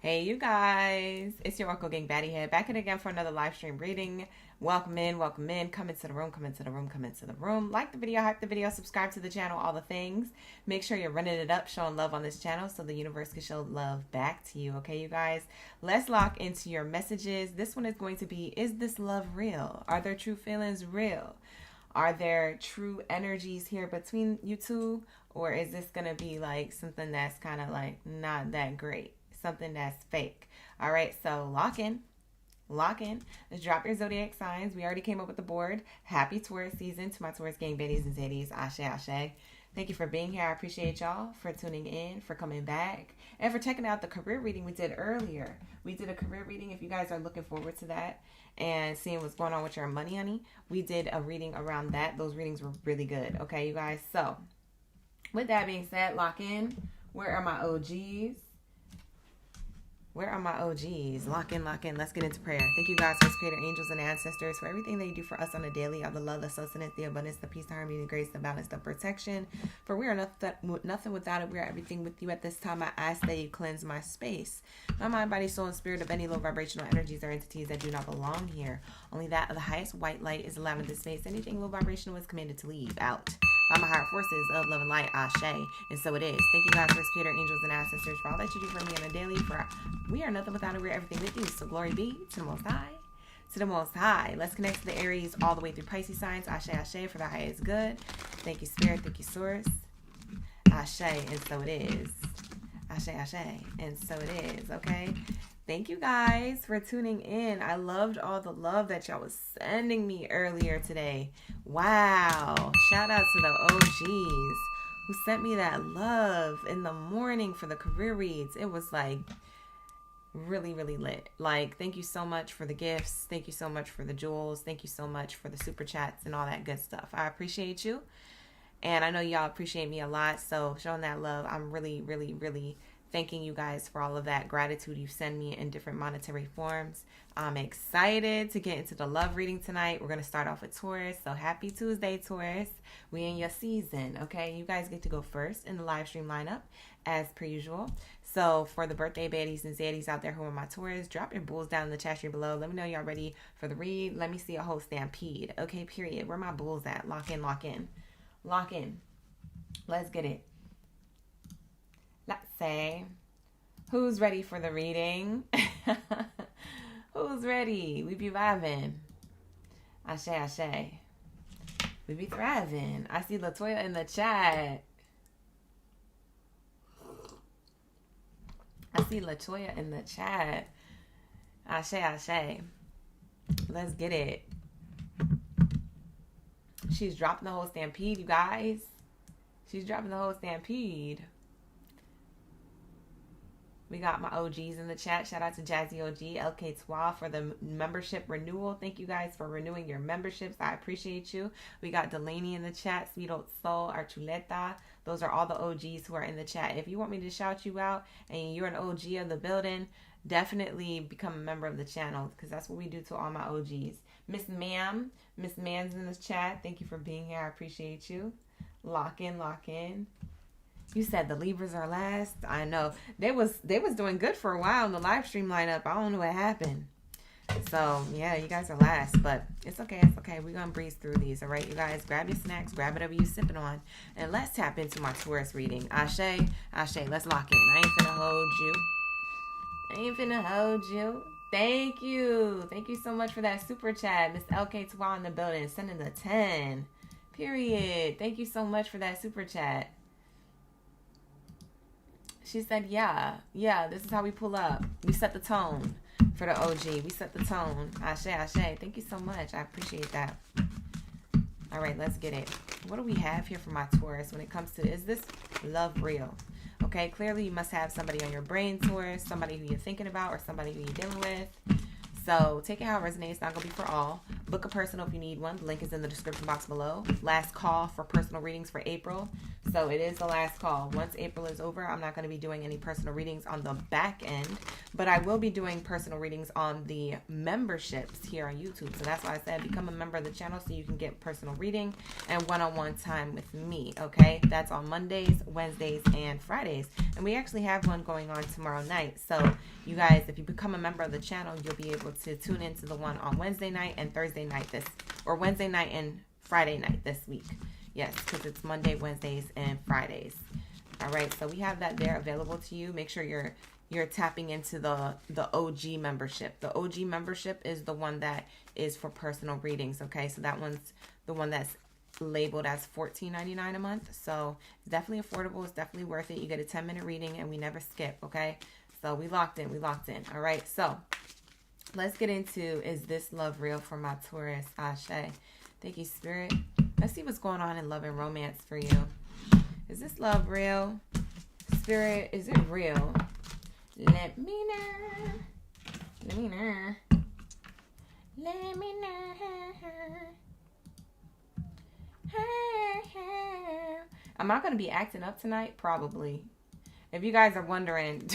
Hey you guys, it's your Uncle Gang Baddie here, back in again for another live stream reading. Welcome in, come into the room, come into the room, come into the room. Like the video, hype the video, subscribe to the channel, all the things. Make sure you're running it up, showing love on this channel so the universe can show love back to you, okay you guys? Let's lock into your messages. This one is going to be, is this love real? Are there true feelings real? Are there true energies here between you two? Or is this going to be like something that's kind of like not that great? Something that's fake. All right, so lock in. Let's drop your zodiac signs. We already came up with the board. Happy Taurus season to my Taurus gang, Baddies and Zadies. Ashe, ashe. Thank you for being here. I appreciate y'all for tuning in, for coming back, and for checking out the career reading we did earlier. We did a career reading. If you guys are looking forward to that and seeing what's going on with your money, honey, we did a reading around that. Those readings were really good. Okay, you guys. So, with that being said, lock in. Where are my OGs? Where are my OGs? Lock in, lock in. Let's get into prayer. Thank you, God, for creator angels and ancestors, for everything that you do for us on a daily, of the love, the sustenance, the abundance, the peace, the harmony, the grace, the balance, the protection. For we are nothing without it. We are everything with you at this time. I ask that you cleanse my space, my mind, body, soul, and spirit of any low vibrational energies or entities that do not belong here. Only that of the highest white light is allowed in this space. Anything low vibrational is commanded to leave out by my higher forces of love and light, ashe, and so it is. Thank you, God, for creator angels and ancestors, for all that you do for me on a daily. For we are nothing without it. We're everything with you. So glory be to the Most High. To the Most High. Let's connect to the Aries all the way through Pisces signs. Ashe, ashe, for the highest good. Thank you, Spirit. Thank you, Source. Ashe, and so it is. Ashe, ashe, and so it is. Okay. Thank you guys for tuning in. I loved all the love that y'all was sending me earlier today. Wow. Shout out to the OGs who sent me that love in the morning for the career reads. It was like really, really lit. Like, thank you so much for the gifts. Thank you so much for the jewels. Thank you so much for the super chats and all that good stuff. I appreciate you. And I know y'all appreciate me a lot. So showing that love, I'm really, really, really thanking you guys for all of that gratitude you send me in different monetary forms. I'm excited to get into the love reading tonight. We're going to start off with Taurus. So happy Tuesday, Taurus. We in your season, okay? You guys get to go first in the live stream lineup as per usual. So for the birthday baddies and zaddies out there who are my Taurus, drop your bulls down in the chat here below. Let me know y'all ready for the read. Let me see a whole stampede. Okay, period. Where my bulls at? Lock in, lock in. Lock in. Let's get it. Let's say, who's ready for the reading? Who's ready? We be vibing. Ashe, ashe. We be thriving. I see Latoya in the chat. I see Latoya in the chat. Ashe, ashe. Let's get it. She's dropping the whole stampede, you guys. She's dropping the whole stampede. We got my OGs in the chat. Shout out to Jazzy OG, LK Twa for the membership renewal. Thank you guys for renewing your memberships. I appreciate you. We got Delaney in the chat, Sweet Old Soul, Archuleta. Those are all the OGs who are in the chat. If you want me to shout you out and you're an OG of the building, definitely become a member of the channel because that's what we do to all my OGs. Miss Man's in the chat. Thank you for being here. I appreciate you. Lock in, lock in. You said the Libras are last. I know. They was doing good for a while in the live stream lineup. I don't know what happened. So, yeah, you guys are last. But it's okay. It's okay. We're going to breeze through these. All right, you guys? Grab your snacks. Grab whatever you're sipping on. And let's tap into my Taurus reading. Ashe, ashe. Let's lock in. I ain't finna hold you. Thank you. Thank you so much for that super chat. Miss LK Twa in the building. Sending the 10. Period. Thank you so much for that super chat. She said, yeah, this is how we pull up. We set the tone for the OG. We set the tone. Ashe, ashe. Thank you so much. I appreciate that. All right, let's get it. What do we have here for my Taurus when it comes to, is this love real? Okay, clearly you must have somebody on your brain, Taurus, somebody who you're thinking about or somebody who you're dealing with. So take it how it resonates. It's not going to be for all. Book a personal if you need one. The link is in the description box below. Last call for personal readings for April. So it is the last call. Once April is over, I'm not going to be doing any personal readings on the back end, but I will be doing personal readings on the memberships here on YouTube. So that's why I said become a member of the channel so you can get personal reading and one-on-one time with me, okay? That's on Mondays, Wednesdays, and Fridays. And we actually have one going on tomorrow night. So you guys, if you become a member of the channel, you'll be able to tune into the one on Wednesday night and Thursday night Wednesday night and Friday night this week. Yes, because it's Monday, Wednesdays, and Fridays. All right, so we have that there available to you. Make sure you're tapping into the OG membership. The OG membership is the one that is for personal readings, okay? So that one's the one that's labeled as $14.99 a month. So it's definitely affordable. It's definitely worth it. You get a 10-minute reading, and we never skip, okay? So we locked in. All right, so let's get into, is this love real for my Taurus? Ashe. Thank you, Spirit. Let's see what's going on in love and romance for you. Is this love real? Spirit, is it real? Let me know. Let me know. Let me know. Am I going to be acting up tonight? Probably. If you guys are wondering,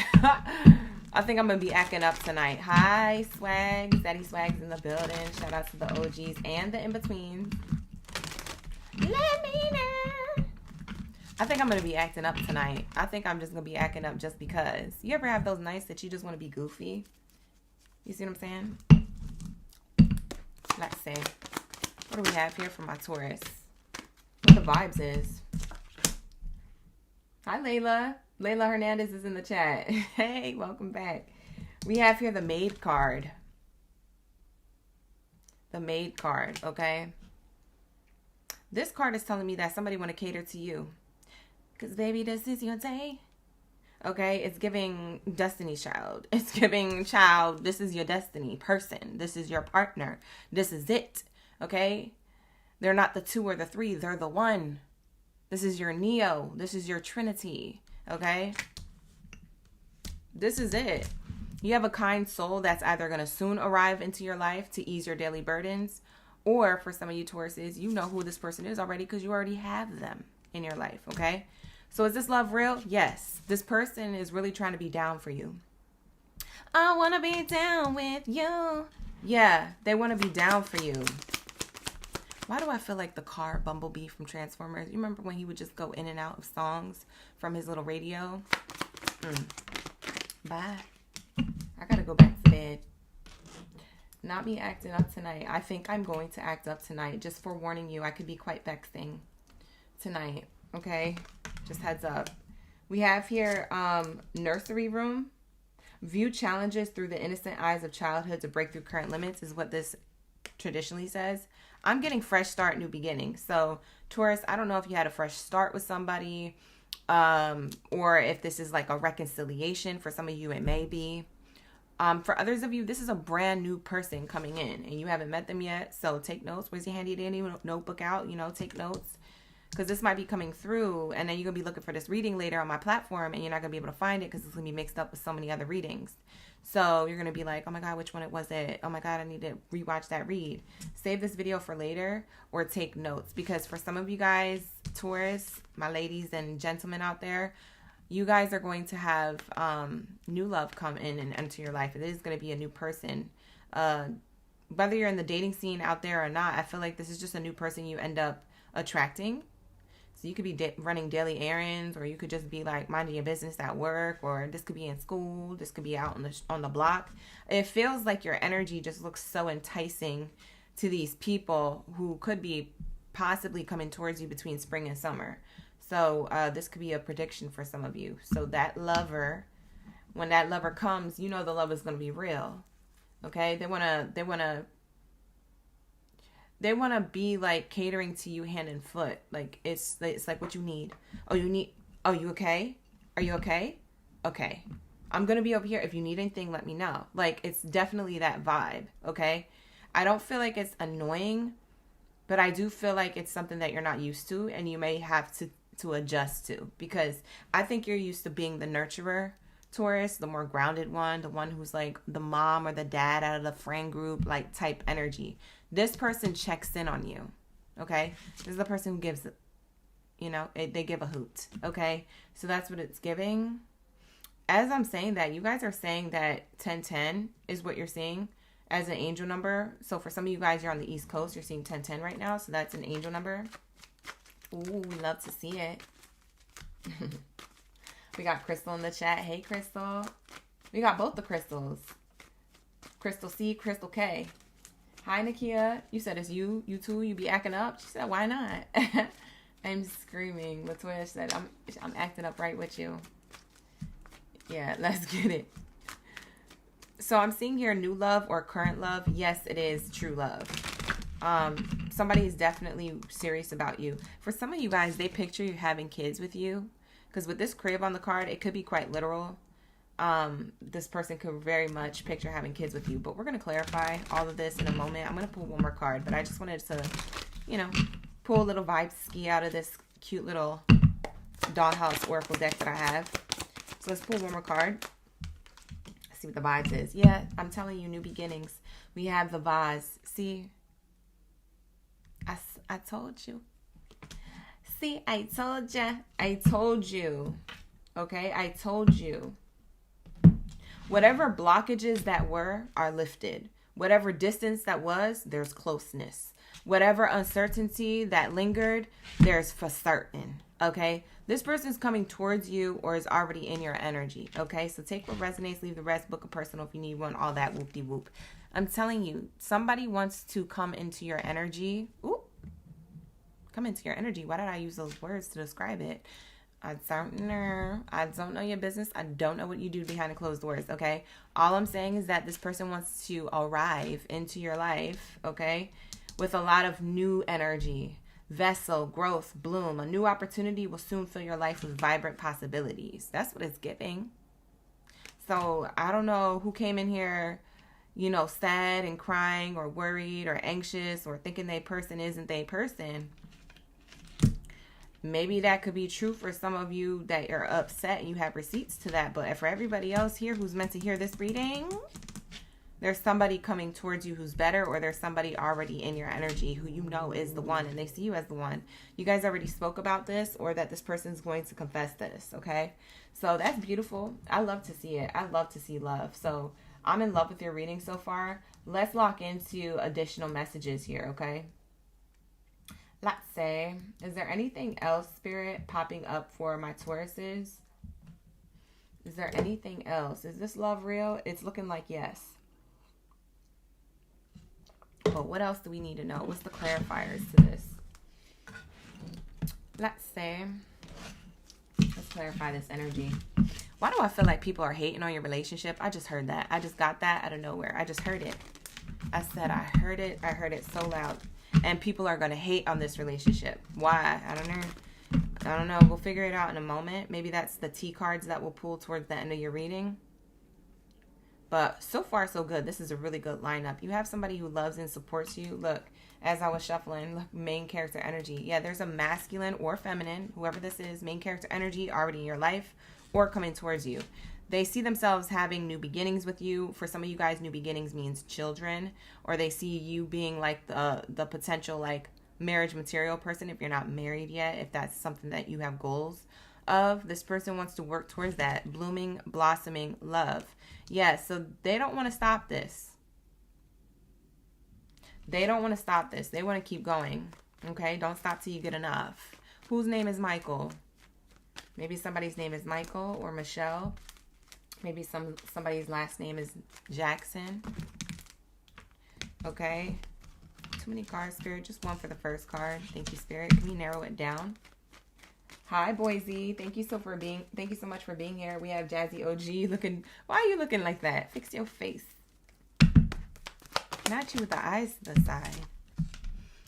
I think I'm going to be acting up tonight. Hi, Swags. Daddy Swags in the building. Shout out to the OGs and the in-betweens. Let me know. I think I'm going to be acting up tonight. I think I'm just going to be acting up just because. You ever have those nights that you just want to be goofy? You see what I'm saying? Let's see. What do we have here for my Taurus? What the vibes is. Hi, Layla. Layla Hernandez is in the chat. Hey, welcome back. We have here the Maid card. The Maid card, okay? This card is telling me that somebody want to cater to you. Because, baby, this is your day. Okay? It's giving Destiny's Child. It's giving child, this is your destiny person. This is your partner. This is it. Okay? They're not the 2 or the 3. They're the 1. This is your Neo. This is your Trinity. Okay? This is it. You have a kind soul that's either going to soon arrive into your life to ease your daily burdens, or for some of you Tauruses, you know who this person is already because you already have them in your life, okay? So is this love real? Yes. This person is really trying to be down for you. I want to be down with you. Yeah, they want to be down for you. Why do I feel like the car Bumblebee from Transformers? You remember when he would just go in and out of songs from his little radio? Bye. I gotta go back to bed. Not me acting up tonight. I think I'm going to act up tonight. Just forewarning you, I could be quite vexing tonight. Okay? Just heads up. We have here nursery room. View challenges through the innocent eyes of childhood to break through current limits is what this traditionally says. I'm getting fresh start, new beginning. So Taurus, I don't know if you had a fresh start with somebody, or if this is like a reconciliation. For some of you, it may be. For others of you, this is a brand new person coming in and you haven't met them yet. So take notes. Where's your handy dandy notebook out? You know, take notes, because this might be coming through and then you're going to be looking for this reading later on my platform and you're not going to be able to find it because it's going to be mixed up with so many other readings. So you're going to be like, oh my God, which one was it? Oh my God, I need to rewatch that read. Save this video for later or take notes, because for some of you guys, Taurus, my ladies and gentlemen out there, you guys are going to have new love come in and enter your life. It is going to be a new person. Whether you're in the dating scene out there or not, I feel like this is just a new person you end up attracting. So you could be running daily errands, or you could just be like minding your business at work, or this could be in school. This could be out on the block. It feels like your energy just looks so enticing to these people who could be possibly coming towards you between spring and summer. So this could be a prediction for some of you. So that lover, when that lover comes, you know the love is going to be real. Okay? They want to be like catering to you hand and foot. Like it's like what you need. Oh, you okay? Are you okay? Okay. I'm going to be over here. If you need anything, let me know. Like, it's definitely that vibe. Okay? I don't feel like it's annoying, but I do feel like it's something that you're not used to and you may have to adjust to, because I think you're used to being the nurturer, Taurus, the more grounded one, the one who's like the mom or the dad out of the friend group, like type energy. This person checks in on you, okay? This is the person who gives, you know, they give a hoot, okay? So that's what it's giving. As I'm saying that, you guys are saying that 1010 is what you're seeing as an angel number. So for some of you guys, you're on the East Coast, you're seeing 1010 right now. So that's an angel number. Ooh, we love to see it. We got Crystal in the chat. Hey, Crystal. We got both the Crystals. Crystal C, Crystal K. Hi, Nakia. You said it's you too. You be acting up. She said, why not? I'm screaming. Latoya said, I'm acting up right with you. Yeah, let's get it. So I'm seeing here new love or current love. Yes, it is true love. Somebody is definitely serious about you. For some of you guys, they picture you having kids with you. Because with this crib on the card, it could be quite literal. This person could very much picture having kids with you. But we're going to clarify all of this in a moment. I'm going to pull one more card. But I just wanted to, you know, pull a little vibe ski out of this cute little dollhouse oracle deck that I have. So let's pull one more card. See what the vibes is. Yeah, I'm telling you, new beginnings. We have the vase. See? I told you. See, I told ya. I told you. Okay? I told you. Whatever blockages that were are lifted. Whatever distance that was, there's closeness. Whatever uncertainty that lingered, there's for certain. Okay? This person's coming towards you or is already in your energy. Okay? So take what resonates, leave the rest, book a personal if you need one, all that whoop-de-whoop. I'm telling you, somebody wants to come into your energy. Ooh. Come into your energy. Why did I use those words to describe it? I don't know. I don't know your business. I don't know what you do behind the closed doors, okay? All I'm saying is that this person wants to arrive into your life, okay, with a lot of new energy, vessel, growth, bloom. A new opportunity will soon fill your life with vibrant possibilities. That's what it's giving. So I don't know who came in here, you know, sad and crying or worried or anxious or thinking they person isn't they person. Maybe that could be true for some of you that are upset and you have receipts to that. But for everybody else here who's meant to hear this reading, there's somebody coming towards you who's better, or there's somebody already in your energy who you know is the one and they see you as the one. You guys already spoke about this, or that this person's going to confess this, okay? So that's beautiful. I love to see it. I love to see love. So I'm in love with your reading so far. Let's lock into additional messages here, okay? Let's say, is there anything else, Spirit, popping up for my Tauruses? Is there anything else? Is this love real? It's looking like yes. But what else do we need to know? What's the clarifiers to this? Let's say, let's clarify this energy. Why do I feel like people are hating on your relationship? I just heard that. I just got that out of nowhere. I just heard it. I said I heard it. I heard it so loud. And people are going to hate on this relationship. Why? I don't know. I don't know. We'll figure it out in a moment. Maybe that's the T cards that will pull towards the end of your reading. But so far, so good. This is a really good lineup. You have somebody who loves and supports you. Look, as I was shuffling, look, main character energy. Yeah, there's a masculine or feminine, whoever this is, main character energy already in your life or coming towards you. They see themselves having new beginnings with you. For some of you guys, new beginnings means children, or they see you being like the potential like marriage material person if you're not married yet, if that's something that you have goals of. This person wants to work towards that blooming, blossoming love. Yeah, so they don't want to stop this. They don't want to stop this. They want to keep going. Okay, don't stop till you get enough. Whose name is Michael? Maybe somebody's name is Michael or Michelle. Maybe somebody's last name is Jackson. Okay. Too many cards, Spirit. Just one for the first card. Thank you, Spirit. Can we narrow it down? Hi, Boise. Thank you so much for being here. We have Jazzy OG looking. Why are you looking like that? Fix your face. Not you with the eyes to the side.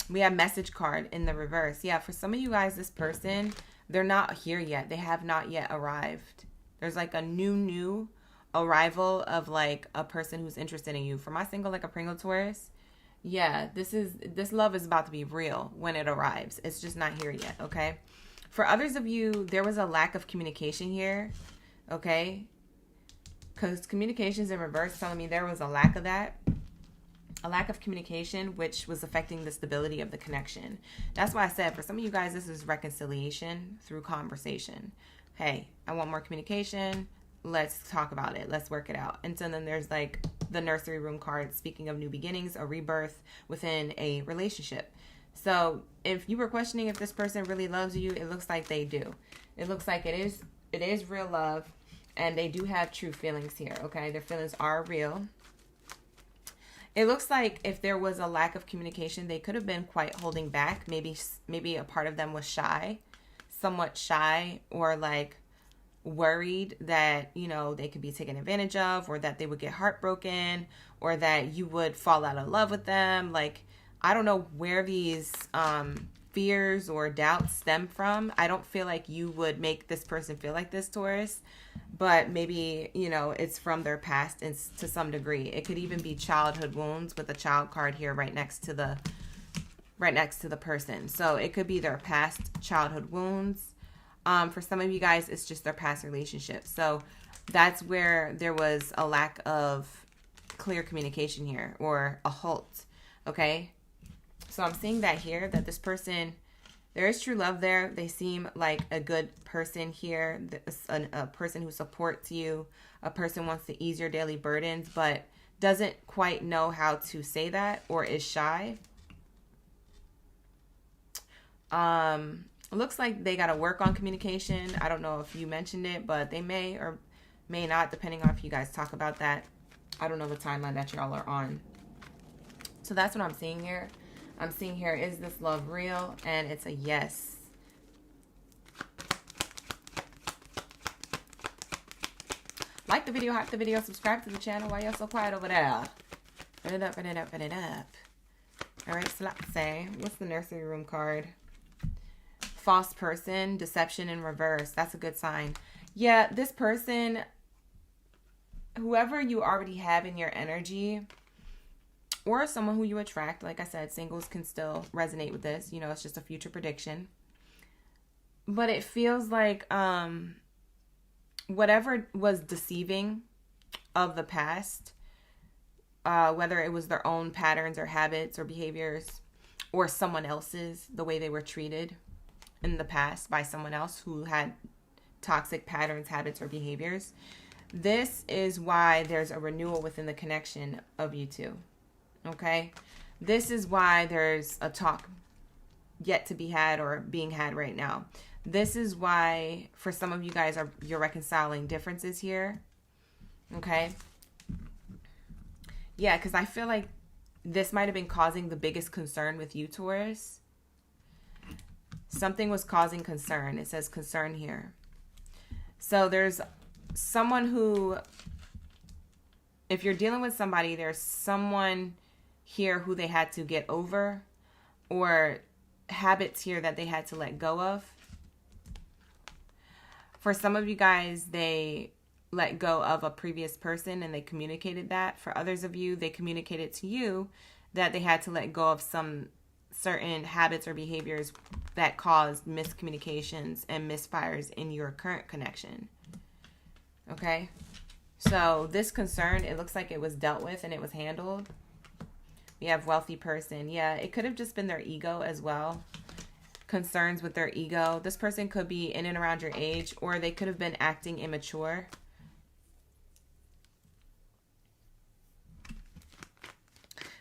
We have message card in the reverse. Yeah, for some of you guys, this person, they're not here yet. They have not yet arrived. There's like a new arrival of like a person who's interested in you. For my single, like a Pringle Taurus, yeah, this love is about to be real when it arrives. It's just not here yet, okay? For others of you, there was a lack of communication here, okay? Because communication's in reverse telling me there was a lack of that. a lack of communication, which was affecting the stability of the connection. That's why I said for some of you guys, this is reconciliation through conversation. Hey, I want more communication. Let's talk about it. Let's work it out. And so then there's like the nursery room card, speaking of new beginnings, a rebirth within a relationship. So if you were questioning if this person really loves you, it looks like they do. It looks like it is real love, and they do have true feelings here, okay? Their feelings are real. It looks like if there was a lack of communication, they could have been quite holding back. Maybe a part of them was shy, somewhat shy, or like worried that, you know, they could be taken advantage of, or that they would get heartbroken, or that you would fall out of love with them. Like, I don't know where these fears or doubts stem from. I don't feel like you would make this person feel like this, Taurus, but maybe, you know, it's from their past and to some degree. It could even be childhood wounds with a child card here right next to the person. So it could be their past childhood wounds. For some of you guys, it's just their past relationship. So that's where there was a lack of clear communication here, or a halt. Okay. So I'm seeing that here, that this person, there is true love there. They seem like a good person here, a person who supports you, a person wants to ease your daily burdens, but doesn't quite know how to say that, or is shy. It looks like they got to work on communication. I don't know if you mentioned it, but they may or may not, depending on if you guys talk about that. I don't know the timeline that y'all are on. So that's what I'm seeing here. I'm seeing here, is this love real? And it's a yes. Like the video, hype the video, subscribe to the channel. Why y'all so quiet over there? Run it up, run it up, run it up. All right, so let's say, what's the nursery room card? False person, deception in reverse. That's a good sign. Yeah, this person, whoever you already have in your energy, or someone who you attract, like I said, singles can still resonate with this. You know, it's just a future prediction. But it feels like whatever was deceiving of the past, whether it was their own patterns or habits or behaviors, or someone else's, the way they were treated in the past by someone else who had toxic patterns, habits, or behaviors. This is why there's a renewal within the connection of you two. Okay, this is why there's a talk yet to be had, or being had right now. This is why for some of you guys you're reconciling differences here. Okay. Yeah, because I feel like this might have been causing the biggest concern with you, Taurus. Something was causing concern. It says concern here. So there's someone who, if you're dealing with somebody, there's someone here who they had to get over, or habits here that they had to let go of. For some of you guys, they let go of a previous person and they communicated that. For others of you, they communicated to you that they had to let go of some certain habits or behaviors that caused miscommunications and misfires in your current connection. Okay? So this concern, it looks like it was dealt with and it was handled. We have wealthy person. Yeah, it could have just been their ego as well. Concerns with their ego. This person could be in and around your age, or they could have been acting immature.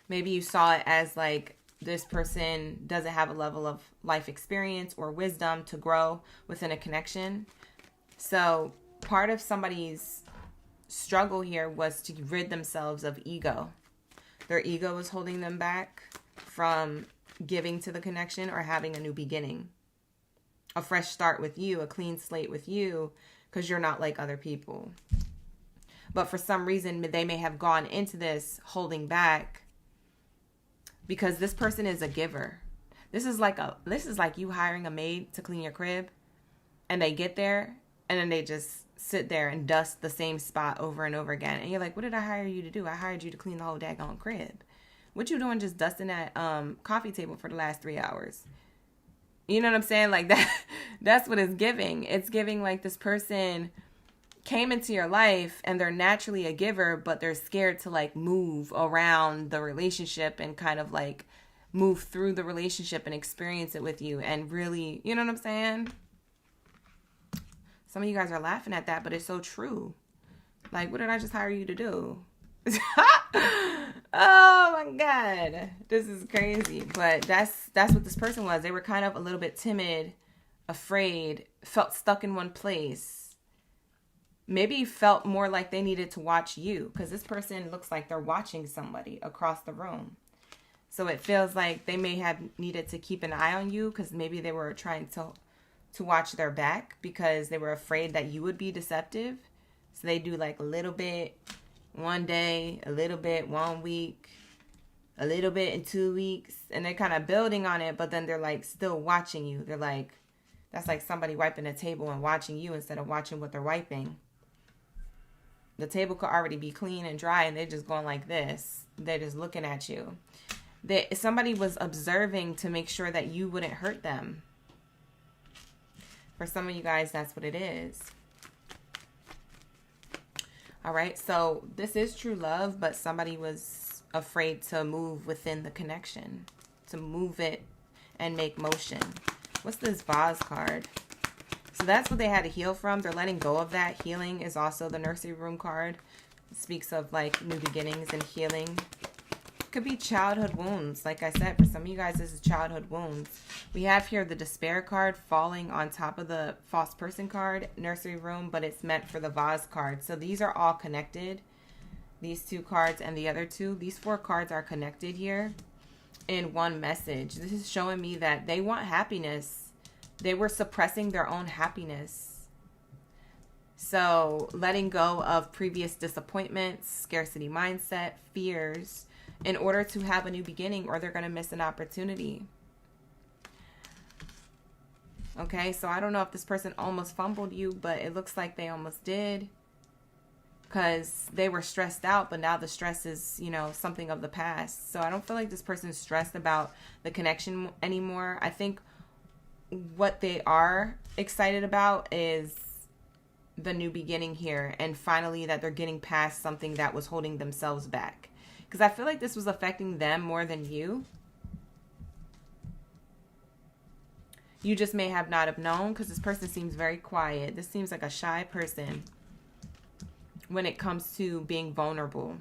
Maybe you saw it as like this person doesn't have a level of life experience or wisdom to grow within a connection. So part of somebody's struggle here was to rid themselves of ego. Their ego was holding them back from giving to the connection or having a new beginning. A fresh start with you, a clean slate with you, because you're not like other people. But for some reason, they may have gone into this holding back because this person is a giver. This is like you hiring a maid to clean your crib, and they get there and then they just sit there and dust the same spot over and over again. And you're like, what did I hire you to do? I hired you to clean the whole daggone crib. What you doing just dusting that coffee table for the last 3 hours? You know what I'm saying? Like that, that's what it's giving. It's giving like this person came into your life and they're naturally a giver, but they're scared to like move around the relationship and kind of like move through the relationship and experience it with you and really, you know what I'm saying? Some of you guys are laughing at that, but it's so true. Like, what did I just hire you to do? Oh my God. This is crazy. But that's what this person was. They were kind of a little bit timid, afraid, felt stuck in one place. Maybe felt more like they needed to watch you, because this person looks like they're watching somebody across the room. So it feels like they may have needed to keep an eye on you, because maybe they were trying to watch their back because they were afraid that you would be deceptive. So they do like a little bit one day, a little bit 1 week, a little bit in 2 weeks, and they're kind of building on it, but then they're like still watching you. They're like, that's like somebody wiping a table and watching you instead of watching what they're wiping. The table could already be clean and dry, and they're just going like this. They're just looking at you. Somebody was observing to make sure that you wouldn't hurt them. For some of you guys, that's what it is. All right, so this is true love, but somebody was afraid to move within the connection, to move it and make motion. What's this vase card? So that's what they had to heal from. They're letting go of that. Healing is also the nursery room card. It speaks of like new beginnings and healing. Could be childhood wounds. Like I said, for some of you guys, this is childhood wounds. We have here the despair card falling on top of the false person card, nursery room, but it's meant for the vase card. So these are all connected. These two cards and the other two. These 4 cards are connected here in one message. This is showing me that they want happiness. They were suppressing their own happiness. So letting go of previous disappointments, scarcity mindset, fears, in order to have a new beginning, or they're going to miss an opportunity. Okay, so I don't know if this person almost fumbled you, but it looks like they almost did, because they were stressed out, but now the stress is, you know, something of the past. So I don't feel like this person's stressed about the connection anymore. I think what they are excited about is the new beginning here, and finally that they're getting past something that was holding themselves back. Because I feel like this was affecting them more than you. You just may have not have known, because this person seems very quiet. This seems like a shy person when it comes to being vulnerable.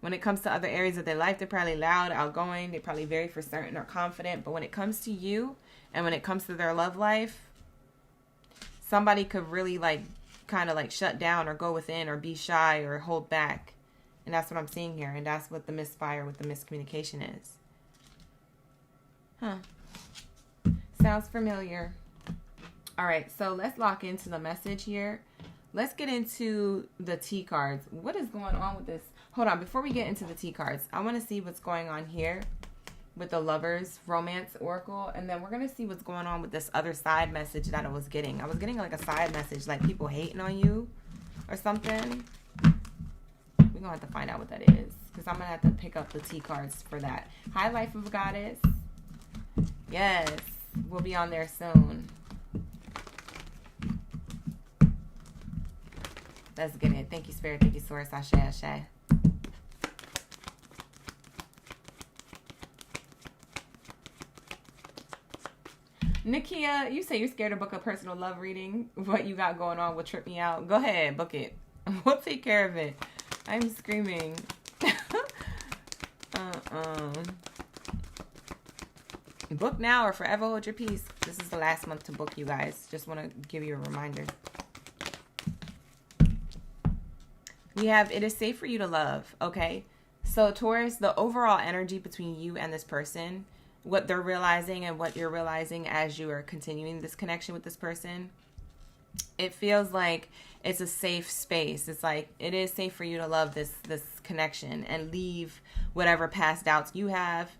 When it comes to other areas of their life, they're probably loud, outgoing. They're probably very for certain or confident. But when it comes to you and when it comes to their love life, somebody could really like kind of like shut down or go within or be shy or hold back. And that's what I'm seeing here. And that's what the misfire with the miscommunication is. Huh. Sounds familiar. All right. So let's lock into the message here. Let's get into the T cards. What is going on with this? Hold on. Before we get into the T cards, I want to see what's going on here with the Lovers Romance Oracle. And then we're going to see what's going on with this other side message that I was getting. I was getting like a side message, like people hating on you or something. We're going to have to find out what that is, because I'm going to have to pick up the T cards for that. Hi, Life of Goddess. Yes, we'll be on there soon. Let's get it. Thank you, Spirit. Thank you, Source. Ashe, ashe. Nakia, you say you're scared to book a personal love reading. What you got going on will trip me out. Go ahead, book it. We'll take care of it. I'm screaming. Book now or forever hold your peace. This is the last month to book, you guys. Just want to give you a reminder. We have, it is safe for you to love. Okay. So Taurus, the overall energy between you and this person, what they're realizing and what you're realizing as you are continuing this connection with this person, it feels like it's a safe space. It's like it is safe for you to love this connection and leave whatever past doubts you have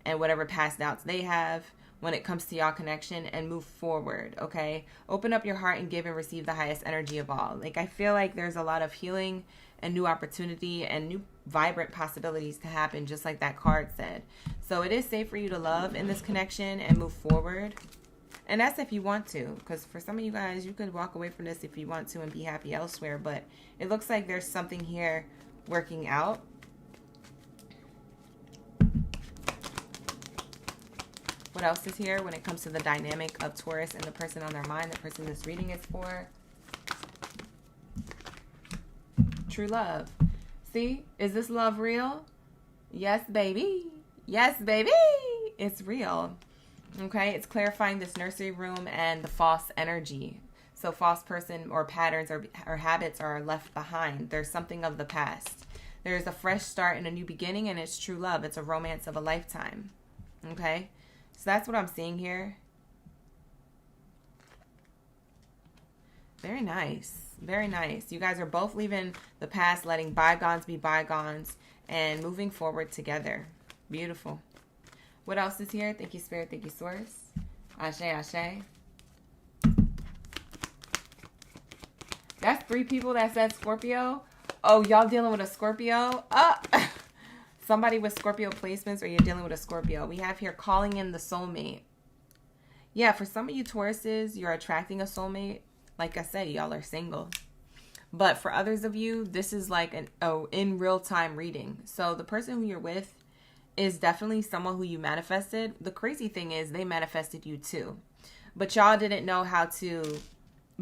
and whatever past doubts they have when it comes to y'all connection, and move forward. Okay, open up your heart and give and receive the highest energy of all. Like, I feel like there's a lot of healing and new opportunity and new vibrant possibilities to happen, just like that card said. So it is safe for you to love in this connection and move forward And that's if you want to, because for some of you guys, you could walk away from this if you want to and be happy elsewhere. But it looks like there's something here working out. What else is here when it comes to the dynamic of Taurus and the person on their mind, the person this reading is for? True love. See, is this love real? Yes, baby. Yes, baby. It's real. Okay, it's clarifying this nursery room and the false energy. So false person or patterns or habits are left behind. There's something of the past. There's a fresh start and a new beginning, and it's true love. It's a romance of a lifetime. Okay, so that's what I'm seeing here. Very nice. Very nice. You guys are both leaving the past, letting bygones be bygones, and moving forward together. Beautiful. What else is here? Thank you, Spirit. Thank you, Source. Ashe, ashe. That's 3 people that said Scorpio. Oh, y'all dealing with a Scorpio? Somebody with Scorpio placements, or you're dealing with a Scorpio. We have here calling in the soulmate. Yeah, for some of you Tauruses, you're attracting a soulmate. Like I said, y'all are single. But for others of you, this is like an in real time reading. So the person who you're with is definitely someone who you manifested. The crazy thing is they manifested you too. But y'all didn't know how to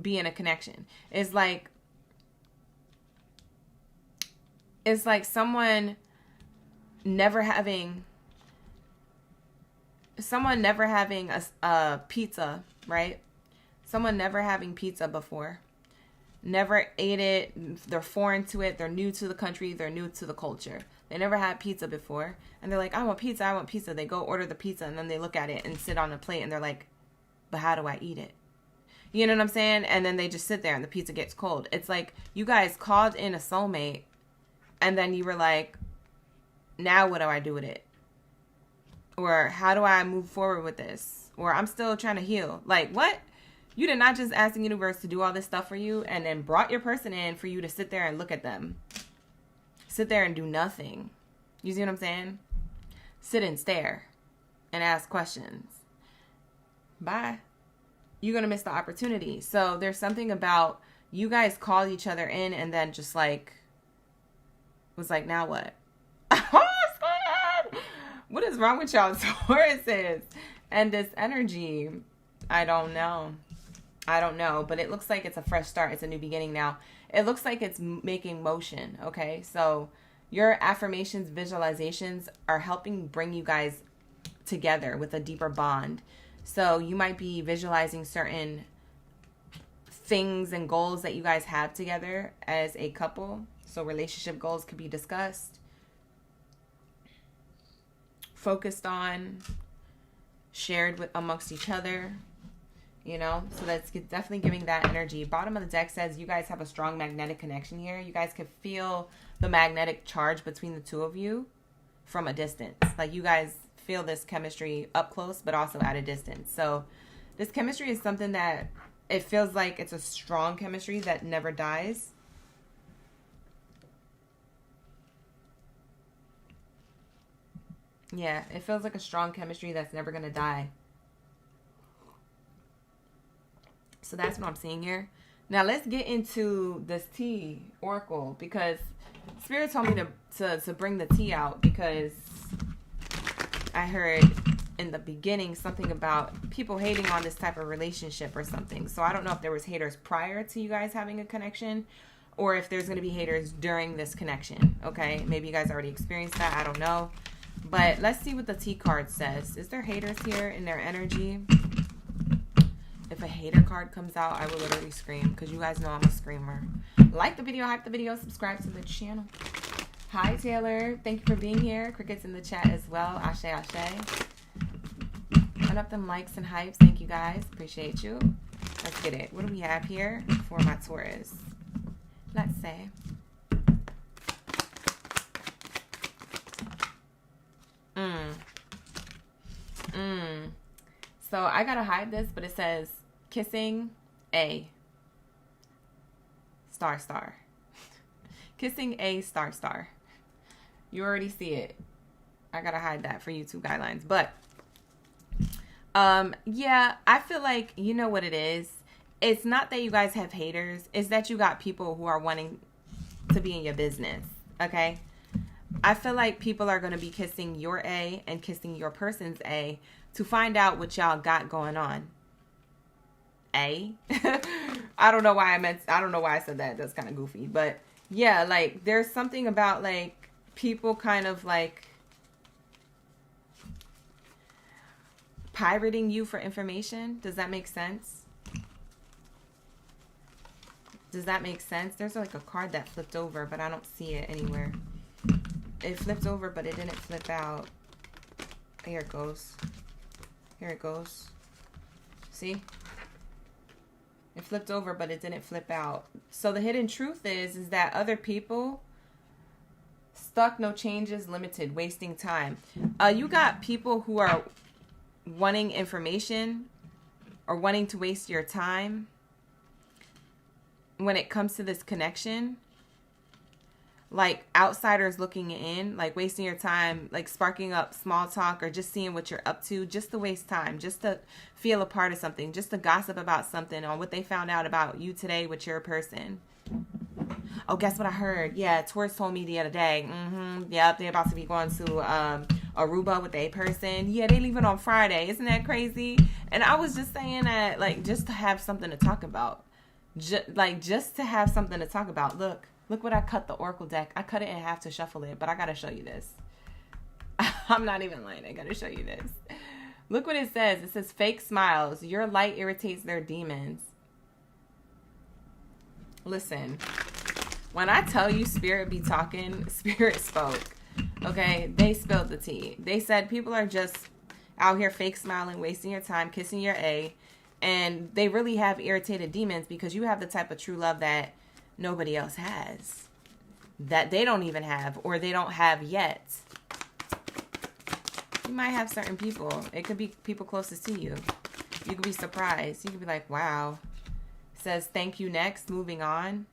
be in a connection. It's like someone never having a pizza, right? Someone never having pizza before. Never ate it. They're foreign to it. They're new to the country. They're new to the culture. They never had pizza before. And they're like, I want pizza. I want pizza. They go order the pizza, and then they look at it and sit on a plate, and they're like, but how do I eat it? You know what I'm saying? And then they just sit there, and the pizza gets cold. It's like you guys called in a soulmate, and then you were like, now what do I do with it? Or how do I move forward with this? Or I'm still trying to heal. Like, what? You did not just ask the universe to do all this stuff for you and then brought your person in for you to sit there and look at them. Sit there and do nothing. You see what I'm saying? Sit and stare and ask questions. Bye. You're going to miss the opportunity. So there's something about you guys called each other in and then just like, was like, now what? What is wrong with y'all Tauruses? And this energy, I don't know. But it looks like it's a fresh start. It's a new beginning now. It looks like it's making motion, okay? So your affirmations, visualizations are helping bring you guys together with a deeper bond. So you might be visualizing certain things and goals that you guys have together as a couple. So relationship goals could be discussed, focused on, shared with amongst each other. You know, so that's definitely giving that energy. Bottom of the deck says you guys have a strong magnetic connection here. You guys can feel the magnetic charge between the two of you from a distance. Like you guys feel this chemistry up close, but also at a distance. So this chemistry is something that it feels like it's a strong chemistry that never dies. Yeah, it feels like a strong chemistry that's never going to die. So that's what I'm seeing here. Now let's get into this tea oracle, because Spirit told me to bring the tea out, because I heard in the beginning something about people hating on this type of relationship or something. So I don't know if there was haters prior to you guys having a connection, or if there's going to be haters during this connection. Okay, maybe you guys already experienced that. I don't know. But let's see what the tea card says. Is there haters here in their energy? If a hater card comes out, I will literally scream, because you guys know I'm a screamer. Like the video, hype the video, subscribe to the channel. Hi, Taylor. Thank you for being here. Crickets in the chat as well. Ashe, ashe. Run up them likes and hypes. Thank you, guys. Appreciate you. Let's get it. What do we have here for my Taurus? Let's say. So I gotta hide this, but it says kissing a star star. Kissing a star star. You already see it. I gotta hide that for YouTube guidelines. But Yeah, I feel like, you know what it is? It's not that you guys have haters. It's that you got people who are wanting to be in your business. Okay? I feel like people are going to be kissing your A and kissing your person's A to find out what y'all got going on. A? I don't know why I said that. That's kind of goofy. But yeah, like there's something about like people kind of like pirating you for information. Does that make sense? Does that make sense? There's like a card that flipped over, but I don't see it anywhere. It flipped over, but it didn't flip out. Here it goes. Here it goes. See? It flipped over, but it didn't flip out. So the hidden truth is that other people stuck, no changes, limited, wasting time. You got people who are wanting information or wanting to waste your time when it comes to this connection. Like outsiders looking in, like wasting your time, like sparking up small talk or just seeing what you're up to, just to waste time, just to feel a part of something, just to gossip about something on what they found out about you today with your person. Oh, guess what I heard? Yeah, Taurus told me the other day. Yep, they're about to be going to Aruba with a person. Yeah, they leaving on Friday. Isn't that crazy? And I was just saying that, like, just to have something to talk about. Just to have something to talk about. Look what I cut the Oracle deck. I cut it in half to shuffle it, but I gotta show you this. I'm not even lying. I gotta show you this. Look what it says. It says, fake smiles. Your light irritates their demons. Listen, when I tell you Spirit be talking, Spirit spoke. Okay? They spilled the tea. They said people are just out here fake smiling, wasting your time, kissing your A, and they really have irritated demons because you have the type of true love that nobody else has, that they don't even have, or they don't have yet. You might have certain people. It could be people closest to you. You could be surprised. You could be like, wow. It says, thank you, next, moving on.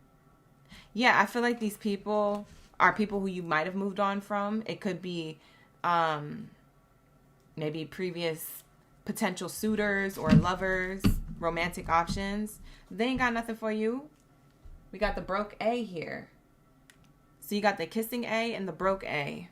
Yeah, I feel like these people are people who you might have moved on from. It could be maybe previous potential suitors or lovers, romantic options. They ain't got nothing for you. We got the broke A here. So you got the kissing A and the broke A.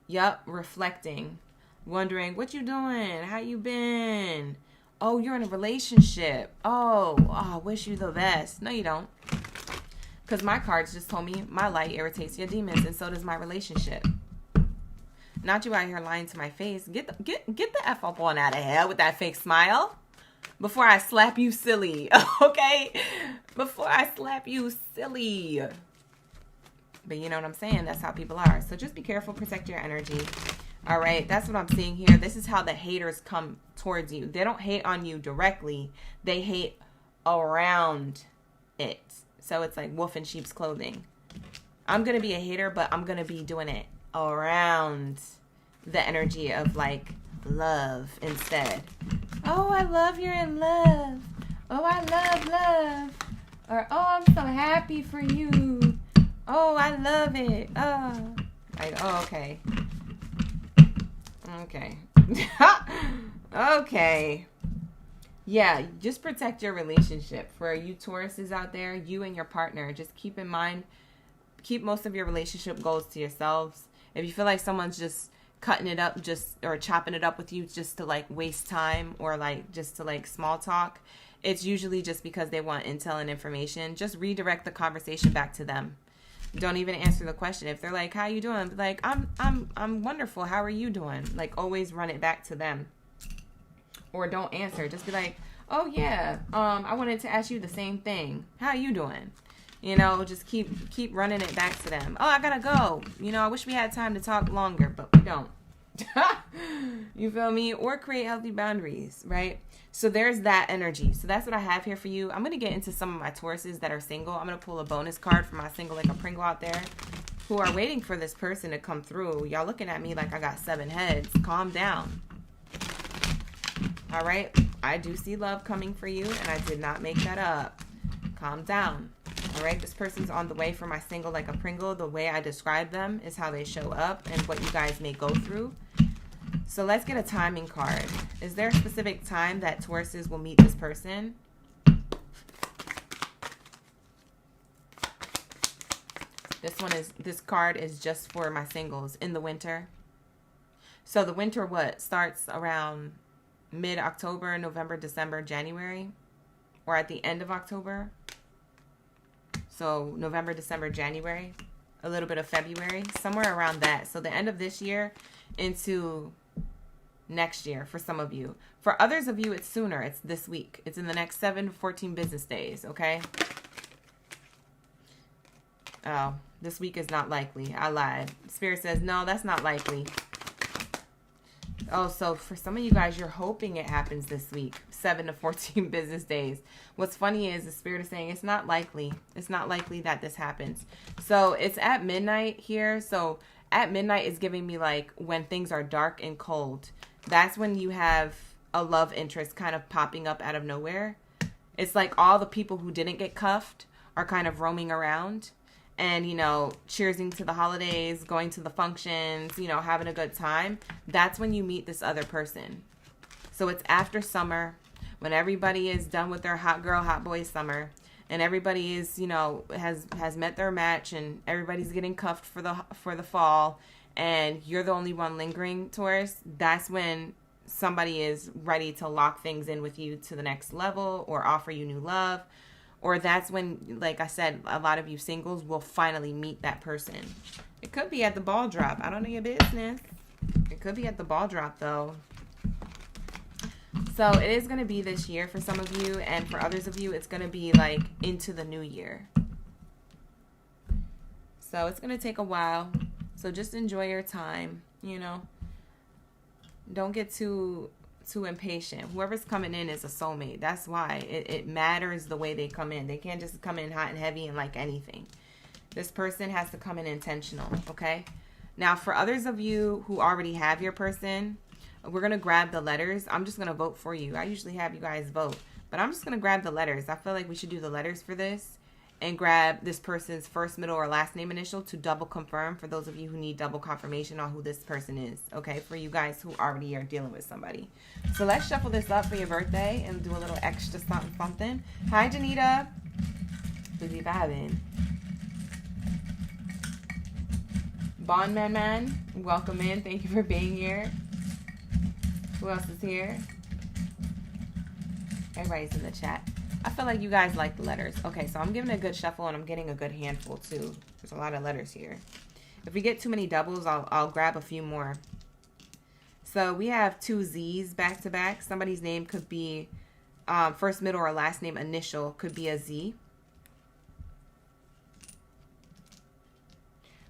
Yup, reflecting. Wondering, what you doing? How you been? Oh, you're in a relationship. Oh, I wish you the best. No, you don't. Because my cards just told me my light irritates your demons, and so does my relationship. Not you out here lying to my face. Get the F up on out of here with that fake smile. Before I slap you silly, okay? Before I slap you silly. But you know what I'm saying? That's how people are. So just be careful. Protect your energy. All right? That's what I'm seeing here. This is how the haters come towards you. They don't hate on you directly. They hate around it. So it's like wolf in sheep's clothing. I'm going to be a hater, but I'm going to be doing it around the energy of like love instead. Oh, I love you're in love. Oh, I love. Or, oh, I'm so happy for you. Oh, I love it. Oh. Okay. Okay. Okay. Yeah, just protect your relationship. For you Tauruses out there, you and your partner, just keep in mind, keep most of your relationship goals to yourselves. If you feel like someone's just cutting it up or chopping it up with you just to like waste time or like just to like small talk, it's usually just because they want intel and information. Just redirect the conversation back to them. Don't even answer the question. If they're like, how you doing? Be like, I'm wonderful. How are you doing? Like always run it back to them. Or don't answer. Just be like, oh yeah, I wanted to ask you the same thing. How are you doing? You know, just keep running it back to them. Oh, I gotta go. You know, I wish we had time to talk longer, but we don't. You feel me? Or create healthy boundaries, right? So there's that energy. So that's what I have here for you. I'm going to get into some of my Tauruses that are single. I'm going to pull a bonus card for my single like a Pringle out there who are waiting for this person to come through. Y'all looking at me like I got 7 heads. Calm down. All right? I do see love coming for you, and I did not make that up. Calm down. All right, this person's on the way for my single like a Pringle. The way I describe them is how they show up and what you guys may go through. So let's get a timing card. Is there a specific time that Tauruses will meet this person? This card is just for my singles in the winter. So the winter starts around mid-October, November, December, January, or at the end of October. So November, December, January, a little bit of February, somewhere around that. So the end of this year into next year for some of you. For others of you, it's sooner. It's this week. It's in the next 7 to 14 business days, okay? Oh, this week is not likely. I lied. Spirit says, no, that's not likely. Oh, so for some of you guys, you're hoping it happens this week. 7 to 14 business days. What's funny is the Spirit is saying it's not likely. It's not likely that this happens. So it's at midnight here. So at midnight is giving me like when things are dark and cold. That's when you have a love interest kind of popping up out of nowhere. It's like all the people who didn't get cuffed are kind of roaming around. And, you know, cheersing to the holidays, going to the functions, you know, having a good time. That's when you meet this other person. So it's after summer, when everybody is done with their hot girl, hot boy summer. And everybody is, you know, has met their match. And everybody's getting cuffed for the fall. And you're the only one lingering, Taurus. That's when somebody is ready to lock things in with you to the next level or offer you new love. Or that's when, like I said, a lot of you singles will finally meet that person. It could be at the ball drop. I don't know your business. It could be at the ball drop, though. So it is going to be this year for some of you. And for others of you, it's going to be like into the new year. So it's going to take a while. So just enjoy your time, you know. Don't get too impatient. Whoever's coming in is a soulmate. That's why it matters the way they come in. They can't just come in hot and heavy and like anything. This person has to come in intentional, okay? Now, for others of you who already have your person, we're going to grab the letters. I'm just going to vote for you. I usually have you guys vote, but I'm just going to grab the letters. I feel like we should do the letters for this and grab this person's first, middle, or last name initial to double confirm for those of you who need double confirmation on who this person is, okay? For you guys who already are dealing with somebody. So let's shuffle this up for your birthday and do a little extra something. Hi, Janita. Busy vibing. Bondman, welcome in. Thank you for being here. Who else is here? Everybody's in the chat. I feel like you guys like the letters. Okay, so I'm giving a good shuffle and I'm getting a good handful too. There's a lot of letters here. If we get too many doubles, I'll grab a few more. So we have 2 Z's back to back. Somebody's name could be first, middle, or last name initial could be a Z.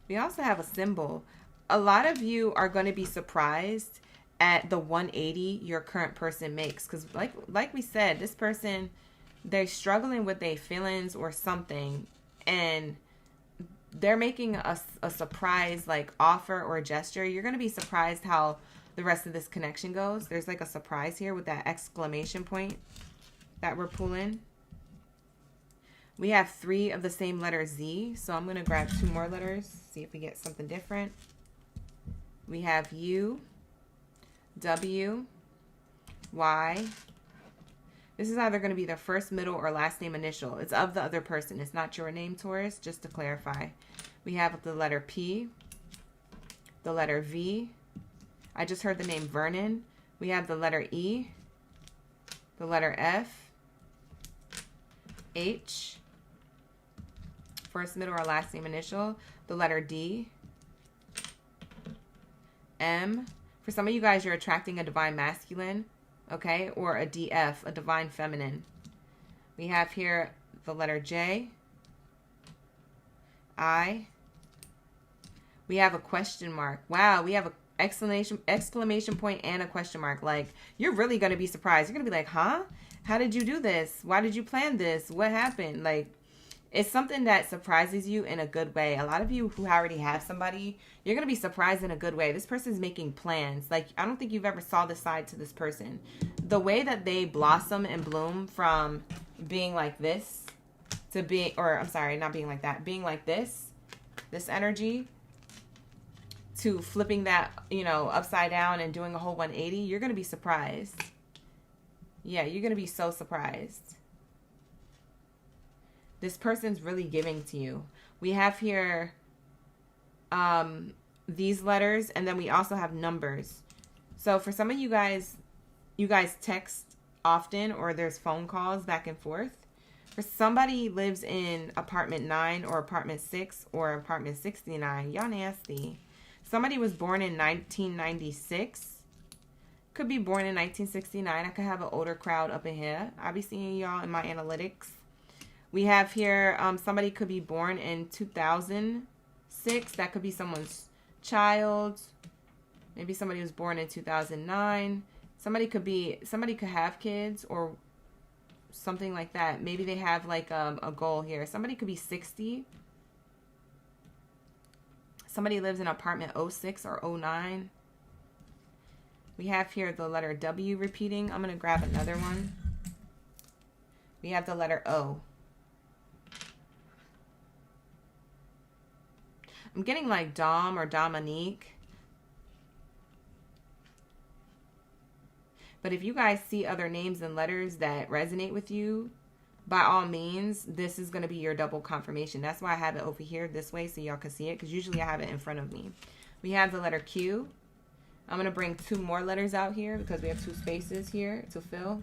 We also have a symbol. A lot of you are going to be surprised at the 180 your current person makes. Because like we said, this person, they're struggling with their feelings or something, and they're making a surprise like offer or gesture. You're going to be surprised how the rest of this connection goes. There's like a surprise here with that exclamation point that we're pulling. We have 3 of the same letter Z, so I'm going to grab 2 more letters, see if we get something different. We have U, W, Y. This is either going to be the first, middle, or last name initial. It's of the other person. It's not your name, Taurus, just to clarify. We have the letter P, the letter V. I just heard the name Vernon. We have the letter E, the letter F, H, first, middle, or last name initial, the letter D, M. For some of you guys, you're attracting a divine masculine. Okay, or a DF, a divine feminine. We have here the letter J, I. We have a question mark. Wow, we have an exclamation point and a question mark. Like, you're really going to be surprised. You're going to be like, huh? How did you do this? Why did you plan this? What happened? Like, it's something that surprises you in a good way. A lot of you who already have somebody, you're going to be surprised in a good way. This person's making plans. Like, I don't think you've ever saw this side to this person. The way that they blossom and bloom from being like this to be, or I'm sorry, not being like that, being like this energy, to flipping that, you know, upside down and doing a whole 180, you're going to be surprised. Yeah, you're going to be so surprised. This person's really giving to you. We have here these letters, and then we also have numbers. So for some of you guys text often, or there's phone calls back and forth. For somebody lives in apartment 9 or apartment 6 or apartment 69, y'all nasty. Somebody was born in 1996. Could be born in 1969. I could have an older crowd up in here. I'll be seeing y'all in my analytics. We have here somebody could be born in 2006. That could be someone's child. Maybe somebody was born in 2009. Somebody could have kids or something like that. Maybe they have like a goal here. Somebody could be 60. Somebody lives in apartment 06 or 09. We have here the letter W repeating. I'm going to grab another one. We have the letter O. I'm getting like Dom or Dominique. But if you guys see other names and letters that resonate with you, by all means, this is going to be your double confirmation. That's why I have it over here this way so y'all can see it, because usually I have it in front of me. We have the letter Q. I'm going to bring 2 more letters out here because we have 2 spaces here to fill.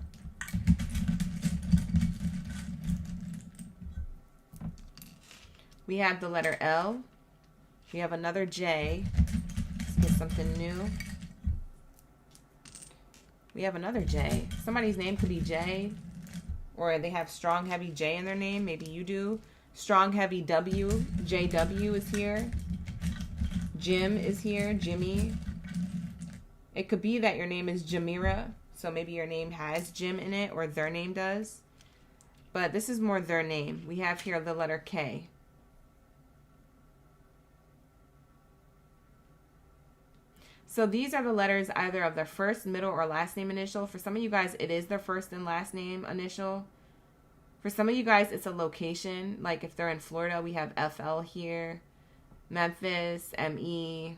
We have the letter L. We have another J. Let's get something new. We have another J. Somebody's name could be J, or they have strong, heavy J in their name. Maybe you do. Strong, heavy W. JW is here. Jim is here. Jimmy. It could be that your name is Jamira, so maybe your name has Jim in it, or their name does. But this is more their name. We have here the letter K. So these are the letters either of their first, middle, or last name initial. For some of you guys, it is their first and last name initial. For some of you guys, it's a location. Like if they're in Florida, we have FL here. Memphis, ME.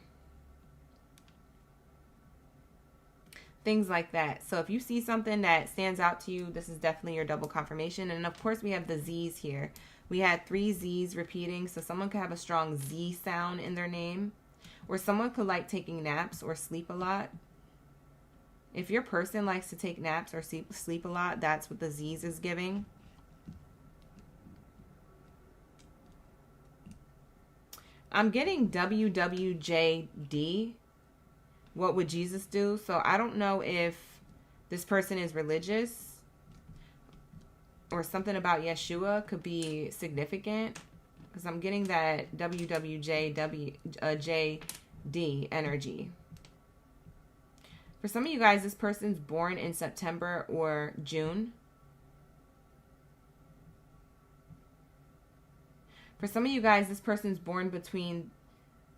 Things like that. So if you see something that stands out to you, this is definitely your double confirmation. And of course, we have the Z's here. We had 3 Z's repeating. So someone could have a strong Z sound in their name. Or someone could like taking naps or sleep a lot. If your person likes to take naps or sleep a lot, that's what the Z's is giving. I'm getting WWJD. What would Jesus do? So I don't know if this person is religious or something about Yeshua could be significant. Because I'm getting that WWJD energy. For some of you guys, this person's born in September or June. For some of you guys, this person's born between,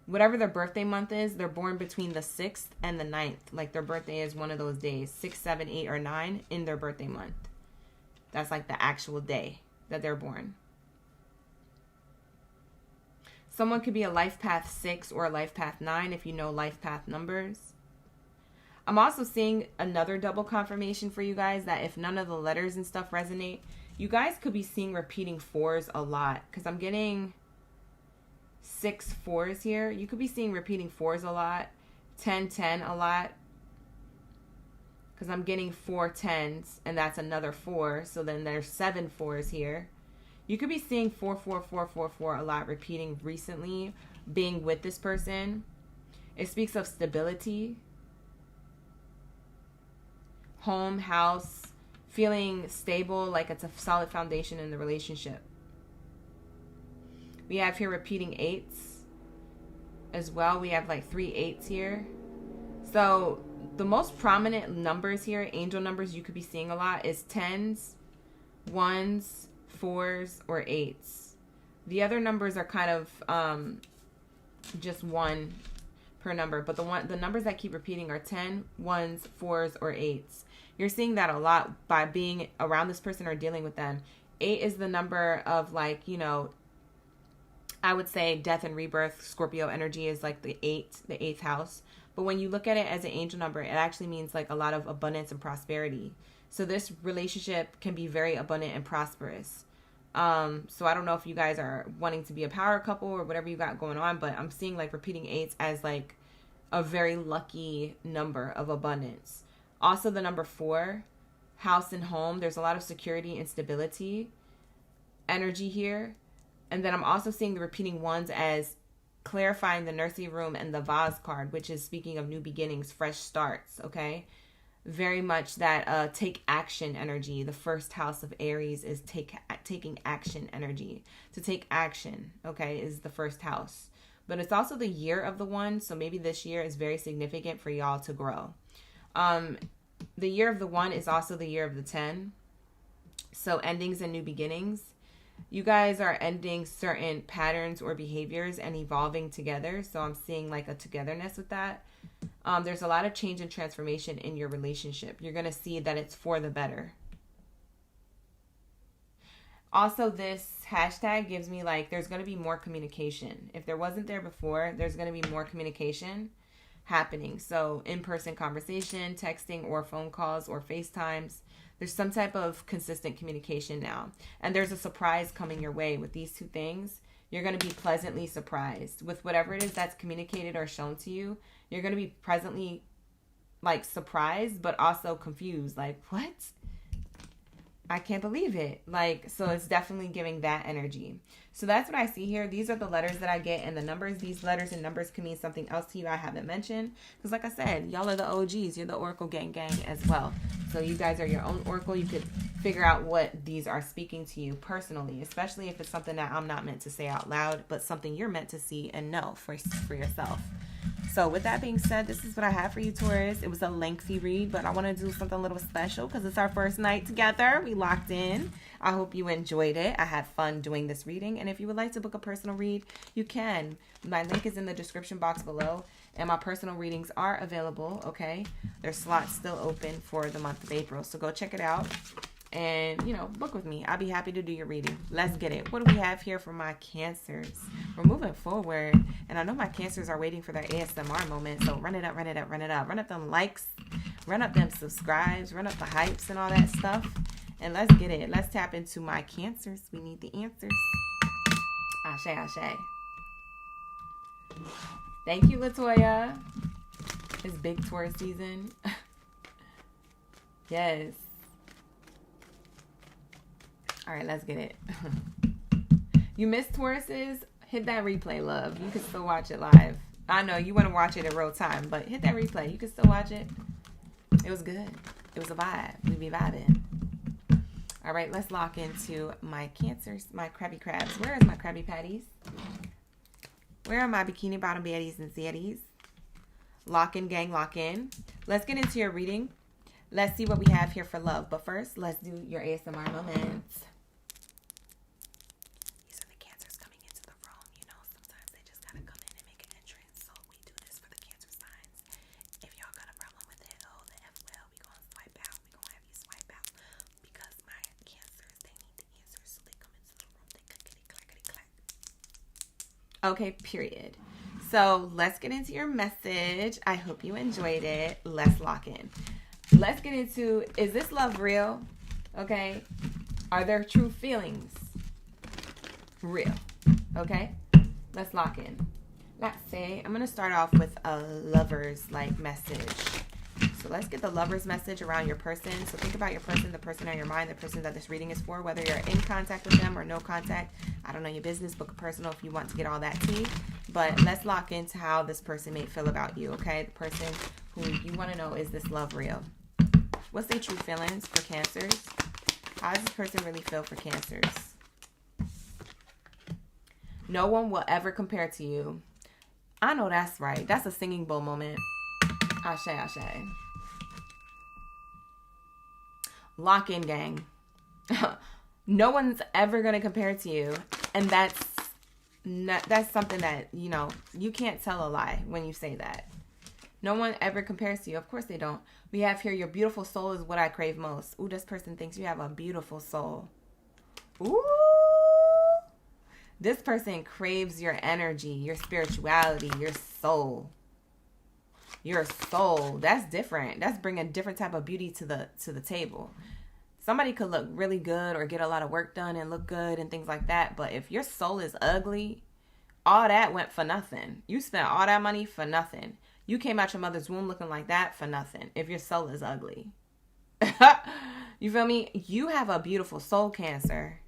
whatever their birthday month is, they're born between the 6th and the 9th. Like their birthday is one of those days, 6, 7, 8, or 9 in their birthday month. That's like the actual day that they're born. Someone could be a life path 6 or a life path 9 if you know life path numbers. I'm also seeing another double confirmation for you guys that if none of the letters and stuff resonate, you guys could be seeing repeating 4s a lot. Because I'm getting 6 4s here. You could be seeing repeating 4s a lot. 10 10 a lot. Because I'm getting 4 10s and that's another 4. So then there's 7 4s here. You could be seeing 4 4 4 4 4 a lot repeating recently, being with this person. It speaks of stability, home, house, feeling stable, like it's a solid foundation in the relationship. We have here repeating 8s as well. We have like 3 8s here. So the most prominent numbers here, angel numbers you could be seeing a lot, is 10s, 1s, 4s, or 8s. The other numbers are kind of just 1 per number, but the numbers that keep repeating are 10, 1s, 4s, or 8s. You're seeing that a lot by being around this person or dealing with them. 8 is the number of, like, you know, I would say death and rebirth. Scorpio energy is like the eighth house. But when you look at it as an angel number, it actually means like a lot of abundance and prosperity. So this relationship can be very abundant and prosperous. So I don't know if you guys are wanting to be a power couple or whatever you got going on, but I'm seeing like repeating 8s as like a very lucky number of abundance. Also the number 4, house and home. There's a lot of security and stability energy here. And then I'm also seeing the repeating 1s as clarifying the nursing room and the vase card, which is speaking of new beginnings, fresh starts, okay? Very much that take action energy. The first house of Aries is taking action energy. To take action, okay, is the first house. But it's also the year of the 1, so maybe this year is very significant for y'all to grow. The year of the 1 is also the year of the 10. So endings and new beginnings. You guys are ending certain patterns or behaviors and evolving together. So I'm seeing like a togetherness with that. There's a lot of change and transformation in your relationship. You're going to see that it's for the better. Also, this hashtag gives me like there's going to be more communication. If there wasn't there before, there's going to be more communication happening. So in-person conversation, texting or phone calls or FaceTimes. There's some type of consistent communication now. And there's a surprise coming your way with these two things. You're going to be pleasantly surprised with whatever it is that's communicated or shown to you. You're going to be pleasantly like surprised, but also confused. Like, what? I can't believe it. Like, so it's definitely giving that energy. So that's what I see here. These are the letters that I get and the numbers. These letters and numbers can mean something else to you I haven't mentioned. Because like I said, y'all are the OGs. You're the Oracle gang as well. So you guys are your own Oracle. You could figure out what these are speaking to you personally, especially if it's something that I'm not meant to say out loud, but something you're meant to see and know for yourself. So with that being said, this is what I have for you, Taurus. It was a lengthy read, but I want to do something a little special because it's our first night together. We locked in. I hope you enjoyed it. I had fun doing this reading. And if you would like to book a personal read, you can. My link is in the description box below. And my personal readings are available, okay? There's slots still open for the month of April. So go check it out. And, you know, book with me. I'll be happy to do your reading. Let's get it. What do we have here for my Cancers? We're moving forward. And I know my Cancers are waiting for their ASMR moment. So run it up, run it up, run it up. Run up them likes. Run up them subscribes. Run up the hypes and all that stuff. And let's get it. Let's tap into my Cancers. We need the answers. Ashe, ashe. Thank you, Latoya. It's big Taurus season. Yes. All right, let's get it. You missed Tauruses? Hit that replay, love. You can still watch it live. I know you want to watch it in real time, but hit that replay. You can still watch it. It was good. It was a vibe. We be vibing. All right, let's lock into my Cancers, my Krabby Crabs. Where is my Krabby Patties? Where are my Bikini Bottom Baddies and Zaddies? Lock in, gang, lock in. Let's get into your reading. Let's see what we have here for love. But first, let's do your ASMR moments. These are the Cancers coming into the room. You know, sometimes they just gotta come in and make an entrance. So we do this for the Cancer signs. If y'all got a problem with it, oh, the F well, we gonna swipe out. We gonna have you swipe out. Because my Cancers, they need the answers. So they come into the room. They clickety-clackety-clack. Okay, period. So let's get into your message. I hope you enjoyed it. Let's lock in. Let's get into, is this love real? Okay. Are there true feelings? Real. Okay. Let's lock in. Let's say, I'm going to start off with a lover's like message. So let's get the lover's message around your person. So think about your person, the person on your mind, the person that this reading is for, whether you're in contact with them or no contact. I don't know your business, book a personal if you want to get all that tea. But let's lock into how this person may feel about you, okay? The person who you want to know, is this love real? What's their true feelings for Cancers? How does this person really feel for Cancers? No one will ever compare to you. I know that's right. That's a singing bowl moment. Ashe, ashe. Lock in, gang. No one's ever going to compare to you. And that's something that, you know, you can't tell a lie when you say that. No one ever compares to you. Of course they don't. We have here, your beautiful soul is what I crave most. Ooh, this person thinks you have a beautiful soul. Ooh. This person craves your energy, your spirituality, your soul. Your soul. That's different. That's bringing a different type of beauty to the table. Somebody could look really good or get a lot of work done and look good and things like that. But if your soul is ugly, all that went for nothing. You spent all that money for nothing. You came out your mother's womb looking like that for nothing. If your soul is ugly. You feel me? You have a beautiful soul, Cancer,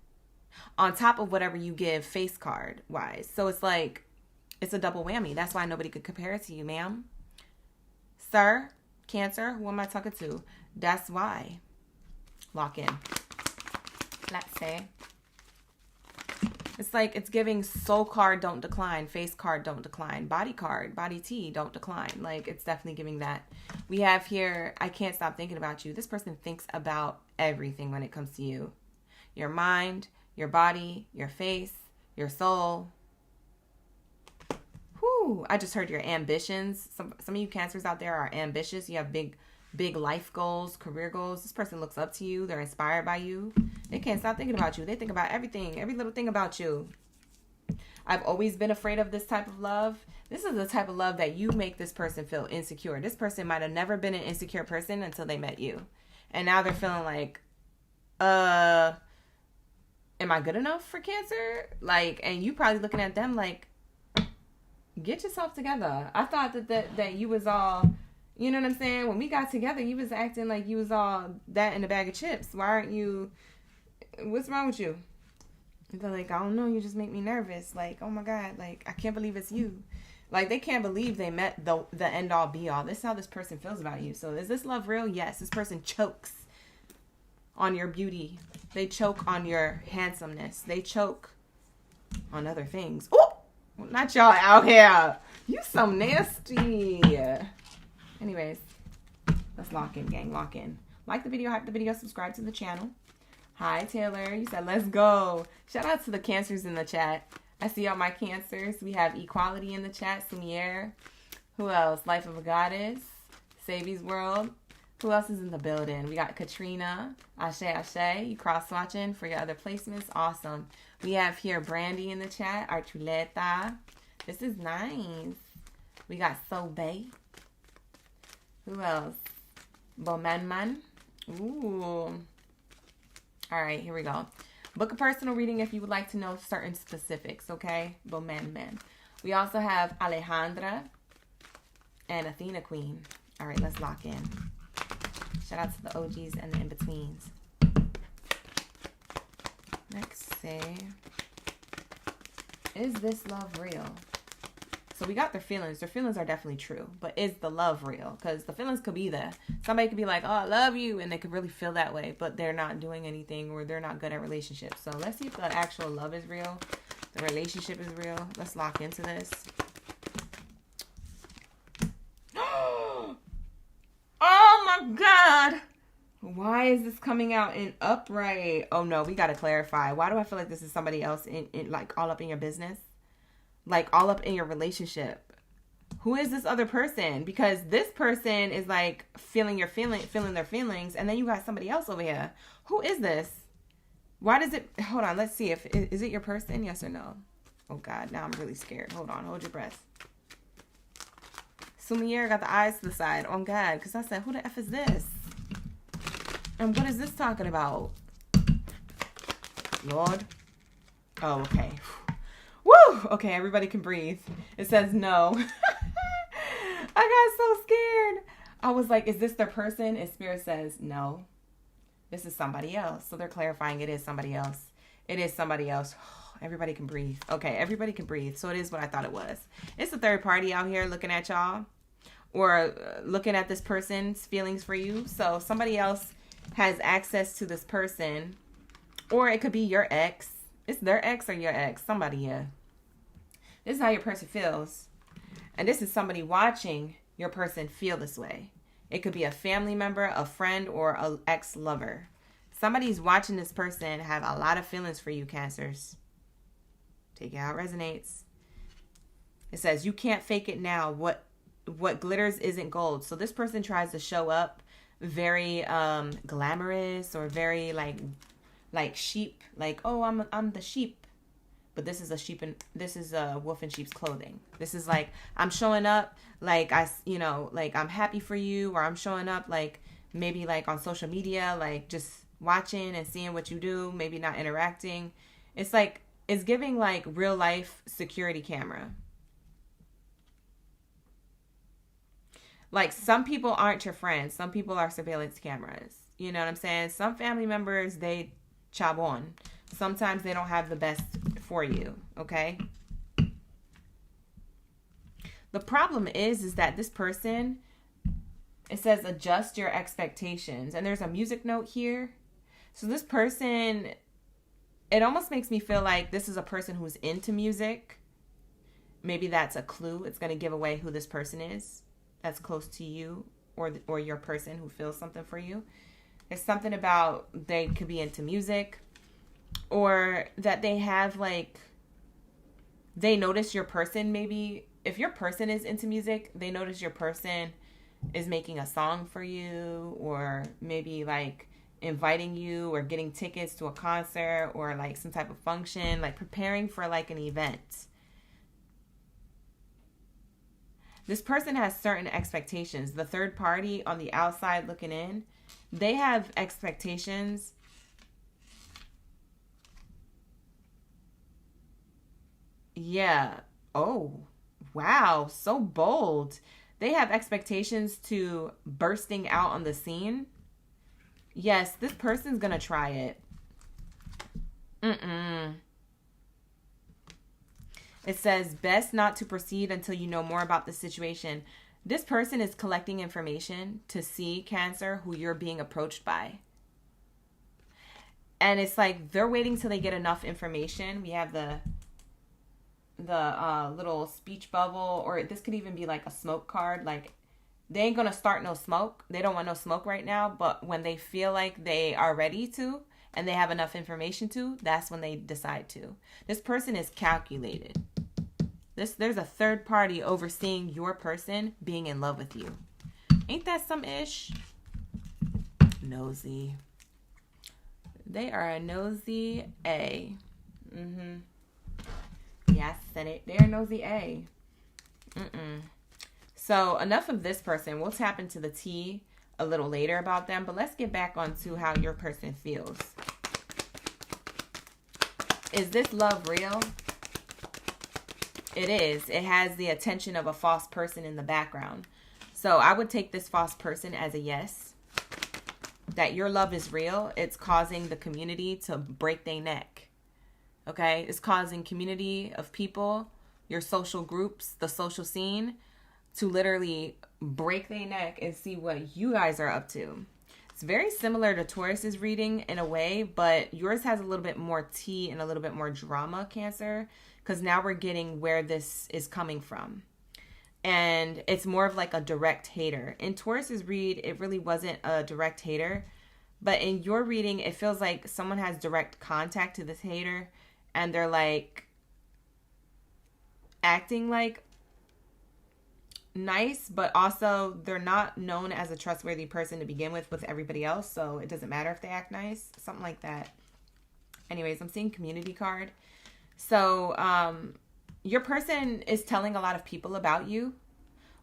on top of whatever you give face card wise. So it's like, it's a double whammy. That's why nobody could compare it to you, ma'am. Sir, Cancer, who am I talking to? That's why. Lock in. Let's say. It's like, it's giving soul card, don't decline. Face card, don't decline. Body card, body T, don't decline. Like, it's definitely giving that. We have here, I can't stop thinking about you. This person thinks about everything when it comes to you. Your mind, your body, your face, your soul. Whew, I just heard your ambitions. Some of you Cancers out there are ambitious. You have big life goals, career goals. This person looks up to you. They're inspired by you. They can't stop thinking about you. They think about everything, every little thing about you. I've always been afraid of this type of love. This is the type of love that you make this person feel insecure. This person might have never been an insecure person until they met you. And now they're feeling like, am I good enough for Cancer? Like, and you probably looking at them like, get yourself together. I thought that you was all, you know what I'm saying? When we got together, you was acting like you was all that in a bag of chips. Why aren't you, what's wrong with you? They're like, I don't know, you just make me nervous. Like, oh my God, like, I can't believe it's you. Like, they can't believe they met the end all be all. This is how this person feels about you. So is this love real? Yes. This person chokes on your beauty. They choke on your handsomeness. They choke on other things. Oh, not y'all out here. You so nasty. Anyways, let's lock in, gang. Lock in. Like the video, hype the video, subscribe to the channel. Hi, Taylor. You said, let's go. Shout out to the Cancers in the chat. I see all my Cancers. We have Equality in the chat. Sumier. Who else? Life of a Goddess. Savvy's World. Who else is in the building? We got Katrina. Ashe, Ashe. You cross-watching for your other placements. Awesome. We have here Brandy in the chat. Archuleta. This is nice. We got Sobe. Who else? Bomanman. Ooh. All right, here we go. Book a personal reading if you would like to know certain specifics, okay? Bomanman. We also have Alejandra and Athena Queen. All right, let's lock in. Shout out to the OGs and the in-betweens. Let's see. Is this love real? So we got their feelings. Their feelings are definitely true. But is the love real? Because the feelings could be there. Somebody could be like, oh, I love you. And they could really feel that way. But they're not doing anything or they're not good at relationships. So let's see if the actual love is real. The relationship is real. Let's lock into this. Oh my God. Why is this coming out in upright? Oh no, we got to clarify. Why do I feel like this is somebody else in like all up in your business? Like all up in your relationship. Who is this other person? Because this person is like feeling their feelings, and then you got somebody else over here. Who is this? Why does it? Hold on, let's see if is it your person? Yes or no? Oh God, now I'm really scared. Hold on, hold your breath. Sumier got the eyes to the side. Oh God, because I said, who the F is this? And what is this talking about? Lord. Oh, okay. Woo! Okay, everybody can breathe. It says no. I got so scared. I was like, is this their person? And Spirit says, no. This is somebody else. So they're clarifying it is somebody else. It is somebody else. Everybody can breathe. Okay, everybody can breathe. So it is what I thought it was. It's a third party out here looking at y'all. Or looking at this person's feelings for you. So somebody else has access to this person. Or it could be your ex. It's their ex or your ex. Somebody here. This is how your person feels. And this is somebody watching your person feel this way. It could be a family member, a friend, or an ex-lover. Somebody's watching this person have a lot of feelings for you, Cancers. Take it how it resonates. It says, you can't fake it now. What glitters isn't gold. So this person tries to show up very glamorous or very like like sheep, like, oh, I'm the sheep. But this is a sheep and this is a wolf in sheep's clothing. This is like, I'm showing up like like I'm happy for you, or I'm showing up like maybe like on social media, like just watching and seeing what you do, maybe not interacting. It's like, it's giving like real life security camera. Like, some people aren't your friends. Some people are surveillance cameras. You know what I'm saying? Some family members, they chabon. Sometimes they don't have the best for you, okay? The problem is that this person, it says adjust your expectations. And there's a music note here. So this person, it almost makes me feel like this is a person who's into music. Maybe that's a clue. It's going to give away who this person is that's close to you, or your person who feels something for you. It's something about they could be into music, or that they have like, they notice your person. Maybe if your person is into music, they notice your person is making a song for you, or maybe like inviting you or getting tickets to a concert or like some type of function, like preparing for like an event. This person has certain expectations. The third party on the outside looking in, they have expectations. Yeah. Oh, wow. So bold. They have expectations to bursting out on the scene. Yes, this person's going to try it. It says, best not to proceed until you know more about the situation. This person is collecting information to see, Cancer, who you're being approached by. And it's like they're waiting till they get enough information. We have the little speech bubble, or this could even be like a smoke card. Like, they ain't gonna start no smoke. They don't want no smoke right now. But when they feel like they are ready to, and they have enough information to, that's when they decide to. This person is calculated. There's a third party overseeing your person being in love with you. Ain't that some ish? Nosy. They are a nosy A. Yeah, I said it. They're a nosy A. So enough of this person. We'll tap into the tea a little later about them, but let's get back onto how your person feels. Is this love real? It is. It has the attention of a false person in the background. So I would take this false person as a yes. That your love is real. It's causing the community to break their neck. Okay? It's causing community of people, your social groups, the social scene, to literally break their neck and see what you guys are up to. It's very similar to Taurus's reading in a way, but yours has a little bit more tea and a little bit more drama, Cancer, because now we're getting where this is coming from. And it's more of like a direct hater. In Taurus's read, it really wasn't a direct hater, but in your reading, it feels like someone has direct contact to this hater, and they're like acting like nice, but also they're not known as a trustworthy person to begin with everybody else, so it doesn't matter if they act nice, something like that. Anyways, I'm seeing community card. So your person is telling a lot of people about you,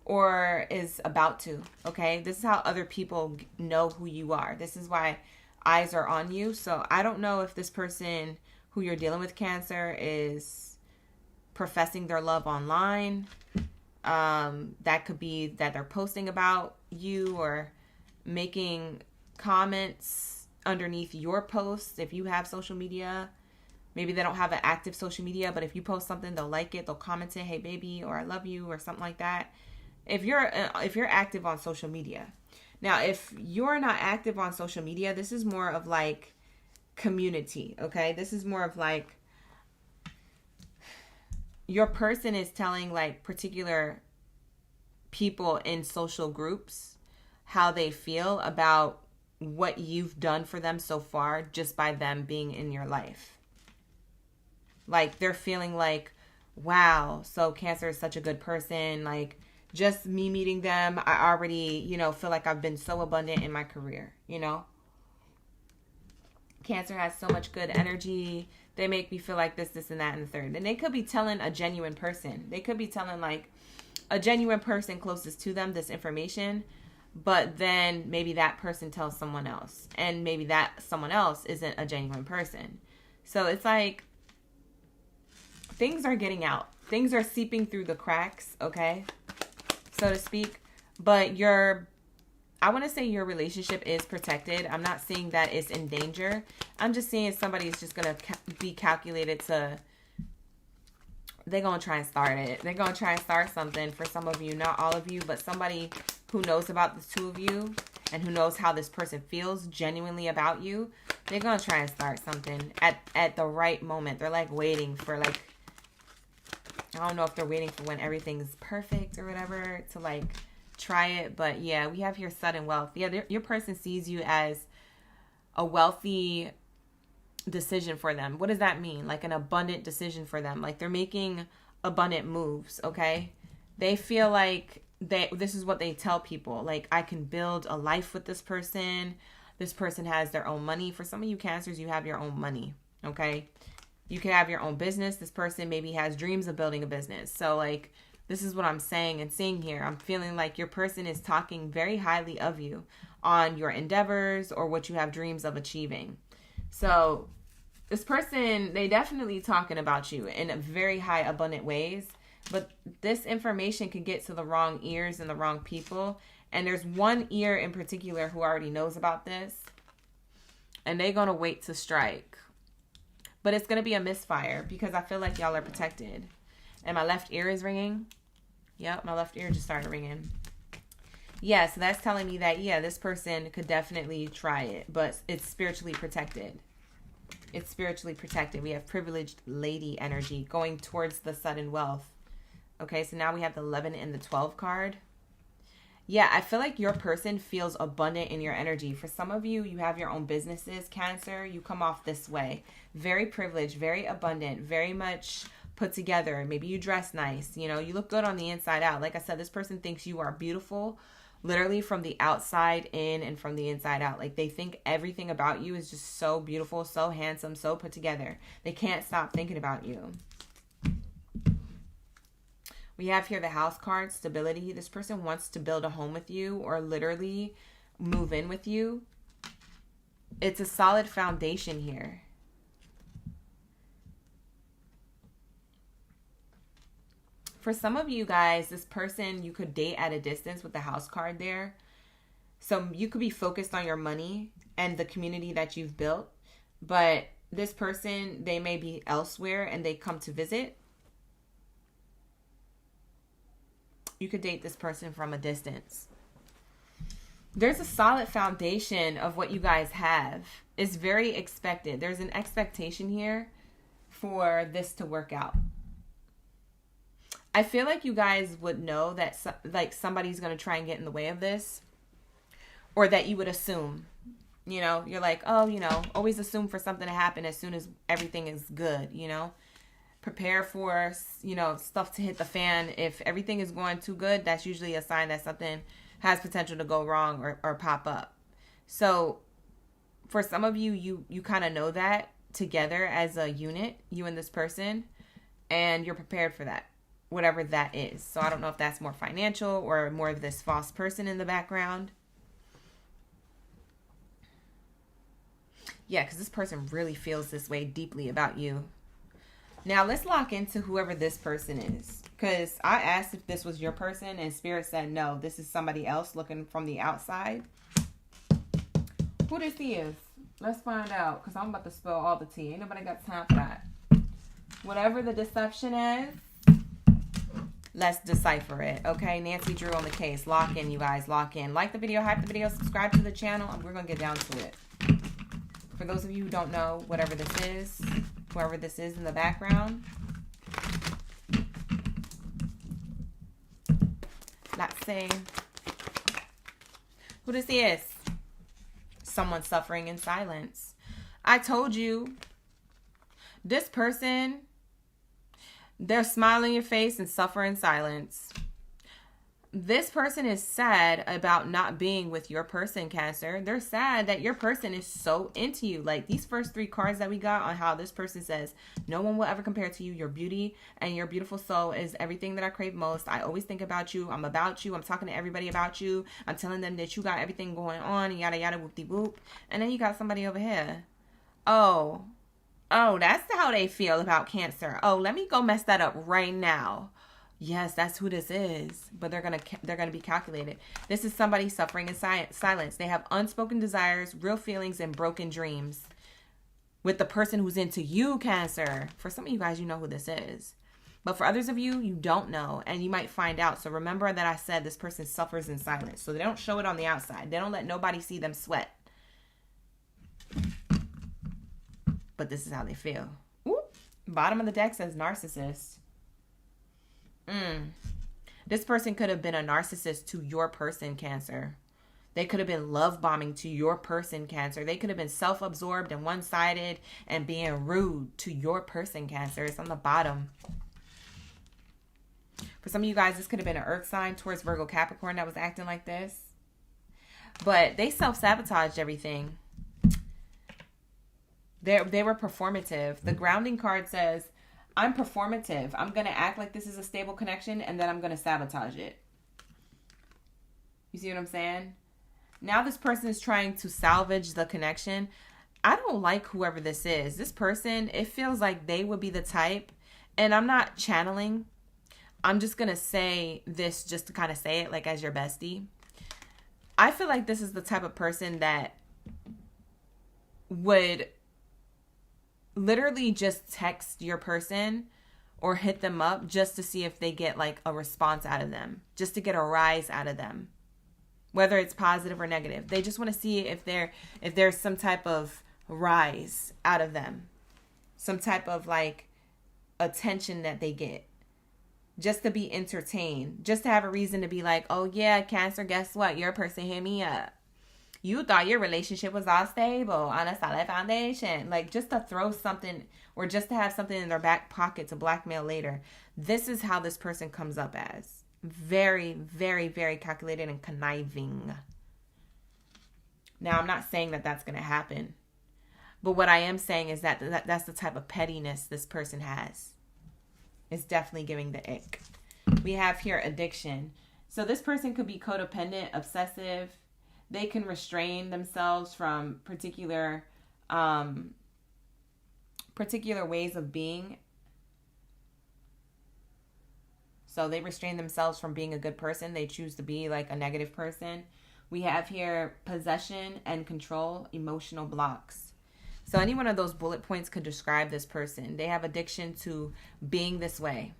or is about to. Okay, this is how other people know who you are. This is why eyes are on you. So I don't know if this person who you're dealing with, Cancer, is professing their love online. That could be that they're posting about you or making comments underneath your posts. If you have social media, maybe they don't have an active social media, but if you post something, they'll like it, they'll comment it, hey baby, or I love you, or something like that. If you're active on social media. Now, if you're not active on social media, this is more of like community. Okay, this is more of like your person is telling like particular people in social groups how they feel about what you've done for them so far just by them being in your life. Like they're feeling like, wow, so Cancer is such a good person. Like just me meeting them, I already, feel like I've been so abundant in my career, Cancer has so much good energy. They make me feel like this, and that, and the third. And they could be telling a genuine person. They could be telling like a genuine person closest to them this information. But then maybe that person tells someone else. And maybe that someone else isn't a genuine person. So it's like things are getting out. Things are seeping through the cracks, okay? So to speak. But I want to say your relationship is protected. I'm not saying that it's in danger. I'm just saying somebody's just going to be calculated to... They're going to try and start it. They're going to try and start something for some of you. Not all of you, but somebody who knows about the two of you and who knows how this person feels genuinely about you. They're going to try and start something at the right moment. They're like waiting for like... I don't know if they're waiting for when everything's perfect or whatever to like... try it. But yeah, we have here sudden wealth. Yeah, your person sees you as a wealthy decision for them. What does that mean? Like an abundant decision for them. Like they're making abundant moves, okay? They feel like this is what they tell people. Like, I can build a life with this person. This person has their own money. For some of you Cancers, you have your own money, okay? You can have your own business. This person maybe has dreams of building a business. So like, this is what I'm saying and seeing here. I'm feeling like your person is talking very highly of you on your endeavors or what you have dreams of achieving. So this person, they definitely talking about you in a very high abundant ways. But this information could get to the wrong ears and the wrong people. And there's one ear in particular who already knows about this. And they're going to wait to strike. But it's going to be a misfire because I feel like y'all are protected. And my left ear is ringing. Yep, my left ear just started ringing. Yeah, so that's telling me that, yeah, this person could definitely try it. But it's spiritually protected. It's spiritually protected. We have privileged lady energy going towards the sudden wealth. Okay, so now we have the 11 and the 12 card. Yeah, I feel like your person feels abundant in your energy. For some of you, you have your own businesses, Cancer. You come off this way. Very privileged, very abundant, very much put together. Maybe you dress nice. You know, you look good on the inside out. Like I said, this person thinks you are beautiful, literally from the outside in and from the inside out. Like they think everything about you is just so beautiful, so handsome, so put together. They can't stop thinking about you. We have here the house card, stability. This person wants to build a home with you or literally move in with you. It's a solid foundation here. For some of you guys, this person you could date at a distance with the house card there. So you could be focused on your money and the community that you've built. But this person, they may be elsewhere and they come to visit. You could date this person from a distance. There's a solid foundation of what you guys have. It's very expected. There's an expectation here for this to work out. I feel like you guys would know that like somebody's going to try and get in the way of this. Or that you would assume. You know, you're like, oh, you know, always assume for something to happen as soon as everything is good, you know. Prepare for, you know, stuff to hit the fan. If everything is going too good, that's usually a sign that something has potential to go wrong or pop up. So for some of you, you kind of know that together as a unit, you and this person, and you're prepared for that, whatever that is. So I don't know if that's more financial or more of this false person in the background. Yeah, because this person really feels this way deeply about you. Now, let's lock into whoever this person is. Because I asked if this was your person and Spirit said no. This is somebody else looking from the outside. Who this is? Let's find out. Because I'm about to spill all the tea. Ain't nobody got time for that. Whatever the deception is, let's decipher it. Okay, Nancy Drew on the case. Lock in, you guys. Lock in. Like the video, hype the video, subscribe to the channel. And we're going to get down to it. For those of you who don't know, whatever this is, whoever this is in the background. Let's see who this is. Someone suffering in silence. I told you, this person, they're smiling in your face and suffer in silence. this person is sad about not being with your person, Cancer. They're sad that your person is so into you. Like these first 3 cards that we got on how this person says, no one will ever compare to you. Your beauty and your beautiful soul is everything that I crave most. I always think about you. I'm about you. I'm talking to everybody about you. I'm telling them that you got everything going on and yada yada whoop de whoop. And then you got somebody over here. Oh, that's how they feel about Cancer. Oh, let me go mess that up right now. Yes, that's who this is. But they're gonna be calculated. This is somebody suffering in silence. They have unspoken desires, real feelings, and broken dreams. With the person who's into you, Cancer. For some of you guys, you know who this is. But for others of you, you don't know. And you might find out. So remember that I said this person suffers in silence. So they don't show it on the outside. They don't let nobody see them sweat. But this is how they feel. Ooh. Bottom of the deck says narcissist. This person could have been a narcissist to your person, Cancer. They could have been love bombing to your person, Cancer. They could have been self-absorbed and one-sided and being rude to your person, Cancer. It's on the bottom. For some of you guys, this could have been an earth sign towards Virgo Capricorn that was acting like this. But they self-sabotaged everything. They were performative. The grounding card says, I'm performative. I'm going to act like this is a stable connection and then I'm going to sabotage it. You see what I'm saying? Now this person is trying to salvage the connection. I don't like whoever this is. This person, it feels like they would be the type, and I'm not channeling. I'm just going to say this just to kind of say it like as your bestie. I feel like this is the type of person that would literally just text your person or hit them up just to see if they get like a response out of them, just to get a rise out of them, whether it's positive or negative. They just want to see if there's some type of rise out of them, some type of like attention that they get, just to be entertained, just to have a reason to be like, oh yeah, Cancer, guess what? Your person hit me up. You thought your relationship was all stable on a solid foundation. Like just to throw something or just to have something in their back pocket to blackmail later. This is how this person comes up as. Very, very, very calculated and conniving. Now, I'm not saying that that's going to happen. But what I am saying is that that's the type of pettiness this person has. It's definitely giving the ick. We have here addiction. So this person could be codependent, obsessive. They can restrain themselves from particular ways of being. So they restrain themselves from being a good person. They choose to be like a negative person. We have here possession and control, emotional blocks. So any one of those bullet points could describe this person. They have addiction to being this way.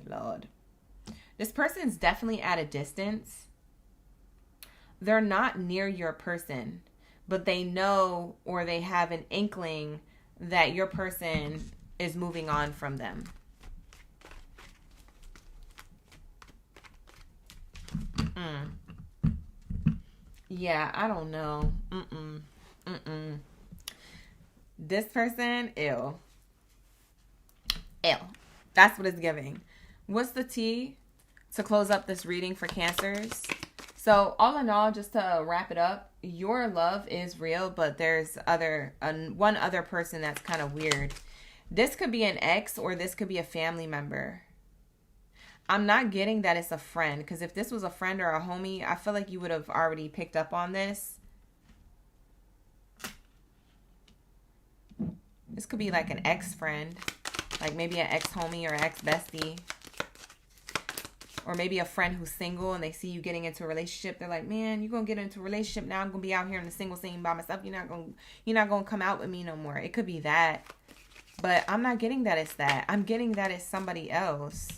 Lord. This person's definitely at a distance. They're not near your person, but they know or they have an inkling that your person is moving on from them. Yeah, I don't know. This person, ew. That's what it's giving. What's the tea to close up this reading for Cancers? So all in all, just to wrap it up, your love is real, but there's one other person that's kind of weird. This could be an ex or this could be a family member. I'm not getting that it's a friend, because if this was a friend or a homie, I feel like you would have already picked up on this. This could be like an ex-friend, like maybe an ex-homie or ex-bestie. Or maybe a friend who's single and they see you getting into a relationship. They're like, man, you're going to get into a relationship now. I'm going to be out here in the single scene by myself. You're not going to come out with me no more. It could be that. But I'm not getting that it's that. I'm getting that it's somebody else.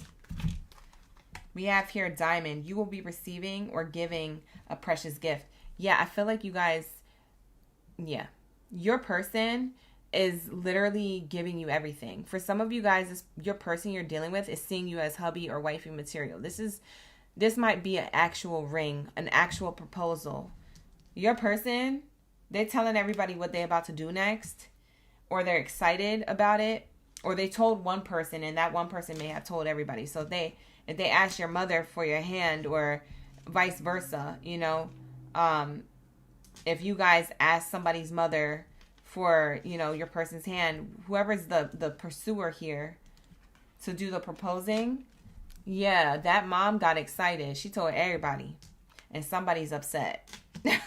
We have here Diamond. You will be receiving or giving a precious gift. Yeah, I feel like you guys, your person is literally giving you everything. For some of you guys, your person you're dealing with is seeing you as hubby or wifey material. This might be an actual ring, an actual proposal. Your person, they're telling everybody what they're about to do next, or they're excited about it, or they told one person, and that one person may have told everybody. So if they ask your mother for your hand, or vice versa, you know, if you guys ask somebody's mother for, you know, your person's hand, whoever's the pursuer here to do the proposing, yeah, that mom got excited. She told everybody, and somebody's upset. I'm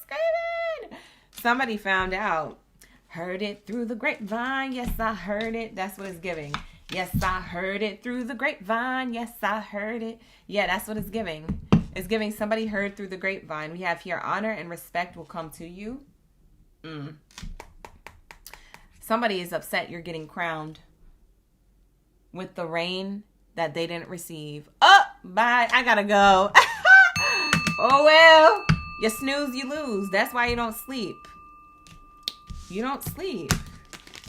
screaming. Somebody found out. Heard it through the grapevine. Yes, I heard it. That's what it's giving. Yes, I heard it through the grapevine. Yes, I heard it. Yeah, that's what it's giving. It's giving somebody heard through the grapevine. We have here honor and respect will come to you. Somebody is upset you're getting crowned with the rain that they didn't receive. Oh, bye. I gotta go. Oh, well. You snooze, you lose. That's why you don't sleep. You don't sleep.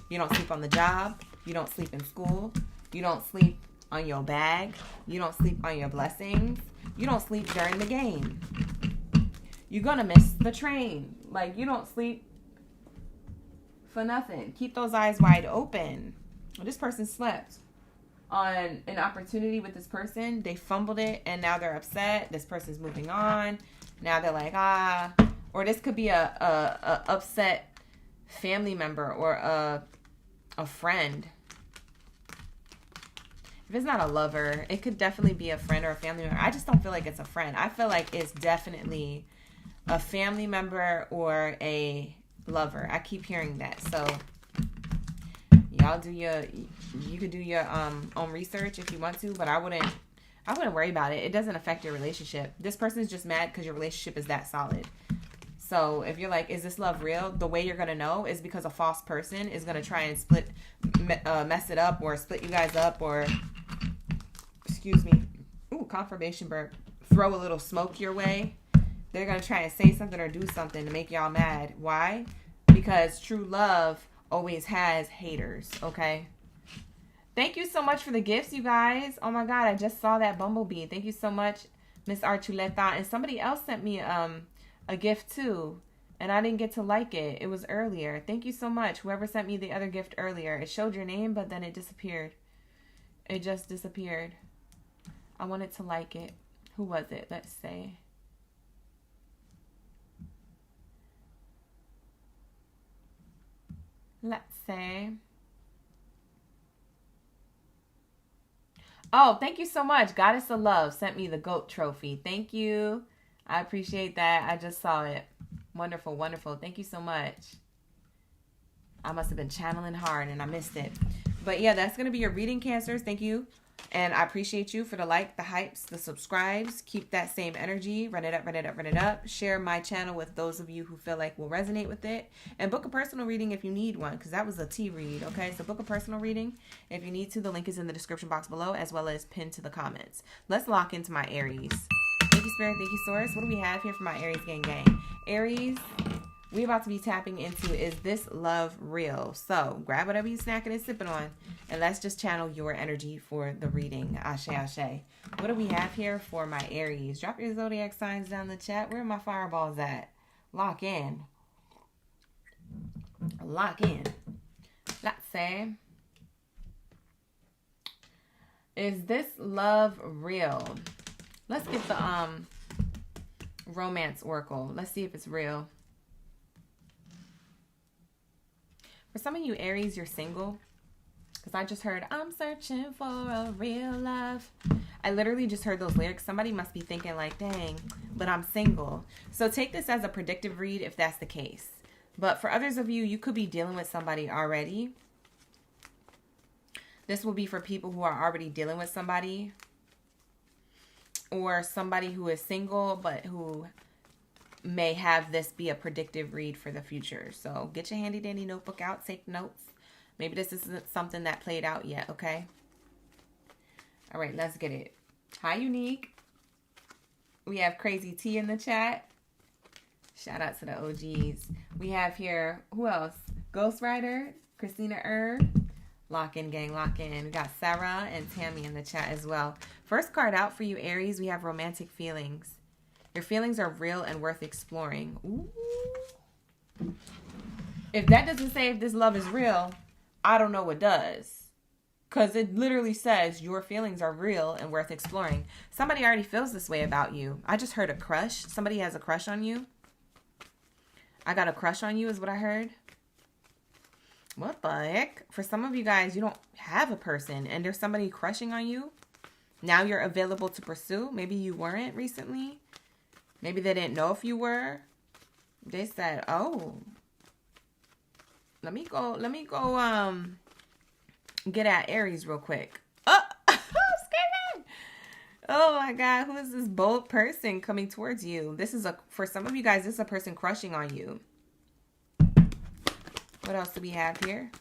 You don't sleep on the job. You don't sleep in school. You don't sleep on your bag. You don't sleep on your blessings. You don't sleep during the game. You're going to miss the train. Like, you don't sleep for nothing. Keep those eyes wide open. Well, this person slept on an opportunity with this person. They fumbled it, and now they're upset. This person's moving on. Now they're like, or this could be a upset family member or a friend. If it's not a lover, it could definitely be a friend or a family member. I just don't feel like it's a friend. I feel like it's definitely a family member or a lover. I keep hearing that. So y'all you could do your own research if you want to, but I wouldn't worry about it. It doesn't affect your relationship. This person's just mad because your relationship is that solid. So if you're like, is this love real? The way you're going to know is because a false person is going to try and mess it up, or split you guys up, or, excuse me, confirmation burp, throw a little smoke your way. They're going to try and say something or do something to make y'all mad. Why? Because true love always has haters, okay? Thank you so much for the gifts, you guys. Oh my God, I just saw that bumblebee. Thank you so much, Miss Archuleta. And somebody else sent me a gift too, and I didn't get to like it. It was earlier. Thank you so much, whoever sent me the other gift earlier. It showed your name, but then it disappeared. It just disappeared. I wanted to like it. Who was it? Let's say. Oh, thank you so much. Goddess of Love sent me the goat trophy. Thank you. I appreciate that. I just saw it. Wonderful, wonderful. Thank you so much. I must have been channeling hard and I missed it. But yeah, that's going to be your reading, Cancers. Thank you. And I appreciate you for the like, the hypes, the subscribes. Keep that same energy. Run it up, run it up, run it up. Share my channel with those of you who feel like will resonate with it. And book a personal reading if you need one, because that was a tea read, okay? So book a personal reading if you need to. The link is in the description box below, as well as pinned to the comments. Let's lock into my Aries. Thank you, Spirit. Thank you, Source. What do we have here for my Aries gang? Aries, we're about to be tapping into, is this love real? So grab whatever you're snacking and sipping on, and let's just channel your energy for the reading. Ashe, ashe. What do we have here for my Aries? Drop your zodiac signs down in the chat. Where are my fireballs at? Lock in. Lock in. Let's say, is this love real? Let's get the romance oracle. Let's see if it's real. For some of you Aries, you're single. Because I just heard, I'm searching for a real love. I literally just heard those lyrics. Somebody must be thinking like, dang, but I'm single. So take this as a predictive read if that's the case. But for others of you, you could be dealing with somebody already. This will be for people who are already dealing with somebody. Or somebody who is single, but who may have this be a predictive read for the future. So get your handy dandy notebook out, take notes. Maybe this isn't something that played out yet, okay? All right, let's get it. Hi, Unique. We have Crazy T in the chat. Shout out to the OGs. We have here, who else? Ghost Rider, Christina Lock in, gang, lock in. We got Sarah and Tammy in the chat as well. First card out for you, Aries, we have romantic feelings. Your feelings are real and worth exploring. Ooh. If that doesn't say if this love is real, I don't know what does. Because it literally says your feelings are real and worth exploring. Somebody already feels this way about you. I just heard a crush. Somebody has a crush on you. I got a crush on you is what I heard. What the heck? For some of you guys, you don't have a person and there's somebody crushing on you. Now you're available to pursue. Maybe you weren't recently. Maybe they didn't know if you were. They said, oh, let me go, get at Aries real quick. Oh, I'm scared. Oh my God. Who is this bold person coming towards you? For some of you guys, this is a person crushing on you. What else do we have here?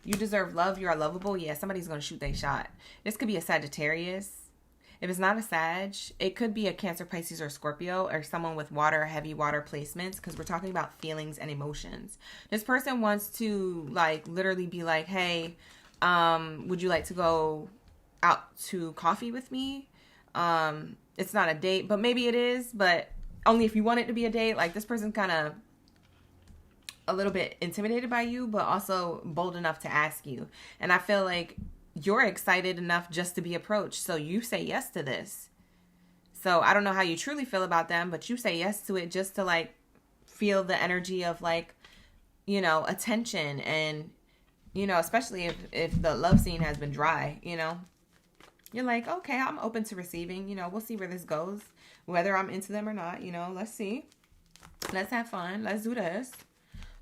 You deserve love. You are lovable. Yeah, somebody's going to shoot their shot. This could be a Sagittarius. If it's not a Sag, it could be a Cancer, Pisces, or Scorpio, or someone with water, heavy water placements, because we're talking about feelings and emotions. This person wants to like literally be like, hey, would you like to go out to coffee with me? It's not a date, but maybe it is, but only if you want it to be a date. Like this person's kind of a little bit intimidated by you, but also bold enough to ask you. And I feel like you're excited enough just to be approached. So you say yes to this. So I don't know how you truly feel about them, but you say yes to it just to like feel the energy of like, you know, attention. And, you know, especially if the love scene has been dry, you know, you're like, okay, I'm open to receiving, you know, we'll see where this goes, whether I'm into them or not, you know, let's see. Let's have fun. Let's do this.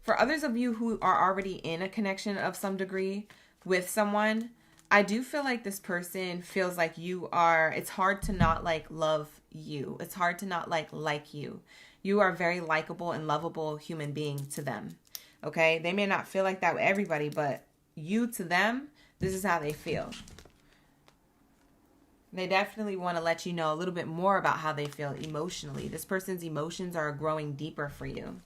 For others of you who are already in a connection of some degree with someone, I do feel like this person feels like you are, it's hard to not like love you. It's hard to not like you. You are a very likable and lovable human being to them. Okay. They may not feel like that with everybody, but you to them, this is how they feel. They definitely want to let you know a little bit more about how they feel emotionally. This person's emotions are growing deeper for you.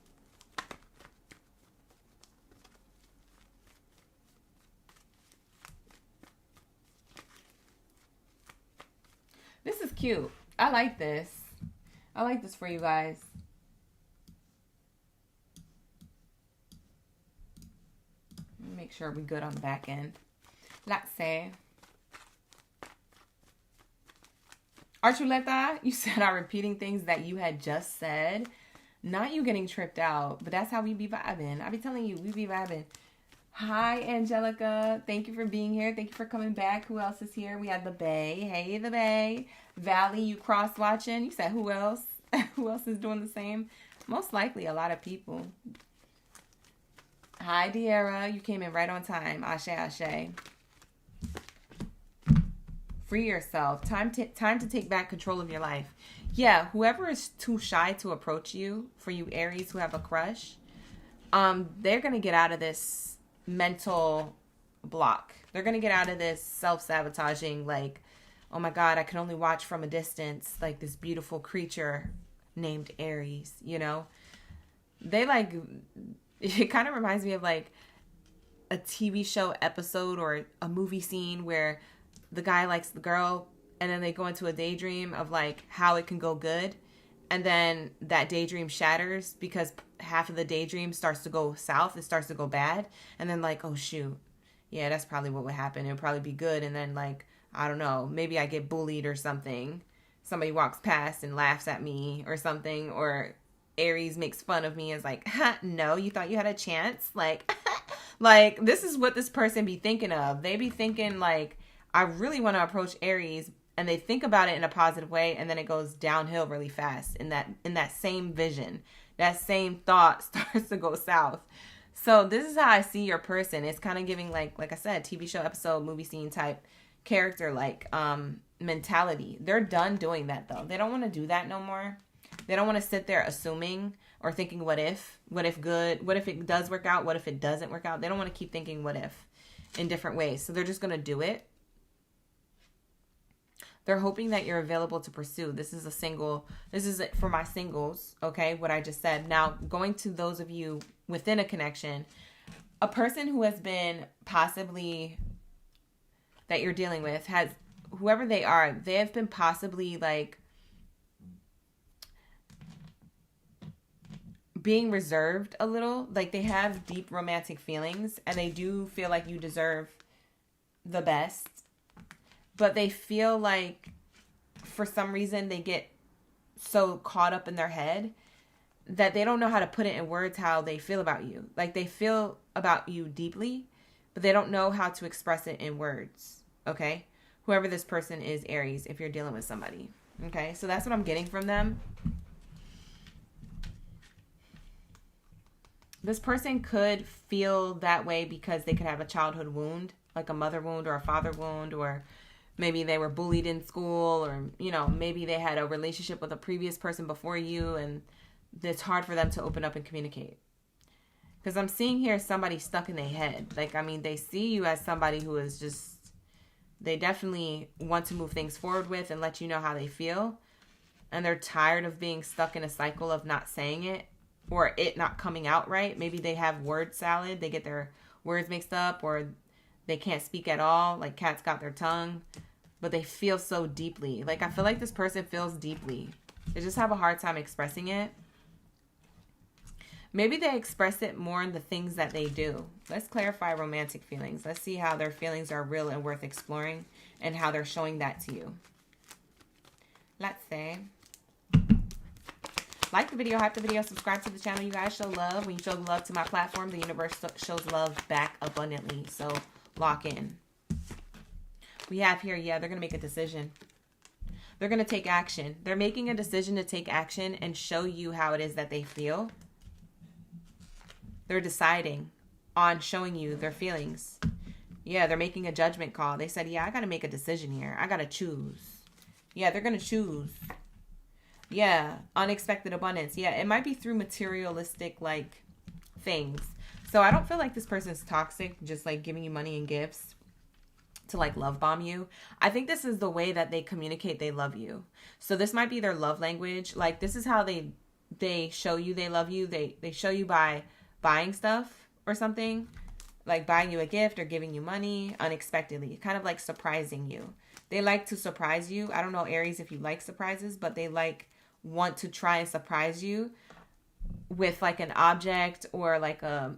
This is cute. I like this. I like this for you guys. Make sure we're good on the back end. Let's say. Archuleta, you said I'm repeating things that you had just said. Not you getting tripped out, but that's how we be vibing. I be telling you, we be vibing. Hi, Angelica. Thank you for being here. Thank you for coming back. Who else is here? We have the Bay. Hey, the Bay. Valley, you cross-watching. You said who else? Who else is doing the same? Most likely a lot of people. Hi, De'Ara. You came in right on time. Ashe, ashe. Free yourself. Time to take back control of your life. Yeah, whoever is too shy to approach you, for you Aries who have a crush, they're going to get out of this mental block. They're going to get out of this self-sabotaging, like, oh my God, I can only watch from a distance, like this beautiful creature named Aries, you know? They like, it kind of reminds me of like a TV show episode or a movie scene where the guy likes the girl and then they go into a daydream of like how it can go good. And then that daydream shatters because half of the daydream starts to go south. It starts to go bad. And then like, oh shoot. Yeah, that's probably what would happen. It would probably be good. And then like, I don't know, maybe I get bullied or something. Somebody walks past and laughs at me or something. Or Aries makes fun of me and is like, no, you thought you had a chance? Like, like this is what this person be thinking of. They be thinking like, I really want to approach Aries. And they think about it in a positive way, and then it goes downhill really fast in that same vision. That same thought starts to go south. So this is how I see your person. It's kind of giving like I said, TV show episode, movie scene type character like mentality. They're done doing that though. They don't want to do that no more. They don't want to sit there assuming or thinking what if good, what if it does work out, what if it doesn't work out. They don't want to keep thinking what if in different ways. So they're just going to do it. They're hoping that you're available to pursue. This is it for my singles, okay, what I just said. Now, going to those of you within a connection, a person who has been possibly, that you're dealing with, has, whoever they are, they have been possibly like being reserved a little. Like, they have deep romantic feelings, and they do feel like you deserve the best. But they feel like, for some reason, they get so caught up in their head that they don't know how to put it in words how they feel about you. Like, they feel about you deeply, but they don't know how to express it in words. Okay? Whoever this person is, Aries, if you're dealing with somebody. Okay? So that's what I'm getting from them. This person could feel that way because they could have a childhood wound, like a mother wound or a father wound, or maybe they were bullied in school, or, you know, maybe they had a relationship with a previous person before you, and it's hard for them to open up and communicate. Because I'm seeing here somebody stuck in their head. Like, I mean, they see you as somebody who is just, they definitely want to move things forward with and let you know how they feel. And they're tired of being stuck in a cycle of not saying it, or it not coming out right. Maybe they have word salad. They get their words mixed up, or they can't speak at all. Like, cats got their tongue. But they feel so deeply. Like, I feel like this person feels deeply. They just have a hard time expressing it. Maybe they express it more in the things that they do. Let's clarify romantic feelings. Let's see how their feelings are real and worth exploring, and how they're showing that to you. Let's say, like the video, hype the video, subscribe to the channel. You guys show love. When you show love to my platform, the universe shows love back abundantly. So lock in. We have here, yeah, they're going to make a decision. They're going to take action. They're making a decision to take action and show you how it is that they feel. They're deciding on showing you their feelings. Yeah, they're making a judgment call. They said, yeah, I got to make a decision here. I got to choose. Yeah, they're going to choose. Yeah, unexpected abundance. Yeah, it might be through materialistic, like, things. So I don't feel like this person's toxic, just, like, giving you money and gifts to, like, love bomb you. I think this is the way that they communicate they love you. So this might be their love language. Like, this is how they show you they love you. They show you by buying stuff or something, like buying you a gift or giving you money unexpectedly, kind of like surprising you. They like to surprise you. I don't know, Aries, if you like surprises, but they want to try and surprise you with, like, an object, or like a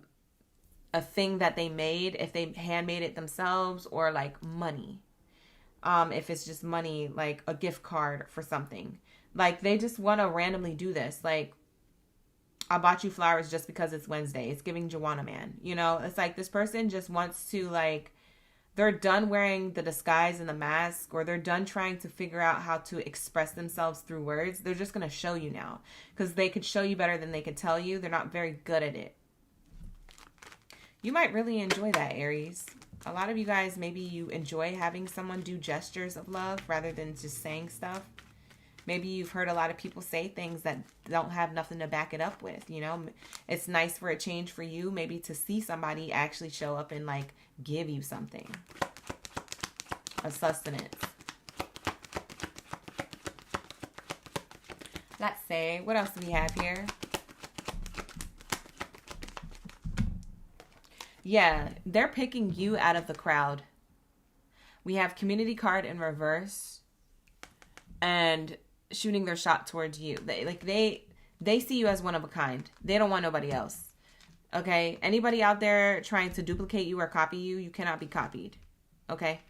thing that they made, if they handmade it themselves, or like money. If it's just money, like a gift card for something. Like, they just want to randomly do this. Like, I bought you flowers just because it's Wednesday. It's giving Joanna Man. You know, it's like this person just wants to, like, they're done wearing the disguise and the mask, or they're done trying to figure out how to express themselves through words. They're just going to show you now, because they could show you better than they could tell you. They're not very good at it. You might really enjoy that, Aries. A lot of you guys, maybe you enjoy having someone do gestures of love rather than just saying stuff. Maybe you've heard a lot of people say things that don't have nothing to back it up with, you know. It's nice for a change for you, maybe to see somebody actually show up and, like, give you something. A sustenance. Let's say, what else do we have here? Yeah, they're picking you out of the crowd. We have community card in reverse, and shooting their shot towards you. They see you as one of a kind. They don't want nobody else. Okay? Anybody out there trying to duplicate you or copy you, you cannot be copied. Okay?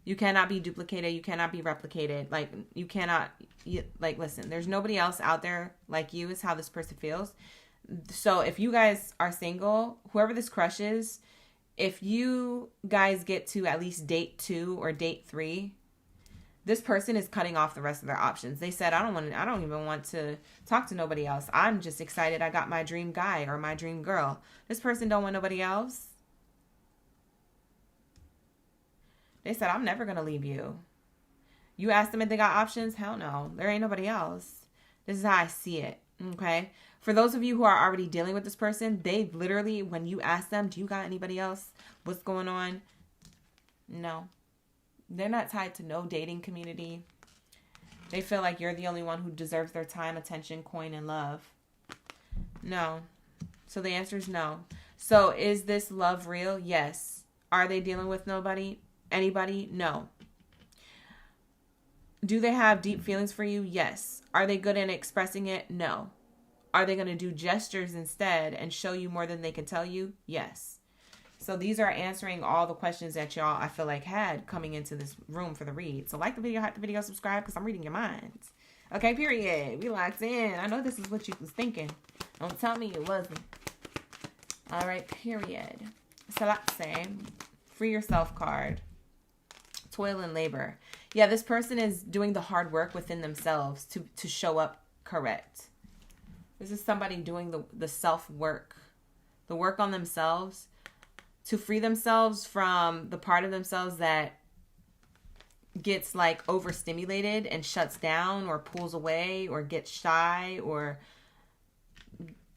You cannot be duplicated. You cannot be replicated. Like, you cannot, listen, there's nobody else out there like you, is how this person feels. So if you guys are single, whoever this crush is, if you guys get to at least date 2 or date 3, this person is cutting off the rest of their options. They said, I don't even want to talk to nobody else. I'm just excited I got my dream guy or my dream girl. This person don't want nobody else. They said, I'm never going to leave you. You asked them if they got options? Hell no. There ain't nobody else. This is how I see it. Okay? For those of you who are already dealing with this person, they literally, when you ask them, do you got anybody else? What's going on? No. They're not tied to no dating community. They feel like you're the only one who deserves their time, attention, coin, and love. No. So the answer is no. So is this love real? Yes. Are they dealing with nobody? Anybody? No. Do they have deep feelings for you? Yes. Are they good in expressing it? No. Are they going to do gestures instead and show you more than they can tell you? Yes. So these are answering all the questions that y'all, I feel like, had coming into this room for the read. So like the video, hype the video, subscribe, because I'm reading your minds. Okay, period. We locked in. I know this is what you was thinking. Don't tell me it wasn't. All right, period. So let's say, free yourself card. Toil and labor. Yeah, this person is doing the hard work within themselves to show up correct. This is somebody doing the self-work. The work on themselves to free themselves from the part of themselves that gets like overstimulated and shuts down or pulls away or gets shy or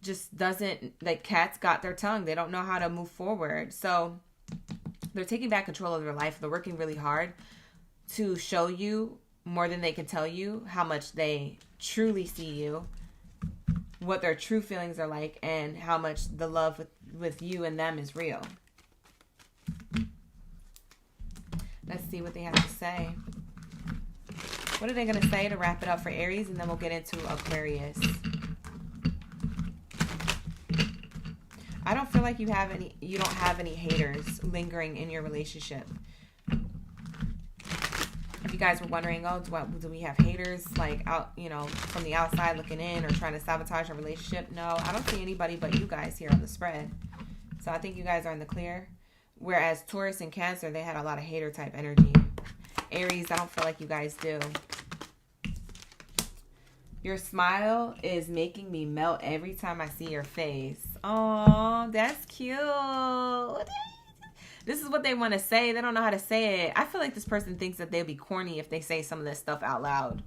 just doesn't, like cats got their tongue. They don't know how to move forward. So they're taking back control of their life. They're working really hard to show you more than they can tell you how much they truly see you, what their true feelings are like, and how much the love with you and them is real. Let's see what they have to say. What are they going to say to wrap it up for Aries? And then we'll get into Aquarius. I don't feel like you don't have any haters lingering in your relationship. If you guys were wondering, oh, do we have haters like out, from the outside looking in or trying to sabotage our relationship? No, I don't see anybody but you guys here on the spread. So I think you guys are in the clear. Whereas Taurus and Cancer, they had a lot of hater type energy. Aries, I don't feel like you guys do. Your smile is making me melt every time I see your face. Oh, that's cute. This is what they want to say. They don't know how to say it. I feel like this person thinks that they'll be corny if they say some of this stuff out loud.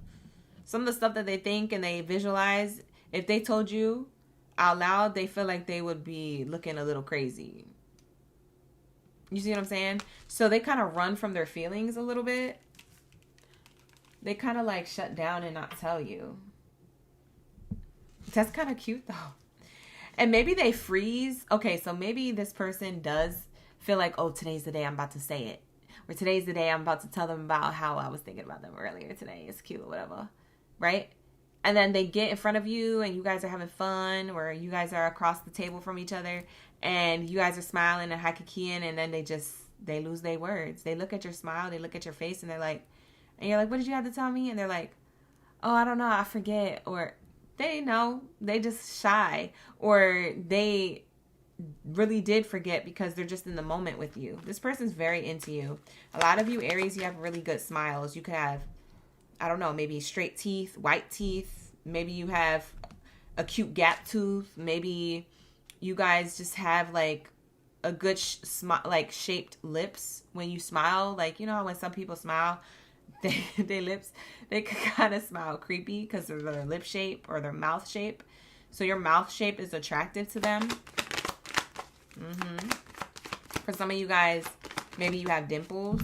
Some of the stuff that they think and they visualize, if they told you out loud, they feel like they would be looking a little crazy. You see what I'm saying? So they kind of run from their feelings a little bit. They kind of like shut down and not tell you. That's kind of cute though. And maybe they freeze. Okay, so maybe this person does feel like, oh, today's the day I'm about to say it. Or today's the day I'm about to tell them about how I was thinking about them earlier today. It's cute or whatever. Right? And then they get in front of you and you guys are having fun, or you guys are across the table from each other and you guys are smiling and hakikiing, and then they lose their words. They look at your smile, they look at your face, and they're like, and you're like, what did you have to tell me? And they're like, oh, I don't know, I forget. Or they know, they just shy, or they really did forget because they're just in the moment with you. This person's very into you. A lot of you Aries, you have really good smiles. You could have, I don't know, maybe straight teeth, white teeth. Maybe you have a cute gap tooth. Maybe you guys just have like a good shaped lips when you smile. Like, when some people smile, their lips, they can kind of smile creepy because of their lip shape or their mouth shape. So your mouth shape is attractive to them. For some of you guys, maybe you have dimples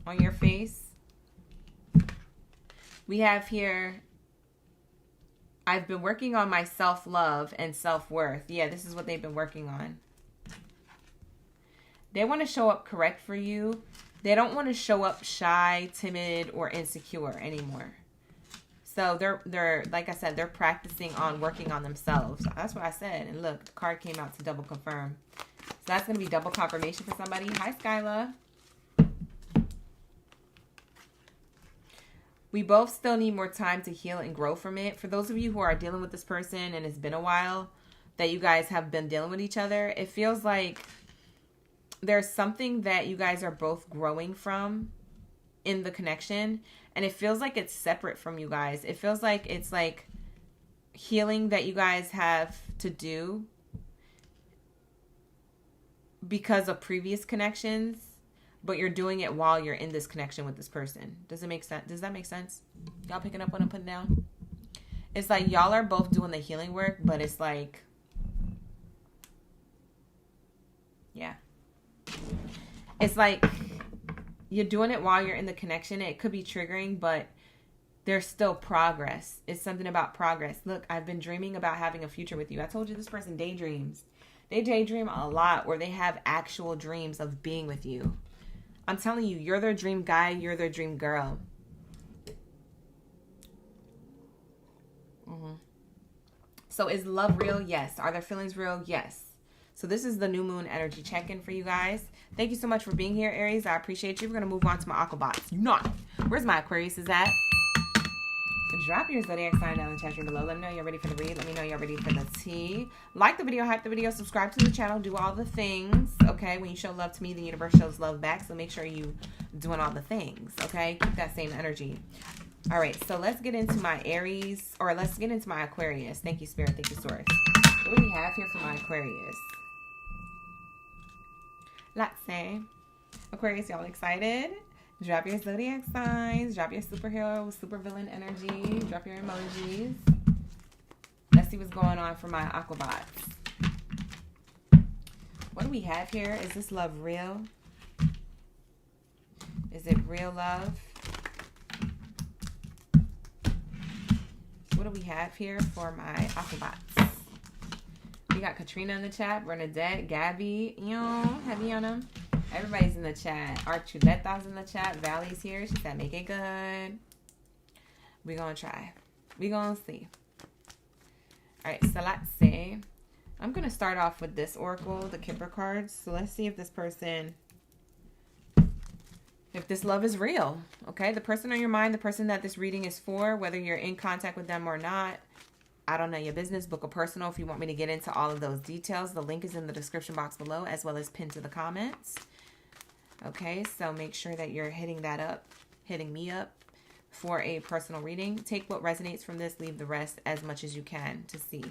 on your face. We have here, I've been working on my self-love and self-worth. Yeah, this is what they've been working on. They want to show up correct for you. They don't want to show up shy, timid, or insecure anymore. So they're like I said, they're practicing on working on themselves. That's what I said. And look, the card came out to double confirm. So that's going to be double confirmation for somebody. Hi, Skyla. We both still need more time to heal and grow from it. For those of you who are dealing with this person and it's been a while that you guys have been dealing with each other, it feels like there's something that you guys are both growing from in the connection. And it feels like it's separate from you guys. It feels like it's like healing that you guys have to do because of previous connections. But you're doing it while you're in this connection with this person. Does it make sense? Does that make sense? Y'all picking up what I'm putting down? It's like y'all are both doing the healing work, but it's like, yeah. It's like you're doing it while you're in the connection. It could be triggering, but there's still progress. It's something about progress. Look, I've been dreaming about having a future with you. I told you this person daydreams. They daydream a lot, or they have actual dreams of being with you. I'm telling you, you're their dream guy, you're their dream girl. So is love real? Yes. Are their feelings real? Yes. So this is the new moon energy check-in for you guys. Thank you so much for being here, Aries. I appreciate you. We're going to move on to my Aquabots. Where's my Aquarius is at? Drop your zodiac sign down in the chat room below. Let me know you're ready for the read. Let me know you're ready for the tea. Like the video, hype the video, subscribe to the channel, do all the things. Okay, when you show love to me, the universe shows love back. So make sure you doing all the things. Okay, keep that same energy. All right, so let's get into my Aries, or let's get into my Aquarius. Thank you, Spirit. Thank you, Source. What do we have here for my Aquarius? Let's say, Aquarius, y'all excited? Drop your zodiac signs. Drop your superhero, supervillain energy. Drop your emojis. Let's see what's going on for my Aquabots. What do we have here? Is this love real? Is it real love? What do we have here for my Aquabots? We got Katrina in the chat. Bernadette, Gabby, heavy on them. Everybody's in the chat. Archuleta's in the chat. Valley's here. She said, make it good. We're going to try. We're going to see. All right, so let's see. I'm going to start off with this oracle, the Kipper cards. So let's see if this person, if this love is real. Okay, the person on your mind, the person that this reading is for, whether you're in contact with them or not, I don't know your business. Book a personal if you want me to get into all of those details. The link is in the description box below, as well as pinned to the comments. Okay, so make sure that you're hitting me up for a personal reading. Take what resonates from this, leave the rest as much as you can to see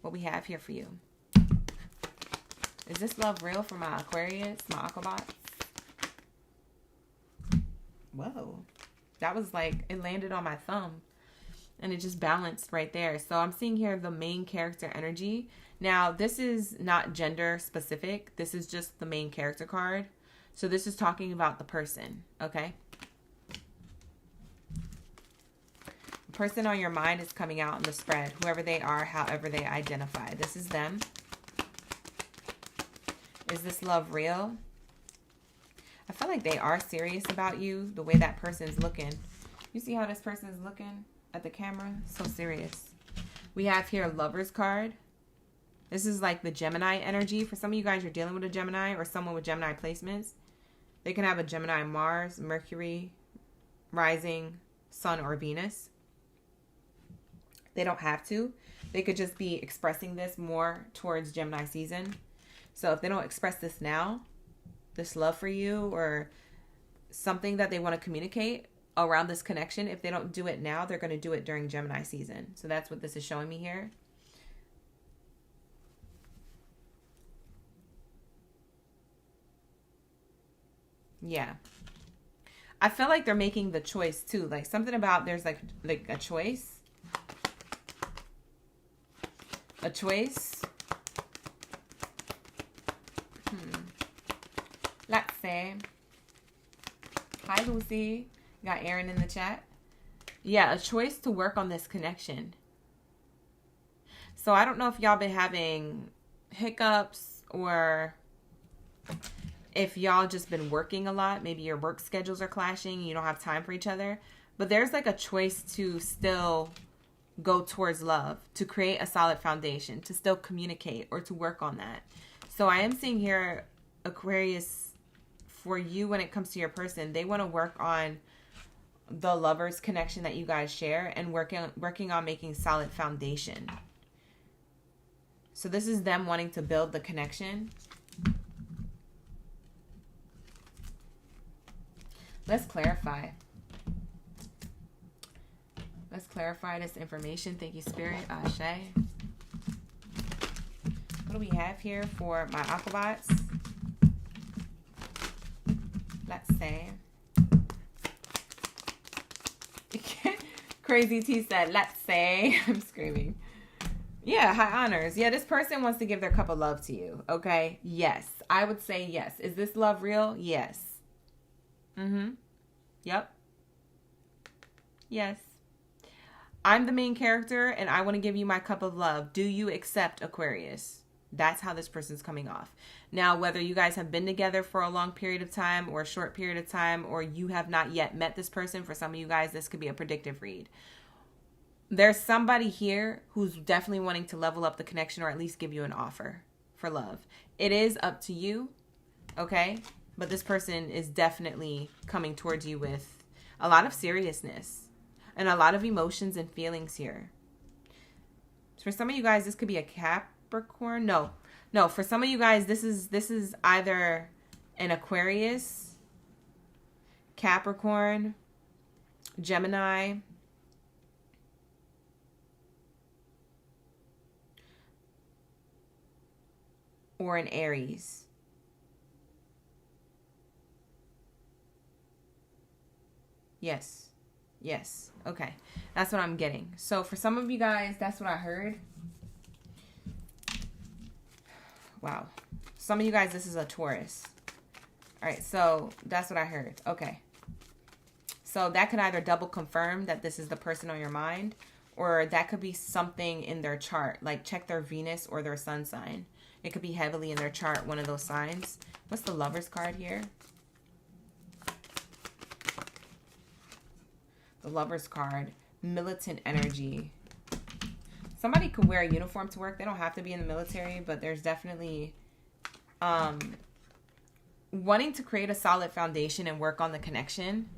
what we have here for you. Is this love real for my Aquarius, my Aquabots? Whoa, that was like, it landed on my thumb. And it just balanced right there. So I'm seeing here the main character energy. Now, this is not gender specific. This is just the main character card. So this is talking about the person, okay? The person on your mind is coming out in the spread. Whoever they are, however they identify. This is them. Is this love real? I feel like they are serious about you, the way that person's looking. You see how this person is looking at the camera? So serious. We have here a Lover's card. This is like the Gemini energy. For some of you guys, you're dealing with a Gemini or someone with Gemini placements. They can have a Gemini Mars, Mercury, rising, Sun, or Venus. They don't have to. They could just be expressing this more towards Gemini season. So if they don't express this now, this love for you or something that they want to communicate around this connection, if they don't do it now, they're going to do it during Gemini season. So that's what this is showing me here. Yeah. I feel like they're making the choice too. Like something about there's like a choice. A choice. Let's say. Hi, Lucy. Got Aaron in the chat. Yeah, a choice to work on this connection. So I don't know if y'all been having hiccups or if y'all just been working a lot. Maybe your work schedules are clashing. You don't have time for each other. But there's like a choice to still go towards love, to create a solid foundation, to still communicate or to work on that. So I am seeing here, Aquarius, for you when it comes to your person, they want to work on the lover's connection that you guys share and working on making solid foundation. So this is them wanting to build the connection. Let's clarify. Let's clarify this information. Thank you, Spirit. Ashe. What do we have here for my Aquabots? Let's say. Crazy T said, let's say. I'm screaming. Yeah, high honors. Yeah, this person wants to give their cup of love to you. Okay? Yes. I would say yes. Is this love real? Yes. Yep. Yes. I'm the main character and I want to give you my cup of love. Do you accept, Aquarius? That's how this person's coming off. Now, whether you guys have been together for a long period of time or a short period of time, or you have not yet met this person, for some of you guys, this could be a predictive read. there's somebody here who's definitely wanting to level up the connection or at least give you an offer for love. It is up to you, okay? But this person is definitely coming towards you with a lot of seriousness and a lot of emotions and feelings here. For some of you guys, this could be a Capricorn. No, for some of you guys, this is either an Aquarius, Capricorn, Gemini, or an Aries. Yes. Okay. That's what I'm getting. So for some of you guys, that's what I heard. Wow. Some of you guys, this is a Taurus. All right. So that's what I heard. Okay. So that could either double confirm that this is the person on your mind, or that could be something in their chart. Like check their Venus or their sun sign. It could be heavily in their chart, one of those signs. What's the Lover's card here? The Lover's card, militant energy. Somebody could wear a uniform to work. They don't have to be in the military, but there's definitely wanting to create a solid foundation and work on the connection.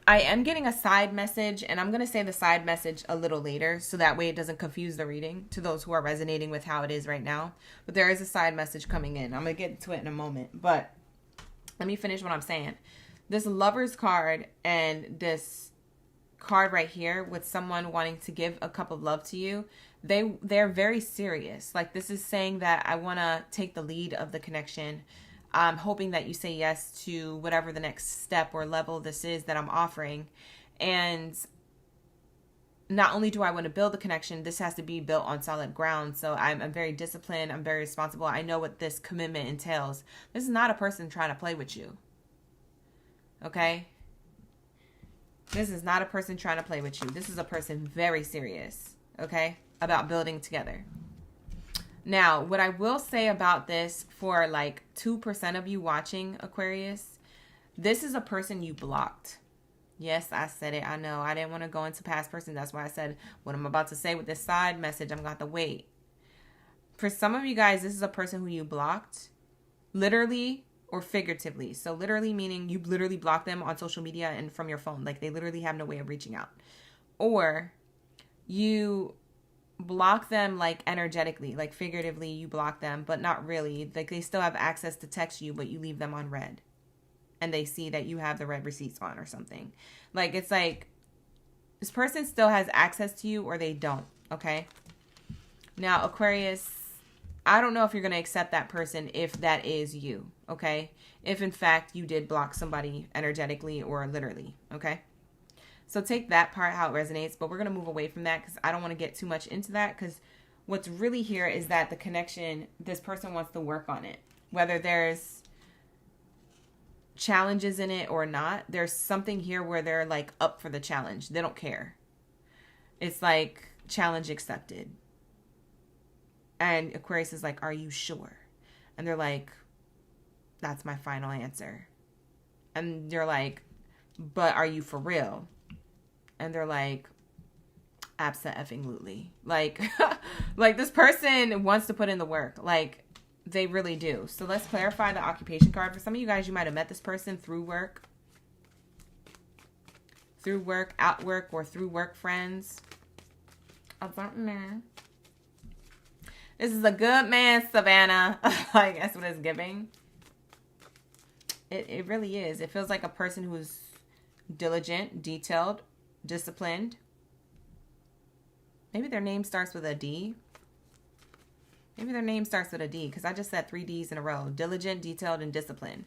I am getting a side message, and I'm going to say the side message a little later, so that way it doesn't confuse the reading to those who are resonating with how it is right now. But there is a side message coming in. I'm going to get to it in a moment, but let me finish what I'm saying. This Lover's card and this card right here with someone wanting to give a cup of love to you, they're very serious. Like this is saying that I want to take the lead of the connection. I'm hoping that you say yes to whatever the next step or level this is that I'm offering. And not only do I want to build the connection, this has to be built on solid ground. So I'm very disciplined. I'm very responsible. I know what this commitment entails. This is not a person trying to play with you. Okay? This is not a person trying to play with you. This is a person very serious, okay, about building together. Now, what I will say about this for like 2% of you watching, Aquarius, this is a person you blocked. Yes, I said it. I know. I didn't want to go into past person. That's why I said what I'm about to say with this side message, I'm going to have to wait. For some of you guys, this is a person who you blocked, literally or figuratively. So literally meaning you literally block them on social media and from your phone. Like they literally have no way of reaching out. Or you block them like energetically, like figuratively you block them, but not really. Like they still have access to text you, but you leave them on red. And they see that you have the red receipts on or something. Like it's like this person still has access to you or they don't. Okay. Now, Aquarius, I don't know if you're going to accept that person if that is you. Okay. If in fact you did block somebody energetically or literally. Okay. So take that part how it resonates, but we're going to move away from that because I don't want to get too much into that, because what's really here is that the connection, this person wants to work on it. Whether there's challenges in it or not, there's something here where they're like up for the challenge. They don't care. It's like challenge accepted. And Aquarius is like, are you sure? And they're like, that's my final answer. And you're like, but are you for real? And they're like, abso-effing-lutely. Like, like this person wants to put in the work. Like, they really do. So let's clarify the occupation card. For some of you guys, you might have met this person through work. Through work, at work, or through work friends. I don't know. This is a good man, Savannah. Like, that's what it's giving. It really is. It feels like a person who's diligent, detailed, disciplined. Maybe their name starts with a D. Maybe their name starts with a D, because I just said 3 Ds in a row. Diligent, detailed, and disciplined.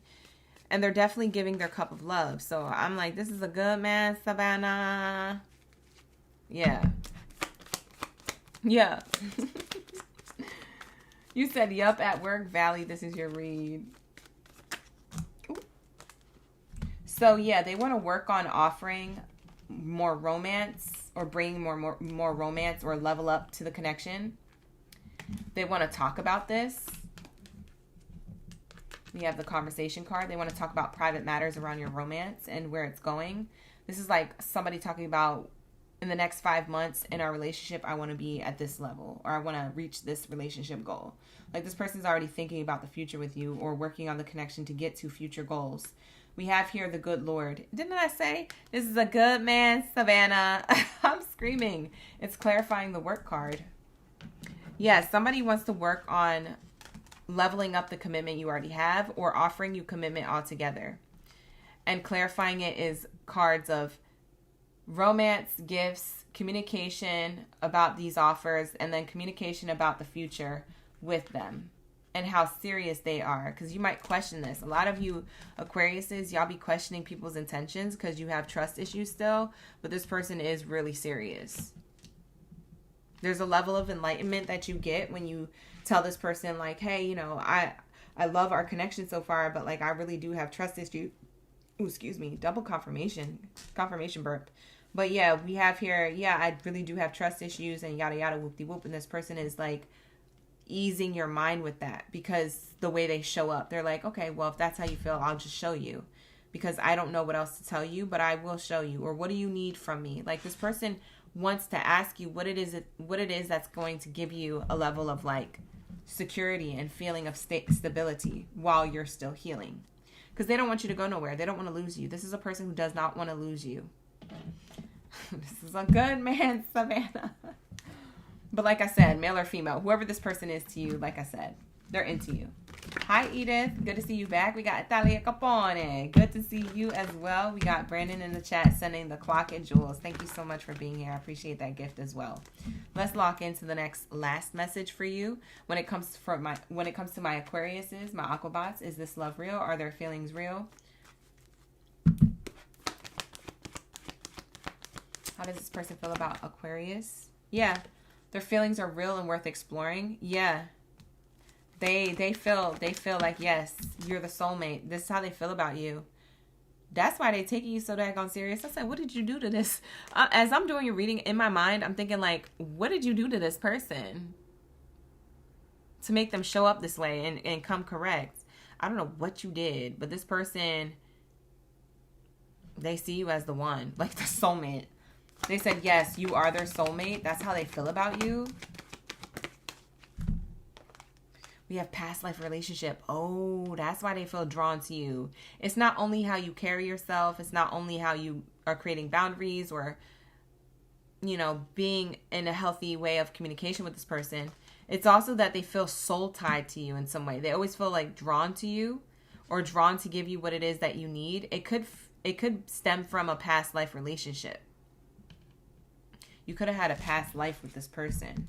And they're definitely giving their cup of love. So I'm like, this is a good man, Savannah. Yeah. Yeah. You said, yup, at work, Valley, this is your read. Ooh. So, yeah, they want to work on offering more romance or bring more romance or level up to the connection. They want to talk about this. We have the conversation card. They want to talk about private matters around your romance and where it's going. This is like somebody talking about in the next 5 months in our relationship, I want to be at this level, or I want to reach this relationship goal. Like this person's already thinking about the future with you or working on the connection to get to future goals. We have here the good Lord. Didn't I say this is a good man, Savannah? I'm screaming. It's clarifying the work card. Yes, somebody wants to work on leveling up the commitment you already have or offering you commitment altogether. And clarifying it is cards of romance, gifts, communication about these offers, and then communication about the future with them and how serious they are. Because you might question this. A lot of you Aquariuses, y'all be questioning people's intentions because you have trust issues still, but this person is really serious. There's a level of enlightenment that you get when you tell this person like, hey, you know, I love our connection so far, but like I really do have trust issues. Ooh, excuse me, double confirmation burp. But yeah, we have here, yeah, I really do have trust issues and yada yada whoop-de-whoop. And this person is like easing your mind with that because the way they show up, they're like, okay, well, if that's how you feel, I'll just show you because I don't know what else to tell you, but I will show you. Or what do you need from me? Like this person wants to ask you what it is that's going to give you a level of like security and feeling of stability while you're still healing. Because they don't want you to go nowhere. They don't want to lose you. This is a person who does not want to lose you. This is a good man, Savannah. But like I said, male or female, whoever this person is to you, like I said, they're into you. Hi, Edith. Good to see you back. We got Italia Capone. Good to see you as well. We got Brandon in the chat sending the clock and jewels. Thank you so much for being here. I appreciate that gift as well. Let's lock into the last message for you. When it comes to my Aquariuses, my Aquabots, is this love real? Are their feelings real? How does this person feel about Aquarius? Yeah, their feelings are real and worth exploring. Yeah. They feel like, yes, you're the soulmate. This is how they feel about you. That's why they're taking you so daggone serious. I said, what did you do to this? As I'm doing your reading in my mind, I'm thinking like, what did you do to this person to make them show up this way and come correct? I don't know what you did, but this person, they see you as the one, like the soulmate. They said, yes, you are their soulmate. That's how they feel about you. We have past life relationship. Oh, that's why they feel drawn to you. It's not only how you carry yourself. It's not only how you are creating boundaries or, you know, being in a healthy way of communication with this person. It's also that they feel soul tied to you in some way. They always feel like drawn to you or drawn to give you what it is that you need. It could stem from a past life relationship. You could have had a past life with this person.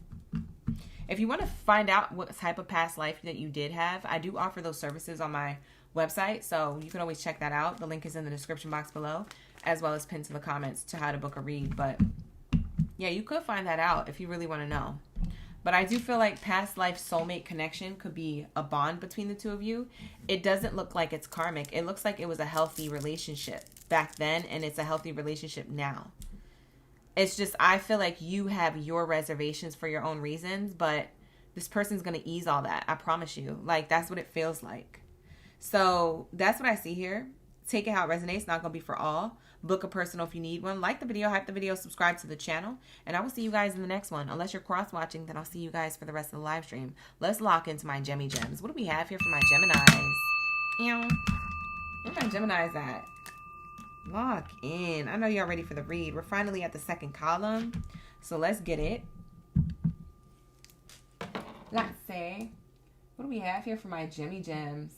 If you want to find out what type of past life that you did have, I do offer those services on my website, so you can always check that out. The link is in the description box below, as well as pinned to the comments to how to book a read. But yeah, you could find that out if you really want to know. But I do feel like past life soulmate connection could be a bond between the two of you. It doesn't look like it's karmic. It looks like it was a healthy relationship back then, and it's a healthy relationship now. It's just, I feel like you have your reservations for your own reasons, but this person's going to ease all that. I promise you. Like, that's what it feels like. So that's what I see here. Take it how it resonates. Not going to be for all. Book a personal if you need one. Like the video, hype the video, subscribe to the channel. And I will see you guys in the next one. Unless you're cross-watching, then I'll see you guys for the rest of the live stream. Let's lock into my Gemmy Gems. What do we have here for my Geminis? Where my Geminis at? Lock in. I know y'all ready for the read. We're finally at the second column. So let's get it. Let's see. What do we have here for my Gemmy Gems?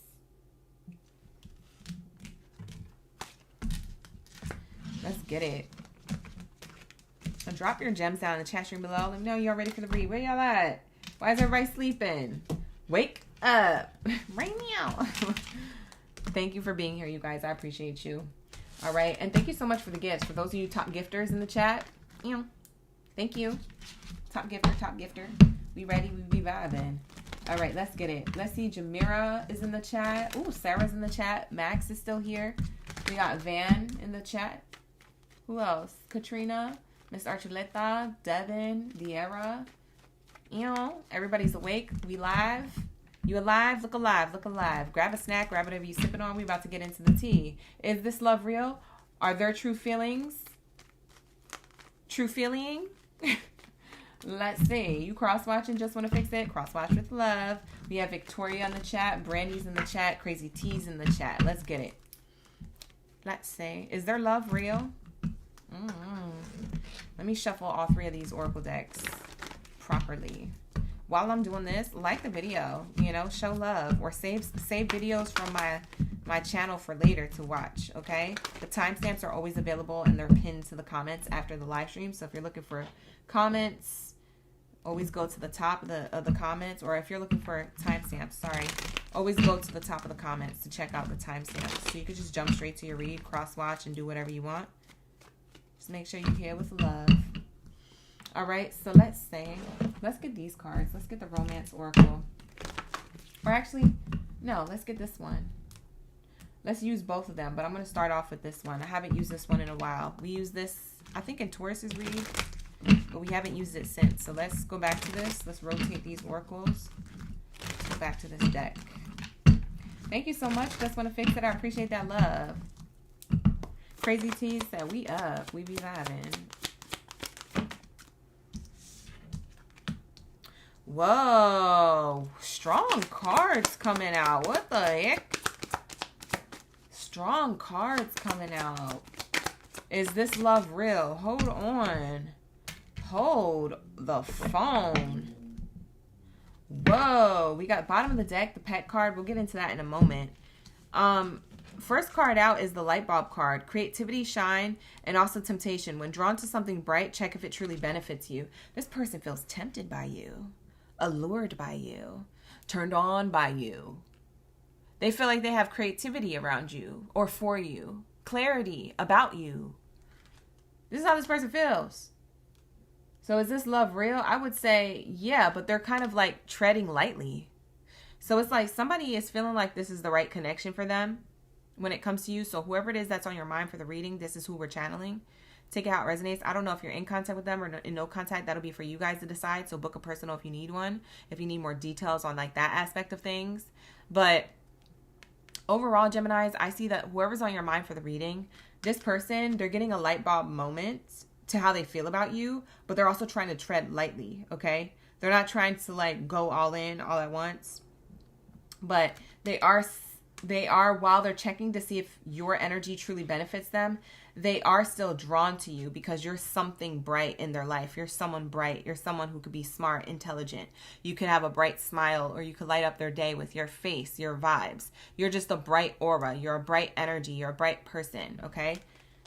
Let's get it. Now drop your gems down in the chat stream below. Let me know y'all ready for the read. Where y'all at? Why is everybody sleeping? Wake up. Right now. Thank you for being here, you guys. I appreciate you. All right. And thank you so much for the gifts. For those of you top gifters in the chat, thank you. Top gifter. We ready? We be vibing. All right. Let's get it. Let's see. Jamira is in the chat. Ooh, Sarah's in the chat. Max is still here. We got Van in the chat. Who else? Katrina, Miss Archuleta, Devin, Diera. Everybody's awake. We live. You alive? Look alive. Look alive. Grab a snack. Grab whatever you sipping on. We about to get into the tea. Is this love real? Are there true feelings? True feeling. Let's see. You cross-watching, just want to fix it? Cross-watch with love. We have Victoria in the chat. Brandy's in the chat. Crazy T's in the chat. Let's get it. Let's see. Is their love real? Let me shuffle all 3 of these oracle decks properly. While I'm doing this, like the video. You know, show love. Or save videos from my channel for later to watch, okay? The timestamps are always available and they're pinned to the comments after the live stream. So if you're looking for comments, always go to the top of the comments. Or if you're looking for timestamps, sorry, always go to the top of the comments to check out the timestamps. So you can just jump straight to your read, cross-watch, and do whatever you want. Just make sure you're here with love. All right, so let's get these cards. Let's get the Romance Oracle. Or actually, no, let's get this one. Let's use both of them, but I'm going to start off with this one. I haven't used this one in a while. We use this, I think, in Taurus's read, but we haven't used it since. So let's go back to this. Let's rotate these oracles. Let's go back to this deck. Thank you so much. Just want to fix it. I appreciate that love. Crazy T said, we up. We be vibing. Whoa. Strong cards coming out. What the heck? Strong cards coming out. Is this love real? Hold on. Hold the phone. Whoa. We got bottom of the deck, the pet card. We'll get into that in a moment. First card out is the light bulb card. Creativity, shine, and also temptation. When drawn to something bright, check if it truly benefits you. This person feels tempted by you, allured by you, turned on by you. They feel like they have creativity around you or for you. Clarity about you. This is how this person feels. So is this love real? I would say, yeah, but they're kind of like treading lightly. So it's like somebody is feeling like this is the right connection for them when it comes to you. So whoever it is that's on your mind for the reading, this is who we're channeling. Take it how it resonates. I don't know if you're in contact with them or in no contact. That'll be for you guys to decide. So book a personal if you need one. If you need more details on like that aspect of things. But overall, Geminis, I see that whoever's on your mind for the reading, this person, they're getting a light bulb moment to how they feel about you, but they're also trying to tread lightly, okay? They're not trying to like go all in all at once, but they are, while they're checking to see if your energy truly benefits them, they are still drawn to you because you're something bright in their life. You're someone bright. You're someone who could be smart, intelligent. You could have a bright smile, or you could light up their day with your face, your vibes. You're just a bright aura. You're a bright energy. You're a bright person, okay?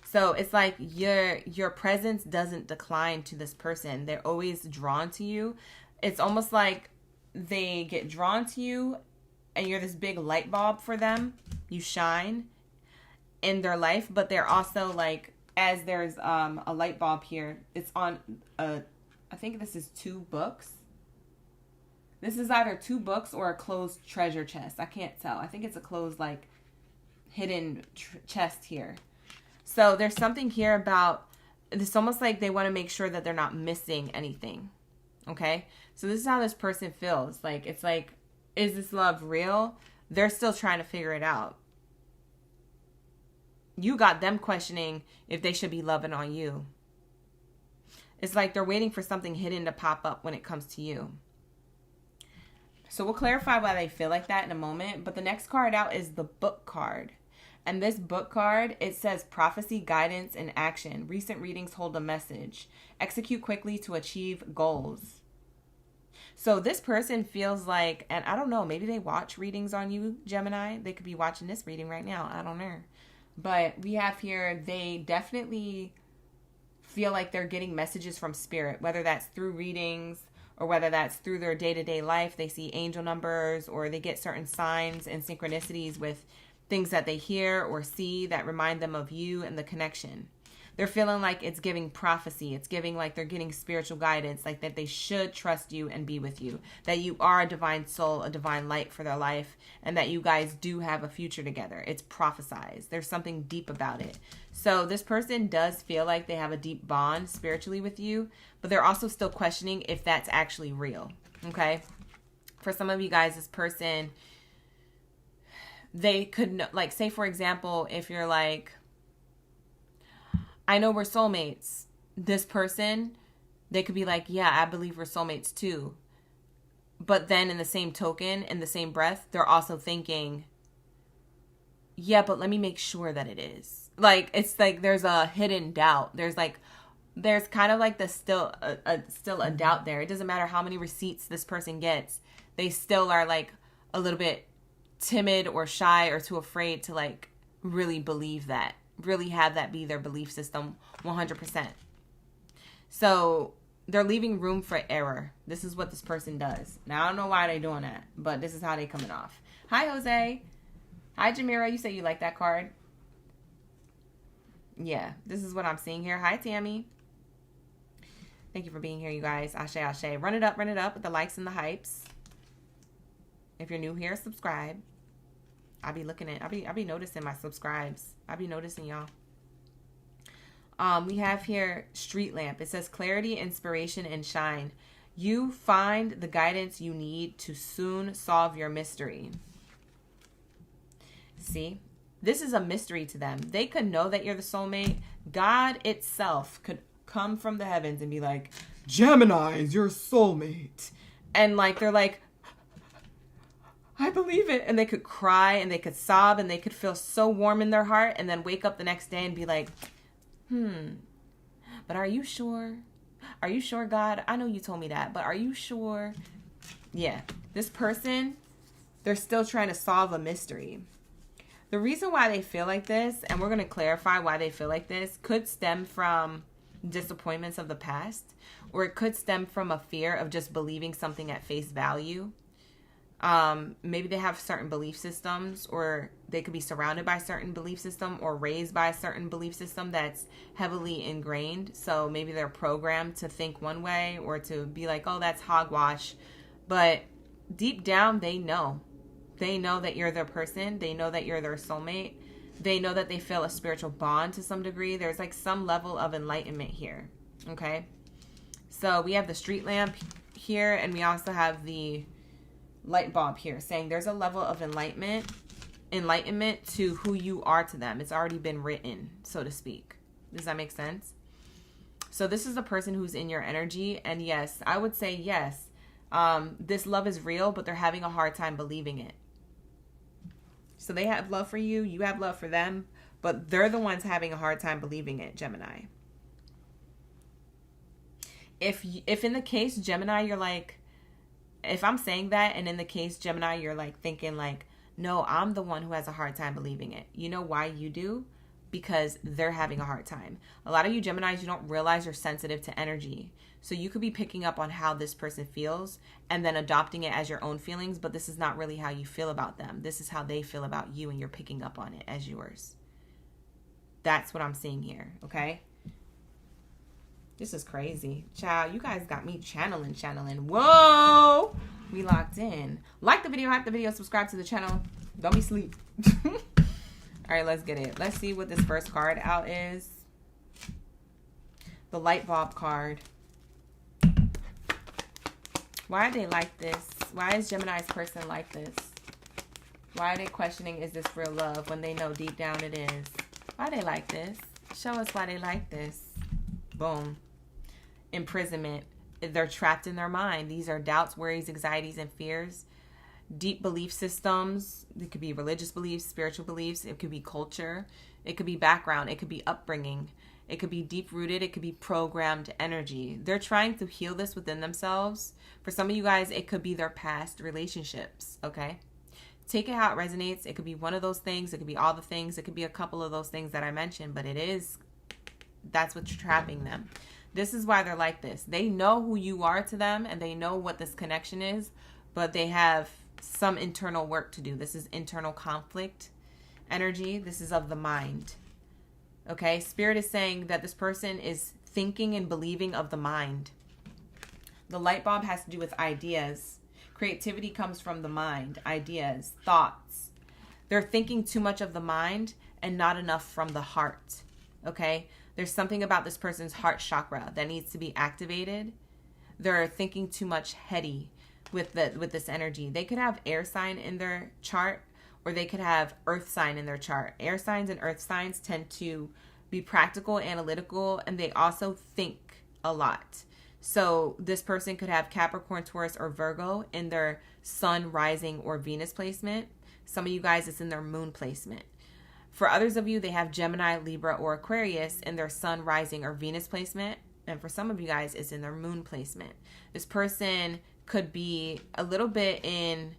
So it's like your presence doesn't decline to this person. They're always drawn to you. It's almost like they get drawn to you and you're this big light bulb for them. You shine in their life, but they're also like, as there's a light bulb here, it's on I think this is 2 books. This is either 2 books or a closed treasure chest. I can't tell. I think it's a closed like hidden chest here. So there's something here about, it's almost like they want to make sure that they're not missing anything. Okay? So this is how this person feels. Like, it's like, is this love real? They're still trying to figure it out. You got them questioning if they should be loving on you. It's like they're waiting for something hidden to pop up when it comes to you. So we'll clarify why they feel like that in a moment. But the next card out is the book card. And this book card, it says prophecy, guidance, and action. Recent readings hold a message. Execute quickly to achieve goals. So this person feels like, and I don't know, maybe they watch readings on you, Gemini. They could be watching this reading right now. I don't know. But we have here, they definitely feel like they're getting messages from spirit, whether that's through readings or whether that's through their day-to-day life. They see angel numbers or they get certain signs and synchronicities with things that they hear or see that remind them of you and the connection. They're feeling like it's giving prophecy. It's giving like they're getting spiritual guidance, like that they should trust you and be with you, that you are a divine soul, a divine light for their life, and that you guys do have a future together. It's prophesized. There's something deep about it. So this person does feel like they have a deep bond spiritually with you, but they're also still questioning if that's actually real. Okay? For some of you guys, this person, they could, like, say for example, if you're like, I know we're soulmates, this person, they could be like, yeah, I believe we're soulmates too. But then in the same token, in the same breath, they're also thinking, yeah, but let me make sure that it is. Like, it's like there's a hidden doubt. There's kind of like still a doubt there. It doesn't matter how many receipts this person gets. They still are like a little bit timid or shy or too afraid to like really believe that. Really have that be their belief system 100%. So they're leaving room for error. This is what this person does. Now, I don't know why they're doing that, but this is how they coming off. Hi, Jose. Hi, Jamira. You say you like that card? Yeah, this is what I'm seeing here. Hi, Tammy. Thank you for being here, you guys. Ashe, ashe. Run it up with the likes and the hypes. If you're new here, subscribe. I'll be noticing my subscribes. I'll be noticing y'all. We have here street lamp. It says clarity, inspiration, and shine. You find the guidance you need to soon solve your mystery. See, this is a mystery to them. They could know that you're the soulmate. God itself could come from the heavens and be like, Gemini is your soulmate. And like, they're like, I believe it. And they could cry and they could sob and they could feel so warm in their heart and then wake up the next day and be like, but are you sure? Are you sure, God? I know you told me that, but are you sure? Yeah, this person, they're still trying to solve a mystery. The reason why they feel like this, and we're going to clarify why they feel like this, could stem from disappointments of the past, or it could stem from a fear of just believing something at face value. Maybe they have certain belief systems, or they could be surrounded by a certain belief system or raised by a certain belief system that's heavily ingrained. So maybe they're programmed to think one way or to be like, oh, that's hogwash. But deep down, they know. They know that you're their person. They know that you're their soulmate. They know that they feel a spiritual bond to some degree. There's like some level of enlightenment here. Okay. So we have the street lamp here, and we also have the light bulb here, saying there's a level of enlightenment to who you are to them. It's already been written, so to speak. Does that make sense? So this is a person who's in your energy, and yes, I would say yes. This love is real, but they're having a hard time believing it. So they have love for you, you have love for them, but they're the ones having a hard time believing it, Gemini. If in the case Gemini, you're like, if I'm saying that, and in the case Gemini, you're like thinking like, no, I'm the one who has a hard time believing it. You know why you do? Because they're having a hard time. A lot of you Geminis, you don't realize you're sensitive to energy. So you could be picking up on how this person feels and then adopting it as your own feelings, but this is not really how you feel about them. This is how they feel about you, and you're picking up on it as yours. That's what I'm seeing here, okay? This is crazy. Child, you guys got me channeling. Whoa! We locked in. Like the video, hype the video, subscribe to the channel. Don't be asleep. All right, let's get it. Let's see what this first card out is. The light bulb card. Why are they like this? Why is Gemini's person like this? Why are they questioning, is this real love, when they know deep down it is? Why are they like this? Show us why they like this. Boom. Imprisonment. They're trapped in their mind. These are doubts, worries, anxieties, and fears. Deep belief systems. It could be religious beliefs, spiritual beliefs. It could be culture. It could be background. It could be upbringing. It could be deep-rooted. It could be programmed energy. They're trying to heal this within themselves. For some of you guys, it could be their past relationships, okay? Take it how it resonates. It could be one of those things. It could be all the things. It could be a couple of those things that I mentioned, but that's what's trapping them. This is why they're like this. They know who you are to them, and they know what this connection is, but they have some internal work to do. This is internal conflict energy. This is of the mind. Okay, Spirit is saying that this person is thinking and believing of the mind. The light bulb has to do with ideas. Creativity comes from the mind, ideas, thoughts. They're thinking too much of the mind and not enough from the heart. Okay, there's something about this person's heart chakra that needs to be activated. They're thinking too much heady with this energy. They could have air sign in their chart, or they could have earth sign in their chart. Air signs and earth signs tend to be practical, analytical, and they also think a lot. So this person could have Capricorn, Taurus, or Virgo in their sun, rising, or Venus placement. Some of you guys, it's in their moon placement. For others of you, they have Gemini, Libra, or Aquarius in their sun, rising, or Venus placement. And for some of you guys, it's in their moon placement. This person could be a little bit in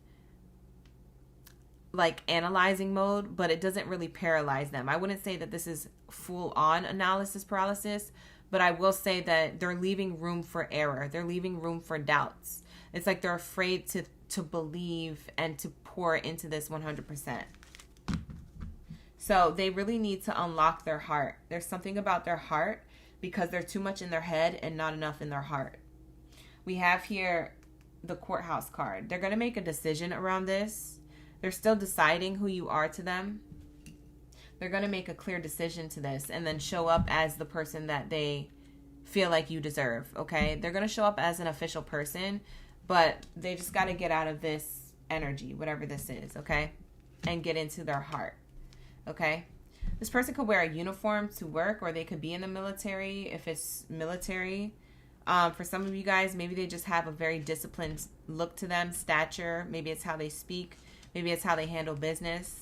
like analyzing mode, but it doesn't really paralyze them. I wouldn't say that this is full on analysis paralysis, but I will say that they're leaving room for error. They're leaving room for doubts. It's like they're afraid to believe and to pour into this 100%. So they really need to unlock their heart. There's something about their heart because they're too much in their head and not enough in their heart. We have here the courthouse card. They're going to make a decision around this. They're still deciding who you are to them. They're going to make a clear decision to this and then show up as the person that they feel like you deserve, okay? They're going to show up as an official person, but they just got to get out of this energy, whatever this is, okay? And get into their heart, okay? This person could wear a uniform to work, or they could be in the military if it's military. For some of you guys, maybe they just have a very disciplined look to them, stature. Maybe it's how they speak. Maybe it's how they handle business.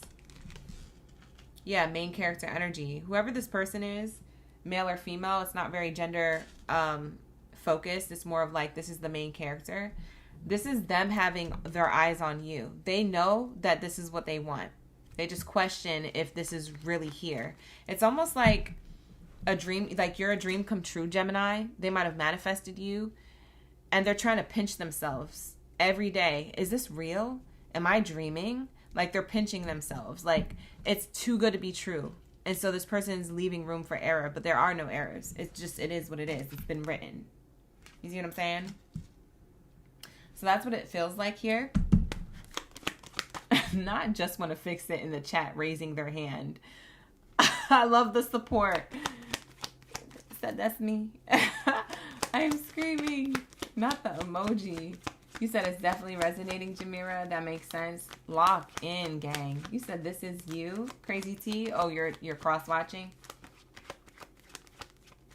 Yeah, main character energy. Whoever this person is, male or female, it's not very gender focused. It's more of like, this is the main character. This is them having their eyes on you. They know that this is what they want. They just question if this is really here. It's almost like a dream, like you're a dream come true, Gemini. They might have manifested you and they're trying to pinch themselves every day. Is this real? Am I dreaming? Like they're pinching themselves. Like it's too good to be true. And so this person is leaving room for error, but there are no errors. It's just, it is what it is. It's been written. You see what I'm saying? So that's what it feels like here. Not just want to fix it in the chat, raising their hand. I love the support. Said that's me. I am screaming. Not the emoji. You said it's definitely resonating, Jamira. That makes sense. Lock in, gang. You said this is you, Crazy T. Oh, you're cross-watching?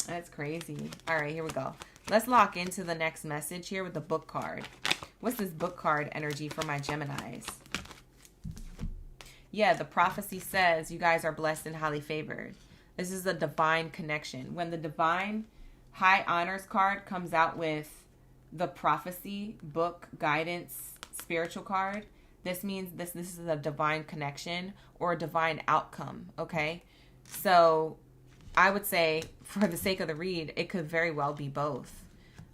That's crazy. All right, here we go. Let's lock into the next message here with the book card. What's this book card energy for my Geminis? Yeah, the prophecy says you guys are blessed and highly favored. This is a divine connection. When the divine high honors card comes out with the prophecy, book, guidance, spiritual card, this means this is a divine connection or a divine outcome, okay? So I would say, for the sake of the read, it could very well be both,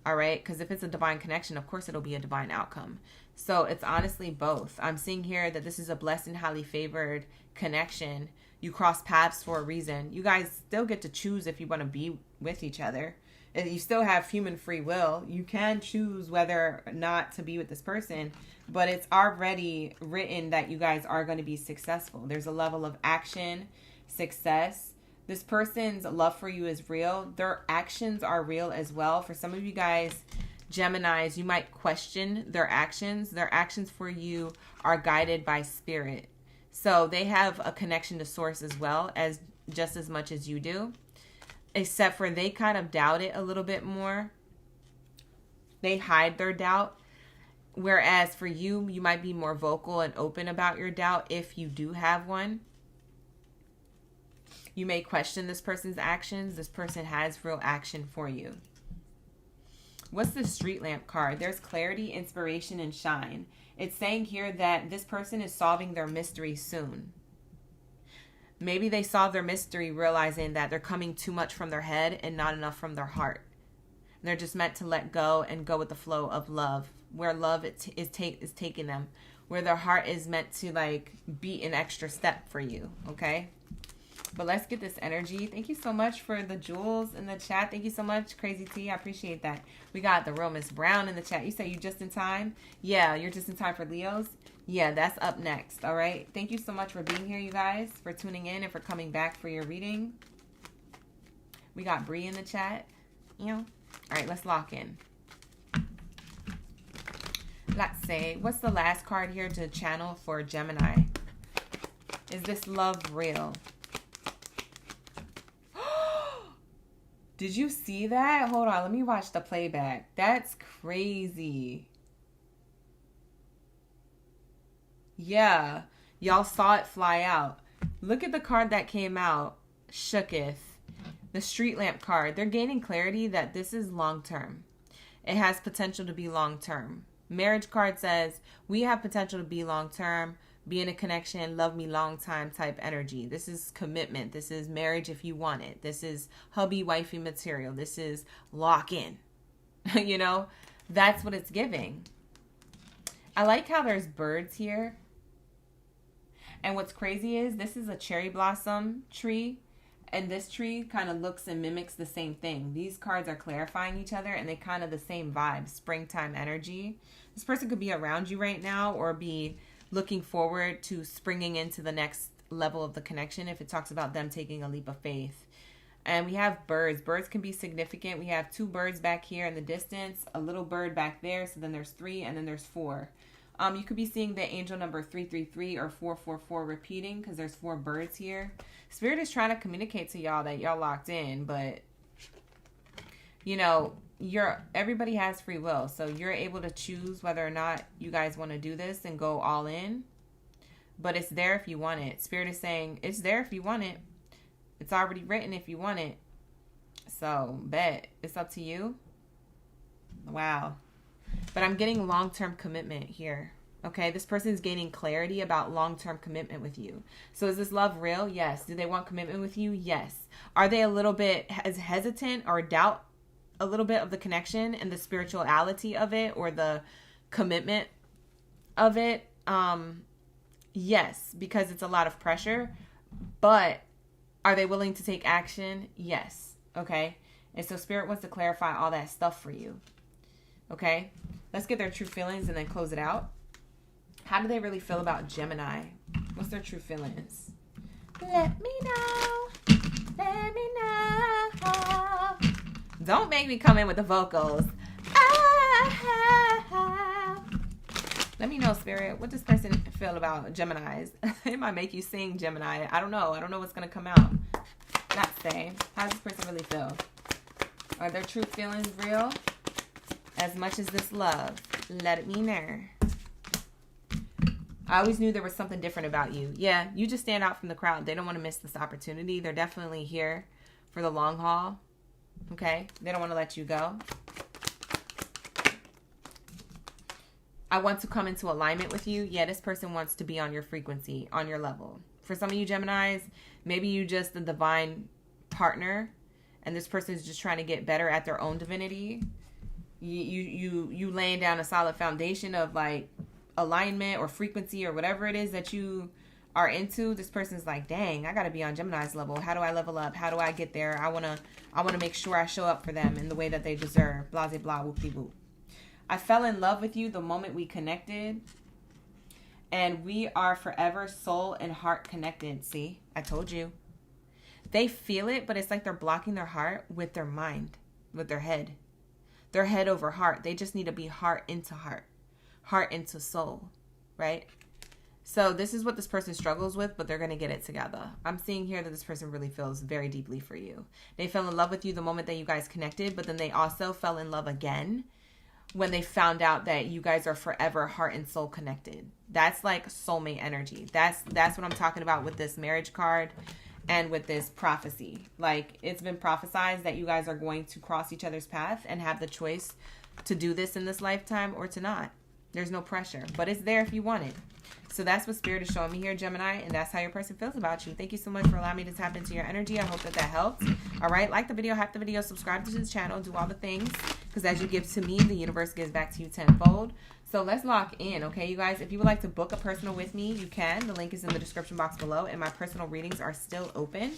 all right? Because if it's a divine connection, of course it'll be a divine outcome. So it's honestly both. I'm seeing here that this is a blessed and highly favored connection. You cross paths for a reason. You guys still get to choose if you want to be with each other. And you still have human free will. You can choose whether or not to be with this person, but it's already written that you guys are going to be successful. There's a level of action, success. This person's love for you is real. Their actions are real as well. For some of you guys, Geminis, you might question their actions. Their actions for you are guided by spirit. So they have a connection to source as well, as just as much as you do. Except for they kind of doubt it a little bit more. They hide their doubt. Whereas for you, you might be more vocal and open about your doubt if you do have one. You may question this person's actions. This person has real action for you. What's the street lamp card? There's clarity, inspiration, and shine. It's saying here that this person is solving their mystery soon. Maybe they solve their mystery realizing that they're coming too much from their head and not enough from their heart. They're just meant to let go and go with the flow of love, where love is taking them, where their heart is meant to like be an extra step for you, okay? But let's get this energy. Thank you so much for the jewels in the chat. Thank you so much, Crazy T. I appreciate that. We got the Romans Brown in the chat. You say you just in time? Yeah, you're just in time for Leos. Yeah, that's up next. All right. Thank you so much for being here, you guys, for tuning in and for coming back for your reading. We got Bree in the chat. You know. All right, let's lock in. Let's say, what's the last card here to channel for Gemini? Is this love real? Did you see that? Hold on, let me watch the playback. That's crazy. Yeah, y'all saw it fly out. Look at the card that came out. Shooketh. The street lamp card. They're gaining clarity that this is long term. It has potential to be long term. Marriage card says, we have potential to be long term, be in a connection, love me long time type energy. This is commitment. This is marriage if you want it. This is hubby wifey material. This is lock in. You know, that's what it's giving. I like how there's birds here. And what's crazy is this is a cherry blossom tree. And this tree kind of looks and mimics the same thing. These cards are clarifying each other and they kind of the same vibe. Springtime energy. This person could be around you right now or be looking forward to springing into the next level of the connection if it talks about them taking a leap of faith. And we have birds. Birds can be significant. We have 2 birds back here in the distance, a little bird back there. So then there's 3 and then there's 4. You could be seeing the angel number 333 or 444 repeating because there's 4 birds here. Spirit is trying to communicate to y'all that y'all locked in, but you know, everybody has free will. So you're able to choose whether or not you guys want to do this and go all in. But it's there if you want it. Spirit is saying it's there if you want it. It's already written if you want it. So bet it's up to you. Wow. But I'm getting long-term commitment here. Okay, this person is gaining clarity about long-term commitment with you. So is this love real? Yes. Do they want commitment with you? Yes. Are they a little bit hesitant or doubt a little bit of the connection and the spirituality of it or the commitment of it? Yes, because it's a lot of pressure. But are they willing to take action? Yes. Okay. And so Spirit wants to clarify all that stuff for you. Okay. Let's get their true feelings and then close it out. How do they really feel about Gemini? What's their true feelings? Let me know. Let me know. Don't make me come in with the vocals. Let me know, Spirit. What does this person feel about Geminis? It might make you sing Gemini. I don't know. I don't know what's going to come out. Not say. How does this person really feel? Are their true feelings real? As much as this love, let me know. I always knew there was something different about you. Yeah, you just stand out from the crowd. They don't want to miss this opportunity. They're definitely here for the long haul. Okay? They don't want to let you go. I want to come into alignment with you. Yeah, this person wants to be on your frequency, on your level. For some of you Geminis, maybe you just the divine partner and this person is just trying to get better at their own divinity. You laying down a solid foundation of like alignment or frequency or whatever it is that you are into. This person's like, dang, I gotta be on Gemini's level. How do I level up? How do I get there? I wanna make sure I show up for them in the way that they deserve. Blah blah blah whoop de whoop. I fell in love with you the moment we connected, and we are forever soul and heart connected. See, I told you. They feel it, but it's like they're blocking their heart with their mind, with their head. Their head over heart. They just need to be heart into soul, right? So this is what this person struggles with, but they're going to get it together. I'm seeing here that this person really feels very deeply for you. They fell in love with you the moment that you guys connected, but then they also fell in love again when they found out that you guys are forever heart and soul connected. That's like soulmate energy. That's what I'm talking about with this marriage card. And with this prophecy, like it's been prophesized that you guys are going to cross each other's path and have the choice to do this in this lifetime or to not. There's no pressure, but it's there if you want it. So that's what Spirit is showing me here, Gemini, and that's how your person feels about you. Thank you so much for allowing me to tap into your energy. I hope that helped. All right, like the video, hype the video, subscribe to this channel, do all the things, because as you give to me, the universe gives back to you tenfold. So let's lock in, okay, you guys? If you would like to book a personal with me, you can. The link is in the description box below, and my personal readings are still open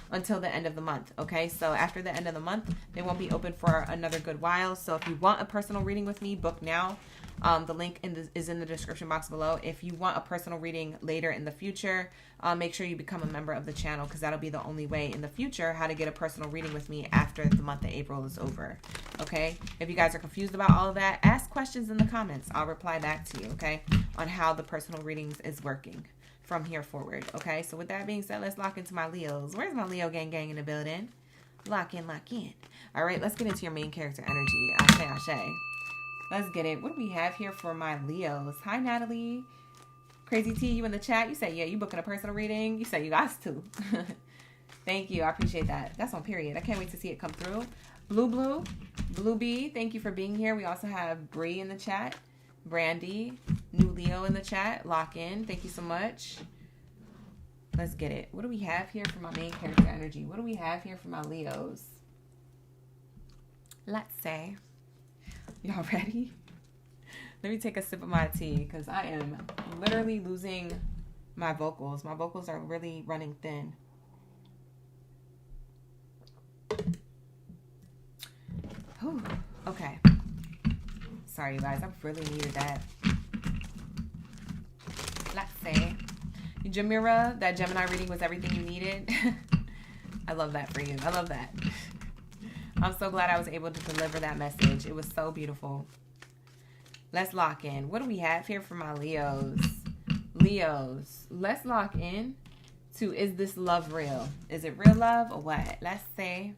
until the end of the month, okay? So after the end of the month, they won't be open for another good while. So if you want a personal reading with me, book now. The link is in the description box below. If you want a personal reading later in the future, make sure you become a member of the channel, because that'll be the only way in the future how to get a personal reading with me after the month of April is over. Okay? If you guys are confused about all of that, ask questions in the comments. I'll reply back to you, okay, on how the personal readings is working from here forward. Okay? So with that being said, let's lock into my Leos. Where's my Leo gang in the building? Lock in, lock in. All right, let's get into your main character energy. Ashe, ashe. Let's get it. What do we have here for my Leos? Hi, Natalie. Crazy T, you in the chat? You say, yeah, you booking a personal reading? You say you got to. Thank you. I appreciate that. That's on period. I can't wait to see it come through. Blue B, thank you for being here. We also have Bree in the chat. Brandy, new Leo in the chat. Lock in. Thank you so much. Let's get it. What do we have here for my main character energy? What do we have here for my Leos? Let's say. Y'all ready? Let me take a sip of my tea because I am literally losing my vocals. My vocals are really running thin. Whew. Okay. Sorry, you guys. I really needed that. Let's say. Jamira, that Gemini reading was everything you needed. I love that for you. I love that. I'm so glad I was able to deliver that message. It was so beautiful. Let's lock in. What do we have here for my Leos? Leos, let's lock in to, is this love real? Is it real love or what? Let's say.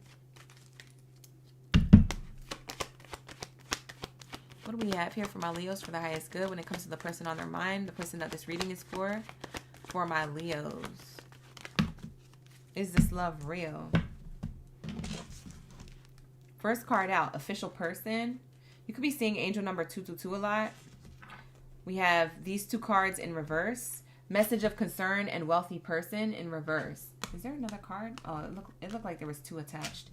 What do we have here for my Leos for the highest good when it comes to the person on their mind, the person that this reading is for my Leos? Is this love real? First card out, official person. You could be seeing angel number 222 a lot. We have these two cards in reverse. Message of concern and wealthy person in reverse. Is there another card? Oh, it looked like there was two attached.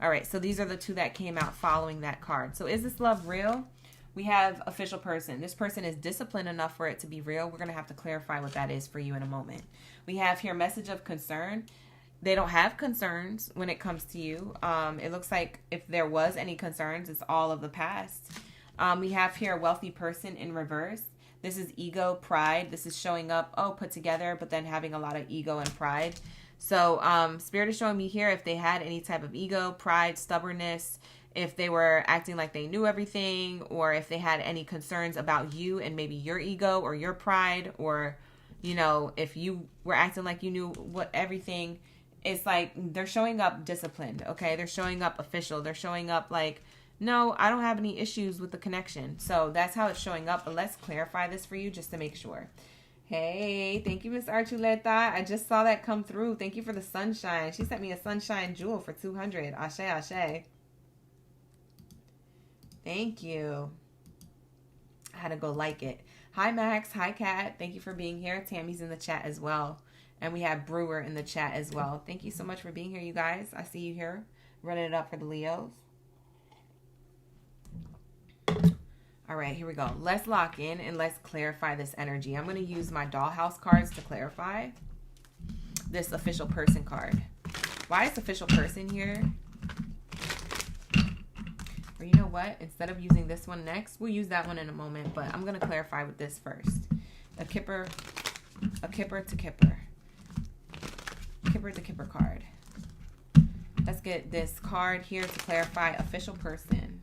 All right, so these are the two that came out following that card. So is this love real? We have official person. This person is disciplined enough for it to be real. We're going to have to clarify what that is for you in a moment. We have here message of concern. They don't have concerns when it comes to you. It looks like if there was any concerns, it's all of the past. We have here a wealthy person in reverse. This is ego, pride. This is showing up, put together, but then having a lot of ego and pride. So Spirit is showing me here if they had any type of ego, pride, stubbornness, if they were acting like they knew everything, or if they had any concerns about you and maybe your ego or your pride, or, you know, if you were acting like you knew what everything. It's like they're showing up disciplined, okay? They're showing up official. They're showing up like, no, I don't have any issues with the connection. So that's how it's showing up. But let's clarify this for you just to make sure. Hey, thank you, Miss Archuleta. I just saw that come through. Thank you for the sunshine. She sent me a sunshine jewel for 200. Ashe, ashe. Thank you. I had to go like it. Hi, Max. Hi, Kat. Thank you for being here. Tammy's in the chat as well. And we have Brewer in the chat as well. Thank you so much for being here, you guys. I see you here running it up for the Leos. All right, here we go. Let's lock in and let's clarify this energy. I'm going to use my dollhouse cards to clarify this official person card. Why is official person here? Or you know what? Instead of using this one next, we'll use that one in a moment. But I'm going to clarify with this first. A kipper to kipper. Kipper to kipper card. Let's get this card here to clarify official person.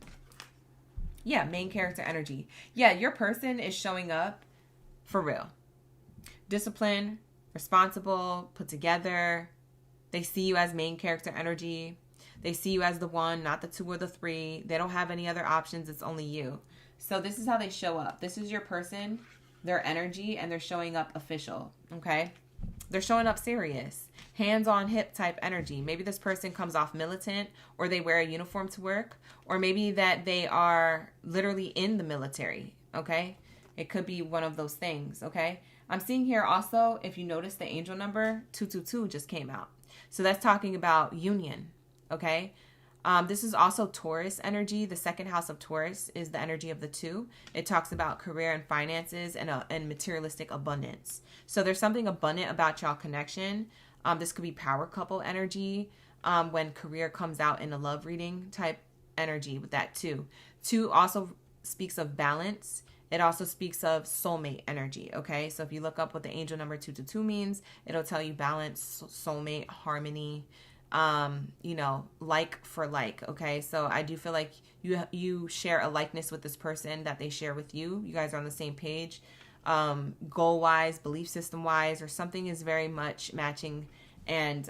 Yeah, main character energy. Yeah, your person is showing up for real. Disciplined, responsible, put together. They see you as main character energy. They see you as the one, not the two or the three. They don't have any other options. It's only you. So this is how they show up. This is your person, their energy, and they're showing up official, okay? They're showing up serious, hands on hip type energy. Maybe this person comes off militant, or they wear a uniform to work, or maybe that they are literally in the military, okay? It could be one of those things, okay? I'm seeing here also, if you notice, the angel number 222 just came out. So that's talking about union, okay? This is also Taurus energy. The second house of Taurus is the energy of the two. It talks about career and finances and materialistic abundance. So there's something abundant about y'all connection. This could be power couple energy when career comes out in a love reading type energy with that too. Two also speaks of balance. It also speaks of soulmate energy, okay? So if you look up what the angel number 222 means, it'll tell you balance, soulmate, harmony, you know, like for like, okay? So I do feel like you share a likeness with this person that they share with you. You guys are on the same page, goal-wise, belief system-wise, or something is very much matching and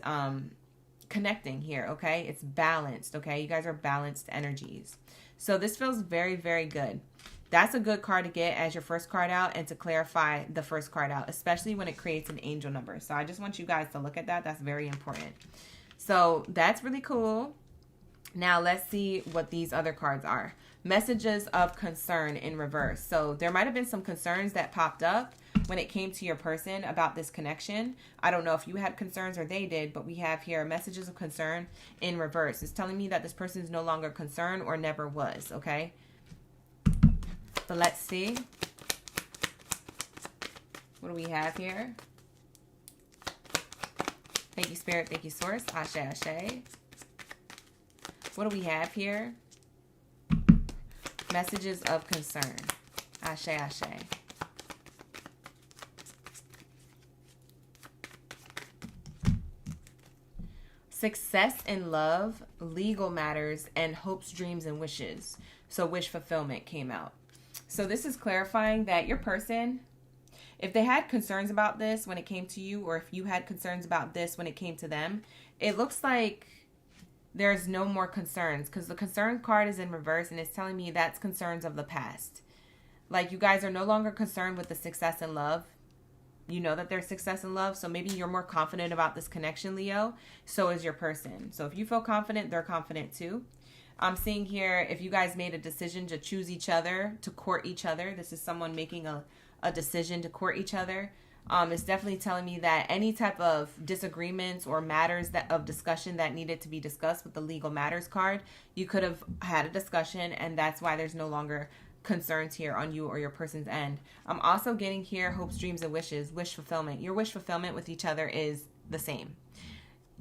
connecting here, okay? It's balanced, okay? You guys are balanced energies. So this feels very, very good. That's a good card to get as your first card out and to clarify the first card out, especially when it creates an angel number. So I just want you guys to look at that. That's very important. So that's really cool. Now let's see what these other cards are. Messages of concern in reverse. So there might have been some concerns that popped up when it came to your person about this connection. I don't know if you had concerns or they did, but we have here messages of concern in reverse. It's telling me that this person is no longer concerned or never was, okay? But let's see. What do we have here? Thank you, Spirit. Thank you, Source. Ashe, ashe. What do we have here? Messages of concern. Ashe, ashe. Success in love, legal matters, and hopes, dreams, and wishes. So wish fulfillment came out. So this is clarifying that your person, if they had concerns about this when it came to you, or if you had concerns about this when it came to them, it looks like there's no more concerns, because the concern card is in reverse and it's telling me that's concerns of the past. Like, you guys are no longer concerned with the success in love. You know that there's success in love, so maybe you're more confident about this connection, Leo. So is your person. So if you feel confident, they're confident too. I'm seeing here, if you guys made a decision to choose each other, to court each other, this is someone making a decision to court each other. It's definitely telling me that any type of disagreements or matters of discussion that needed to be discussed with the legal matters card, you could have had a discussion, and that's why there's no longer concerns here on you or your person's end. I'm also getting here hopes, dreams, and wishes, wish fulfillment. Your wish fulfillment with each other is the same.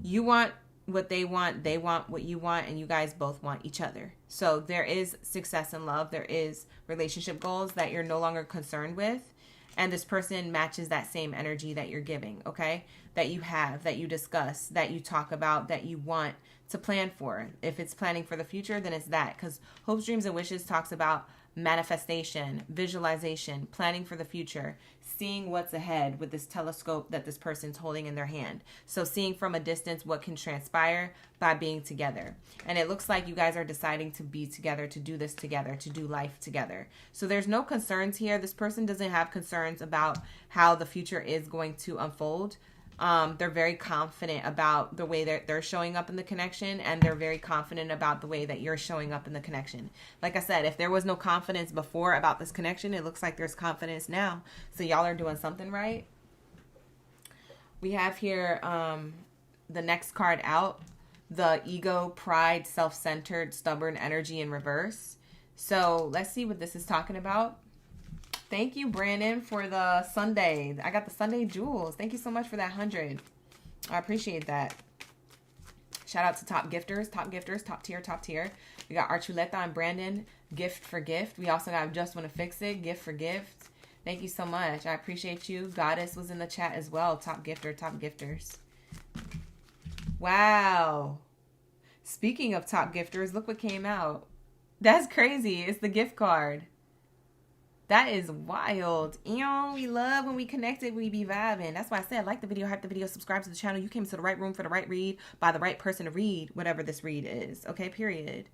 You want what they want what you want, and you guys both want each other. So there is success in love. There is relationship goals that you're no longer concerned with. And this person matches that same energy that you're giving, okay? That you have, that you discuss, that you talk about, that you want to plan for. If it's planning for the future, then it's that. Because hopes, dreams, and wishes talks about manifestation, visualization, planning for the future, seeing what's ahead with this telescope that this person's holding in their hand. So seeing from a distance what can transpire by being together. And it looks like you guys are deciding to be together, to do this together, to do life together. So there's no concerns here. This person doesn't have concerns about how the future is going to unfold. They're very confident about the way that they're showing up in the connection, and they're very confident about the way that you're showing up in the connection. Like I said, if there was no confidence before about this connection, it looks like there's confidence now. So y'all are doing something right. We have here the next card out, the ego, pride, self-centered, stubborn energy in reverse. So let's see what this is talking about. Thank you, Brandon, for the Sunday. I got the Sunday jewels. Thank you so much for that 100. I appreciate that. Shout out to top gifters, top tier. We got Archuleta and Brandon, gift for gift. We also got Just Want to Fix It, gift for gift. Thank you so much. I appreciate you. Goddess was in the chat as well. Top gifters. Wow. Speaking of top gifters, look what came out. That's crazy. It's the gift card. That is wild. We love when we connected, we be vibing. That's why I said, like the video, hype the video, subscribe to the channel. You came to the right room for the right read by the right person to read whatever this read is. Okay, period.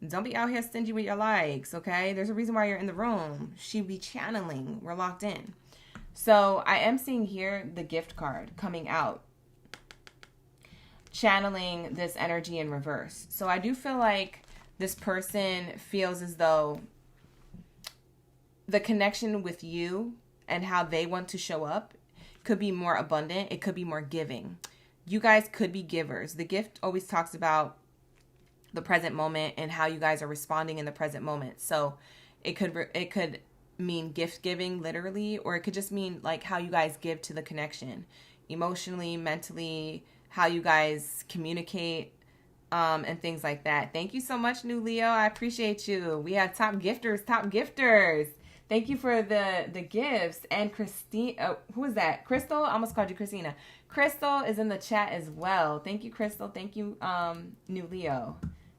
Don't be out here stingy with your likes, okay? There's a reason why you're in the room. She be channeling. We're locked in. So I am seeing here the gift card coming out, channeling this energy in reverse. So I do feel like this person feels as though the connection with you and how they want to show up could be more abundant. It could be more giving. You guys could be givers. The gift always talks about the present moment and how you guys are responding in the present moment. So it could mean gift giving literally, or it could just mean like how you guys give to the connection emotionally, mentally, how you guys communicate, and things like that. Thank you so much, new Leo. I appreciate you. We have top gifters. Thank you for the gifts. And Christine, who is that? Crystal? I almost called you Christina. Crystal is in the chat as well. Thank you, Crystal. Thank you, new Leo.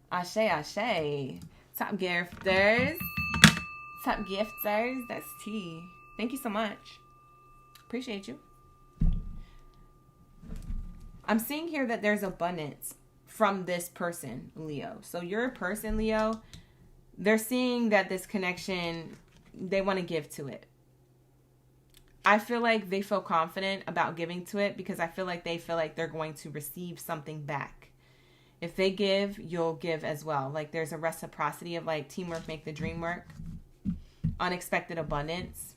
Ashe, ashe. Top gifters. That's tea. Thank you so much. Appreciate you. I'm seeing here that there's abundance from this person, Leo. So your person, Leo, they're seeing that this connection, they want to give to it. I feel like they feel confident about giving to it because I feel like they feel like they're going to receive something back. If they give, you'll give as well. Like there's a reciprocity of like teamwork make the dream work. Unexpected abundance.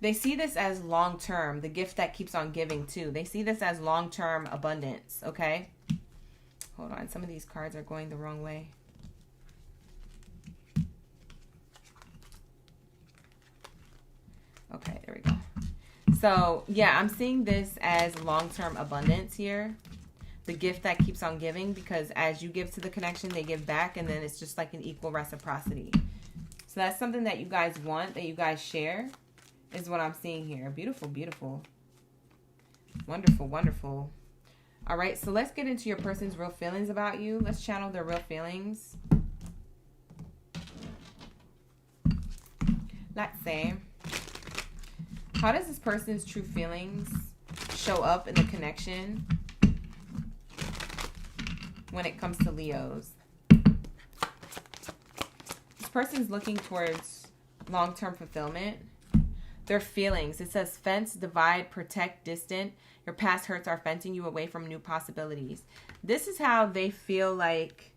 They see this as long-term, the gift that keeps on giving too. They see this as long-term abundance, okay? Hold on, some of these cards are going the wrong way. Okay, there we go. So, yeah, I'm seeing this as long-term abundance here. The gift that keeps on giving, because as you give to the connection, they give back, and then it's just like an equal reciprocity. So that's something that you guys want, that you guys share, is what I'm seeing here. Beautiful, beautiful. Wonderful, wonderful. All right, so let's get into your person's real feelings about you. Let's channel their real feelings. Let's see. How does this person's true feelings show up in the connection when it comes to Leos? This person's looking towards long-term fulfillment. Their feelings. It says fence, divide, protect, distant. Your past hurts are fencing you away from new possibilities. This is how they feel like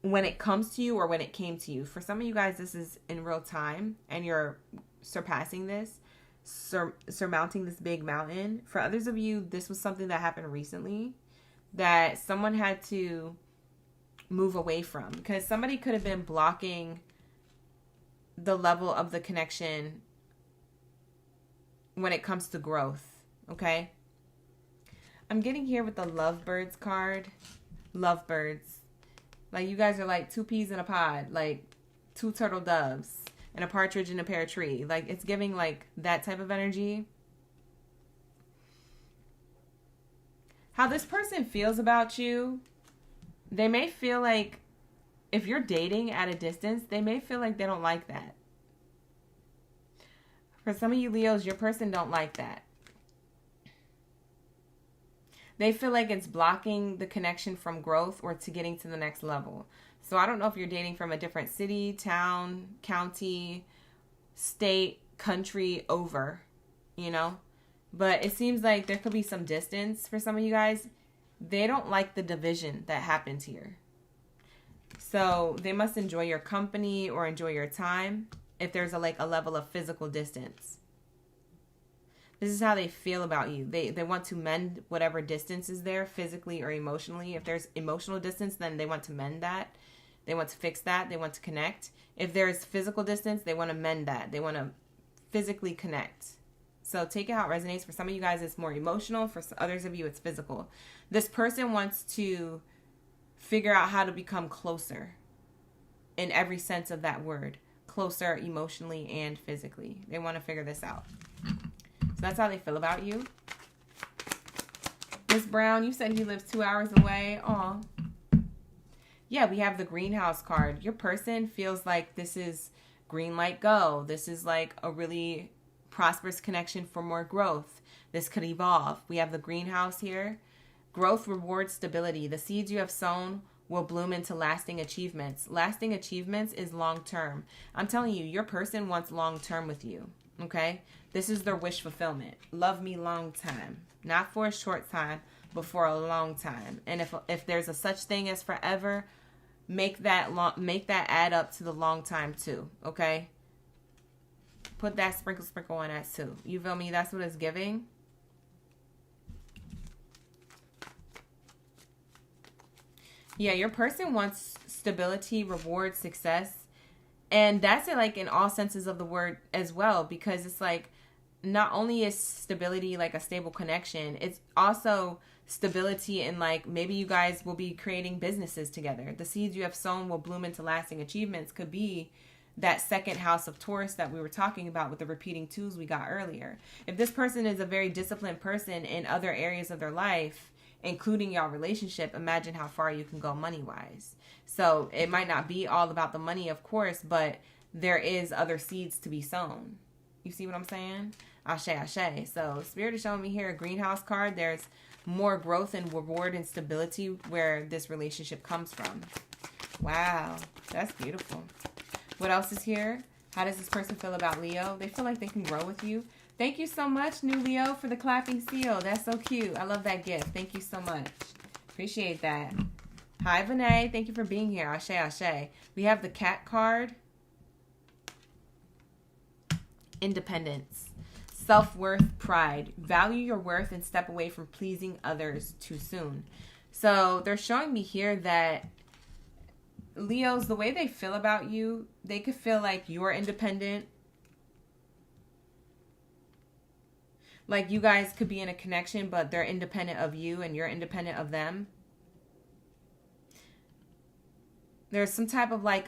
when it comes to you or when it came to you. For some of you guys, this is in real time and you're surpassing this, surmounting this big mountain. For others of you, this was something that happened recently that someone had to move away from, because somebody could have been blocking the level of the connection when it comes to growth, okay? I'm getting here with the lovebirds card. Lovebirds. Like you guys are like two peas in a pod, like two turtle doves and a partridge in a pear tree. Like it's giving like that type of energy. How this person feels about you, they may feel like if you're dating at a distance, they may feel like they don't like that. For some of you Leos, your person don't like that. They feel like it's blocking the connection from growth or to getting to the next level. So I don't know if you're dating from a different city, town, county, state, country over, you know. But it seems like there could be some distance for some of you guys. They don't like the division that happened here. So they must enjoy your company or enjoy your time if there's a level of physical distance. This is how they feel about you. They want to mend whatever distance is there physically or emotionally. If there's emotional distance, then they want to mend that. They want to fix that. They want to connect. If there's physical distance, they want to mend that. They want to physically connect. So take it how it resonates. For some of you guys, it's more emotional. For others of you, it's physical. This person wants to figure out how to become closer in every sense of that word. Closer emotionally and physically. They want to figure this out. So that's how they feel about you. Miss Brown, you said he lives 2 hours away. Aw. Yeah, we have the greenhouse card. Your person feels like this is green light go. This is like a really prosperous connection for more growth. This could evolve. We have the greenhouse here. Growth rewards stability. The seeds you have sown will bloom into lasting achievements. Lasting achievements is long term. I'm telling you, your person wants long term with you. Okay? This is their wish fulfillment. Love me long time. Not for a short time, but for a long time. And if there's a such thing as forever, make that add up to the long time too. Okay? Put that sprinkle on that too. You feel me? That's what it's giving. Yeah, your person wants stability, reward, success. And that's it, like in all senses of the word as well, because it's like not only is stability like a stable connection, it's also stability in like maybe you guys will be creating businesses together. The seeds you have sown will bloom into lasting achievements. Could be that second house of Taurus that we were talking about with the repeating twos we got earlier. If this person is a very disciplined person in other areas of their life, including your relationship, imagine how far you can go money-wise. So it might not be all about the money, of course, but there is other seeds to be sown. You see what I'm saying? Ashe, ashe. So Spirit is showing me here a greenhouse card. There's more growth and reward and stability where this relationship comes from. Wow, that's beautiful. What else is here? How does this person feel about Leo? They feel like they can grow with you. Thank you so much, new Leo, for the clapping seal. That's so cute. I love that gift. Thank you so much. Appreciate that. Hi, Vinay. Thank you for being here. Ashe, ashe. We have the cat card. Independence. Self-worth, pride. Value your worth and step away from pleasing others too soon. So they're showing me here that Leos, the way they feel about you, they could feel like you're independent. Like you guys could be in a connection, but they're independent of you and you're independent of them. There's some type of like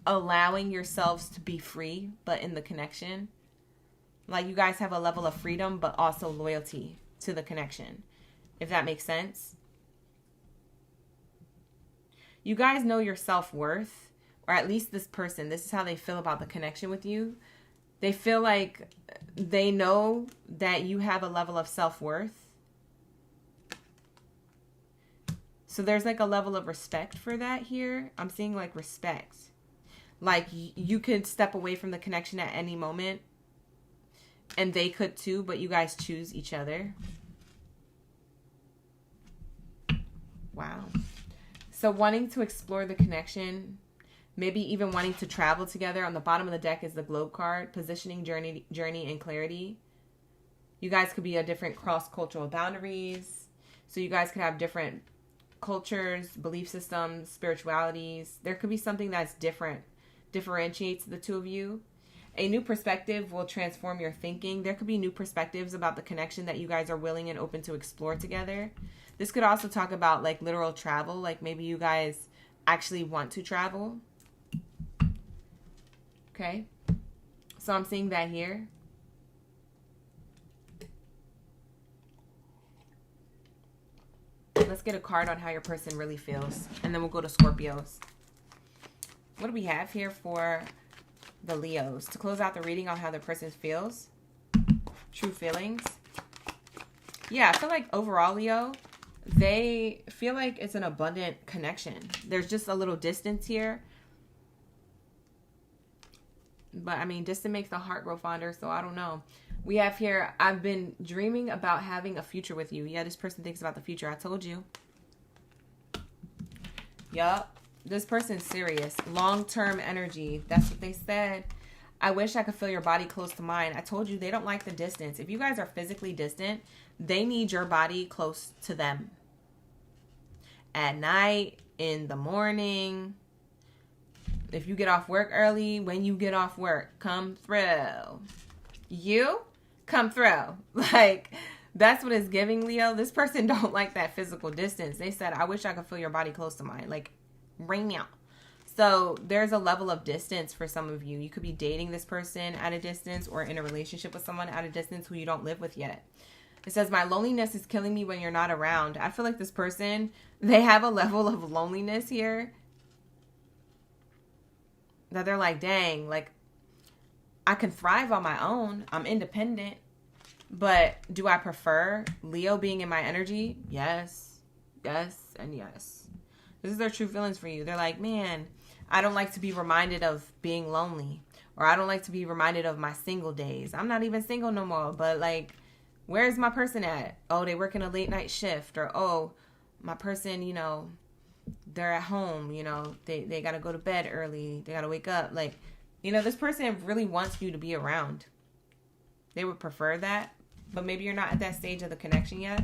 allowing yourselves to be free, but in the connection. Like you guys have a level of freedom, but also loyalty to the connection. If that makes sense. You guys know your self-worth, or at least this person, this is how they feel about the connection with you. They feel like they know that you have a level of self-worth. So there's like a level of respect for that here. I'm seeing like respect. Like you could step away from the connection at any moment. And they could too, but you guys choose each other. Wow. So wanting to explore the connection, maybe even wanting to travel together. On the bottom of the deck is the globe card, positioning, journey, and clarity. You guys could be at different cross-cultural boundaries. So you guys could have different cultures, belief systems, spiritualities. There could be something that's different, differentiates the two of you. A new perspective will transform your thinking. There could be new perspectives about the connection that you guys are willing and open to explore together. This could also talk about like literal travel. Like maybe you guys actually want to travel. Okay. So I'm seeing that here. Let's get a card on how your person really feels. And then we'll go to Scorpios. What do we have here for the Leos? To close out the reading on how the person feels. True feelings. Yeah, I feel like overall, Leo, they feel like it's an abundant connection. There's just a little distance here. But, I mean, distant makes the heart grow fonder, so I don't know. We have here, I've been dreaming about having a future with you. Yeah, this person thinks about the future. I told you. Yup. This person's serious. Long-term energy. That's what they said. I wish I could feel your body close to mine. I told you they don't like the distance. If you guys are physically distant, they need your body close to them. At night, in the morning, if you get off work early, when you get off work, come through. You come through. Like, that's what it's giving, Leo. This person don't like that physical distance. They said, I wish I could feel your body close to mine. Like, ring me out. So there's a level of distance for some of you. You could be dating this person at a distance or in a relationship with someone at a distance who you don't live with yet. It says, my loneliness is killing me when you're not around. I feel like this person, they have a level of loneliness here that they're like, dang, like, I can thrive on my own. I'm independent. But do I prefer Leo being in my energy? Yes. Yes and yes. This is their true feelings for you. They're like, man, I don't like to be reminded of being lonely. Or I don't like to be reminded of my single days. I'm not even single no more. But like, where's my person at? Oh, they work in a late night shift. Or, oh, my person, you know, they're at home. You know, they got to go to bed early. They got to wake up. Like, you know, this person really wants you to be around. They would prefer that. But maybe you're not at that stage of the connection yet.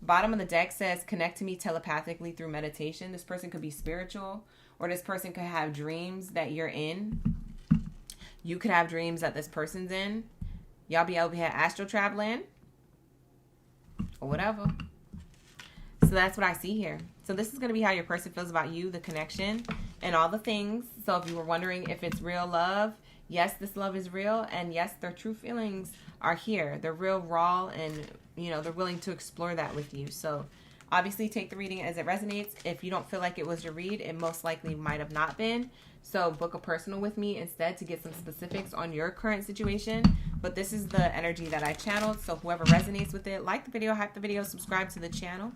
Bottom of the deck says, connect to me telepathically through meditation. This person could be spiritual, or this person could have dreams that you're in. You could have dreams that this person's in. Y'all be over here astral traveling or whatever. So that's what I see here. So this is going to be how your person feels about you, the connection, and all the things. So if you were wondering if it's real love, yes, this love is real. And yes, their true feelings are here. They're real, raw, and, you know, they're willing to explore that with you. So Obviously, take the reading as it resonates. If you don't feel like it was your read, it most likely might have not been. So book a personal with me instead to get some specifics on your current situation. But this is the energy that I channeled. So whoever resonates with it, like the video, hype the video, subscribe to the channel.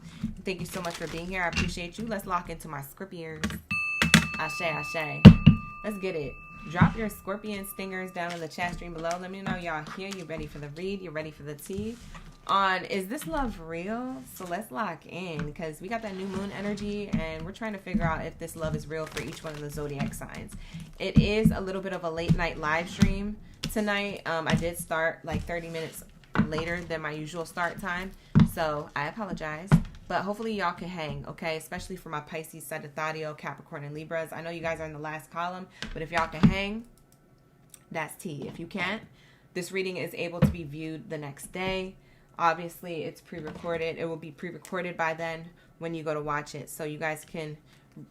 Thank you so much for being here. I appreciate you. Let's lock into my Scorpios. Ashe, ashe. Let's get it. Drop your scorpion stingers down in the chat stream below. Let me know y'all here. You ready for the read? You ready for the tea? On is this love real? So let's lock in because we got that new moon energy and we're trying to figure out if this love is real for each one of the zodiac signs. It is a little bit of a late night live stream tonight. I did start like 30 minutes later than my usual start time, so I apologize, but hopefully y'all can hang, okay? Especially for my Pisces, Sagittarius, Capricorn, and Libras. I know you guys are in the last column, but if y'all can hang, that's tea. If you can't, this reading is able to be viewed the next day. Obviously, it's pre-recorded. It will be pre-recorded by then when you go to watch it. So you guys can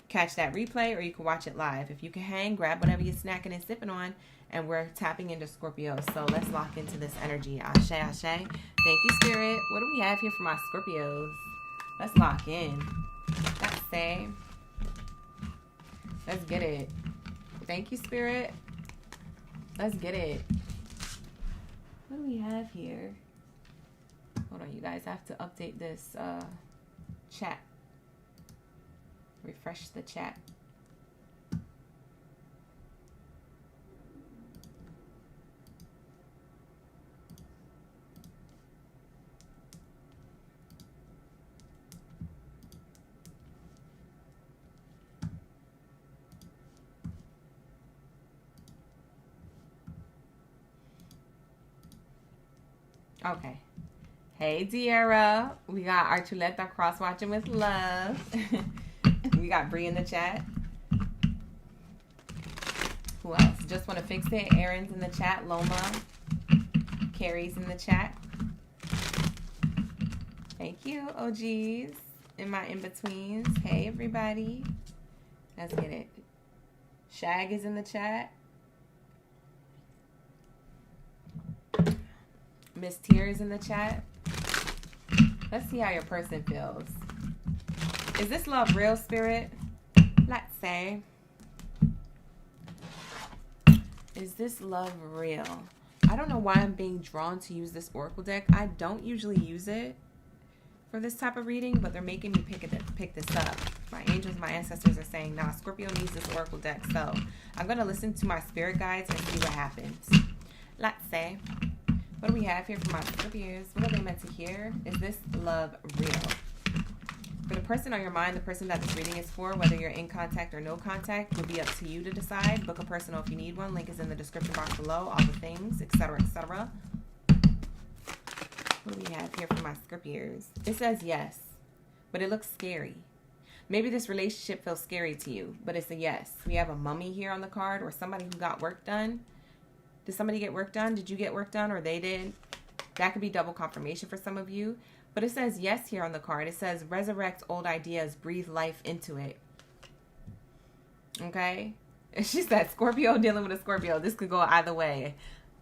catch that replay or you can watch it live. If you can hang, grab whatever you're snacking and sipping on. And we're tapping into Scorpio. So let's lock into this energy. Ashe, ashe. Thank you, Spirit. What do we have here for my Scorpios? Let's lock in. That's say. Let's get it. Thank you, Spirit. Let's get it. What do we have here? Hold on, you guys. I have to update this chat. Refresh the chat. Okay. Hey, Diera. We got Archuleta cross-watching with love. We got Bree in the chat. Who else? Just want to fix it. Aaron's in the chat. Loma. Carrie's in the chat. Thank you, OGs. In my in-betweens. Hey, everybody. Let's get it. Shag is in the chat. Miss Tears in the chat. Let's see how your person feels. Is this love real, Spirit? Let's say. Is this love real? I don't know why I'm being drawn to use this oracle deck. I don't usually use it for this type of reading, but they're making me pick this up. My angels, my ancestors are saying, nah, Scorpio needs this oracle deck. So I'm going to listen to my spirit guides and see what happens. Let's say. What do we have here for my Scorpios? What are they meant to hear? Is this love real? For the person on your mind, the person that this reading is for, whether you're in contact or no contact, will be up to you to decide. Book a personal if you need one. Link is in the description box below. All the things, etc., etc. What do we have here for my Scorpios? It says yes, but it looks scary. Maybe this relationship feels scary to you, but it's a yes. We have a mummy here on the card or somebody who got work done. Did somebody get work done? Did you get work done or they did? That could be double confirmation for some of you. But it says yes here on the card. It says resurrect old ideas, breathe life into it. Okay? She said Scorpio dealing with a Scorpio. This could go either way.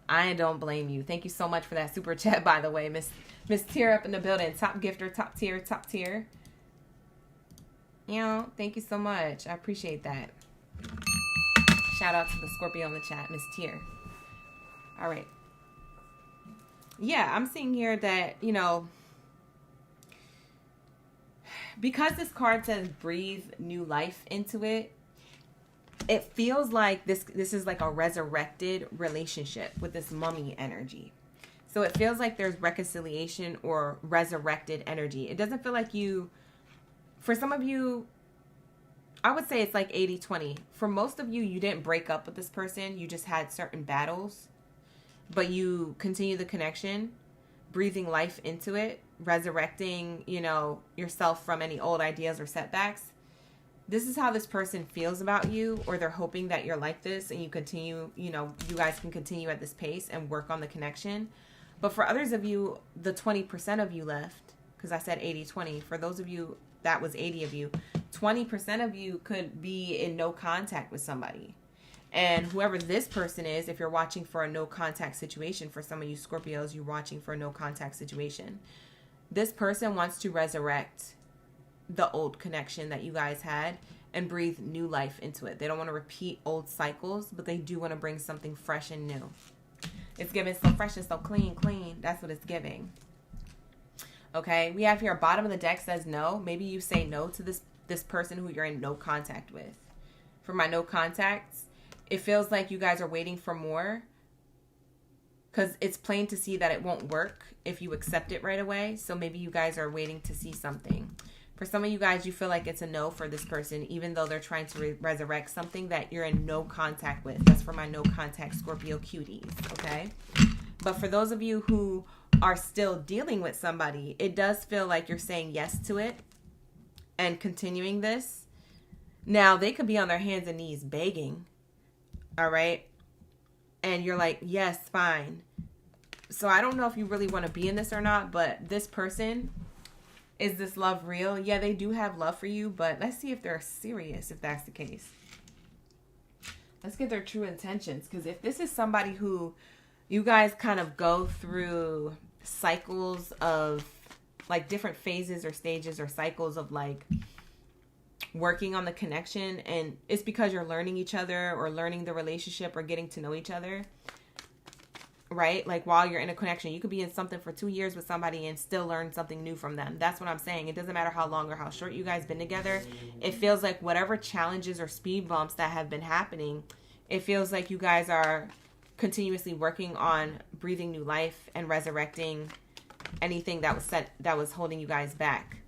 I don't blame you. Thank you so much for that super chat, by the way. Miss Tier up in the building. Top gifter, top tier, top tier. You know, thank you so much. I appreciate that. Shout out to the Scorpio in the chat, Miss Tier. All right. Yeah, I'm seeing here that, you know, because this card says breathe new life into it, it feels like this is like a resurrected relationship with this mummy energy. So it feels like there's reconciliation or resurrected energy. It doesn't feel like you, for some of you, I would say it's like 80-20. For most of you, you didn't break up with this person. You just had certain battles. But you continue the connection, breathing life into it, resurrecting, you know, yourself from any old ideas or setbacks. This is how this person feels about you, or they're hoping that you're like this and you continue, you know, you guys can continue at this pace and work on the connection. But for others of you, the 20% of you left, because I said 80-20. For those of you, that was 80 of you. 20% of you could be in no contact with somebody. And whoever this person is, if you're watching for a no contact situation, for some of you Scorpios, you're watching for a no contact situation. This person wants to resurrect the old connection that you guys had and breathe new life into it. They don't want to repeat old cycles, but they do want to bring something fresh and new. It's giving so fresh and so clean. That's what it's giving. Okay, we have here, bottom of the deck says no. Maybe you say no to this person who you're in no contact with. For my no contacts, it feels like you guys are waiting for more, because it's plain to see that it won't work if you accept it right away. So maybe you guys are waiting to see something. For some of you guys, you feel like it's a no for this person, even though they're trying to resurrect something that you're in no contact with. That's for my no contact Scorpio cuties, okay? But for those of you who are still dealing with somebody, it does feel like you're saying yes to it and continuing this. Now, they could be on their hands and knees begging, all right? And you're like, yes, fine. So I don't know if you really want to be in this or not, but this person, is this love real? Yeah, they do have love for you, but let's see if they're serious, if that's the case. Let's get their true intentions, because if this is somebody who you guys kind of go through cycles of like different phases or stages or cycles of like working on the connection, and it's because you're learning each other or learning the relationship or getting to know each other, right? Like while you're in a connection, you could be in something for 2 years with somebody and still learn something new from them. That's what I'm saying. It doesn't matter how long or how short you guys been together. It feels like whatever challenges or speed bumps that have been happening, it feels like you guys are continuously working on breathing new life and resurrecting anything that was holding you guys back.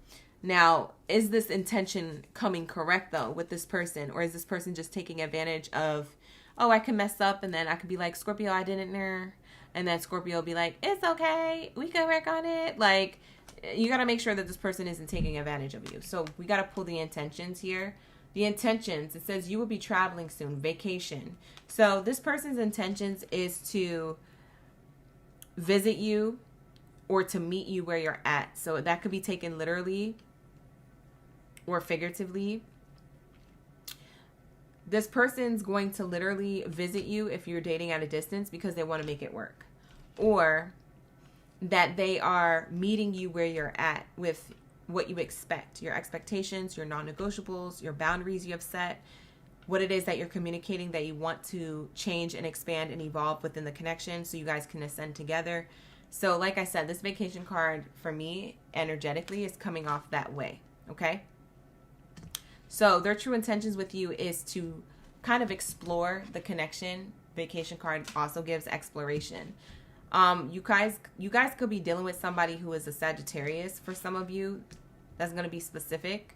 Now, is this intention coming correct though with this person, or is this person just taking advantage of, oh, I can mess up and then I could be like, Scorpio, I didn't know. And then Scorpio will be like, it's okay, we can work on it. Like, you got to make sure that this person isn't taking advantage of you. So we got to pull the intentions here. The intentions, it says you will be traveling soon, vacation. So this person's intentions is to visit you or to meet you where you're at. So that could be taken literally or figuratively. This person's going to literally visit you if you're dating at a distance because they want to make it work. Or that they are meeting you where you're at with what you expect, your expectations, your non-negotiables, your boundaries you have set, what it is that you're communicating that you want to change and expand and evolve within the connection so you guys can ascend together. So like I said, this vacation card for me energetically is coming off that way, okay? So their true intentions with you is to kind of explore the connection. Vacation card also gives exploration. You guys could be dealing with somebody who is a Sagittarius. For some of you, that's going to be specific.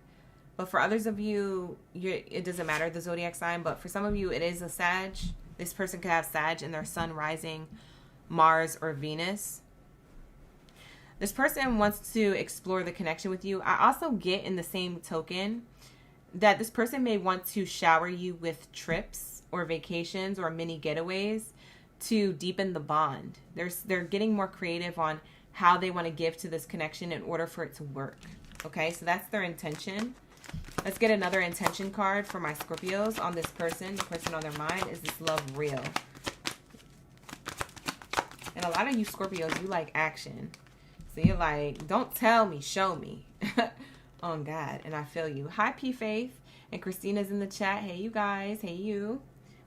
But for others of you, it doesn't matter the zodiac sign. But for some of you, it is a Sag. This person could have Sag in their sun, rising, Mars, or Venus. This person wants to explore the connection with you. I also get in the same token that this person may want to shower you with trips or vacations or mini getaways to deepen the bond. They're getting more creative on how they want to give to this connection in order for it to work. Okay, so that's their intention. Let's get another intention card for my Scorpios on this person. The person on their mind, is this love real? And a lot of you Scorpios, you like action. So you're like, don't tell me, show me. Oh God, and I feel you. Hi P Faith, and Christina's in the chat. Hey you guys, hey you.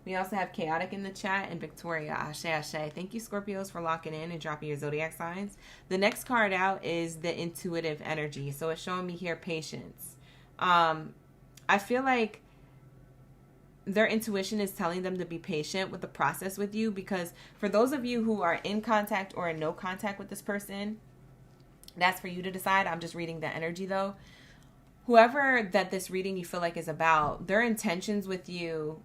We also have Chaotic in the chat and Victoria. Ashe, ashe. Thank you Scorpios for locking in and dropping your zodiac signs. The next card out is the intuitive energy. So it's showing me here patience. I feel like their intuition is telling them to be patient with the process with you, because for those of you who are in contact or in no contact with this person, that's for you to decide. I'm just reading the energy though. Whoever that this reading you feel like is about, their intentions with you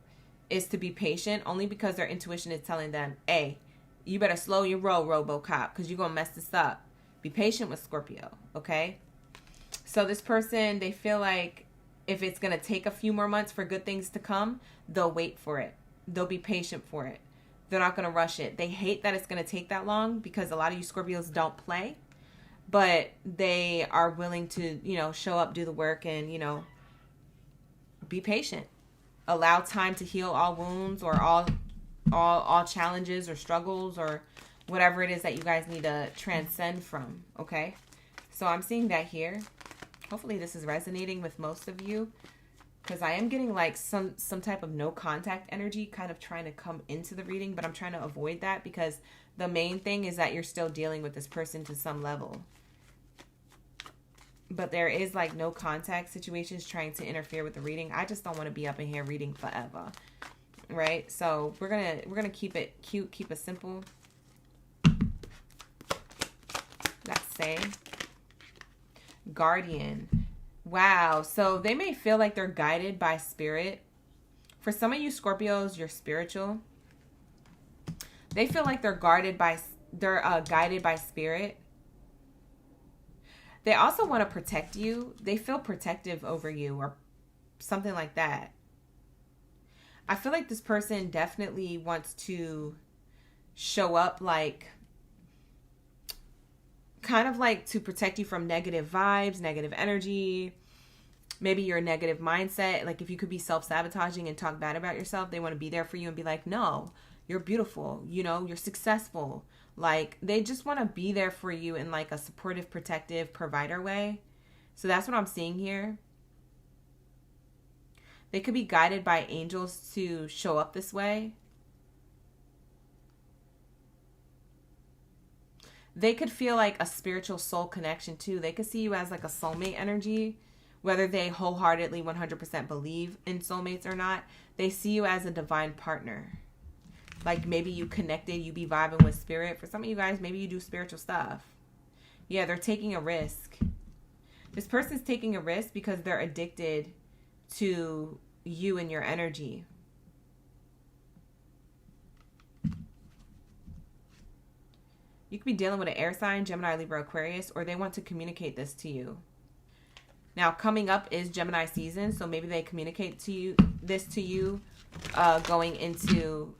is to be patient, only because their intuition is telling them, hey, you better slow your roll, RoboCop, because you're going to mess this up. Be patient with Scorpio, okay? So this person, they feel like if it's going to take a few more months for good things to come, they'll wait for it. They'll be patient for it. They're not going to rush it. They hate that it's going to take that long, because a lot of you Scorpios don't play. But they are willing to, show up, do the work, and, be patient. Allow time to heal all wounds or all challenges or struggles or whatever it is that you guys need to transcend from, okay? So I'm seeing that here. Hopefully this is resonating with most of you, because I am getting like some type of no contact energy kind of trying to come into the reading, but I'm trying to avoid that because the main thing is that you're still dealing with this person to some level. But there is like no contact situations trying to interfere with the reading. I just don't want to be up in here reading forever. Right? So we're gonna keep it cute, keep it simple. Let's say Guardian. Wow. So they may feel like they're guided by spirit. For some of you Scorpios, you're spiritual. They feel like they're guided by spirit. They also want to protect you. They feel protective over you or something like that. I feel like this person definitely wants to show up like, kind of like to protect you from negative vibes, negative energy, maybe your negative mindset. Like if you could be self-sabotaging and talk bad about yourself, they want to be there for you and be like, no, you're beautiful, you know, you're successful. Like they just want to be there for you in like a supportive, protective, provider way. So that's what I'm seeing here. They could be guided by angels to show up this way. They could feel like a spiritual soul connection too. They could see you as like a soulmate energy, whether they wholeheartedly 100% believe in soulmates or not. They see you as a divine partner. Like maybe you connected, you be vibing with spirit. For some of you guys, maybe you do spiritual stuff. Yeah, they're taking a risk. This person's taking a risk because they're addicted to you and your energy. You could be dealing with an air sign, Gemini, Libra, Aquarius, or they want to communicate this to you. Now, coming up is Gemini season, so maybe they communicate this to you going into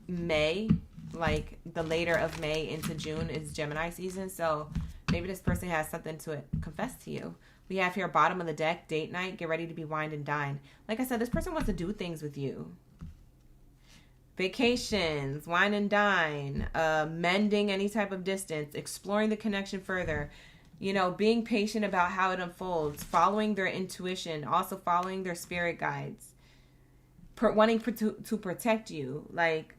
May, like the later of May into June is Gemini season. So maybe this person has something to confess to you. We have here bottom of the deck, date night, get ready to be wined and dined. Like I said, this person wants to do things with you. Vacations, wine and dine, mending any type of distance, exploring the connection further, you know, being patient about how it unfolds, following their intuition, also following their spirit guides, wanting to protect you. Like,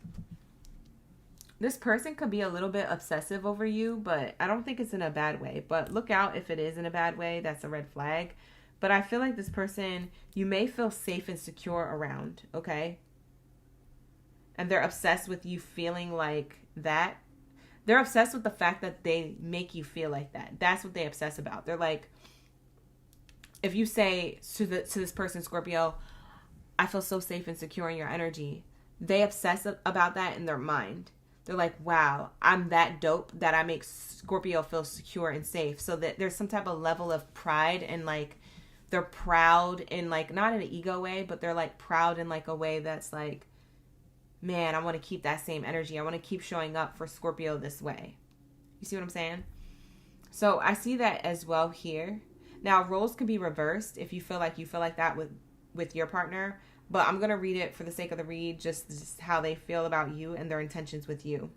this person could be a little bit obsessive over you, but I don't think it's in a bad way. But look out if it is in a bad way. That's a red flag. But I feel like this person, you may feel safe and secure around, okay? And they're obsessed with you feeling like that. They're obsessed with the fact that they make you feel like that. That's what they obsess about. They're like, if you say to this person, Scorpio, I feel so safe and secure in your energy, they obsess about that in their mind. They're like, wow, I'm that dope that I make Scorpio feel secure and safe. So that there's some type of level of pride and like, they're proud in like, not in an ego way, but they're like proud in like a way that's like, man, I want to keep that same energy. I want to keep showing up for Scorpio this way. You see what I'm saying? So I see that as well here. Now, roles can be reversed if you feel like that with your partner. But I'm going to read it for the sake of the read, just how they feel about you and their intentions with you.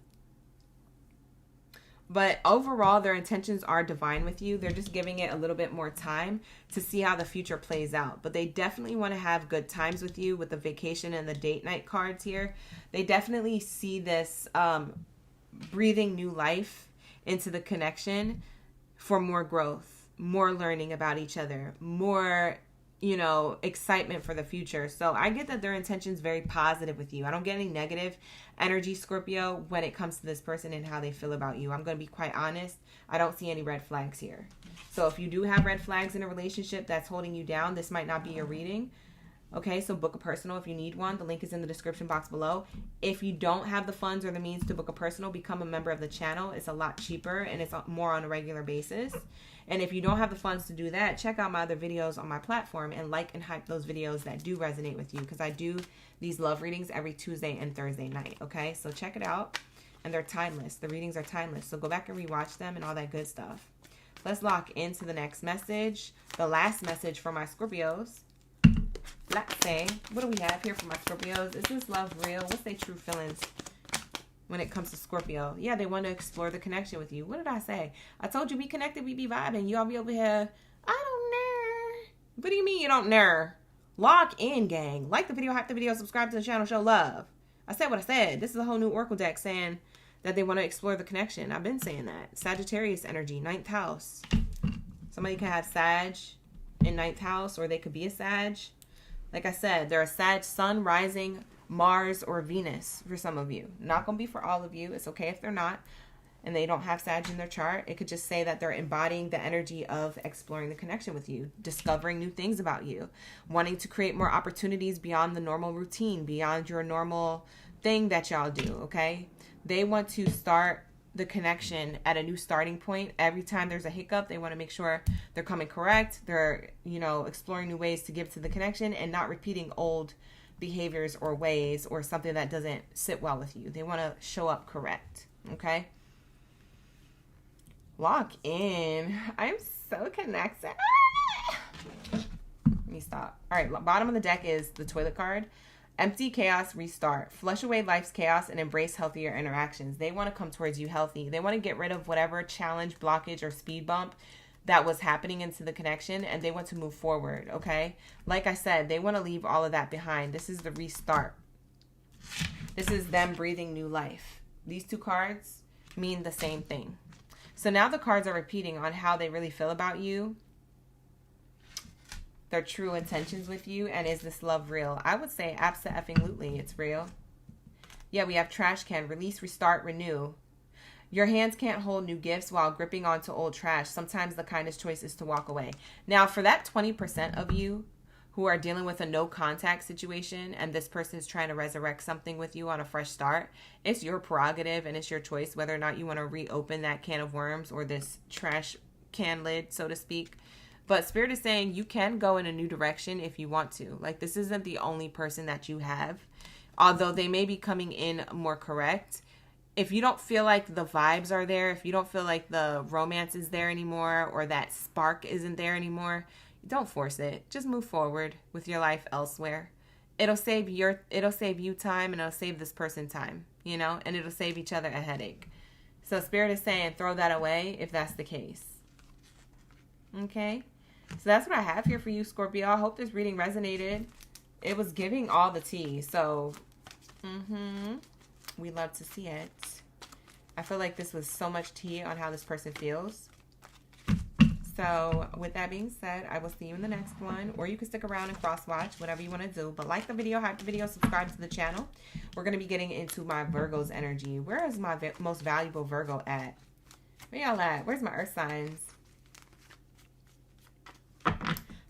But overall, their intentions are divine with you. They're just giving it a little bit more time to see how the future plays out. But they definitely want to have good times with you with the vacation and the date night cards here. They definitely see this breathing new life into the connection for more growth, more learning about each other, more, you know, excitement for the future. So I get that their intention's very positive with you. I don't get any negative energy, Scorpio, when it comes to this person and how they feel about you. I'm going to be quite honest. I don't see any red flags here. So if you do have red flags in a relationship that's holding you down, this might not be your reading. Okay, so book a personal if you need one. The link is in the description box below. If you don't have the funds or the means to book a personal, become a member of the channel. It's a lot cheaper and it's more on a regular basis. And if you don't have the funds to do that, check out my other videos on my platform and like and hype those videos that do resonate with you, because I do these love readings every Tuesday and Thursday night. Okay, so check it out. And they're timeless. The readings are timeless. So go back and rewatch them and all that good stuff. Let's lock into the next message. The last message for my Scorpios. Let's say, what do we have here for my Scorpios? Is this love real? What's their true feelings when it comes to Scorpio? Yeah, they want to explore the connection with you. What did I say? I told you we connected, we be vibing. Y'all be over here, I don't What do you mean you don't know? Lock in, gang. Like the video, hype the video, subscribe to the channel, show love. I said what I said. This is a whole new Oracle deck saying that they want to explore the connection. I've been saying that. Sagittarius energy, 9th house. Somebody can have Sag in 9th house, or they could be a Sag. Like I said, they're a Sag sun, rising, Mars, or Venus for some of you. Not going to be for all of you. It's okay if they're not, and they don't have Sag in their chart. It could just say that they're embodying the energy of exploring the connection with you, discovering new things about you, wanting to create more opportunities beyond the normal routine, beyond your normal thing that y'all do, okay? They want to start the connection at a new starting point. Every time there's a hiccup, they want to make sure they're coming correct. They're, you know, exploring new ways to give to the connection and not repeating old behaviors or ways or something that doesn't sit well with you. They want to show up correct, okay? Lock in. I'm so connected. Let me stop. All right, bottom of the deck is the toilet card. Empty, chaos, restart. Flush away life's chaos and embrace healthier interactions. They want to come towards you healthy. They want to get rid of whatever challenge, blockage, or speed bump that was happening into the connection, and they want to move forward, okay? Like I said, they want to leave all of that behind. This is the restart. This is them breathing new life. These two cards mean the same thing. So now the cards are repeating on how they really feel about you, their true intentions with you, and is this love real? I would say abso-effing-lutely it's real. Yeah, we have trash can, release, restart, renew. Your hands can't hold new gifts while gripping onto old trash. Sometimes the kindest choice is to walk away. Now, for that 20% of you who are dealing with a no contact situation and this person is trying to resurrect something with you on a fresh start, it's your prerogative and it's your choice whether or not you want to reopen that can of worms or this trash can lid, so to speak. But Spirit is saying you can go in a new direction if you want to. Like, this isn't the only person that you have. Although they may be coming in more correct. If you don't feel like the vibes are there, if you don't feel like the romance is there anymore, or that spark isn't there anymore, don't force it. Just move forward with your life elsewhere. It'll save you time, and it'll save this person time, you know, and it'll save each other a headache. So Spirit is saying throw that away if that's the case. Okay? So that's what I have here for you, Scorpio. I hope this reading resonated. It was giving all the tea. So, we love to see it. I feel like this was so much tea on how this person feels. So, with that being said, I will see you in the next one. Or you can stick around and cross-watch, whatever you want to do. But like the video, hype the video, subscribe to the channel. We're going to be getting into my Virgo's energy. Where is my most valuable Virgo at? Where y'all at? Where's my earth signs?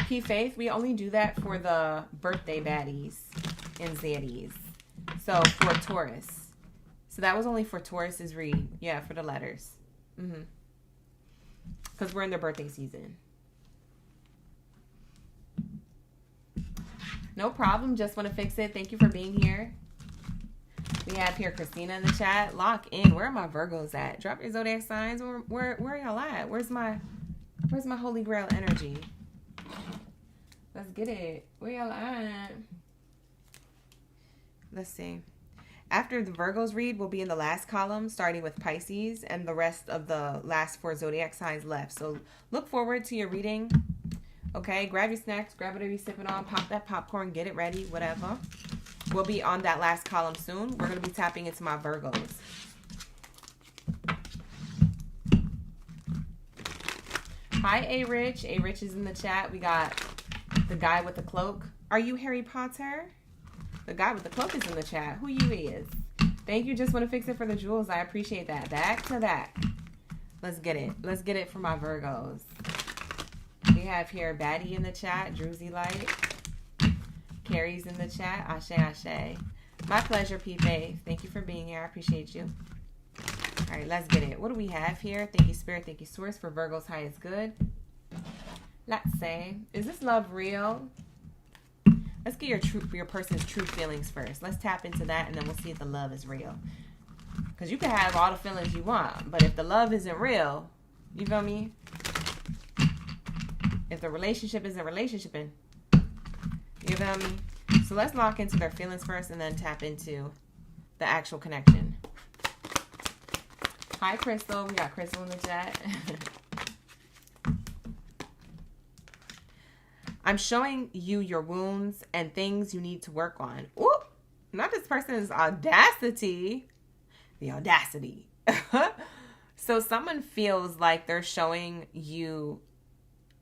P Faith, we only do that for the birthday baddies and zaddies. So for Taurus. So that was only for Taurus's read. Yeah, for the letters. Because we're in their birthday season. No problem. Just want to fix it. Thank you for being here. We have here Christina in the chat. Lock in. Where are my Virgos at? Drop your zodiac signs. Where are y'all at? Where's my Holy Grail energy? Let's get it. Where y'all at? Let's see. After the Virgos read, we'll be in the last column, starting with Pisces, and the rest of the last 4 zodiac signs left. So look forward to your reading. Okay, grab your snacks, grab whatever you're sipping on, pop that popcorn, get it ready, whatever. We'll be on that last column soon. We're going to be tapping into my Virgos. Hi, A-Rich. A-Rich is in the chat. We got the guy with the cloak. Are you Harry Potter? The guy with the cloak is in the chat. Who you is? Thank you. Just want to fix it for the jewels. I appreciate that. Back to that. Let's get it. Let's get it for my Virgos. We have here Baddie in the chat. Druzy Light. Carrie's in the chat. Ashe, ashe. My pleasure, P-Faith. Thank you for being here. I appreciate you. All right, let's get it. What do we have here? Thank you, Spirit. Thank you, Source, for Virgo's highest good. Let's say, is this love real? Let's get your person's true feelings first. Let's tap into that, and then we'll see if the love is real. Because you can have all the feelings you want, but if the love isn't real, you feel me? If the relationship isn't relationshiping, you feel me? So let's lock into their feelings first, and then tap into the actual connection. Hi, Crystal. We got Crystal in the chat. I'm showing you your wounds and things you need to work on. Ooh, not this person's audacity. The audacity. So someone feels like they're showing you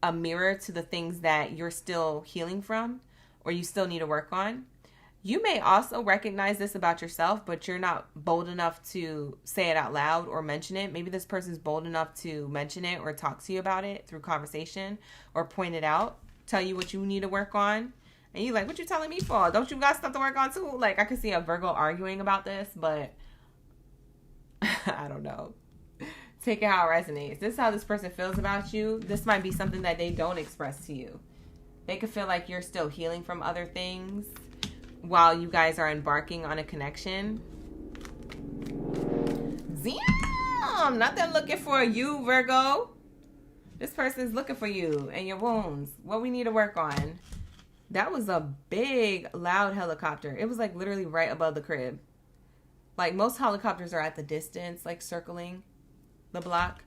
a mirror to the things that you're still healing from or you still need to work on. You may also recognize this about yourself, but you're not bold enough to say it out loud or mention it. Maybe this person's bold enough to mention it or talk to you about it through conversation or point it out, tell you what you need to work on. And you're like, what you telling me for? Don't you got stuff to work on too? Like, I could see a Virgo arguing about this, but I don't know. Take it how it resonates. This is how this person feels about you. This might be something that they don't express to you. They could feel like you're still healing from other things while you guys are embarking on a connection. Damn! Nothing looking for you, Virgo. This person's looking for you and your wounds. What we need to work on. That was a big, loud helicopter. It was like literally right above the crib. Like most helicopters are at the distance, like circling the block.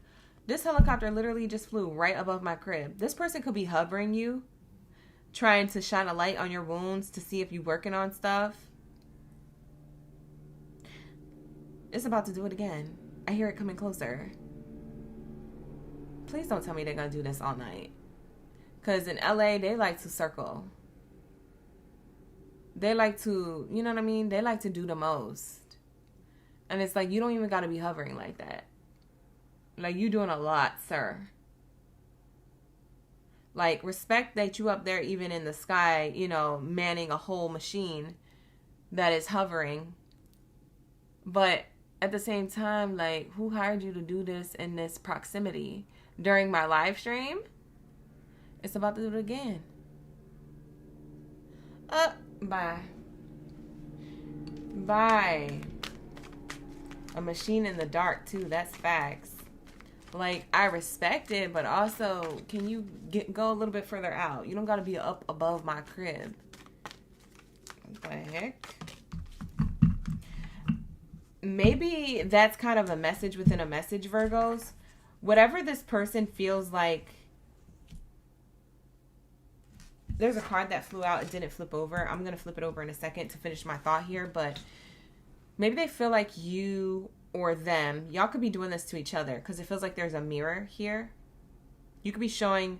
This helicopter literally just flew right above my crib. This person could be hovering you, trying to shine a light on your wounds to see if you're working on stuff. It's about to do it again. I hear it coming closer. Please don't tell me they're going to do this all night. Because in LA, they like to circle. They like to, you know what I mean? They like to do the most. And it's like, you don't even got to be hovering like that. Like, you doing a lot, sir. Like, respect that you up there even in the sky, you know, manning a whole machine that is hovering. But at the same time, like, who hired you to do this in this proximity during my live stream? It's about to do it again. Bye. Bye. A machine in the dark, too. That's facts. Like, I respect it, but also, can you go a little bit further out? You don't got to be up above my crib. What the heck? Maybe that's kind of a message within a message, Virgos. Whatever this person feels like. There's a card that flew out. It didn't flip over. I'm going to flip it over in a second to finish my thought here. But maybe they feel like you or them, y'all could be doing this to each other because it feels like there's a mirror here. You could be showing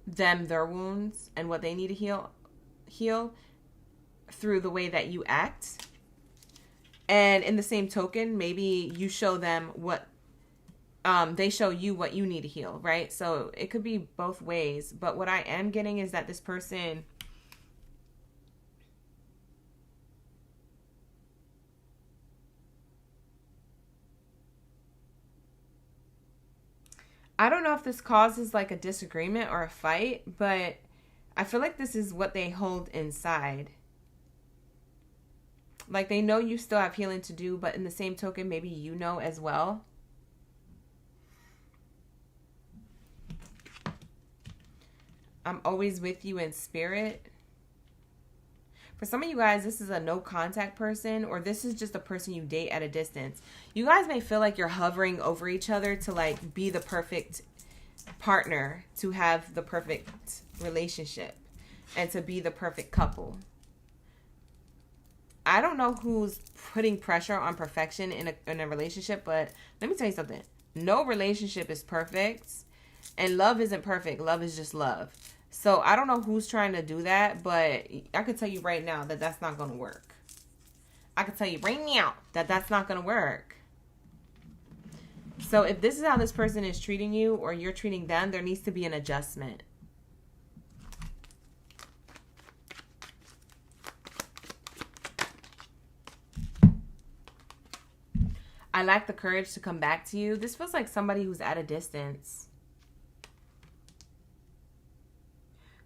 them their wounds and what they need to heal through the way that you act. And in the same token, maybe you show them what they show you what you need to heal, right? So it could be both ways. But what I am getting is that this person, I don't know if this causes like a disagreement or a fight, but I feel like this is what they hold inside. Like, they know you still have healing to do, but in the same token, maybe you know as well. I'm always with you in spirit. For some of you guys, this is a no contact person, or this is just a person you date at a distance. You guys may feel like you're hovering over each other to like be the perfect partner, to have the perfect relationship, and to be the perfect couple. I don't know who's putting pressure on perfection in a relationship, but let me tell you something. No relationship is perfect, and love isn't perfect. Love is just love. So I don't know who's trying to do that, but I can tell you right now that that's not going to work. I can tell you right now that that's not going to work. So if this is how this person is treating you or you're treating them, there needs to be an adjustment. I lack the courage to come back to you. This feels like somebody who's at a distance.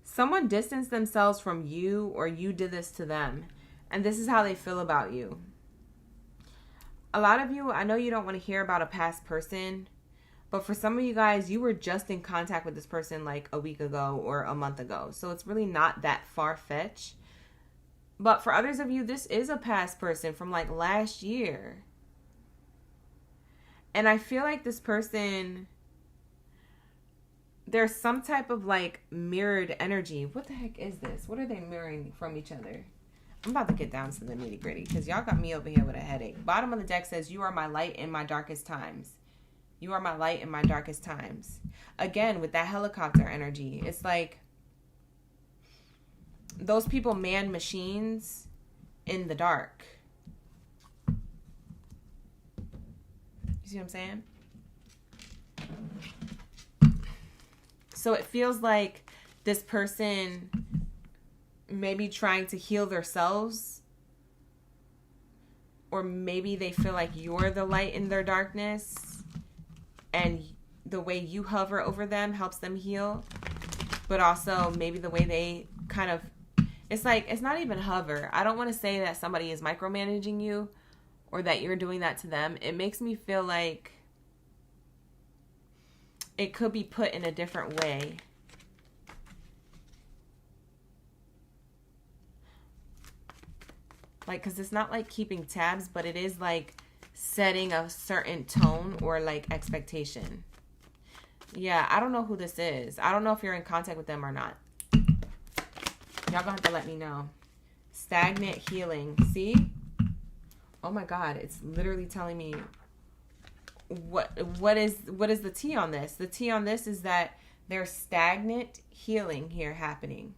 Someone distanced themselves from you, or you did this to them. And this is how they feel about you. A lot of you, I know you don't want to hear about a past person, but for some of you guys, you were just in contact with this person like a week ago or a month ago. So it's really not that far-fetched. But for others of you, this is a past person from like last year. And I feel like this person, there's some type of like mirrored energy. What the heck is this? What are they mirroring from each other? I'm about to get down to the nitty gritty because y'all got me over here with a headache. Bottom of the deck says, you are my light in my darkest times. You are my light in my darkest times. Again, with that helicopter energy, it's like those people man machines in the dark. You see what I'm saying? So it feels like this person maybe trying to heal themselves, or maybe they feel like you're the light in their darkness and the way you hover over them helps them heal. But also maybe the way they kind of, it's like, it's not even hover. I don't want to say that somebody is micromanaging you or that you're doing that to them. It makes me feel like it could be put in a different way. Like, because it's not like keeping tabs, but it is like setting a certain tone or like expectation. Yeah, I don't know who this is. I don't know if you're in contact with them or not. Y'all gonna have to let me know. Stagnant healing. See? Oh my God, it's literally telling me what is the tea on this? The tea on this is that there's stagnant healing here happening.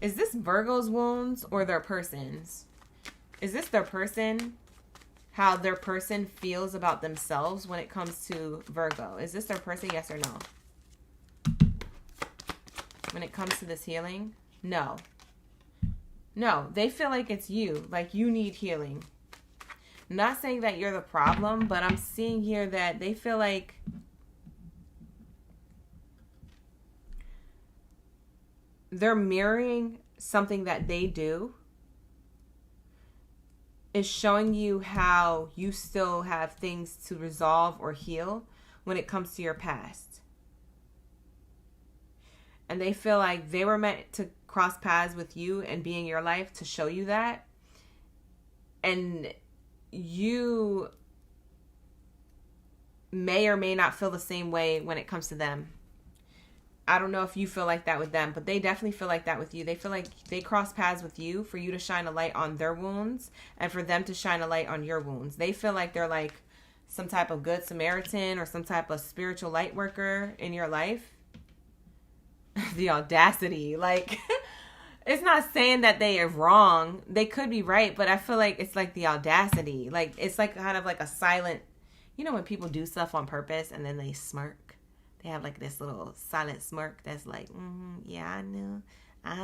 Is this Virgo's wounds or their person's? Is this their person? How their person feels about themselves when it comes to Virgo. Is this their person? Yes or no? When it comes to this healing? No. No, they feel like it's you. Like you need healing. Not saying that you're the problem, but I'm seeing here that they feel like they're mirroring something that they do. Is showing you how you still have things to resolve or heal when it comes to your past. And they feel like they were meant to cross paths with you and be in your life to show you that. And you may or may not feel the same way when it comes to them. I don't know if you feel like that with them, but they definitely feel like that with you. They feel like they cross paths with you for you to shine a light on their wounds and for them to shine a light on your wounds. They feel like they're like some type of good Samaritan or some type of spiritual light worker in your life. The audacity. Like, it's not saying that they are wrong. They could be right, but I feel like it's like the audacity. Like, it's like kind of like a silent, you know, when people do stuff on purpose and then they smirk. They have like this little silent smirk that's like, yeah, I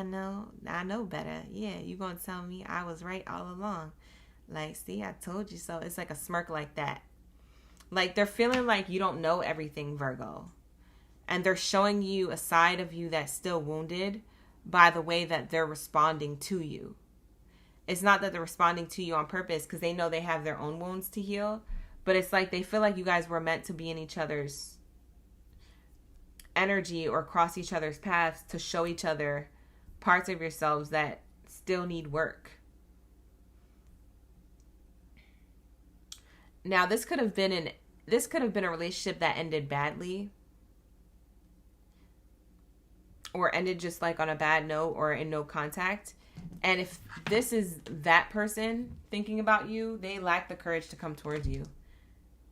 know better. Yeah, you gonna tell me I was right all along. Like, see, I told you so. It's like a smirk like that. Like they're feeling like you don't know everything, Virgo. And they're showing you a side of you that's still wounded by the way that they're responding to you. It's not that they're responding to you on purpose because they know they have their own wounds to heal. But it's like they feel like you guys were meant to be in each other's energy or cross each other's paths to show each other parts of yourselves that still need work. Now, this could have been a relationship that ended badly or ended just like on a bad note or in no contact. And if this is that person thinking about you, they lack the courage to come towards you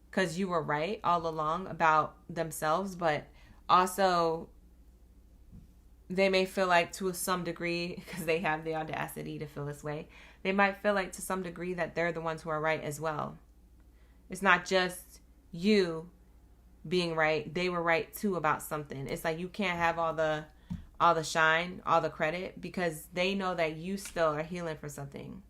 because you were right all along about themselves, but also, they may feel like to some degree, because they have the audacity to feel this way, they might feel like to some degree that they're the ones who are right as well. It's not just you being right. They were right too about something. It's like you can't have all the shine, all the credit, because they know that you still are healing from something.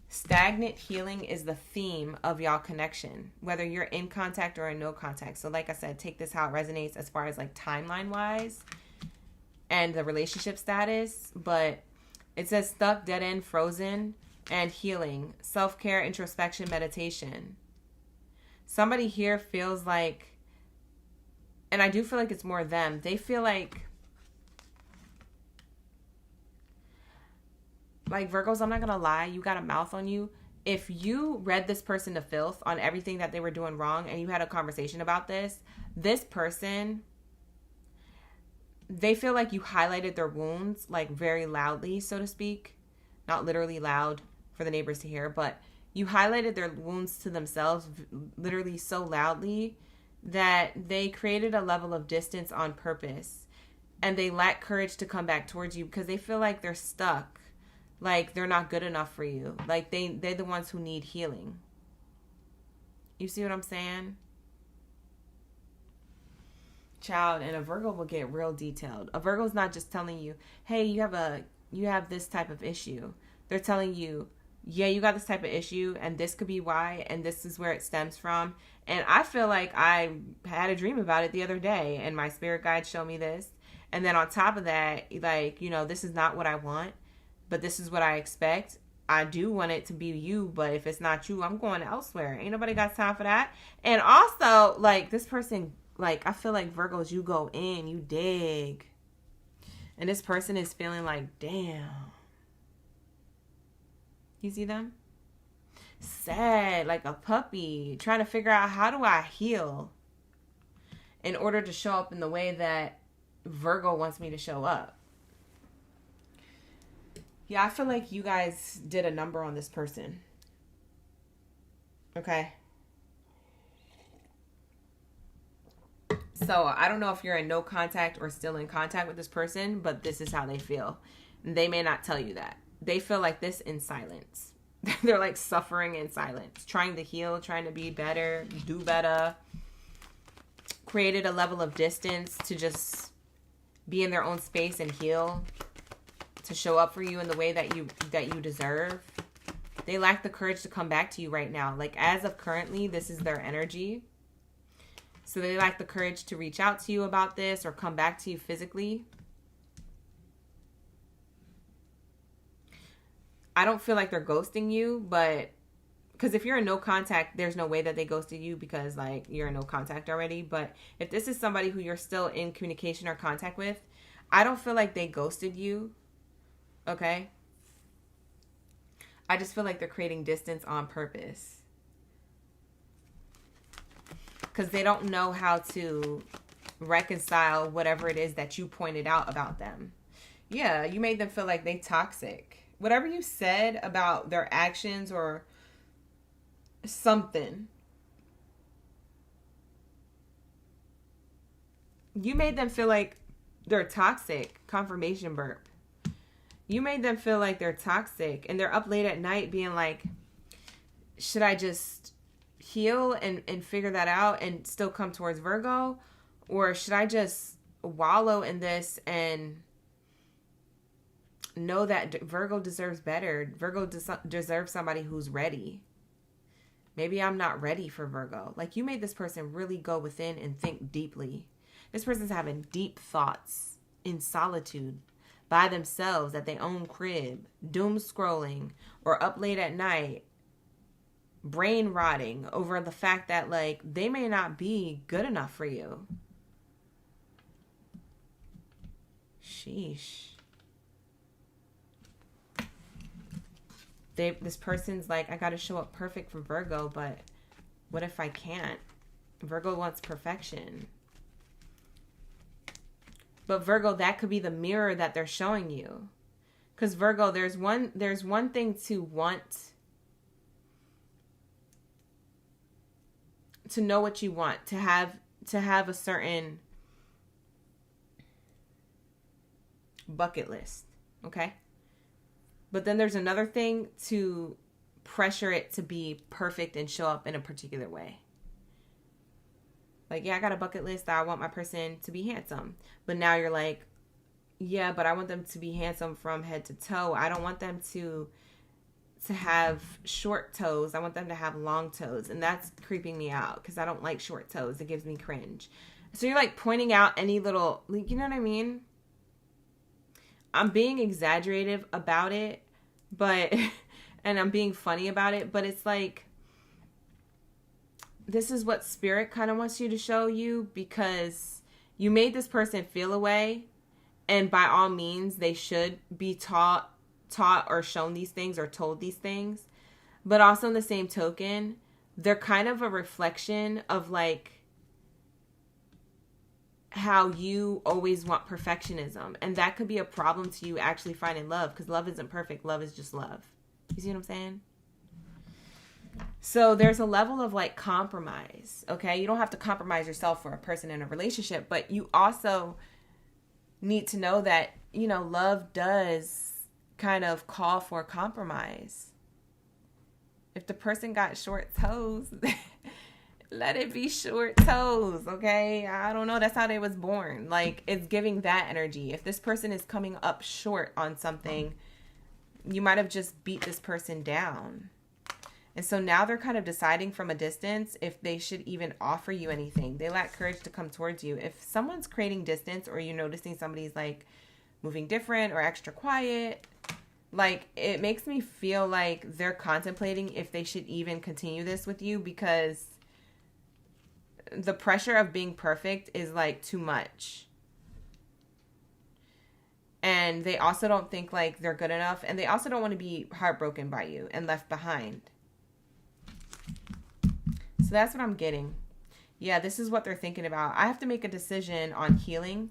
Stagnant healing is the theme of y'all connection, whether you're in contact or in no contact. So like I said, take this how it resonates as far as like timeline wise and the relationship status. But it says stuck, dead end, frozen, and healing, self-care, introspection, meditation. Somebody here feels like, and I do feel like it's more them, they feel like Virgos, I'm not going to lie, you got a mouth on you. if you read this person to filth on everything that they were doing wrong and you had a conversation about this person, they feel like you highlighted their wounds like very loudly, so to speak. Not literally loud for the neighbors to hear, but you highlighted their wounds to themselves literally so loudly that they created a level of distance on purpose. And they lack courage to come back towards you because they feel like they're stuck. Like they're not good enough for you. Like they're the ones who need healing. You see what I'm saying? Child, and a Virgo will get real detailed. A Virgo's not just telling you, hey, you have this type of issue. They're telling you, yeah, you got this type of issue and this could be why and this is where it stems from. And I feel like I had a dream about it the other day and my spirit guide showed me this. And then on top of that, like, you know, this is not what I want, but this is what I expect. I do want it to be you, but if it's not you, I'm going elsewhere. Ain't nobody got time for that. And also, like, this person, like, I feel like Virgos, you go in, you dig. And this person is feeling like, damn. You see them? Sad, like a puppy, trying to figure out how do I heal in order to show up in the way that Virgo wants me to show up. Yeah, I feel like you guys did a number on this person. Okay. So I don't know if you're in no contact or still in contact with this person, but this is how they feel. They may not tell you that. They feel like this in silence. They're like suffering in silence, trying to heal, trying to be better, do better. Created a level of distance to just be in their own space and heal, to show up for you in the way that you deserve. They lack the courage to come back to you right now. Like as of currently, this is their energy. So they lack the courage to reach out to you about this or come back to you physically. I don't feel like they're ghosting you, but because if you're in no contact, there's no way that they ghosted you because like you're in no contact already. But if this is somebody who you're still in communication or contact with, I don't feel like they ghosted you. Okay? I just feel like they're creating distance on purpose. Because they don't know how to reconcile whatever it is that you pointed out about them. Yeah, you made them feel like they toxic. Whatever you said about their actions or something, you made them feel like they're toxic. Confirmation burp. You made them feel like they're toxic and they're up late at night being like, should I just heal and figure that out and still come towards Virgo? Or should I just wallow in this and know that Virgo deserves better? Virgo deserves somebody who's ready. Maybe I'm not ready for Virgo. Like you made this person really go within and think deeply. This person's having deep thoughts in solitude by themselves at their own crib, doom scrolling or up late at night, brain rotting over the fact that like they may not be good enough for you. Sheesh. This person's like, I gotta show up perfect for Virgo, but what if I can't? Virgo wants perfection. But Virgo, that could be the mirror that they're showing you. Because Virgo, there's one thing to want, to know what you want, to have a certain bucket list, okay? But then there's another thing to pressure it to be perfect and show up in a particular way. Like, yeah, I got a bucket list that I want my person to be handsome. But now you're like, yeah, but I want them to be handsome from head to toe. I don't want them to have short toes. I want them to have long toes. And that's creeping me out because I don't like short toes. It gives me cringe. So you're like pointing out any little, you know what I mean? I'm being exaggerative about it, but, and I'm being funny about it, but it's like, this is what spirit kind of wants you to show you because you made this person feel a way, and by all means, they should be taught or shown these things or told these things. But also in the same token, they're kind of a reflection of like how you always want perfectionism. And that could be a problem to you actually finding love, because love isn't perfect. Love is just love. You see what I'm saying? So there's a level of like compromise, okay? You don't have to compromise yourself for a person in a relationship, but you also need to know that, you know, love does kind of call for compromise. If the person got short toes, let it be short toes, okay? I don't know. That's how they was born. Like, it's giving that energy. If this person is coming up short on something, you might have just beat this person down. And so now they're kind of deciding from a distance if they should even offer you anything. They lack courage to come towards you. If someone's creating distance, or you're noticing somebody's like moving different or extra quiet, like, it makes me feel like they're contemplating if they should even continue this with you, because the pressure of being perfect is like too much. And they also don't think like they're good enough. And they also don't want to be heartbroken by you and left behind. So that's what I'm getting. Yeah, this is what they're thinking about. I have to make a decision on healing.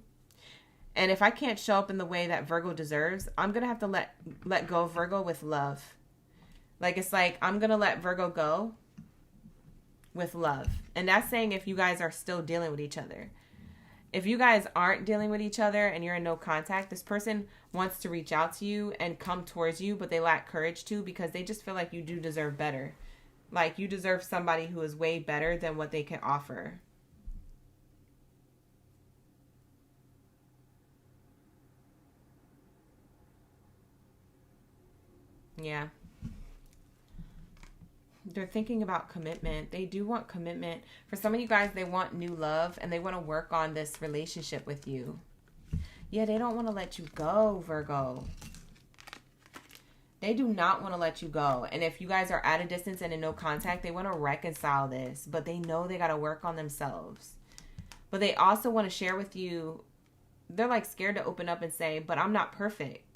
And if I can't show up in the way that Virgo deserves, I'm going to have to let go of Virgo with love. Like, it's like, I'm going to let Virgo go with love. And that's saying if you guys are still dealing with each other. If you guys aren't dealing with each other and you're in no contact, this person wants to reach out to you and come towards you, but they lack courage to, because they just feel like you do deserve better. Like, you deserve somebody who is way better than what they can offer. Yeah. They're thinking about commitment. They do want commitment. For some of you guys, they want new love and they want to work on this relationship with you. Yeah, they don't want to let you go, Virgo. They do not want to let you go. And if you guys are at a distance and in no contact, they want to reconcile this. But they know they got to work on themselves. But they also want to share with you. They're like scared to open up and say, but I'm not perfect.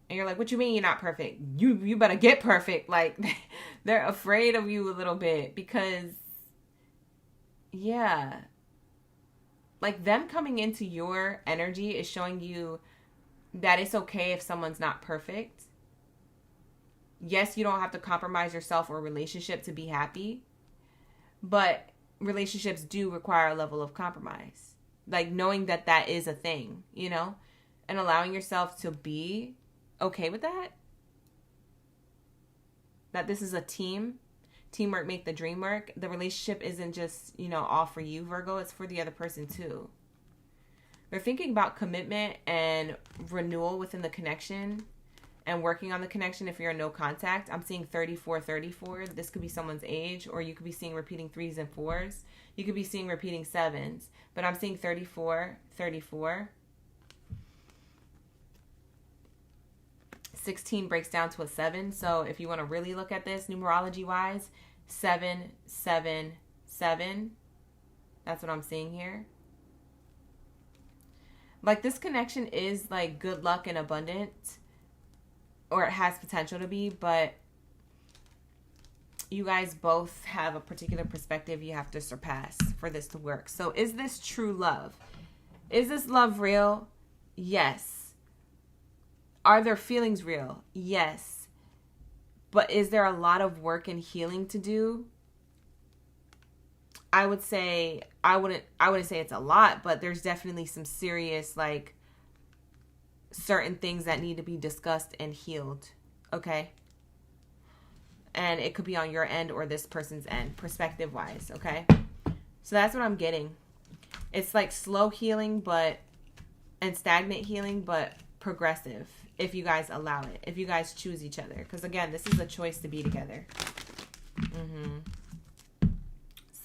And you're like, what you mean you're not perfect? You better get perfect. Like, they're afraid of you a little bit because, yeah. Like, them coming into your energy is showing you that it's okay if someone's not perfect. Yes, you don't have to compromise yourself or a relationship to be happy. But relationships do require a level of compromise. Like, knowing that that is a thing, you know? And allowing yourself to be okay with that. That this is a team. Teamwork make the dream work. The relationship isn't just, you know, all for you, Virgo. It's for the other person too. They're thinking about commitment and renewal within the connection and working on the connection if you're in no contact. I'm seeing 34. This could be someone's age, or you could be seeing repeating 3s and 4s. You could be seeing repeating 7s. But I'm seeing 34. 16 breaks down to a 7. So if you want to really look at this numerology wise, 7. That's what I'm seeing here. Like, this connection is like good luck and abundant, or it has potential to be, but you guys both have a particular perspective you have to surpass for this to work. So is this true love? Is this love real? Yes. Are their feelings real? Yes. But is there a lot of work and healing to do? I would say, I wouldn't say it's a lot, but there's definitely some serious, like, certain things that need to be discussed and healed. Okay? And it could be on your end or this person's end, perspective wise. Okay? So that's what I'm getting. It's like slow healing, and stagnant healing, but progressive. If you guys allow it. If you guys choose each other. Because again, this is a choice to be together.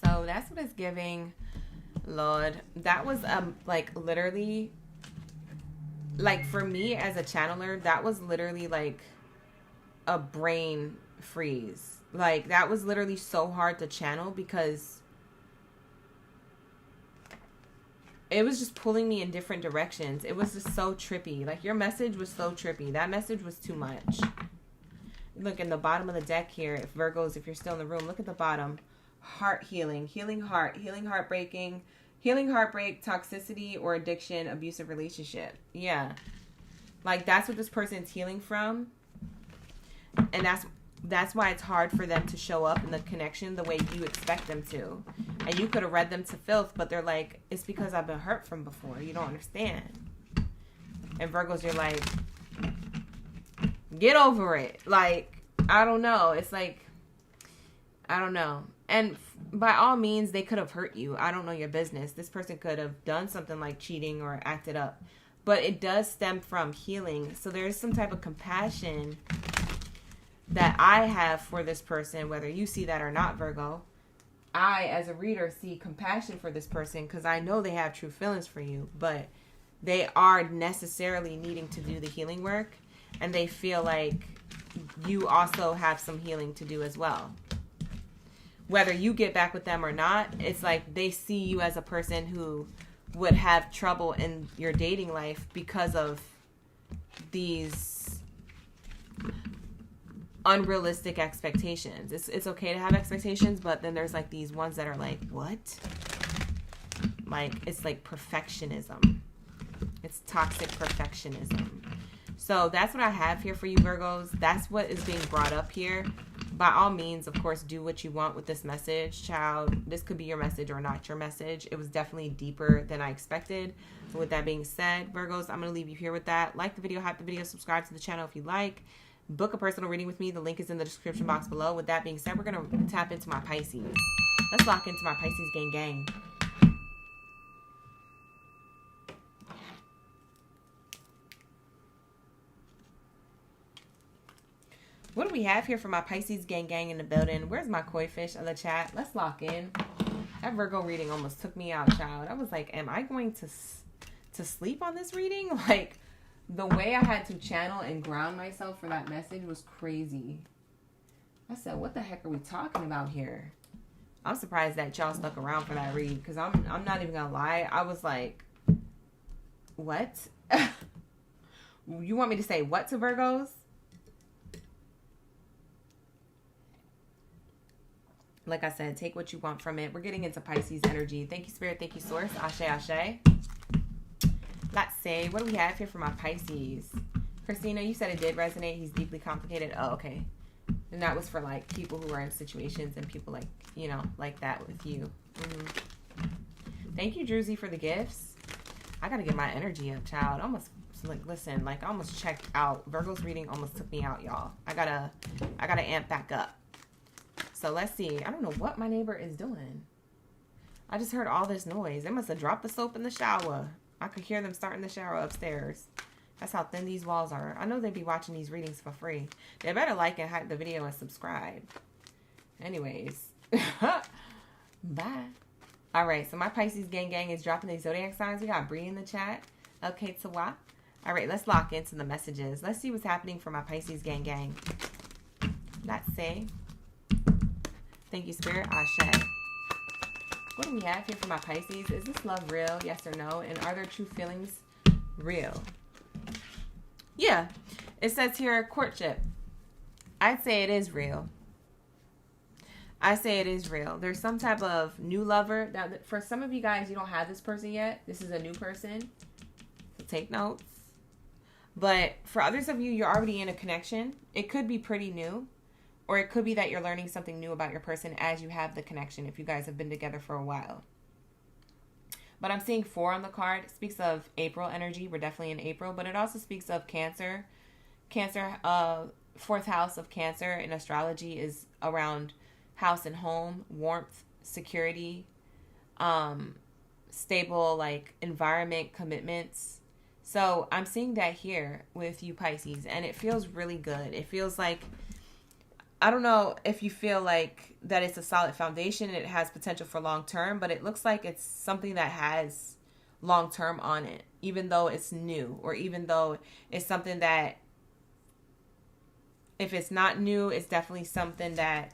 So that's what it's giving, Lord. That was like literally, like, for me as a channeler, that was literally like a brain freeze. Like, that was literally so hard to channel because it was just pulling me in different directions. It was just so trippy. Like, your message was so trippy. That message was too much. Look in the bottom of the deck here. If Virgos, if you're still in the room, look at the bottom. Heart healing, healing heart, healing heartbreaking, healing heartbreak, toxicity or addiction, abusive relationship. Yeah. Like that's what this person's healing from. And that's why it's hard for them to show up in the connection the way you expect them to. And you could have read them to filth, but they're like, it's because I've been hurt from before. You don't understand. And Virgos, you're like, get over it. Like, I don't know. It's like, I don't know. And by all means, they could have hurt you. I don't know your business. This person could have done something like cheating or acted up. But it does stem from healing. So there's some type of compassion that I have for this person, whether you see that or not, Virgo. I, as a reader, see compassion for this person because I know they have true feelings for you, but they are necessarily needing to do the healing work, and they feel like you also have some healing to do as well. Whether you get back with them or not, it's like they see you as a person who would have trouble in your dating life because of these unrealistic expectations. It's okay to have expectations, but then there's like these ones that are like, what? Like, it's like perfectionism. It's toxic perfectionism. So that's what I have here for you, Virgos. That's what is being brought up here. By all means, of course, do what you want with this message, child. This could be your message or not your message. It was definitely deeper than I expected. So with that being said, Virgos, I'm going to leave you here with that. Like the video, hype the video, subscribe to the channel if you like. Book a personal reading with me. The link is in the description box below. With that being said, we're going to tap into my Pisces. Let's lock into my Pisces gang gang. What do we have here for my Pisces gang gang in the building? Where's my koi fish in the chat? Let's lock in. That Virgo reading almost took me out, child. I was like, am I going to sleep on this reading? Like, the way I had to channel and ground myself for that message was crazy. I said, what the heck are we talking about here? I'm surprised that y'all stuck around for that read, because I'm not even gonna lie. I was like, what? You want me to say what to Virgos? Like I said, take what you want from it. We're getting into Pisces energy. Thank you, Spirit. Thank you, Source. Ashe, ashe. Let's see. What do we have here for my Pisces? Christina, you said it did resonate. He's deeply complicated. Oh, okay. And that was for, like, people who are in situations and people, like, you know, like that with you. Thank you, Druzy, for the gifts. I got to get my energy up, child. Almost, like, listen, like, I almost checked out. Virgo's reading almost took me out, y'all. I gotta amp back up. So let's see. I don't know what my neighbor is doing. I just heard all this noise. They must have dropped the soap in the shower. I could hear them starting the shower upstairs. That's how thin these walls are. I know they'd be watching these readings for free. They better like and hype the video and subscribe. Anyways. Bye. Alright, so my Pisces gang gang is dropping these zodiac signs. We got Bree in the chat. Okay, Tawa. Alright, let's lock into the messages. Let's see what's happening for my Pisces gang gang. Let's see. Thank you, Spirit. Ashe. What do we have here for my Pisces? Is this love real? Yes or no? And are their true feelings real? Yeah. It says here, courtship. I'd say it is real. I say it is real. There's some type of new lover. Now, for some of you guys, you don't have this person yet. This is a new person. So take notes. But for others of you, you're already in a connection. It could be pretty new. Or it could be that you're learning something new about your person as you have the connection if you guys have been together for a while. But I'm seeing 4 on the card. It speaks of April energy. We're definitely in April. But it also speaks of Cancer. Cancer, 4th house of Cancer in astrology is around house and home, warmth, security, stable, like, environment, commitments. So I'm seeing that here with you Pisces. And it feels really good. It feels like... I don't know if you feel like that it's a solid foundation and it has potential for long term, but it looks like it's something that has long term on it, even though it's new, or even though it's something that, if it's not new, it's definitely something that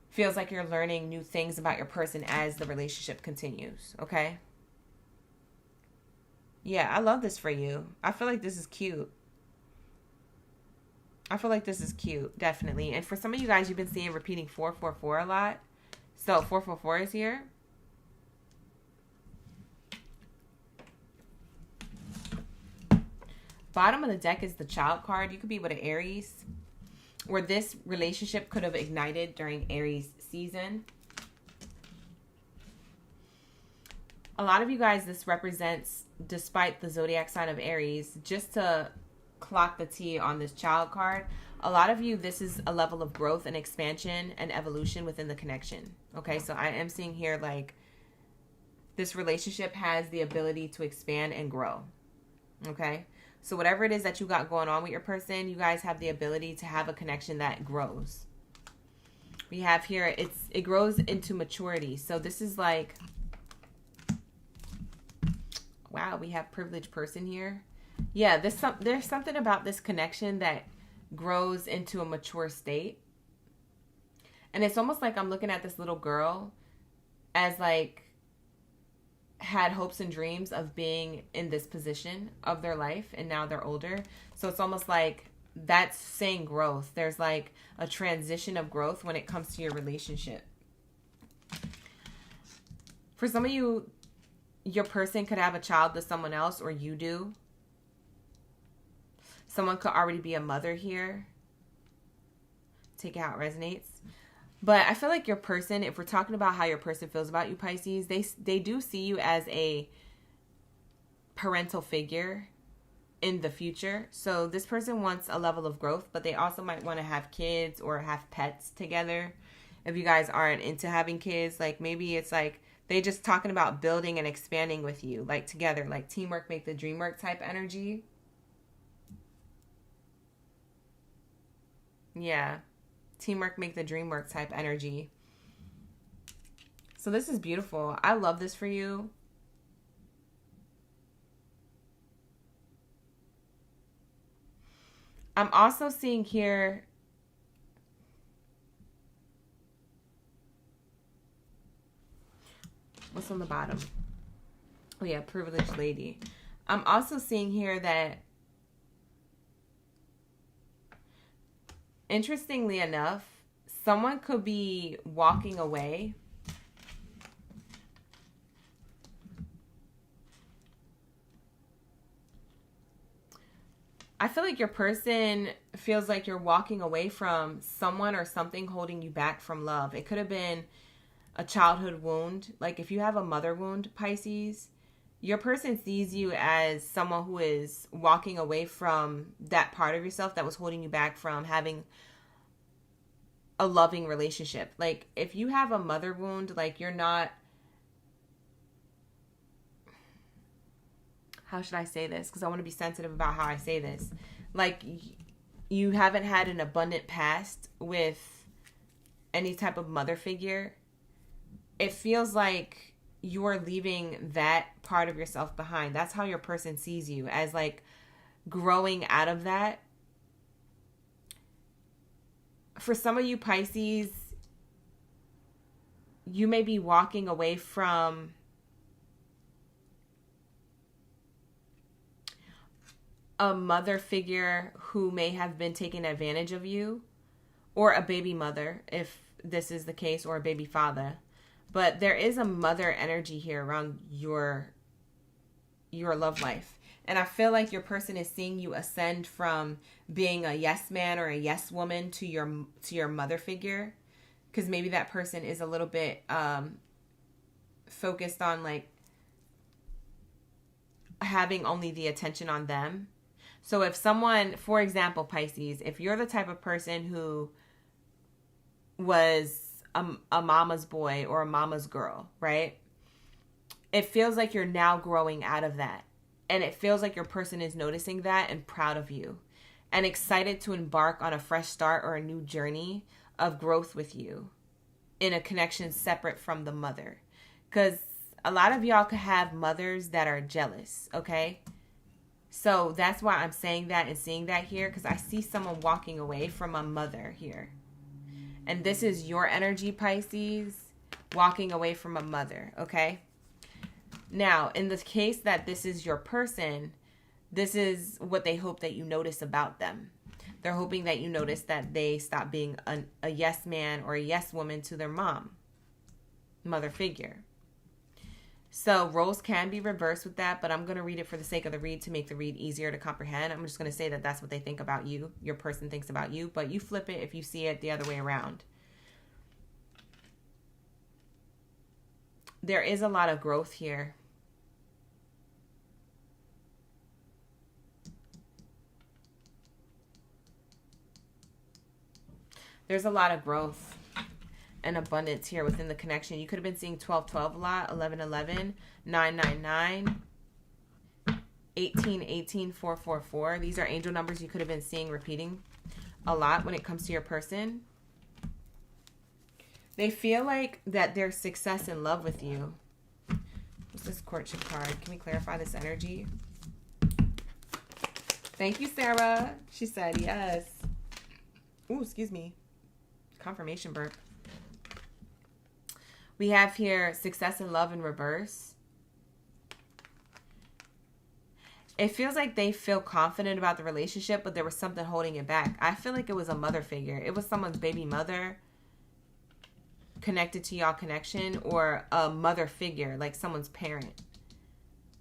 feels like you're learning new things about your person as the relationship continues. Okay? Yeah, I love this for you. I feel like this is cute. I feel like this is cute, definitely. And for some of you guys, you've been seeing repeating 444 a lot. So 444 is here. Bottom of the deck is the child card. You could be with an Aries, where this relationship could have ignited during Aries season. A lot of you guys, this represents, despite the zodiac sign of Aries, just to clock the T on this child card, a lot of you, this is a level of growth and expansion and evolution within the connection. Okay, so I am seeing here like this relationship has the ability to expand and grow. Okay, so whatever it is that you got going on with your person, you guys have the ability to have a connection that grows. We have here, it grows into maturity. So this is like, wow, we have privileged person here. Yeah, there's something about this connection that grows into a mature state. And it's almost like I'm looking at this little girl as like had hopes and dreams of being in this position of their life, and now they're older. So it's almost like that's saying growth. There's like a transition of growth when it comes to your relationship. For some of you, your person could have a child with someone else, or you do. Someone could already be a mother here. Take it how it resonates. But I feel like your person, if we're talking about how your person feels about you, Pisces, they do see you as a parental figure in the future. So this person wants a level of growth, but they also might want to have kids or have pets together. If you guys aren't into having kids, like maybe it's like they just talking about building and expanding with you, like together, like teamwork make the dream work type energy. Yeah. Teamwork make the dream work type energy. So this is beautiful. I love this for you. I'm also seeing here what's on the bottom? Oh yeah, privileged lady. I'm also seeing here that, interestingly enough, someone could be walking away I feel like your person feels like you're walking away from someone or something holding you back from love. It could have been a childhood wound. Like if you have a mother wound, Pisces, your person sees you as someone who is walking away from that part of yourself that was holding you back from having a loving relationship. Like if you have a mother wound, like you're not, how should I say this? Because I want to be sensitive about how I say this. Like you haven't had an abundant past with any type of mother figure. It feels like you are leaving that part of yourself behind. That's how your person sees you, as like growing out of that. For some of you Pisces, you may be walking away from a mother figure who may have been taking advantage of you, or a baby mother, if this is the case, or a baby father. But there is a mother energy here around your love life. And I feel like your person is seeing you ascend from being a yes man or a yes woman to your mother figure. Because maybe that person is a little bit focused on like having only the attention on them. So if someone, for example, Pisces, if you're the type of person who was a mama's boy or a mama's girl, right? It feels like you're now growing out of that. And it feels like your person is noticing that and proud of you and excited to embark on a fresh start or a new journey of growth with you in a connection separate from the mother. Because a lot of y'all could have mothers that are jealous, okay? So that's why I'm saying that and seeing that here, because I see someone walking away from a mother here. And this is your energy, Pisces, walking away from a mother, okay? Now, in the case that this is your person, this is what they hope that you notice about them. They're hoping that you notice that they stop being a yes man or a yes woman to their mother figure. So roles can be reversed with that, but I'm going to read it for the sake of the read to make the read easier to comprehend. I'm just going to say that that's what they think about you. Your person thinks about you, but you flip it if you see it the other way around. There is a lot of growth here. There's a lot of growth and abundance here within the connection. You could have been seeing 12-12 a lot, 11-11, 9-9-9, 18-18, 4-4-4. These are angel numbers you could have been seeing repeating a lot when it comes to your person. They feel like that there's success in love with you. What's this courtship card? Can we clarify this energy? Thank you, Sarah. She said yes. Ooh, excuse me. Confirmation burp. We have here success in love in reverse. It feels like they feel confident about the relationship, but there was something holding it back. I feel like it was a mother figure. It was someone's baby mother connected to y'all connection, or a mother figure, like someone's parent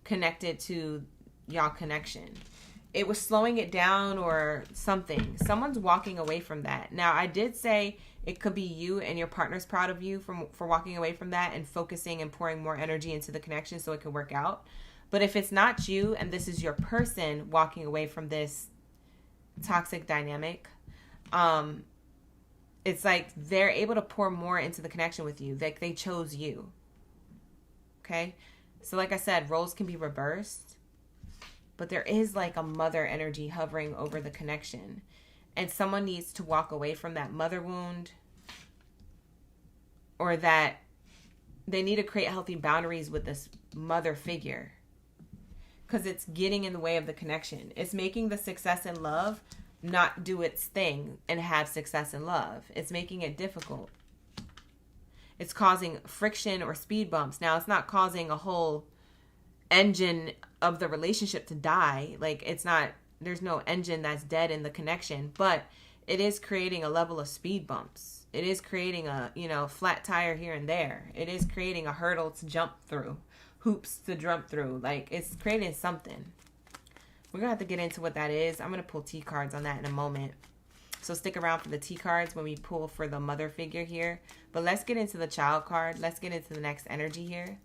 connected to y'all connection. It was slowing it down or something. Someone's walking away from that. Now, I did say it could be you and your partner's proud of you for walking away from that and focusing and pouring more energy into the connection so it can work out. But if it's not you and this is your person walking away from this toxic dynamic, it's like they're able to pour more into the connection with you. Like they chose you. Okay? So like I said, roles can be reversed. But there is like a mother energy hovering over the connection. And someone needs to walk away from that mother wound. Or that they need to create healthy boundaries with this mother figure. Because it's getting in the way of the connection. It's making the success in love not do its thing and have success in love. It's making it difficult. It's causing friction or speed bumps. Now, it's not causing a whole engine of the relationship to die. Like it's not, there's no engine that's dead in the connection, but it is creating a level of speed bumps. It is creating a, flat tire here and there. It is creating a hurdle to jump through, hoops to jump through. Like it's creating something. We're going to have to get into what that is. I'm going to pull T cards on that in a moment. So stick around for the T cards when we pull for the mother figure here. But let's get into the child card. Let's get into the next energy here.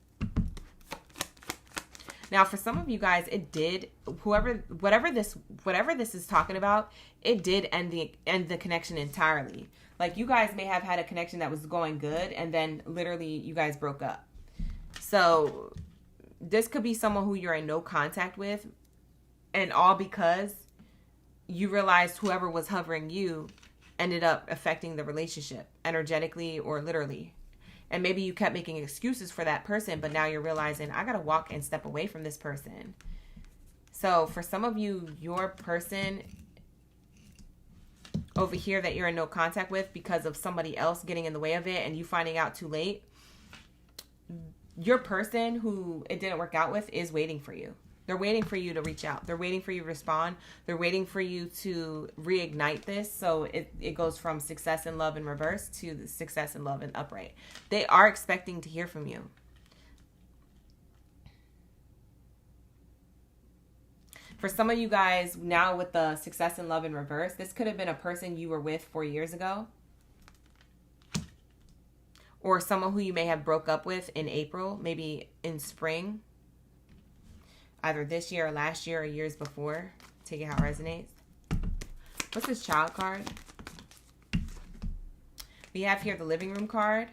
Now, for some of you guys, it did, whatever this is talking about, it did end the connection entirely. Like you guys may have had a connection that was going good and then literally you guys broke up. So this could be someone who you're in no contact with, and all because you realized whoever was hovering you ended up affecting the relationship energetically or literally. And maybe you kept making excuses for that person, but now you're realizing, I got to walk and step away from this person. So for some of you, your person over here that you're in no contact with because of somebody else getting in the way of it and you finding out too late, your person who it didn't work out with is waiting for you. They're waiting for you to reach out. They're waiting for you to respond. They're waiting for you to reignite this. So it goes from success in love in reverse to the success in love in upright. They are expecting to hear from you. For some of you guys now with the success in love in reverse, this could have been a person you were with 4 years ago. Or someone who you may have broke up with in April, maybe in spring. Either this year or last year or years before. Take it how it resonates. What's this child card? We have here the living room card.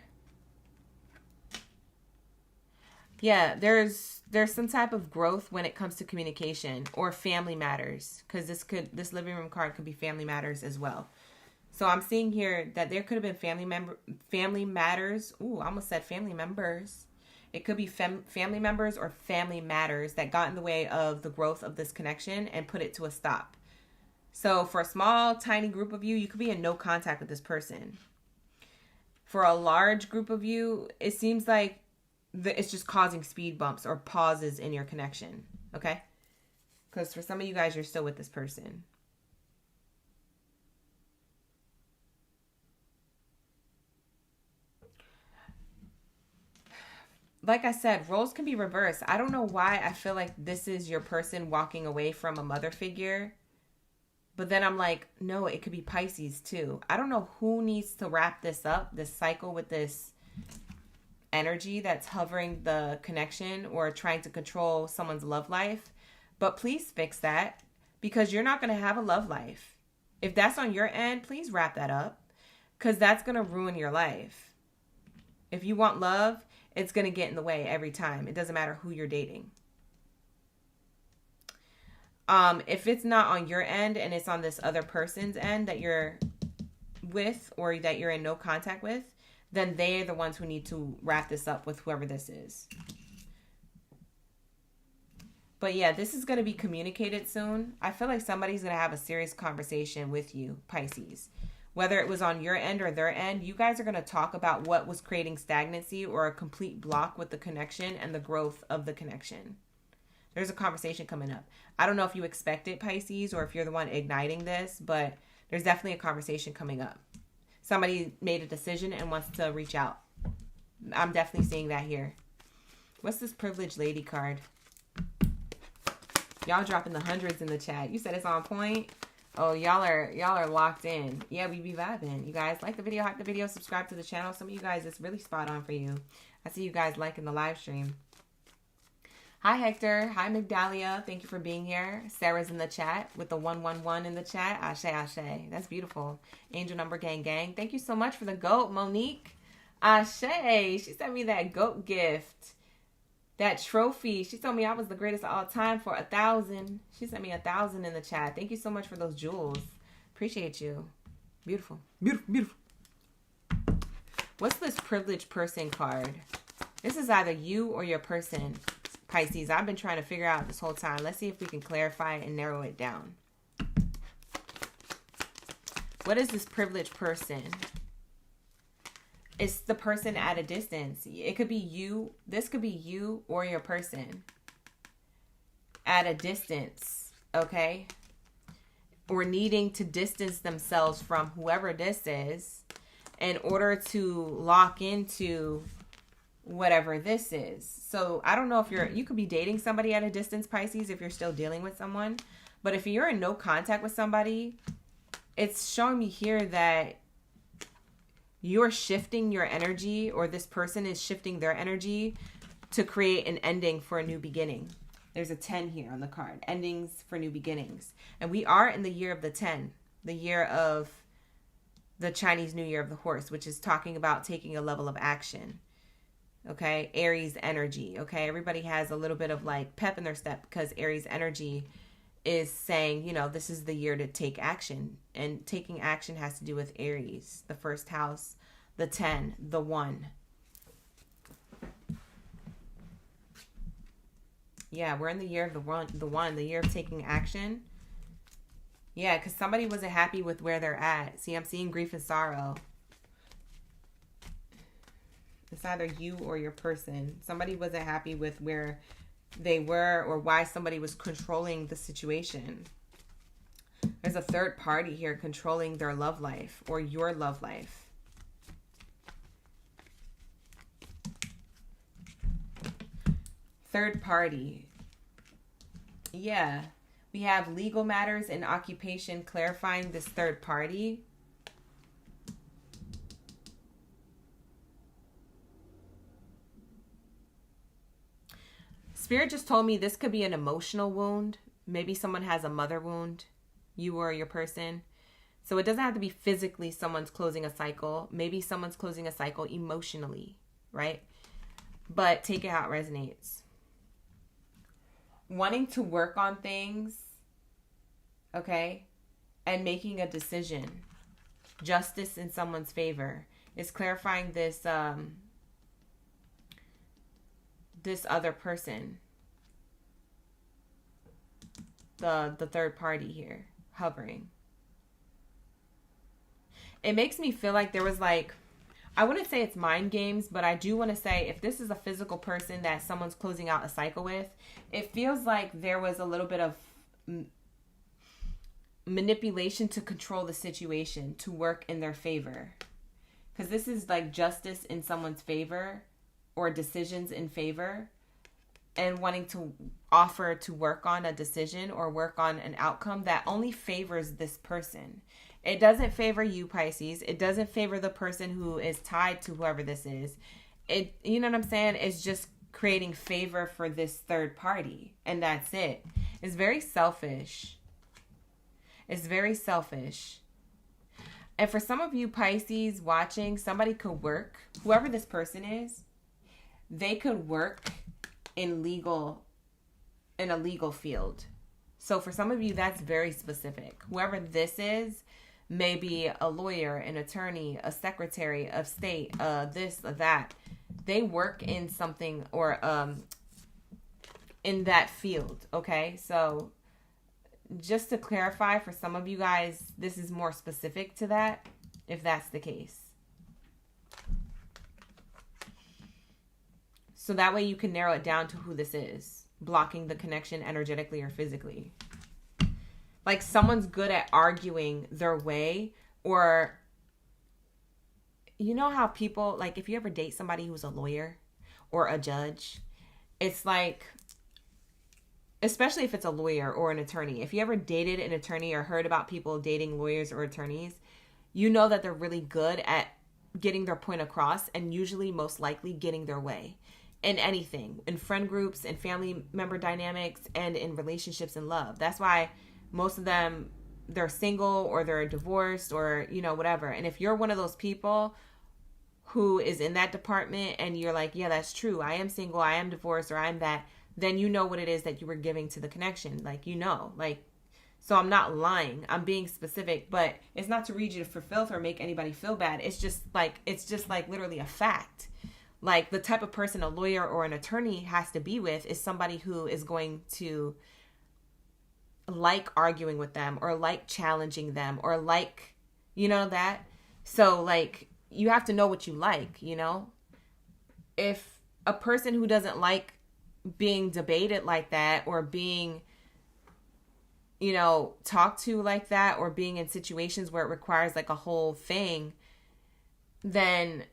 Yeah, there's some type of growth when it comes to communication or family matters. Because this living room card could be family matters as well. So I'm seeing here that there could have been family matters. Ooh, I almost said family members. It could be family members or family matters that got in the way of the growth of this connection and put it to a stop. So for a small, tiny group of you, you could be in no contact with this person. For a large group of you, it seems like it's just causing speed bumps or pauses in your connection. Okay? Because for some of you guys, you're still with this person. like I said, roles can be reversed. I don't know why I feel like this is your person walking away from a mother figure. But then I'm like, no, it could be Pisces too. I don't know who needs to wrap this up, this cycle with this energy that's hovering the connection or trying to control someone's love life. But please fix that, because you're not going to have a love life. If that's on your end, please wrap that up, because that's going to ruin your life. If you want love, it's going to get in the way every time. It doesn't matter who you're dating. If it's not on your end and it's on this other person's end that you're with or that you're in no contact with, then they're the ones who need to wrap this up with whoever this is. But yeah, this is going to be communicated soon. I feel like somebody's going to have a serious conversation with you, Pisces. Whether it was on your end or their end, you guys are going to talk about what was creating stagnancy or a complete block with the connection and the growth of the connection. There's a conversation coming up. I don't know if you expect it, Pisces, or if you're the one igniting this, but there's definitely a conversation coming up. Somebody made a decision and wants to reach out. I'm definitely seeing that here. What's this privileged lady card? Y'all dropping the hundreds in the chat. You said it's on point. Oh, y'all are locked in. Yeah, we be vibing. You guys like the video, hype the video, subscribe to the channel. Some of you guys, it's really spot on for you. I see you guys liking the live stream. Hi, Hector. Hi, Migdalia. Thank you for being here. Sarah's in the chat with the 111 in the chat. Ashe, ashe. That's beautiful. Angel number gang gang. Thank you so much for the goat, Monique. Ashe. She sent me that goat gift. That trophy. She told me I was the greatest of all time for 1,000. She sent me 1,000 in the chat. Thank you so much for those jewels. Appreciate you. Beautiful. Beautiful, beautiful. What's this privileged person card? This is either you or your person, Pisces. I've been trying to figure out this whole time. Let's see if we can clarify it and narrow it down. What is this privileged person? It's the person at a distance. It could be you. This could be you or your person at a distance, okay? Or needing to distance themselves from whoever this is in order to lock into whatever this is. So I don't know if you could be dating somebody at a distance, Pisces, if you're still dealing with someone. But if you're in no contact with somebody, it's showing me here that you're shifting your energy, or this person is shifting their energy to create an ending for a new beginning. There's a 10 here on the card. Endings for new beginnings. And we are in the year of the 10, the year of the Chinese New Year of the horse, which is talking about taking a level of action. Okay, Aries energy. Okay, everybody has a little bit of like pep in their step because Aries energy is saying, you know, this is the year to take action. And taking action has to do with Aries, the first house, the 10, the 1. Yeah, we're in the year of the one, the year of taking action. Yeah, because somebody wasn't happy with where they're at. See, I'm seeing grief and sorrow. It's either you or your person. Somebody wasn't happy with where they were or why somebody was controlling the situation. There's a third party here controlling their love life or your love life. Third party. Yeah. We have legal matters and occupation clarifying this third party. Spirit just told me this could be an emotional wound. Maybe someone has a mother wound, you or your person. So it doesn't have to be physically someone's closing a cycle. Maybe someone's closing a cycle emotionally, right? But take it how it resonates. Wanting to work on things, okay, and making a decision. Justice in someone's favor is clarifying this this other person, the third party here hovering. It makes me feel like there was like, I wouldn't say it's mind games, but I do want to say if this is a physical person that someone's closing out a cycle with, it feels like there was a little bit of manipulation to control the situation to work in their favor. Because this is like justice in someone's favor. or decisions in favor and wanting to offer to work on a decision or work on an outcome that only favors this person. It doesn't favor you, Pisces. It doesn't favor the person who is tied to whoever this is. You know what I'm saying? It's just creating favor for this third party. And that's it. It's very selfish. It's very selfish. And for some of you Pisces watching, somebody could work, whoever this person is, they could work in a legal field. So for some of you, that's very specific. Whoever this is, maybe a lawyer, an attorney, a secretary of state, this, that. They work in something or in that field, okay? So just to clarify, for some of you guys, this is more specific to that, if that's the case. So that way you can narrow it down to who this is, blocking the connection energetically or physically. Like someone's good at arguing their way, or you know how people, like if you ever date somebody who's a lawyer or a judge, it's like, especially if it's a lawyer or an attorney, if you ever dated an attorney or heard about people dating lawyers or attorneys, you know that they're really good at getting their point across and usually most likely getting their way in anything, in friend groups, in family member dynamics, and in relationships and love. That's why most of them, they're single or they're divorced or, you know, whatever. And if you're one of those people who is in that department and you're like, yeah, that's true, I am single, I am divorced, or I'm that, then you know what it is that you were giving to the connection. Like, you know, like, so I'm not lying. I'm being specific, but it's not to read you for filth or make anybody feel bad. It's just like literally a fact. Like the type of person a lawyer or an attorney has to be with is somebody who is going to like arguing with them or like challenging them or like, you know, that. So like you have to know what you like, you know. If a person who doesn't like being debated like that or being, you know, talked to like that or being in situations where it requires like a whole thing, then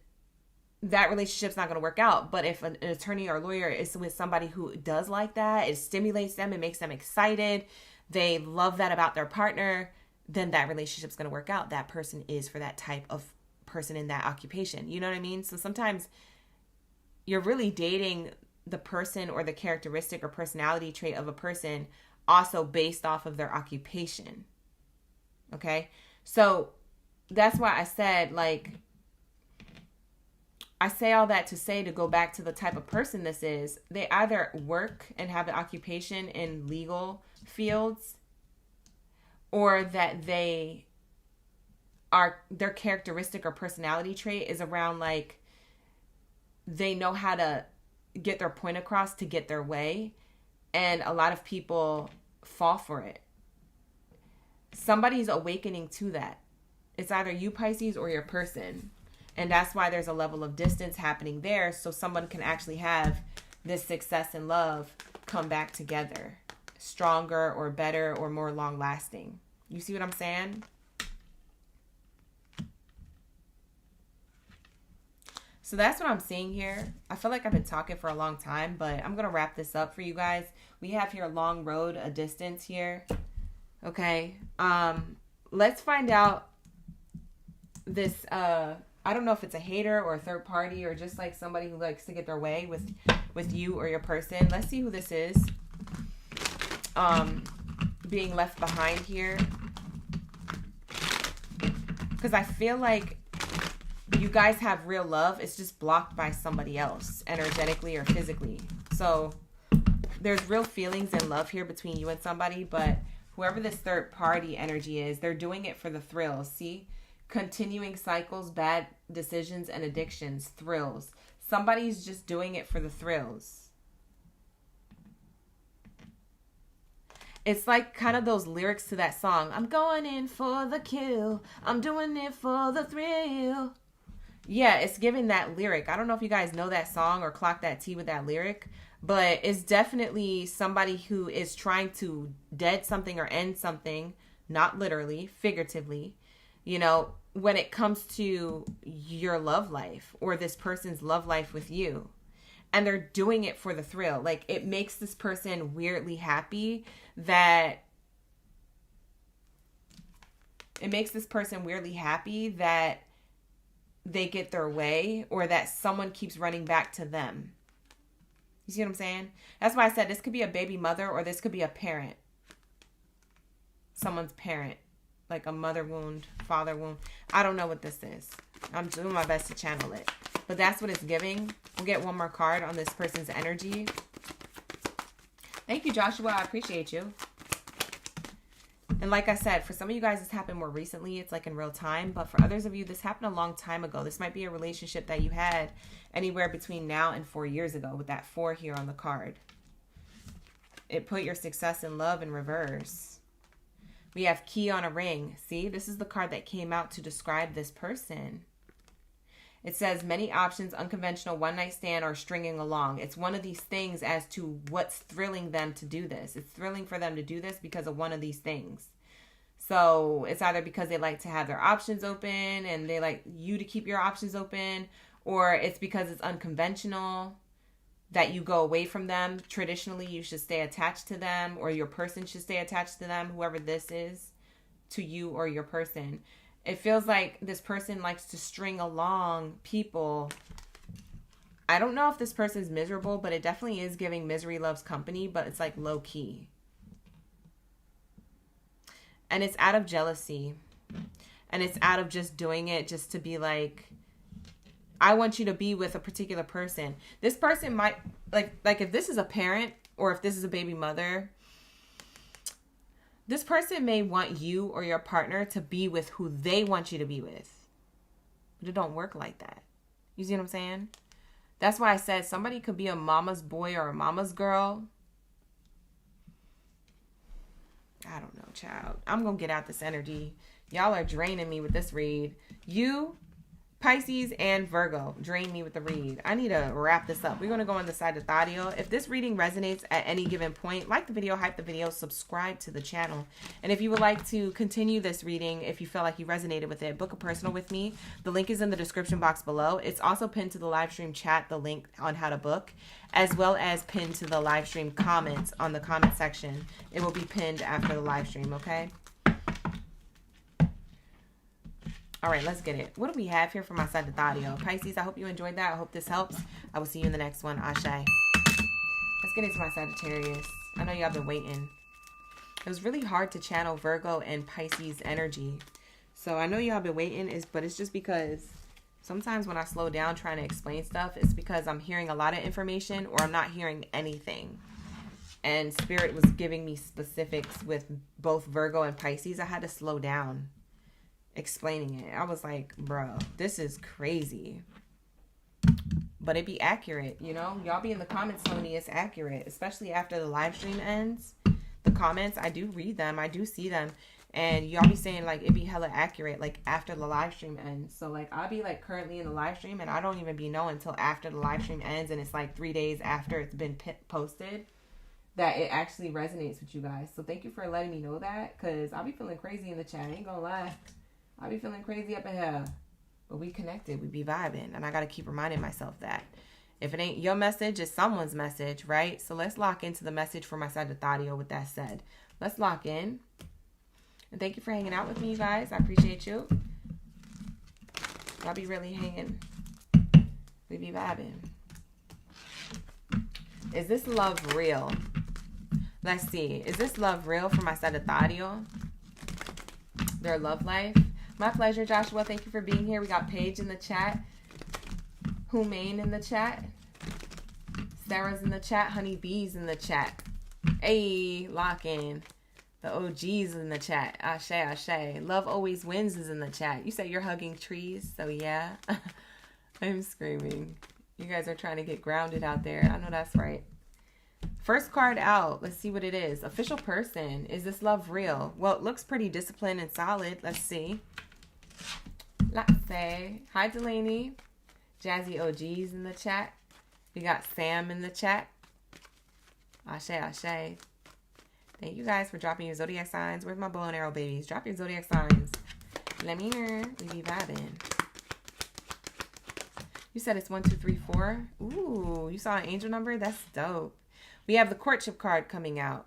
that relationship's not going to work out. But if an attorney or lawyer is with somebody who does like that, it stimulates them, it makes them excited, they love that about their partner, then that relationship's going to work out. That person is for that type of person in that occupation. You know what I mean? So sometimes you're really dating the person or the characteristic or personality trait of a person also based off of their occupation. Okay? So that's why I said, like, I say all that to say, to go back to the type of person this is. They either work and have an occupation in legal fields, or that their characteristic or personality trait is around like they know how to get their point across to get their way, and a lot of people fall for it. Somebody's awakening to that. It's either you, Pisces, or your person. And that's why there's a level of distance happening there, so someone can actually have this success and love come back together, stronger or better or more long lasting. You see what I'm saying? So that's what I'm seeing here. I feel like I've been talking for a long time, but I'm going to wrap this up for you guys. We have here a long road, a distance here. Okay. Let's find out this, I don't know if it's a hater or a third party or just like somebody who likes to get their way with you or your person. Let's see who this is. Being left behind here. Because I feel like you guys have real love. It's just blocked by somebody else, energetically or physically. So there's real feelings and love here between you and somebody, but whoever this third party energy is, they're doing it for the thrills. See? Continuing cycles, bad decisions, and addictions, thrills. Somebody's just doing it for the thrills. It's like kind of those lyrics to that song. I'm going in for the kill. I'm doing it for the thrill. Yeah, it's giving that lyric. I don't know if you guys know that song or clock that T with that lyric, but it's definitely somebody who is trying to dead something or end something, not literally, figuratively, you know, when it comes to your love life or this person's love life with you. and they're doing it for the thrill. Like, it makes this person weirdly happy that they get their way, or that someone keeps running back to them. You see what I'm saying? That's why I said this could be a baby mother, or this could be a parent. Someone's parent. Like a mother wound, father wound. I don't know what this is. I'm doing my best to channel it. But that's what it's giving. We'll get one more card on this person's energy. Thank you, Joshua. I appreciate you. And like I said, for some of you guys, this happened more recently. It's like in real time. But for others of you, this happened a long time ago. This might be a relationship that you had anywhere between now and 4 years ago, with that 4 here on the card. It put your success in love in reverse. We have key on a ring. See, this is the card that came out to describe this person. It says many options, unconventional, one night stand, or stringing along. It's one of these things as to what's thrilling them to do this. It's thrilling for them to do this because of one of these things. So it's either because they like to have their options open and they like you to keep your options open, or it's because it's unconventional, that you go away from them. Traditionally, you should stay attached to them, or your person should stay attached to them, whoever this is, to you or your person. It feels like this person likes to string along people. I don't know if this person's miserable, but it definitely is giving misery loves company, but it's like low key. And it's out of jealousy. And it's out of just doing it just to be like, I want you to be with a particular person. This person might, like if this is a parent, or if this is a baby mother, this person may want you or your partner to be with who they want you to be with. But it don't work like that. You see what I'm saying? That's why I said somebody could be a mama's boy or a mama's girl. I don't know, child. I'm going to get out this energy. Y'all are draining me with this read. You, Pisces, and Virgo drain me with the read. I need to wrap this up. We're going to go on the side of Thadiel. If this reading resonates at any given point, like the video, hype the video, subscribe to the channel. And if you would like to continue this reading, if you feel like you resonated with it, book a personal with me. The link is in the description box below. It's also pinned to the live stream chat, the link on how to book, as well as pinned to the live stream comments on the comment section. It will be pinned after the live stream, okay? All right, let's get it. What do we have here for my side of Thadiel? Pisces, I hope you enjoyed that. I hope this helps. I will see you in the next one. Ashe. Let's get into my Sagittarius. I know y'all been waiting. It was really hard to channel Virgo and Pisces energy. So I know y'all been waiting, but it's just because sometimes when I slow down trying to explain stuff, it's because I'm hearing a lot of information or I'm not hearing anything. And Spirit was giving me specifics with both Virgo and Pisces. I had to slow down explaining it. I was like, bro, this is crazy. But it be accurate, you know? Y'all be in the comments telling me it's accurate, especially after the live stream ends. The comments, I do read them. I do see them. And y'all be saying, like, it be hella accurate, like, after the live stream ends. So, like, I'll be, like, currently in the live stream, and I don't even be knowing until after the live stream ends, and it's, like, 3 days after it's been posted, that it actually resonates with you guys. So, thank you for letting me know that, because I'll be feeling crazy in the chat. I ain't gonna lie. I be feeling crazy up in here. But we connected. We be vibing. And I got to keep reminding myself that. If it ain't your message, it's someone's message, right? So let's lock into the message for my side of Thadiel with that said. Let's lock in. And thank you for hanging out with me, you guys. I appreciate you. Y'all be really hanging. We be vibing. Is this love real? Let's see. Is this love real for my side of Thadiel? Their love life? My pleasure, Joshua. Thank you for being here. We got Paige in the chat. Humaine in the chat. Sarah's in the chat. Honey Bee's in the chat. Hey, lock in. The OG's in the chat. Ashe, ashe. Love always wins is in the chat. You said you're hugging trees, so yeah. I'm screaming. You guys are trying to get grounded out there. I know that's right. First card out. Let's see what it is. Official person. Is this love real? Well, it looks pretty disciplined and solid. Let's see. Let's say. Hi, Delaney. Jazzy OG's in the chat. We got Sam in the chat. Ashe, ashe. Thank you guys for dropping your zodiac signs. Where's my bow and arrow babies? Drop your zodiac signs. Let me hear. We be vibing. You said it's 1, 2, 3, 4. Ooh, you saw an angel number? That's dope. We have the courtship card coming out.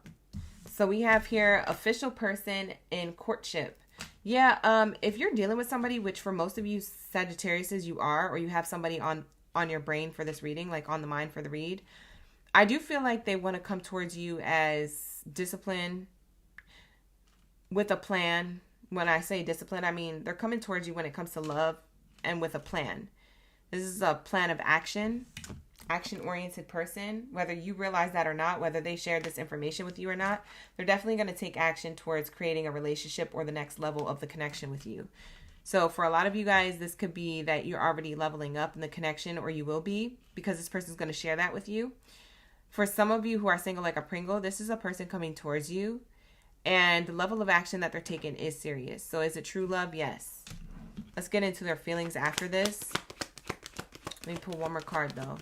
So we have here official person in courtship. Yeah, if you're dealing with somebody, which for most of you Sagittariuses you are, or you have somebody on your brain for this reading, like on the mind for the read, I do feel like they want to come towards you as discipline with a plan. When I say discipline, I mean they're coming towards you when it comes to love and with a plan. This is a plan of action, action-oriented person. Whether you realize that or not, whether they shared this information with you or not, they're definitely going to take action towards creating a relationship or the next level of the connection with you. So for a lot of you guys, this could be that you're already leveling up in the connection, or you will be, because this person's going to share that with you. For some of you who are single like a Pringle, this is a person coming towards you, and the level of action that they're taking is serious. So is it true love? Yes. Let's get into their feelings after this. Let me pull one more card, though.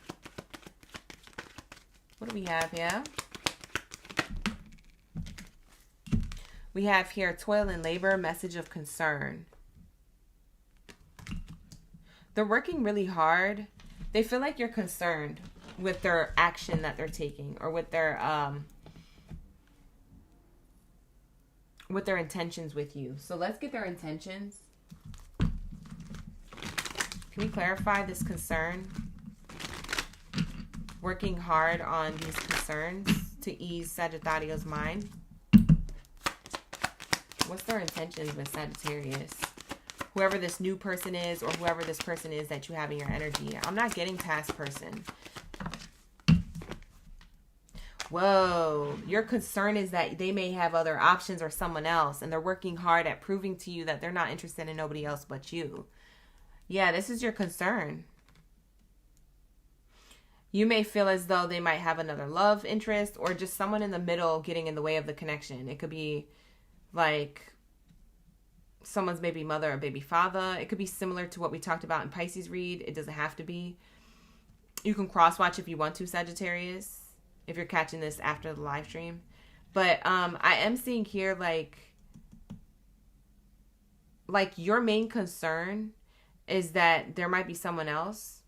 What do we have here? We have here toil and labor, message of concern. They're working really hard. They feel like you're concerned with their action that they're taking, or with their intentions with you. So let's get their intentions. Can we clarify this concern? Working hard on these concerns to ease Sagittarius' mind. What's their intentions with Sagittarius? Whoever this new person is, or whoever this person is that you have in your energy. I'm not getting task person. Whoa. Your concern is that they may have other options or someone else, and they're working hard at proving to you that they're not interested in nobody else but you. Yeah, this is your concern. You may feel as though they might have another love interest, or just someone in the middle getting in the way of the connection. It could be like someone's baby mother or baby father. It could be similar to what we talked about in Pisces read. It doesn't have to be. You can cross watch if you want to, Sagittarius, if you're catching this after the live stream. But I am seeing here like your main concern is that there might be someone else.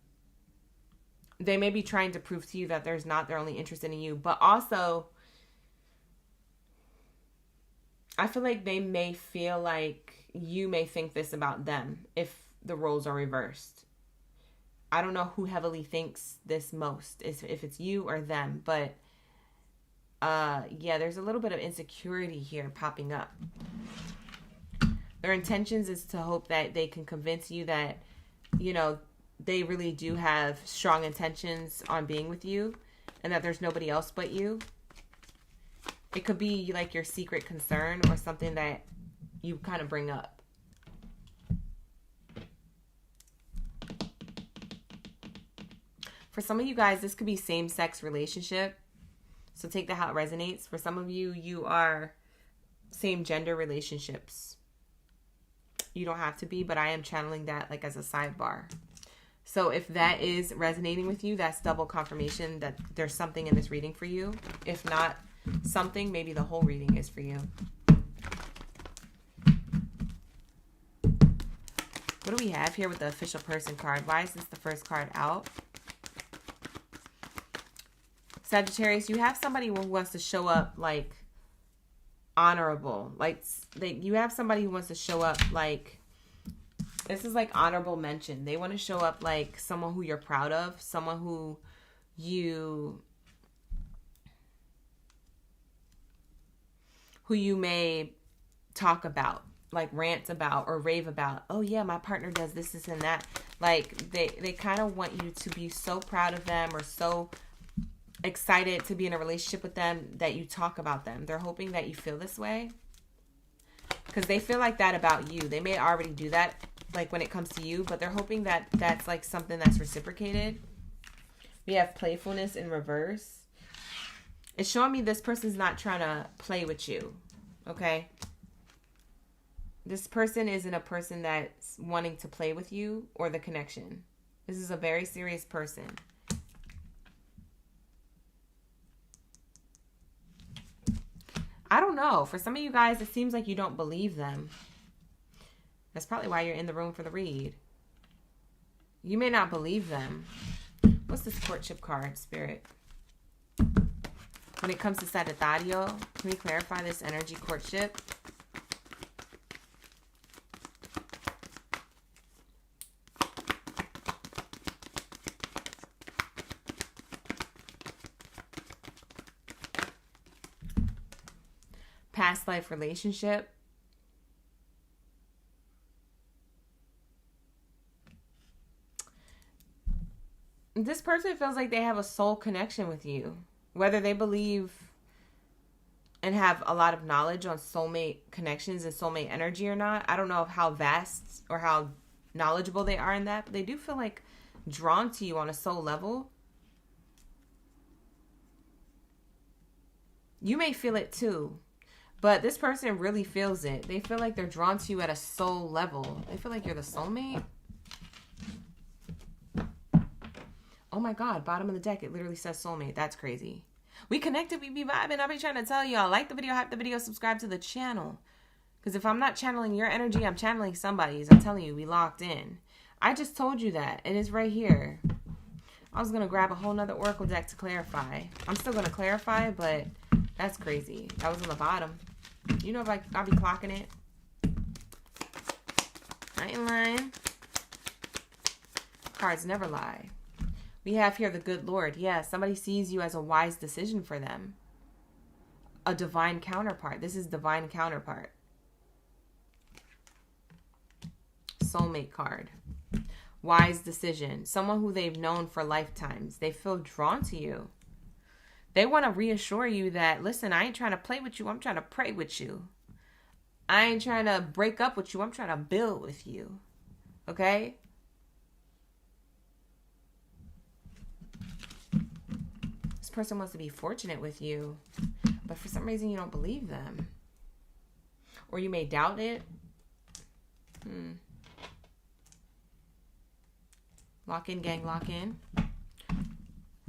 They may be trying to prove to you that there's not. They're only interested in you. But also, I feel like they may feel like you may think this about them if the roles are reversed. I don't know who heavily thinks this most, if it's you or them. But yeah, there's a little bit of insecurity here popping up. Their intentions is to hope that they can convince you that, you know, they really do have strong intentions on being with you, and that there's nobody else but you. It could be like your secret concern, or something that you kind of bring up. For some of you guys, this could be same-sex relationship. So take that how it resonates. For some of you, you are same-gender relationships. You don't have to be, but I am channeling that like as a sidebar. So if that is resonating with you, that's double confirmation that there's something in this reading for you. If not something, maybe the whole reading is for you. What do we have here with the official person card? Why is this the first card out? Sagittarius, you have somebody who wants to show up like honorable. Like you have somebody who wants to show up like, this is like honorable mention. They want to show up like someone who you're proud of, someone who you may talk about, like rant about or rave about. Oh yeah, my partner does this, this, and that. Like they kind of want you to be so proud of them, or so excited to be in a relationship with them, that you talk about them. They're hoping that you feel this way, because they feel like that about you. They may already do that, like when it comes to you, but they're hoping that that's like something that's reciprocated. We have playfulness in reverse. It's showing me this person's not trying to play with you, okay? This person isn't a person that's wanting to play with you or the connection. This is a very serious person. I don't know. For some of you guys, it seems like you don't believe them. That's probably why you're in the room for the read. You may not believe them. What's this courtship card, Spirit? When it comes to Sagittario, can we clarify this energy courtship? Past life relationship. This person feels like they have a soul connection with you. Whether they believe and have a lot of knowledge on soulmate connections and soulmate energy or not. I don't know how vast or how knowledgeable they are in that. But they do feel like drawn to you on a soul level. You may feel it too. But this person really feels it. They feel like they're drawn to you at a soul level. They feel like you're the soulmate. Oh my God, bottom of the deck, it literally says soulmate. That's crazy. We connected, we be vibing. I'll be trying to tell y'all. Like the video, hype the video, subscribe to the channel. Because if I'm not channeling your energy, I'm channeling somebody's. I'm telling you, we locked in. I just told you that. It is right here. I was going to grab a whole nother oracle deck to clarify. I'm still going to clarify, but that's crazy. That was on the bottom. You know, if I'll be clocking it. I ain't lying. Cards never lie. We have here the good Lord. Yeah, somebody sees you as a wise decision for them. A divine counterpart. This is divine counterpart. Soulmate card. Wise decision. Someone who they've known for lifetimes. They feel drawn to you. They want to reassure you that, listen, I ain't trying to play with you. I'm trying to pray with you. I ain't trying to break up with you. I'm trying to build with you. Okay? This person wants to be fortunate with you, but for some reason you don't believe them. Or you may doubt it. Lock in, gang, lock in.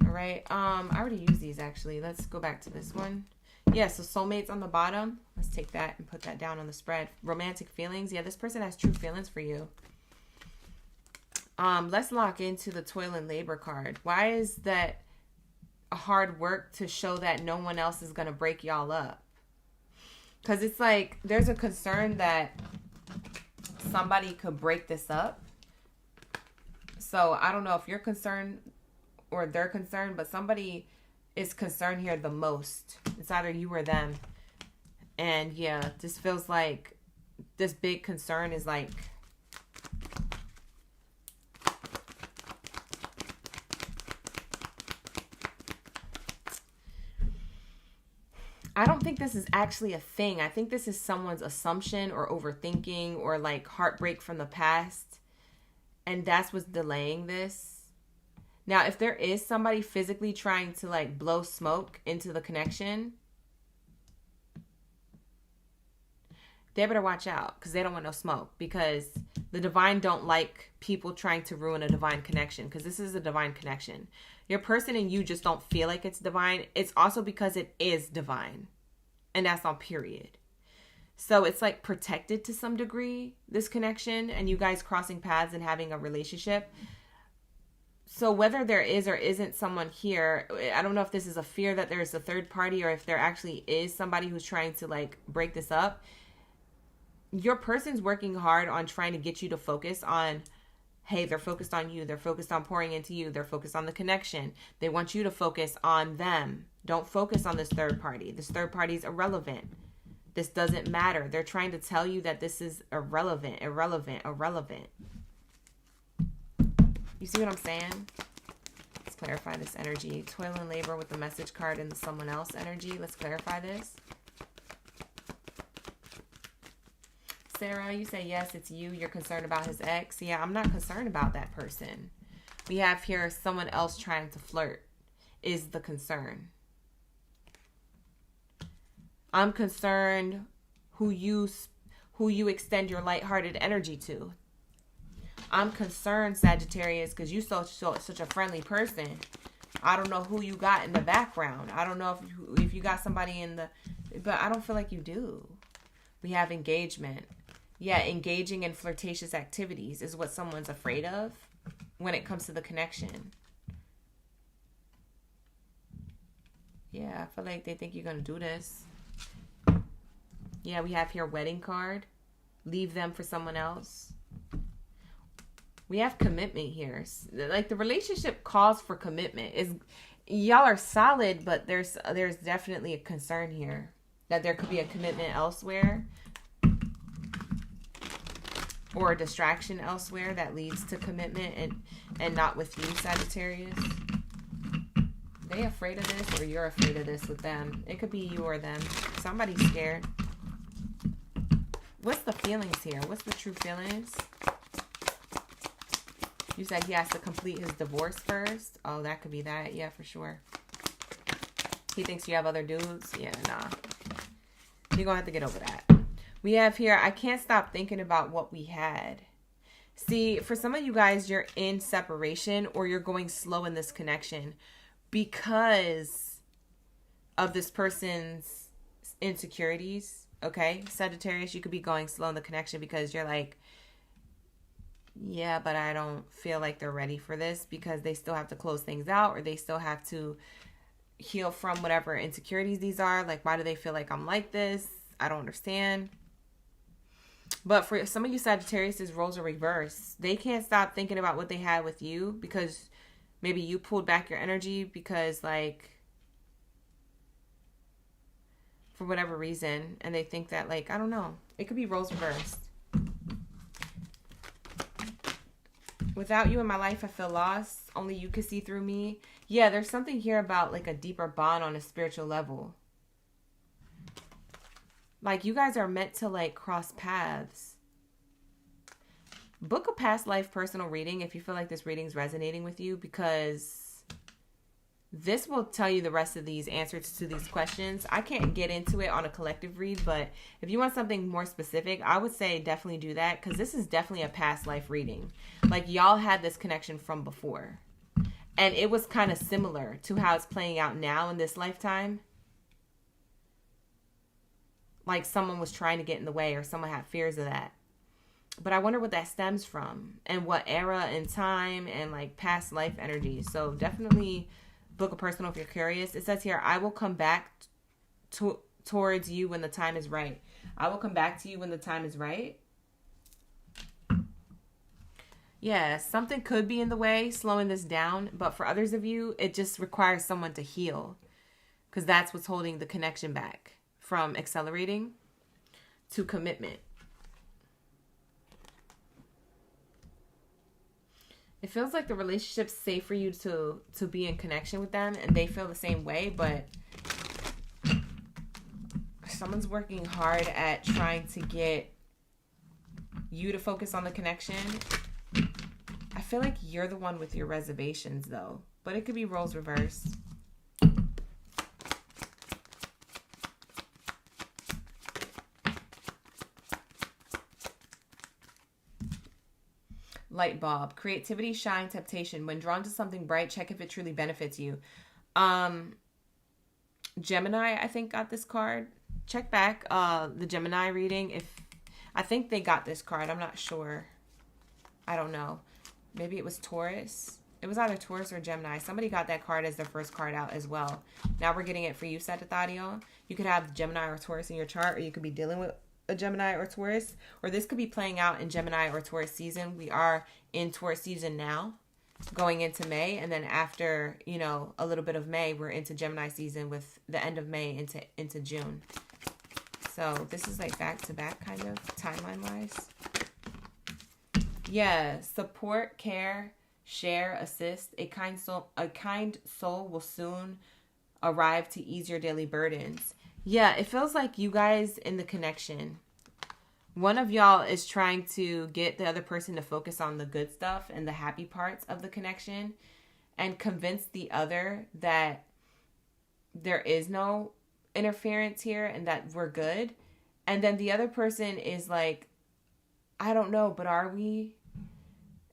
All right. I already used these, actually. Let's go back to this one. Yeah, so soulmates on the bottom. Let's take that and put that down on the spread. Romantic feelings. Yeah, this person has true feelings for you. Let's lock into the toil and labor card. Why is that hard work to show that no one else is going to break y'all up? Because it's like there's a concern that somebody could break this up. So I don't know if you're concerned or they're concerned, but somebody is concerned here the most. It's either you or them. And yeah, this feels like this big concern is like, I don't think this is actually a thing. I think this is someone's assumption or overthinking or like heartbreak from the past. And that's what's delaying this. Now, if there is somebody physically trying to like blow smoke into the connection, they better watch out because they don't want no smoke, because the divine don't like people trying to ruin a divine connection, because this is a divine connection. Your person and you just don't feel like it's divine. It's also because it is divine, and that's on period. So it's like protected to some degree, this connection, and you guys crossing paths and having a relationship. So whether there is or isn't someone here, I don't know if this is a fear that there's a third party or if there actually is somebody who's trying to like break this up. Your person's working hard on trying to get you to focus on, hey, they're focused on you. They're focused on pouring into you. They're focused on the connection. They want you to focus on them. Don't focus on this third party. This third party is irrelevant. This doesn't matter. They're trying to tell you that this is irrelevant. You see what I'm saying? Let's clarify this energy. Toil and labor with the message card and the someone else energy. Let's clarify this. Sarah, you say yes, it's you. You're concerned about his ex. Yeah, I'm not concerned about that person. We have here someone else trying to flirt is the concern. I'm concerned who you extend your lighthearted energy to. I'm concerned, Sagittarius, because you such a friendly person. I don't know who you got in the background. I don't know if you got somebody in the, but I don't feel like you do. We have engagement. Yeah, engaging in flirtatious activities is what someone's afraid of. when it comes to the connection. Yeah, I feel like they think you're going to do this. Yeah, we have here wedding card. Leave them for someone else. We have commitment here. Like the relationship calls for commitment. Y'all are solid, but there's definitely a concern here that there could be a commitment elsewhere or a distraction elsewhere that leads to commitment and not with you, Sagittarius. They afraid of this or you're afraid of this with them. It could be you or them. Somebody's scared. What's the feelings here? What's the true feelings? You said he has to complete his divorce first. Oh, that could be that. Yeah, for sure. He thinks you have other dudes. Yeah, nah. You're going to have to get over that. We have here, I can't stop thinking about what we had. See, for some of you guys, you're in separation or you're going slow in this connection because of this person's insecurities. Okay, Sagittarius, you could be going slow in the connection because you're like, yeah, but I don't feel like they're ready for this because they still have to close things out or they still have to heal from whatever insecurities these are. Like, why do they feel like I'm like this? I don't understand. But for some of you Sagittarius, roles are reversed. They can't stop thinking about what they had with you because maybe you pulled back your energy because, like, for whatever reason. And they think that, like, I don't know. It could be roles reversed. Without you in my life, I feel lost. Only you can see through me. Yeah, there's something here about, like, a deeper bond on a spiritual level. Like, you guys are meant to, like, cross paths. Book a past life personal reading if you feel like this reading's resonating with you, because this will tell you the rest of these answers to these questions. I can't get into it on a collective read, but if you want something more specific, I would say definitely do that, because this is definitely a past life reading. Like, y'all had this connection from before, and it was kind of similar to how it's playing out now in this lifetime. Like, someone was trying to get in the way or someone had fears of that. But I wonder what that stems from and what era and time and, like, past life energy. So definitely book a personal if you're curious. It says here, I will come back towards you when the time is right. I will come back to you when the time is right. Yeah, something could be in the way, slowing this down. But for others of you, it just requires someone to heal, because that's what's holding the connection back from accelerating to commitment. It feels like the relationship's safe for you to be in connection with them, and they feel the same way, but someone's working hard at trying to get you to focus on the connection. I feel like you're the one with your reservations, though, but it could be roles reversed. Light bulb, creativity, shine, temptation. When drawn to something bright, check if it truly benefits you. Gemini, I think, got this card. Check back the Gemini reading. I think they got this card. I'm not sure. I don't know. Maybe it was Taurus. It was either Taurus or Gemini. Somebody got that card as their first card out as well. Now we're getting it for you, Sagittario. You could have Gemini or Taurus in your chart, or you could be dealing with a Gemini or Taurus, or this could be playing out in Gemini or Taurus season. We are in Taurus season now, going into May, and then after, you know, a little bit of May, we're into Gemini season with the end of May into June. So this is like back to back kind of timeline wise. Yeah, support, care, share, assist. A kind soul will soon arrive to ease your daily burdens. Yeah, it feels like you guys in the connection, one of y'all is trying to get the other person to focus on the good stuff and the happy parts of the connection and convince the other that there is no interference here and that we're good. And then the other person is like, I don't know, but are we?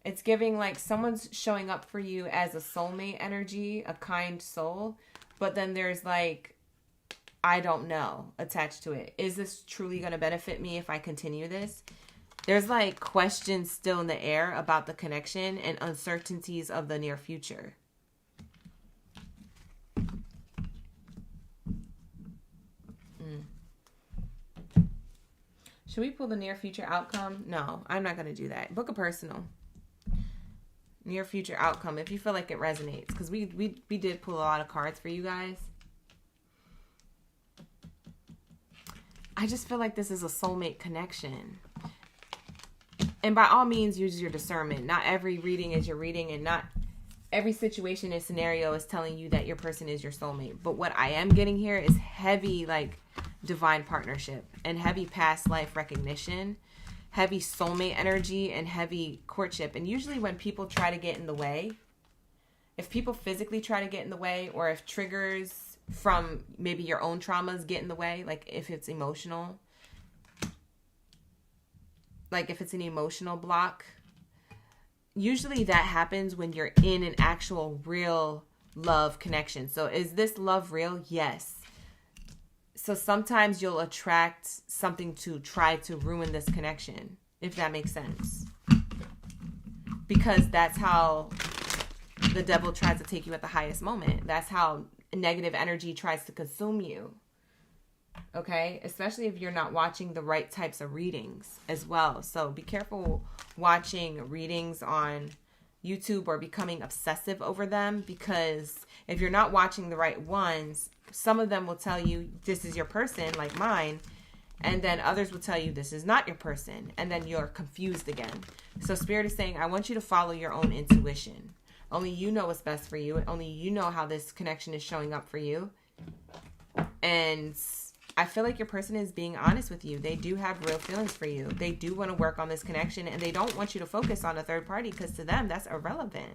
It's giving like someone's showing up for you as a soulmate energy, a kind soul. But then there's like, I don't know, attached to it. Is this truly going to benefit me if I continue this? There's like questions still in the air about the connection and uncertainties of the near future. Should we pull the near future outcome? No, I'm not going to do that. Book a personal. Near future outcome, if you feel like it resonates. Because we did pull a lot of cards for you guys. I just feel like this is a soulmate connection. And by all means, use your discernment. Not every reading is your reading, and not every situation and scenario is telling you that your person is your soulmate. But what I am getting here is heavy, like, divine partnership and heavy past life recognition, heavy soulmate energy, and heavy courtship. And usually when people try to get in the way, if people physically try to get in the way, or if triggers from maybe your own traumas get in the way, like if it's emotional, like if it's an emotional block, usually that happens when you're in an actual real love connection. So is this love real? Yes. So sometimes you'll attract something to try to ruin this connection, if that makes sense. Because that's how the devil tries to take you at the highest moment. That's how negative energy tries to consume you. Okay? Especially if you're not watching the right types of readings as well. So be careful watching readings on YouTube or becoming obsessive over them, because if you're not watching the right ones, some of them will tell you this is your person, like mine, and then others will tell you this is not your person, and then you're confused again. So Spirit is saying, I want you to follow your own intuition. Only you know what's best for you. Only you know how this connection is showing up for you. And I feel like your person is being honest with you. They do have real feelings for you. They do want to work on this connection, and they don't want you to focus on a third party, because to them, that's irrelevant.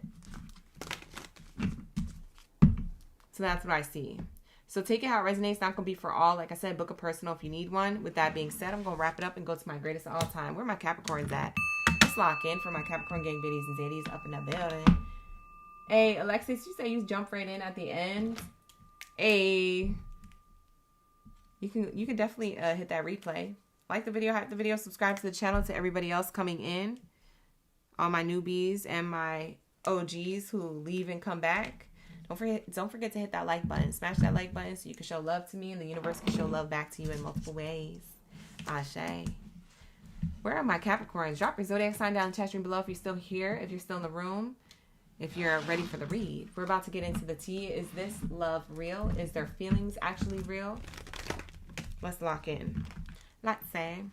So that's what I see. So take it how it resonates. Not going to be for all. Like I said, book a personal if you need one. With that being said, I'm going to wrap it up and go to my greatest of all time. Where my Capricorns at? Let's lock in for my Capricorn gang biddies and zaddies up in the building. Hey, Alexis, you say you jump right in at the end. Hey, you can definitely hit that replay. Like the video, hype the video, subscribe to the channel. To everybody else coming in, all my newbies and my OGs who leave and come back. Don't forget to hit that like button. Smash that like button so you can show love to me and the universe can show love back to you in multiple ways. Ashe. Where are my Capricorns? Drop your zodiac sign down in the chat room below if you're still here, if you're still in the room, if you're ready for the read. We're about to get into the tea. Is this love real? Is their feelings actually real? Let's lock in. Let's say.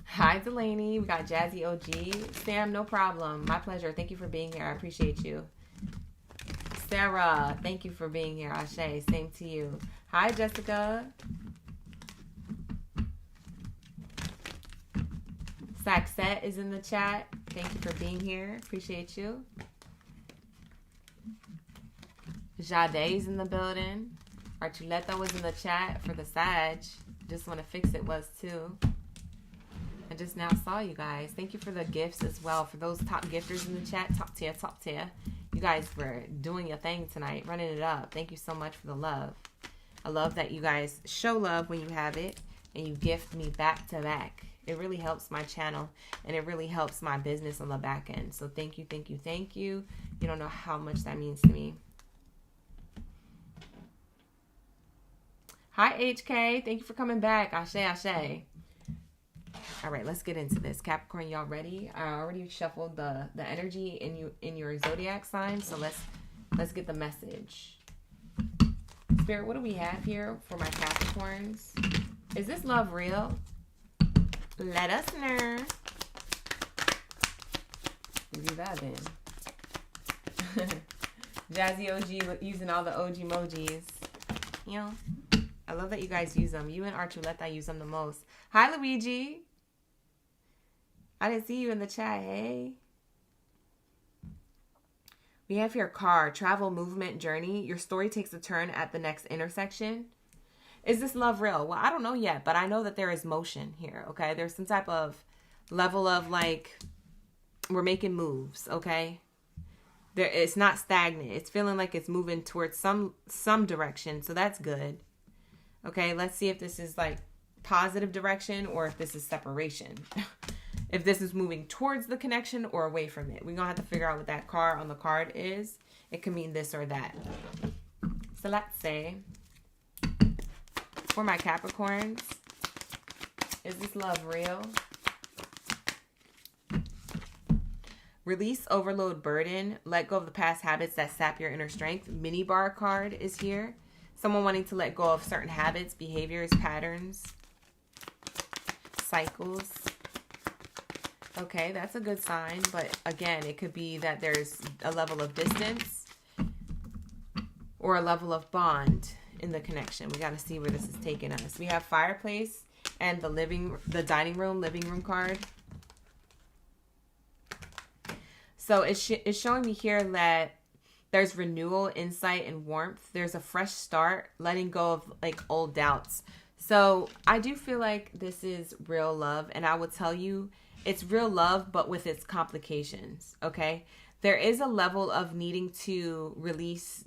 Hi, Delaney. We got Jazzy OG. Sam, no problem. My pleasure. Thank you for being here. I appreciate you. Sarah, thank you for being here. Ashe, same to you. Hi, Jessica. Saxette is in the chat. Thank you for being here. Appreciate you. Jade's in the building. Archuleta was in the chat for the Sag. Just want to fix it was too. I just now saw you guys. Thank you for the gifts as well. For those top gifters in the chat, top tier, top tier. You guys were doing your thing tonight, running it up. Thank you so much for the love. I love that you guys show love when you have it and you gift me back to back. It really helps my channel and it really helps my business on the back end. So thank you, thank you, thank you. You don't know how much that means to me. Hi, HK. Thank you for coming back. Ashe, ashe. All right, let's get into this. Capricorn, y'all ready? I already shuffled the energy in your zodiac sign, so let's get the message. Spirit, what do we have here for my Capricorns? Is this love real? Let us know. Do that then. Jazzy OG using all the OG emojis. You know, I love that you guys use them. You and Archuleta use them the most. Hi, Luigi. I didn't see you in the chat. Hey. We have here car, travel, movement, journey. Your story takes a turn at the next intersection. Is this love real? Well, I don't know yet, but I know that there is motion here, okay? There's some type of level of like, we're making moves, okay? It's not stagnant. It's feeling like it's moving towards some direction, so that's good. Okay, let's see if this is like positive direction or if this is separation. If this is moving towards the connection or away from it. We're going to have to figure out what that card on the card is. It can mean this or that. So let's say, for my Capricorns, is this love real? Release, overload, burden. Let go of the past habits that sap your inner strength. Mini bar card is here. Someone wanting to let go of certain habits, behaviors, patterns, cycles. Okay, that's a good sign. But again, it could be that there's a level of distance or a level of bond in the connection. We got to see where this is taking us. We have fireplace and the dining room, living room card. So it's showing me here that there's renewal, insight, and warmth. There's a fresh start, letting go of like old doubts. So I do feel like this is real love. And I will tell you, it's real love, but with its complications, okay? There is a level of needing to release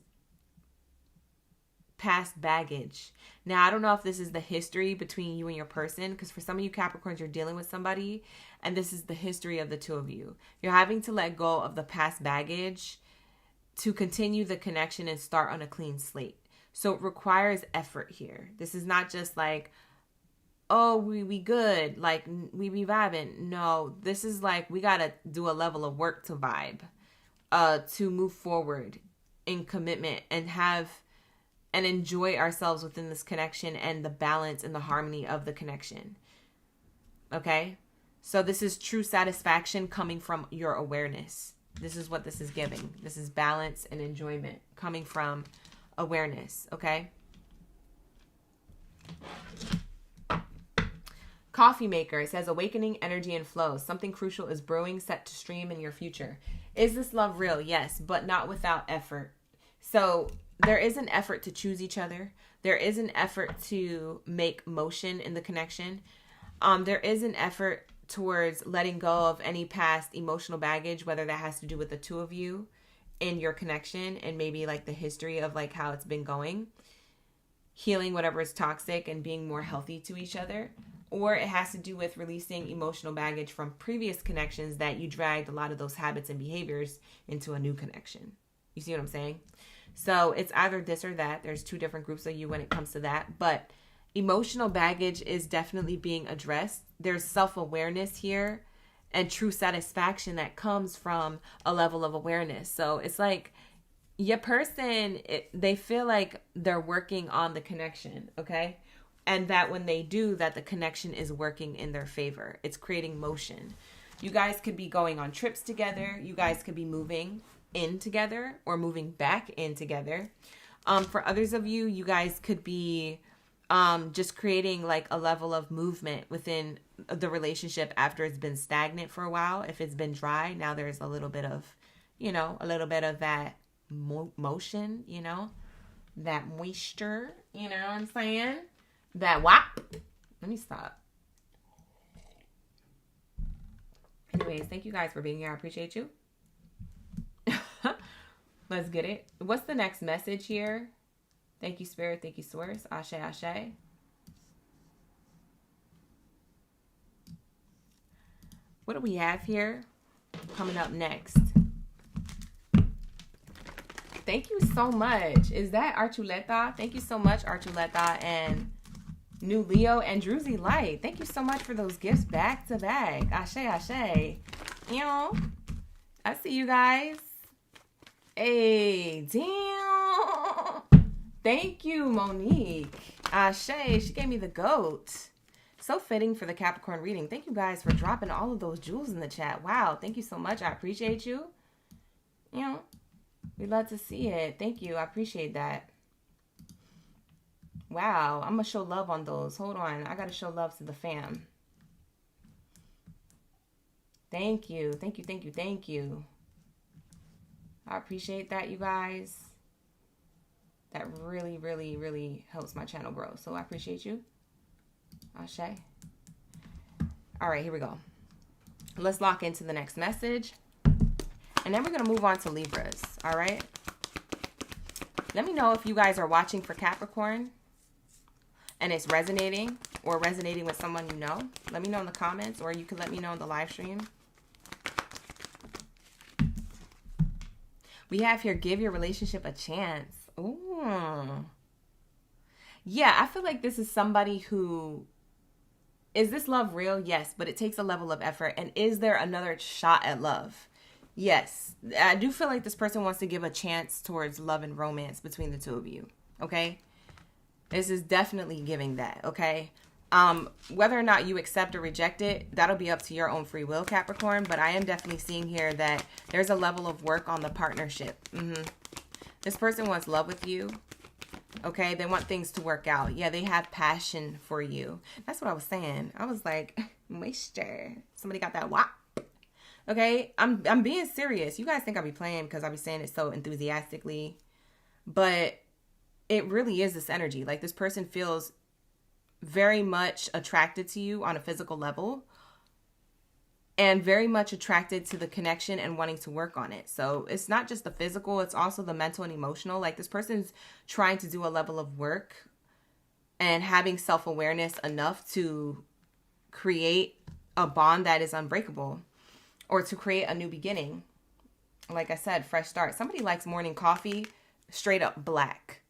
past baggage. Now, I don't know if this is the history between you and your person, because for some of you Capricorns, you're dealing with somebody, and this is the history of the two of you. You're having to let go of the past baggage to continue the connection and start on a clean slate. So it requires effort here. This is not just like, oh, we good, like we be vibing. No, this is like we gotta do a level of work to vibe, to move forward in commitment and have and enjoy ourselves within this connection and the balance and the harmony of the connection. Okay? So this is true satisfaction coming from your awareness. This is what this is giving. This is balance and enjoyment coming from awareness. Okay? Coffee maker. It says awakening energy and flow. Something crucial is brewing, set to stream in your future. Is this love real? Yes, but not without effort. So there is an effort to choose each other. There is an effort to make motion in the connection. There is an effort towards letting go of any past emotional baggage, whether that has to do with the two of you in your connection and maybe like the history of like how it's been going, healing whatever is toxic and being more healthy to each other. Or it has to do with releasing emotional baggage from previous connections that you dragged a lot of those habits and behaviors into a new connection. You see what I'm saying? So it's either this or that. There's two different groups of you when it comes to that. But emotional baggage is definitely being addressed. There's self-awareness here and true satisfaction that comes from a level of awareness. So it's like your person, they feel like they're working on the connection, okay? And that when they do, that the connection is working in their favor. It's creating motion. You guys could be going on trips together. You guys could be moving in together or moving back in together. For others of you, you guys could be just creating like a level of movement within the relationship after it's been stagnant for a while. If it's been dry, now there's a little bit of, a little bit of that motion, that moisture, you know what I'm saying? That whop. Let me stop. Anyways, thank you guys for being here. I appreciate you. Let's get it. What's the next message here? Thank you, Spirit. Thank you, Source. Ashe, ashe. What do we have here coming up next? Thank you so much. Is that Archuleta? Thank you so much, Archuleta and New Leo and Druzy Light. Thank you so much for those gifts back to back. Ashe, ashe. I see you guys. Hey, damn. Thank you, Monique. Ashe, she gave me the goat. So fitting for the Capricorn reading. Thank you guys for dropping all of those jewels in the chat. Wow, thank you so much. I appreciate you. We love to see it. Thank you. I appreciate that. Wow, I'm going to show love on those. Hold on. I got to show love to the fam. Thank you. Thank you, thank you, thank you. I appreciate that, you guys. That really, really, really helps my channel grow. So I appreciate you. Ashe. All right, here we go. Let's lock into the next message. And then we're going to move on to Libras. All right. Let me know if you guys are watching for Capricorn and it's resonating, or resonating with someone you know? Let me know in the comments, or you can let me know in the live stream. We have here, give your relationship a chance. Ooh. Yeah, I feel like this is somebody who, is this love real? Yes, but it takes a level of effort. And is there another shot at love? Yes. I do feel like this person wants to give a chance towards love and romance between the two of you. Okay? This is definitely giving that. Okay? Whether or not you accept or reject it, that'll be up to your own free will, Capricorn. But I am definitely seeing here that there's a level of work on the partnership. This person wants love with you. Okay, they want things to work out. Yeah, they have passion for you. That's what I was saying. I was like, moisture. Somebody got that wop. Okay, I'm being serious. You guys think I be playing because I be saying it so enthusiastically, but it really is this energy. Like, this person feels very much attracted to you on a physical level, and very much attracted to the connection and wanting to work on it. So it's not just the physical, it's also the mental and emotional. Like, this person's trying to do a level of work and having self-awareness enough to create a bond that is unbreakable, or to create a new beginning. Like I said, fresh start. Somebody likes morning coffee, straight up black.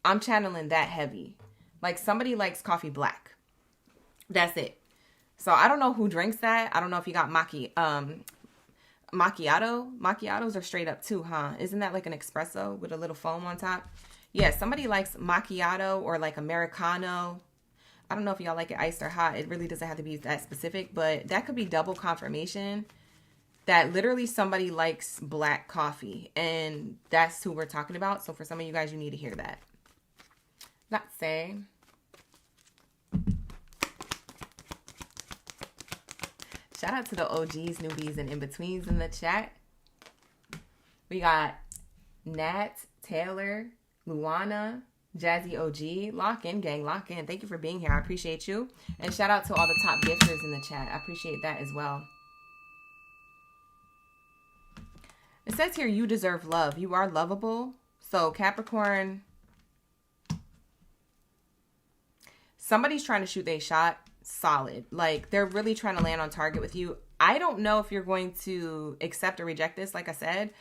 I'm channeling that heavy. Like, somebody likes coffee black. That's it. So I don't know who drinks that. I don't know if you got macchiato. Macchiatos are straight up too, huh? Isn't that like an espresso with a little foam on top? Yeah, somebody likes macchiato or like Americano. I don't know if y'all like it iced or hot. It really doesn't have to be that specific, but that could be double confirmation that literally somebody likes black coffee, and that's who we're talking about. So for some of you guys, you need to hear that. Not say. Shout out to the OGs, newbies, and in-betweens in the chat. We got Nat, Taylor, Luana, Jazzy OG. Lock in, gang. Lock in. Thank you for being here. I appreciate you. And shout out to all the top gifters in the chat. I appreciate that as well. It says here, you deserve love. You are lovable. So Capricorn, somebody's trying to shoot their shot. Solid. Like, they're really trying to land on target with you. I don't know if you're going to accept or reject this. Like I said,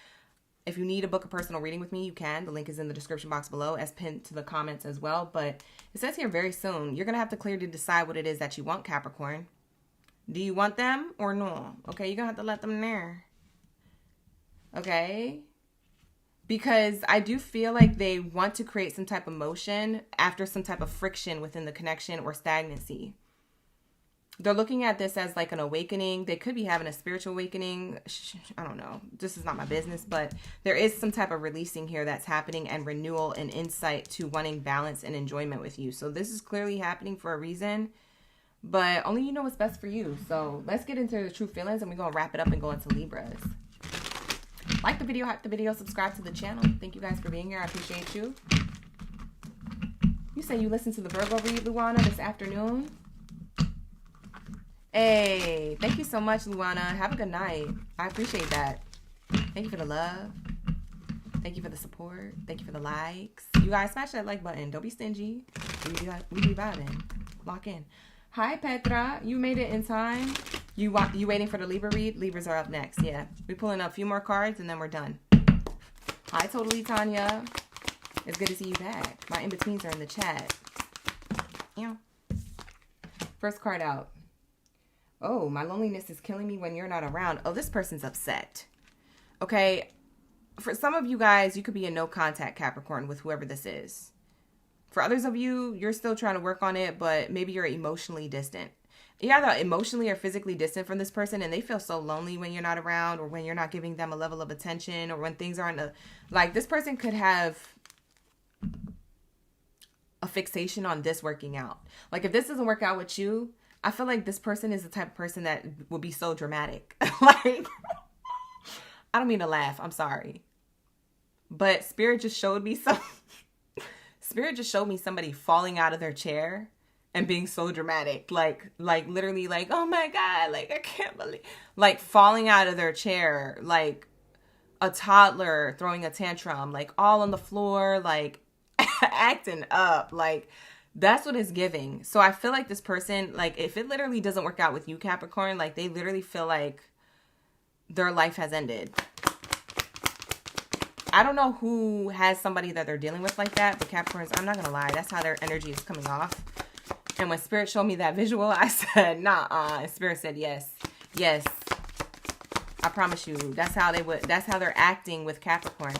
if you need to book a personal reading with me, you can. The link is in the description box below, as pinned to the comments as well. But it says here, very soon, you're going to have to clearly decide what it is that you want, Capricorn. Do you want them or no? Okay, you're going to have to let them know. Okay? Because I do feel like they want to create some type of motion after some type of friction within the connection or stagnancy. They're looking at this as like an awakening. They could be having a spiritual awakening. I don't know. This is not my business, but there is some type of releasing here that's happening, and renewal and insight to wanting balance and enjoyment with you. So this is clearly happening for a reason, but only you know what's best for you. So let's get into the true feelings, and we're going to wrap it up and go into Libras. Like the video, hype the video, subscribe to the channel. Thank you guys for being here. I appreciate you. You say you listened to the Virgo read, Luana, this afternoon. Hey, thank you so much, Luana. Have a good night. I appreciate that. Thank you for the love. Thank you for the support. Thank you for the likes. You guys, smash that like button. Don't be stingy. We be vibing. Lock in. Hi, Petra. You made it in time. You waiting for the Libra read? Libras are up next. Yeah. We're pulling up a few more cards, and then we're done. Hi, totally, Tanya. It's good to see you back. My in-betweens are in the chat. Yeah. First card out. Oh, my loneliness is killing me when you're not around. Oh, this person's upset. Okay. For some of you guys, you could be in no contact Capricorn with whoever this is. For others of you, you're still trying to work on it, but maybe you're emotionally distant. You're either emotionally or physically distant from this person, and they feel so lonely when you're not around, or when you're not giving them a level of attention, or when things aren't like, this person could have a fixation on this working out. Like, if this doesn't work out with you, I feel like this person is the type of person that will be so dramatic. Like, I don't mean to laugh. I'm sorry. But Spirit just showed me somebody falling out of their chair and being so dramatic. Like literally like, oh my God, like, I can't believe, like, falling out of their chair, like a toddler throwing a tantrum, like all on the floor, like acting up. Like, That's what it's giving. So I feel like this person, like, if it literally doesn't work out with you, Capricorn, like, they literally feel like their life has ended. I don't know who has somebody that they're dealing with like that, but Capricorns, I'm not going to lie, that's how their energy is coming off. And when Spirit showed me that visual, I said, nah, and Spirit said, yes, yes. I promise you, that's how they're acting with Capricorn.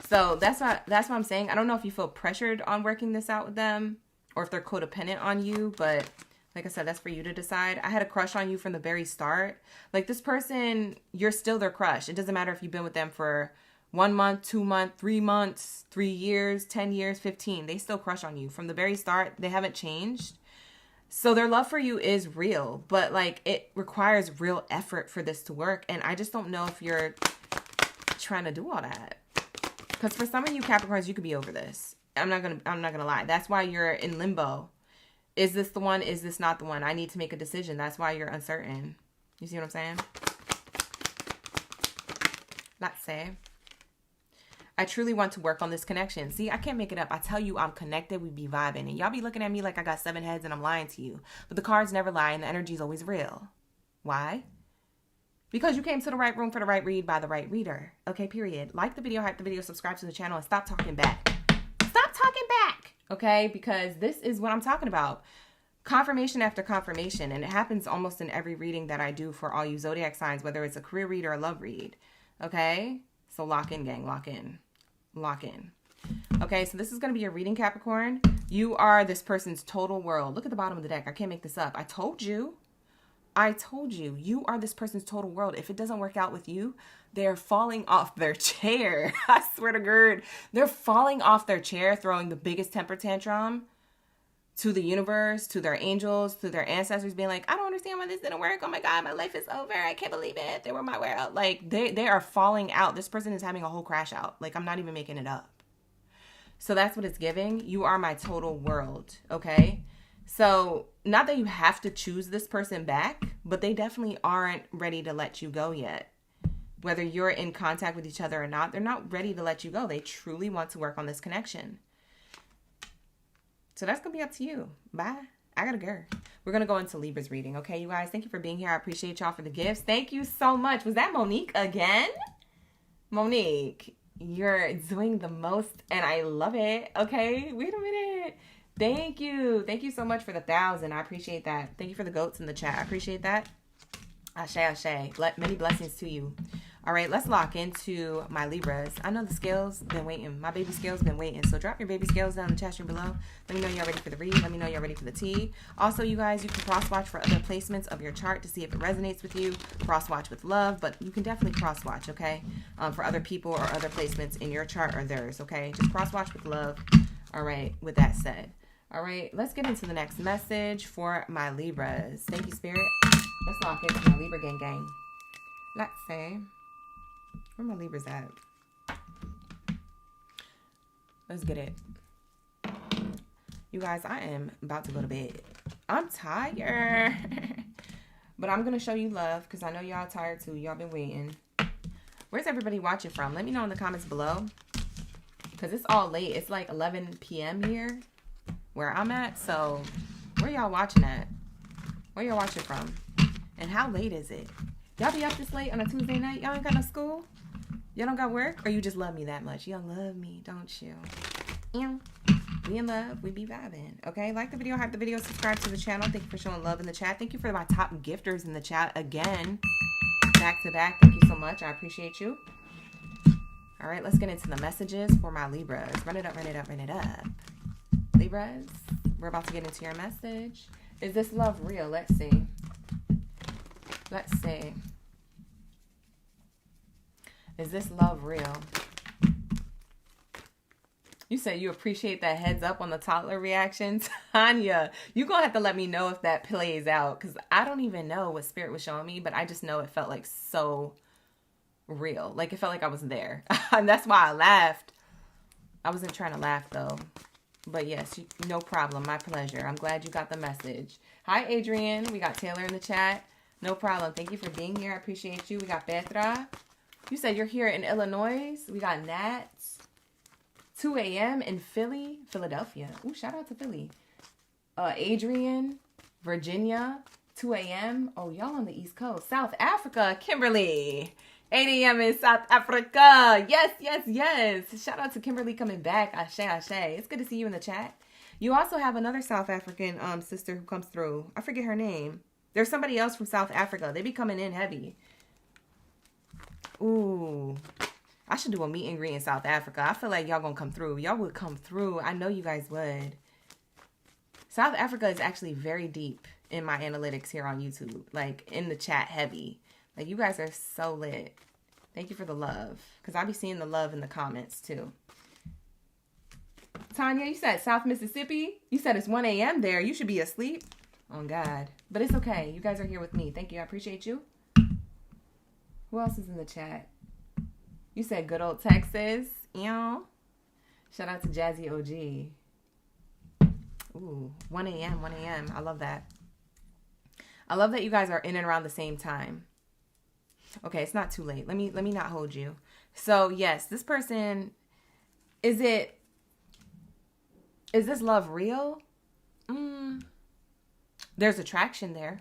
So that's what I'm saying. I don't know if you feel pressured on working this out with them, or if they're codependent on you, but like I said, that's for you to decide. I had a crush on you from the very start. Like, this person, you're still their crush. It doesn't matter if you've been with them for 1 month, 2 months, 3 months, 3 years, 10 years, 15. They still crush on you from the very start. They haven't changed. So their love for you is real, but like, it requires real effort for this to work. And I just don't know if you're trying to do all that. Because for some of you Capricorns, you could be over this. I'm not gonna lie. That's why you're in limbo. Is this the one? Is this not the one? I need to make a decision. That's why you're uncertain. You see what I'm saying? Let's say, I truly want to work on this connection. See, I can't make it up. I tell you, I'm connected. We be vibing. And y'all be looking at me like I got 7 heads and I'm lying to you. But the cards never lie and the energy is always real. Why? Because you came to the right room for the right read by the right reader. Okay, period. Like the video, hype the video, subscribe to the channel, and stop talking back. Stop talking back, okay? Because this is what I'm talking about. Confirmation after confirmation. And it happens almost in every reading that I do for all you zodiac signs, whether it's a career read or a love read. Okay? So lock in, gang. Lock in. Lock in. Okay, so this is going to be your reading, Capricorn. You are this person's total world. Look at the bottom of the deck. I can't make this up. I told you. You are this person's total world. If it doesn't work out with you, they're falling off their chair. I swear to God. They're falling off their chair, throwing the biggest temper tantrum to the universe, to their angels, to their ancestors, being like, I don't understand why this didn't work. Oh my God, my life is over. I can't believe it. They were my way out. Like, they are falling out. This person is having a whole crash out. Like, I'm not even making it up. So that's what it's giving. You are my total world. Okay. So not that you have to choose this person back, but they definitely aren't ready to let you go yet. Whether you're in contact with each other or not, they're not ready to let you go. They truly want to work on this connection. So that's going to be up to you. Bye. I gotta go. We're going to go into Libra's reading. Okay, you guys? Thank you for being here. I appreciate y'all for the gifts. Thank you so much. Was that Monique again? Monique, you're doing the most and I love it. Okay, wait a minute. Thank you. Thank you so much for the 1,000. I appreciate that. Thank you for the goats in the chat. I appreciate that. Ashe, ashe. Many blessings to you. All right, let's lock into my Libras. I know the scales been waiting. My baby scales been waiting. So drop your baby scales down in the chat stream below. Let me know you're ready for the read. Let me know you're ready for the tea. Also, you guys, you can cross-watch for other placements of your chart to see if it resonates with you. Cross-watch with love, but you can definitely cross-watch, okay? For other people or other placements in your chart or theirs, okay? Just cross-watch with love. All right, with that said. All right, let's get into the next message for my Libras. Thank you, Spirit. Let's lock into my Libra gang. Let's say, where my Libras at? Let's get it. You guys, I am about to go to bed. I'm tired. But I'm going to show you love because I know y'all tired too. Y'all been waiting. Where's everybody watching from? Let me know in the comments below. Because it's all late. It's like 11 p.m. here where I'm at. So where y'all watching at? Where y'all watching from? And how late is it? Y'all be up this late on a Tuesday night? Y'all ain't got no school? Y'all don't got work? Or you just love me that much? Y'all love me, don't you? Yeah. We in love. We be vibing. Okay? Like the video, hype the video, subscribe to the channel. Thank you for showing love in the chat. Thank you for my top gifters in the chat again. Back to back. Thank you so much. I appreciate you. All right, let's get into the messages for my Libras. Run it up, run it up, run it up. Libras, we're about to get into your message. Is this love real? Let's see. Let's see. Is this love real? You said you appreciate that heads up on the toddler reaction. Tanya, you're going to have to let me know if that plays out. Because I don't even know what Spirit was showing me. But I just know it felt like so real. Like it felt like I was there. And that's why I laughed. I wasn't trying to laugh though. But yes, no problem. My pleasure. I'm glad you got the message. Hi, Adrian. We got Taylor in the chat. No problem. Thank you for being here. I appreciate you. We got Petra. You said you're here in Illinois. We got Nat. 2 a.m. in Philadelphia. Ooh, shout out to Philly. Adrian, Virginia, 2 a.m. Oh, y'all on the East Coast. South Africa, Kimberly. 8 a.m. in South Africa. Yes, yes, yes. Shout out to Kimberly coming back. Ashe, ashe. It's good to see you in the chat. You also have another South African sister who comes through. I forget her name. There's somebody else from South Africa. They be coming in heavy. Ooh. I should do a meet and greet in South Africa. I feel like y'all gonna come through. Y'all would come through. I know you guys would. South Africa is actually very deep in my analytics here on YouTube. Like, in the chat heavy. Like, you guys are so lit. Thank you for the love. Because I be seeing the love in the comments, too. Tanya, you said South Mississippi? You said it's 1 a.m. there. You should be asleep. Oh, God. But it's okay. You guys are here with me. Thank you. I appreciate you. Who else is in the chat? You said good old Texas. Yeah. Shout out to Jazzy OG. Ooh, 1 a.m., 1 a.m. I love that. I love that you guys are in and around the same time. Okay, it's not too late. Let me not hold you. So, yes, this person, is this love real? There's attraction there.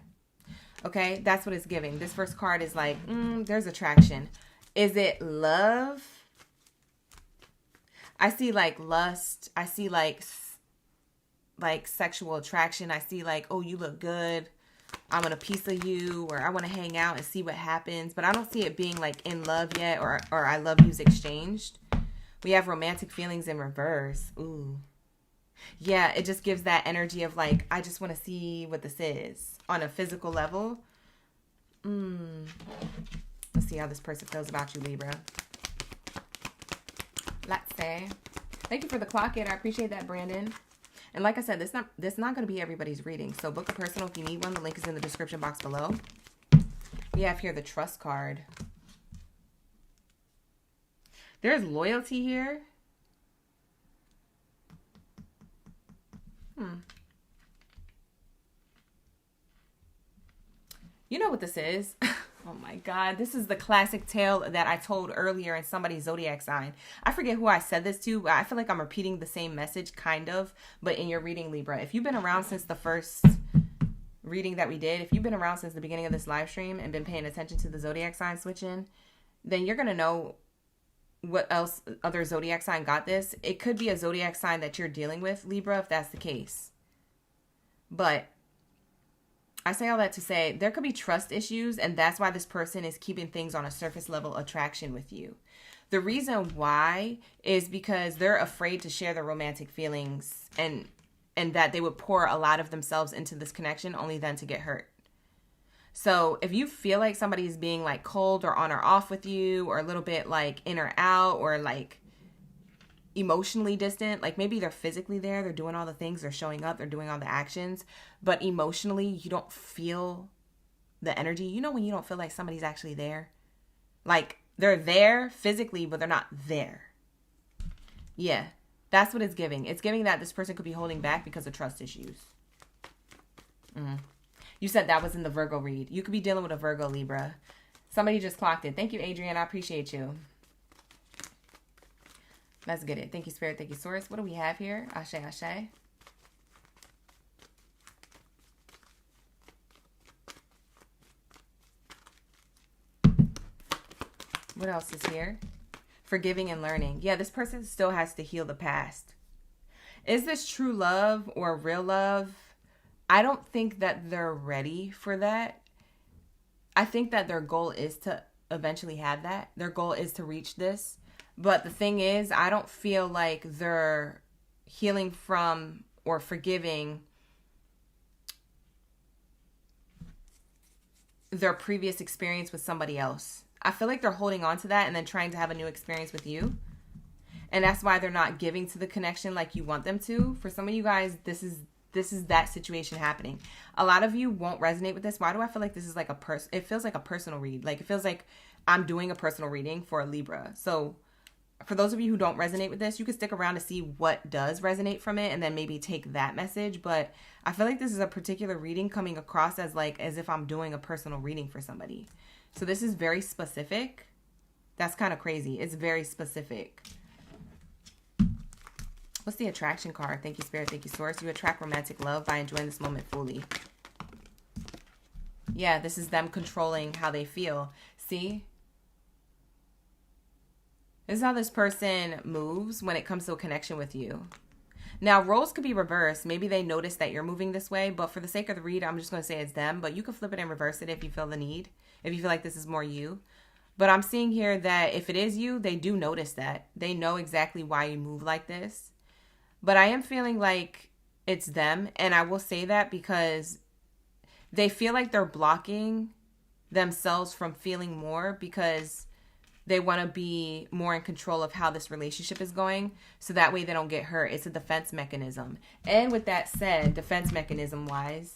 Okay, that's what it's giving. This first card is like, there's attraction. Is it love? I see like lust. I see like sexual attraction. I see like, oh, you look good. I want a piece of you, or I want to hang out and see what happens. But I don't see it being like in love yet, or I love you's exchanged. We have romantic feelings in reverse. Ooh. Yeah, it just gives that energy of like, I just want to see what this is on a physical level. Let's see how this person feels about you, Libra. Let's say. Thank you for the clock in. I appreciate that, Brandon. And like I said, this not going to be everybody's reading. So book a personal if you need one. The link is in the description box below. We have here the trust card. There's loyalty here. You know what this is? Oh my God. This is the classic tale that I told earlier in somebody's zodiac sign. I forget who I said this to, but I feel like I'm repeating the same message, kind of. But in your reading, Libra, if you've been around since the first reading that we did, if you've been around since the beginning of this live stream and been paying attention to the zodiac sign switching, then you're going to know what else other zodiac sign got this. It could be a zodiac sign that you're dealing with, Libra, if that's the case. But I say all that to say there could be trust issues, and that's why this person is keeping things on a surface level attraction with you. The reason why is because they're afraid to share their romantic feelings, and that they would pour a lot of themselves into this connection only then to get hurt. So if you feel like somebody is being like cold or on or off with you, or a little bit like in or out, or like emotionally distant, like maybe they're physically there, they're doing all the things, they're showing up, they're doing all the actions, but emotionally you don't feel the energy. You know when you don't feel like somebody's actually there? Like they're there physically, but they're not there. Yeah, that's what it's giving. It's giving that this person could be holding back because of trust issues. You said that was in the Virgo read. You could be dealing with a Virgo, Libra. Somebody just clocked it. Thank you, Adrian. I appreciate you. Let's get it. Thank you, Spirit. Thank you, Source. What do we have here? Ashe, ashe. What else is here? Forgiving and learning. Yeah, this person still has to heal the past. Is this true love or real love? I don't think that they're ready for that. I think that their goal is to eventually have that. Their goal is to reach this. But the thing is, I don't feel like they're healing from or forgiving their previous experience with somebody else. I feel like they're holding on to that and then trying to have a new experience with you. And that's why they're not giving to the connection like you want them to. For some of you guys, this is that situation happening. A lot of you won't resonate with this. Why do I feel like this is like it feels like a personal read. Like it feels like I'm doing a personal reading for a Libra. So for those of you who don't resonate with this, you can stick around to see what does resonate from it and then maybe take that message. But I feel like this is a particular reading coming across as if I'm doing a personal reading for somebody. So this is very specific. That's kind of crazy. It's very specific. What's the attraction card? Thank you, Spirit. Thank you, Source. You attract romantic love by enjoying this moment fully. Yeah, this is them controlling how they feel. See? This is how this person moves when it comes to a connection with you. Now, roles could be reversed. Maybe they notice that you're moving this way, but for the sake of the read, I'm just going to say it's them. But you can flip it and reverse it if you feel the need, if you feel like this is more you. But I'm seeing here that if it is you, they do notice that. They know exactly why you move like this. But I am feeling like it's them. And I will say that because they feel like they're blocking themselves from feeling more because they want to be more in control of how this relationship is going. So that way they don't get hurt. It's a defense mechanism. And with that said, defense mechanism wise,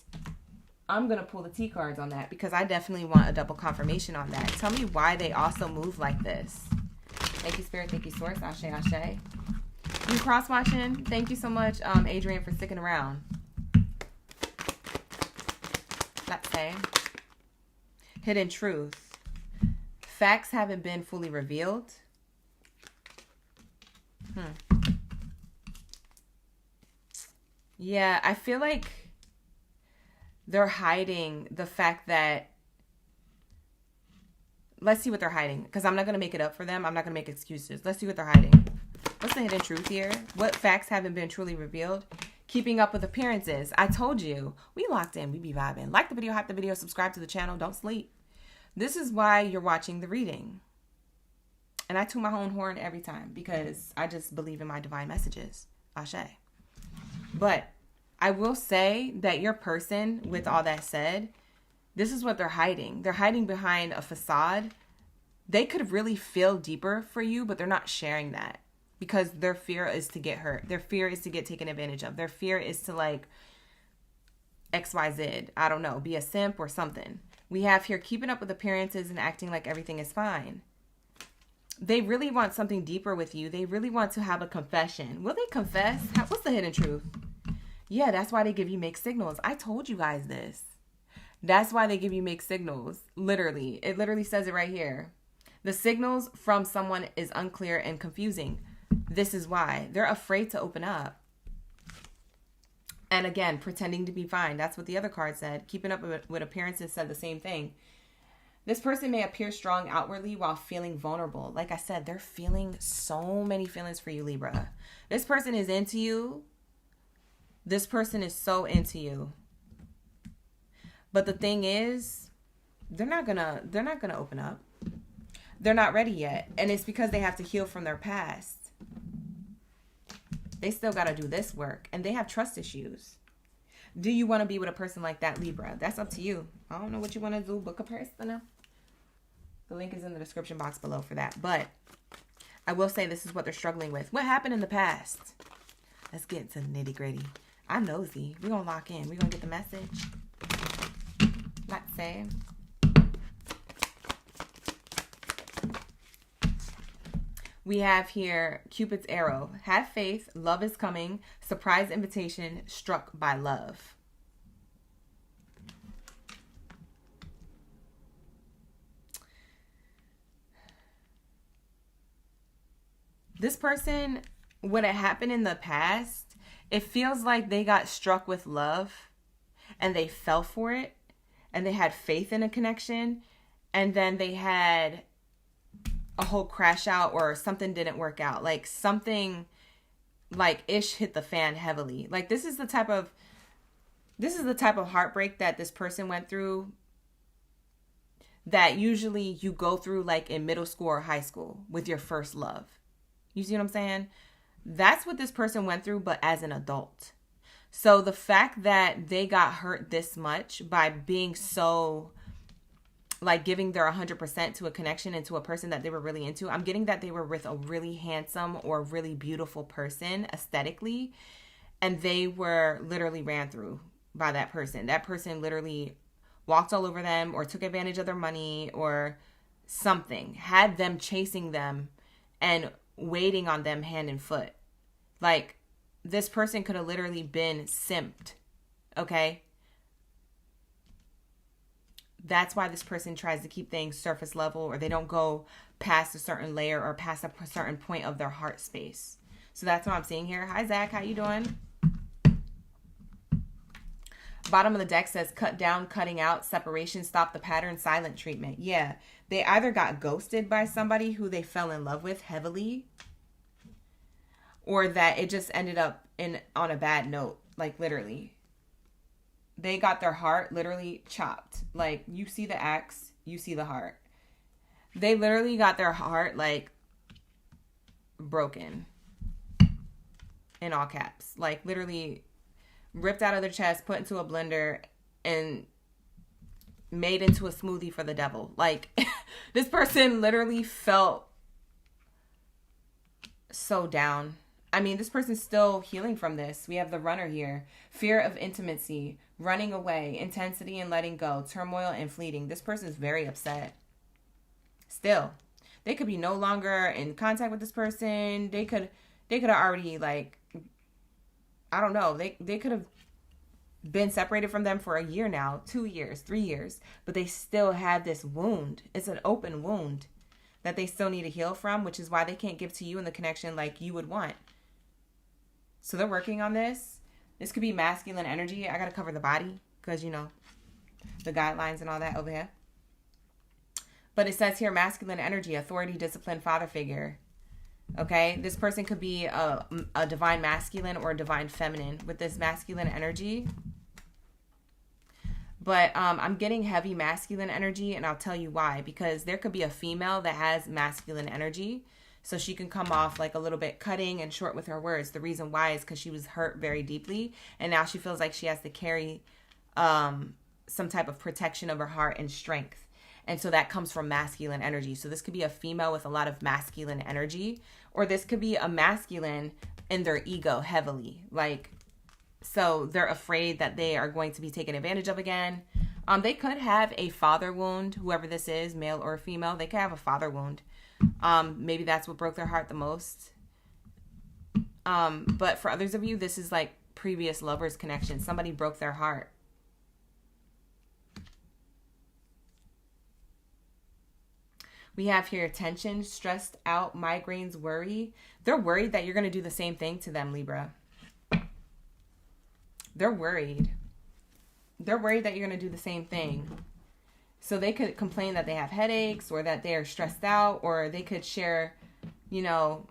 I'm going to pull the T cards on that because I definitely want a double confirmation on that. Tell me why they also move like this. Thank you, Spirit. Thank you, Source. Ashe, ashe. You cross-watching? Thank you so much, Adrian, for sticking around. Let's say. Hidden truth. Facts haven't been fully revealed. Yeah, I feel like they're hiding the fact that, let's see what they're hiding, because I'm not going to make it up for them. I'm not going to make excuses. Let's see what they're hiding. What's the hidden truth here? What facts haven't been truly revealed? Keeping up with appearances. I told you, we locked in, we be vibing. Like the video, hype the video, subscribe to the channel, don't sleep. This is why you're watching the reading. And I toot my own horn every time because I just believe in my divine messages. Ashe. But I will say that your person, with all that said, this is what they're hiding. They're hiding behind a facade. They could really feel deeper for you, but they're not sharing that because their fear is to get hurt. Their fear is to get taken advantage of. Their fear is to like XYZ. I don't know, be a simp or something. We have here keeping up with appearances and acting like everything is fine. They really want something deeper with you. They really want to have a confession. Will they confess? What's the hidden truth? Yeah, that's why they give you mixed signals. I told you guys this. That's why they give you mixed signals. Literally. It literally says it right here. The signals from someone is unclear and confusing. This is why. They're afraid to open up. And again, pretending to be fine. That's what the other card said. Keeping up with appearances said the same thing. This person may appear strong outwardly while feeling vulnerable. Like I said, they're feeling so many feelings for you, Libra. This person is into you. This person is so into you. But the thing is, they're not gonna open up. They're not ready yet. And it's because they have to heal from their past. They still got to do this work. And they have trust issues. Do you want to be with a person like that, Libra? That's up to you. I don't know what you want to do. Book a person. The link is in the description box below for that. But I will say this is what they're struggling with. What happened in the past? Let's get to the nitty gritty. I'm nosy. We're going to lock in. We're going to get the message. Let's say. We have here Cupid's arrow. Have faith. Love is coming. Surprise invitation. Struck by love. This person, what had happened in the past, it feels like they got struck with love and they fell for it and they had faith in a connection and then they had a whole crash out or something didn't work out. Like something like ish hit the fan heavily. Like this is the type of heartbreak that this person went through that usually you go through like in middle school or high school with your first love. You see what I'm saying? That's what this person went through, but as an adult. So the fact that they got hurt this much by being so like giving their 100% to a connection and to a person that they were really into. I'm getting that they were with a really handsome or really beautiful person aesthetically. And they were literally ran through by that person. That person literally walked all over them or took advantage of their money or something. Had them chasing them and waiting on them hand and foot. Like this person could have literally been simped. Okay? That's why this person tries to keep things surface level or they don't go past a certain layer or past a certain point of their heart space. So that's what I'm seeing here. Hi, Zach. How you doing? Bottom of the deck says cut down, cutting out, separation, stop the pattern, silent treatment. Yeah, they either got ghosted by somebody who they fell in love with heavily, or that it just ended up on a bad note. Like, literally. They got their heart literally chopped. Like, you see the axe, you see the heart. They literally got their heart, like, broken. In all caps. Like, literally ripped out of their chest, put into a blender, and made into a smoothie for the devil. Like, this person literally felt so down. I mean, this person's still healing from this. We have the runner here. Fear of intimacy, running away, intensity and letting go, turmoil and fleeting. This person's very upset. Still, they could be no longer in contact with this person. They could have already, like, I don't know. They could have been separated from them for a year now, 2 years, 3 years, but they still have this wound. It's an open wound that they still need to heal from, which is why they can't give to you in the connection like you would want. So they're working on this. This could be masculine energy. I got to cover the body because, you know, the guidelines and all that over here. But it says here, masculine energy, authority, discipline, father figure. Okay, this person could be a divine masculine or a divine feminine with this masculine energy. But I'm getting heavy masculine energy, and I'll tell you why. Because there could be a female that has masculine energy, so she can come off like a little bit cutting and short with her words. The reason why is because she was hurt very deeply, and now she feels like she has to carry some type of protection of her heart and strength. And so that comes from masculine energy. So this could be a female with a lot of masculine energy, or this could be a masculine in their ego heavily. Like, so they're afraid that they are going to be taken advantage of again. They could have a father wound, whoever this is, male or female. They could have a father wound. Maybe that's what broke their heart the most. But for others of you, this is like previous lovers connection. Somebody broke their heart. We have here tension, stressed out, migraines, worry. They're worried that you're going to do the same thing to them, Libra. They're worried. They're worried that you're going to do the same thing. So they could complain that they have headaches or that they are stressed out, or they could share, you know,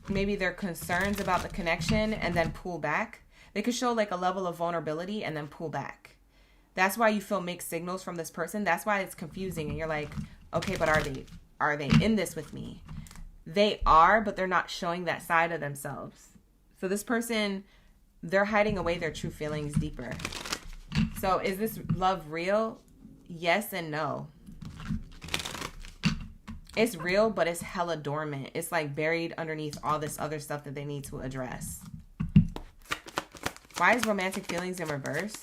maybe their concerns about the connection and then pull back. They could show like a level of vulnerability and then pull back. That's why you feel mixed signals from this person. That's why it's confusing. And you're like, okay, but are they in this with me? They are, but they're not showing that side of themselves. So this person, they're hiding away their true feelings deeper. So is this love real? Yes and no. It's real, but it's hella dormant. It's like buried underneath all this other stuff that they need to address. Why is romantic feelings in reverse?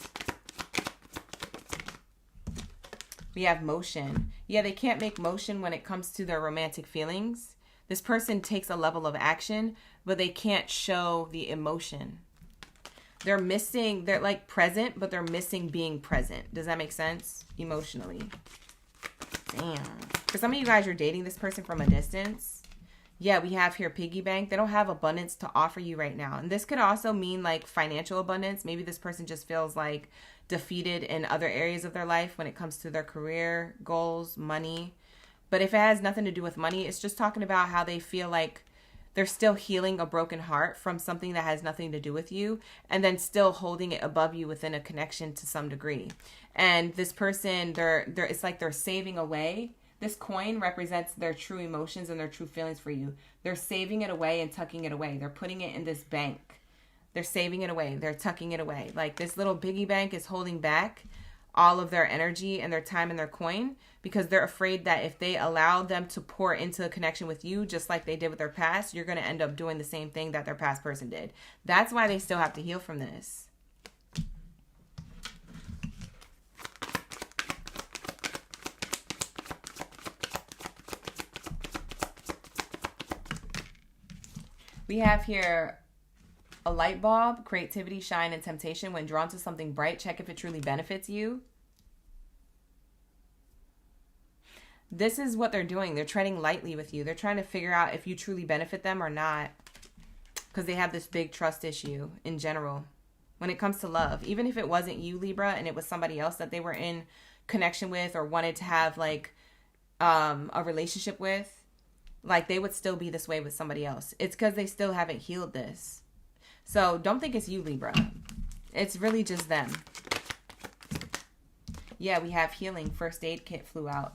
We have motion. Yeah, they can't make motion when it comes to their romantic feelings. This person takes a level of action, but they can't show the emotion. They're missing, they're like present, but they're missing being present. Does that make sense? Emotionally. Damn. For some of you guys, you're dating this person from a distance. Yeah, we have here piggy bank. They don't have abundance to offer you right now. And this could also mean like financial abundance. Maybe this person just feels like defeated in other areas of their life when it comes to their career, goals, money. But if it has nothing to do with money, it's just talking about how they feel like they're still healing a broken heart from something that has nothing to do with you, and then still holding it above you within a connection to some degree. And this person, it's like they're saving away. This coin represents their true emotions and their true feelings for you. They're saving it away and tucking it away. They're putting it in this bank. They're saving it away. They're tucking it away. Like this little piggy bank is holding back all of their energy and their time and their coin because they're afraid that if they allow them to pour into a connection with you, just like they did with their past, you're going to end up doing the same thing that their past person did. That's why they still have to heal from this. We have here a light bulb, creativity, shine, and temptation. When drawn to something bright, check if it truly benefits you. this is what they're doing. They're treading lightly with you. They're trying to figure out if you truly benefit them or not, because they have this big trust issue in general when it comes to love. Even if it wasn't you, Libra, and it was somebody else that they were in connection with or wanted to have like a relationship with, like they would still be this way with somebody else. It's because they still haven't healed this. So don't think it's you, Libra. It's really just them. Yeah, we have healing. First aid kit flew out.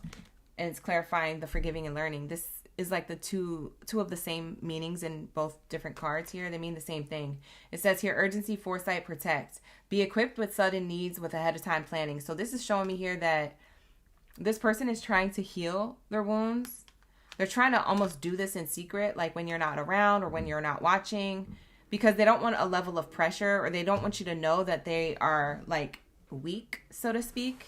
And it's clarifying the forgiving and learning. This is like the two of the same meanings in both different cards here. They mean the same thing. It says here, urgency, foresight, protect. Be equipped with sudden needs with ahead of time planning. So this is showing me here that this person is trying to heal their wounds. They're trying to almost do this in secret, like when you're not around or when you're not watching, because they don't want a level of pressure, or they don't want you to know that they are like weak, so to speak.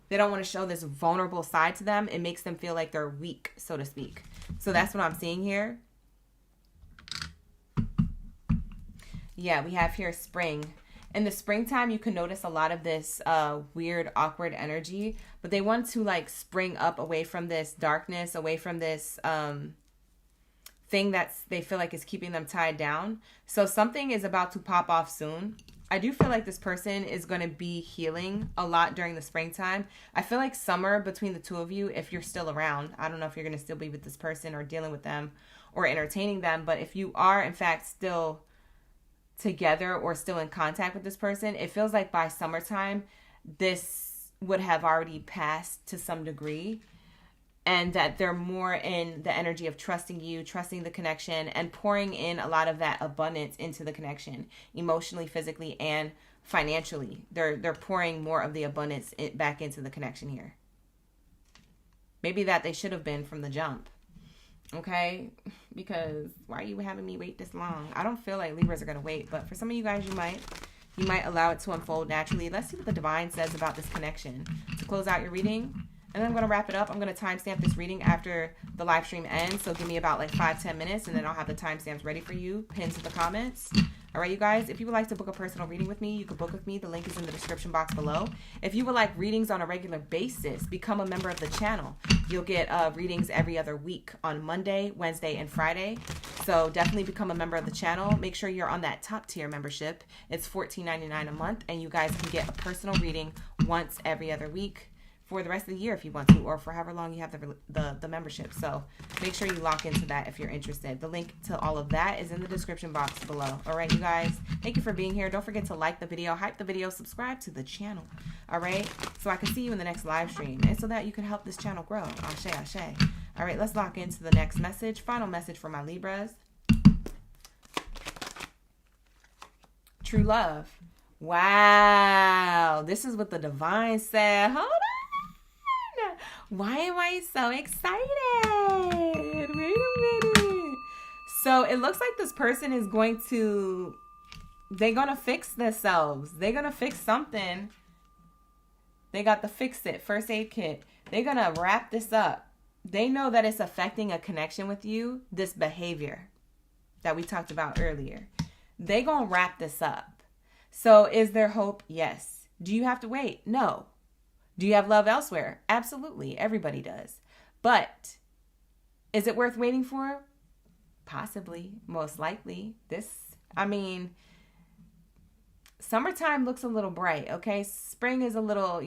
They don't want to show this vulnerable side to them. It makes them feel like they're weak, so to speak. So that's what I'm seeing here. Yeah, we have here spring. In the springtime, you can notice a lot of this weird, awkward energy, but they want to like spring up away from this darkness, away from this thing that's they feel like is keeping them tied down. So something is about to pop off soon. I do feel like this person is going to be healing a lot during the springtime. I feel like summer between the two of you, if you're still around, I don't know if you're going to still be with this person or dealing with them or entertaining them, but if you are in fact still together or still in contact with this person, it feels like by summertime this would have already passed to some degree, and that they're more in the energy of trusting you, trusting the connection, and pouring in a lot of that abundance into the connection, emotionally, physically, and financially. They're pouring more of the abundance back into the connection here. Maybe that they should have been from the jump. Okay, because why are you having me wait this long? I don't feel like Libras are going to wait, but for some of you guys, you might allow it to unfold naturally. Let's see what the divine says about this connection to close out your reading. And then I'm going to wrap it up. I'm going to timestamp this reading after the live stream ends. So give me about like 5-10 minutes, and then I'll have the timestamps ready for you, pinned to the comments. All right, you guys, if you would like to book a personal reading with me, you can book with me. The link is in the description box below. If you would like readings on a regular basis, become a member of the channel. You'll get readings every other week on Monday, Wednesday, and Friday. So definitely become a member of the channel. Make sure you're on that top tier membership. It's $14.99 a month, and you guys can get a personal reading once every other week for the rest of the year if you want to, or for however long you have the membership. So make sure you lock into that if you're interested. The link to all of that is in the description box below. All right, you guys, thank you for being here. Don't forget to like the video, hype the video, subscribe to the channel. All right, so I can see you in the next live stream, and so that you can help this channel grow. Ashe, ashe. All right, let's lock into the next message. Final message for my Libras. True love. Wow, this is what the divine said. Hold on. Why am I so excited? Wait a minute. So it looks like this person is going to, they're going to fix themselves. They're going to fix something. They got the fix it first aid kit. They're going to wrap this up. They know that it's affecting a connection with you, this behavior that we talked about earlier. They're going to wrap this up. So is there hope? Yes. Do you have to wait? No. Do you have love elsewhere? Absolutely. Everybody does. But is it worth waiting for? Possibly. Most likely. Summertime looks a little bright, okay? Spring is a little,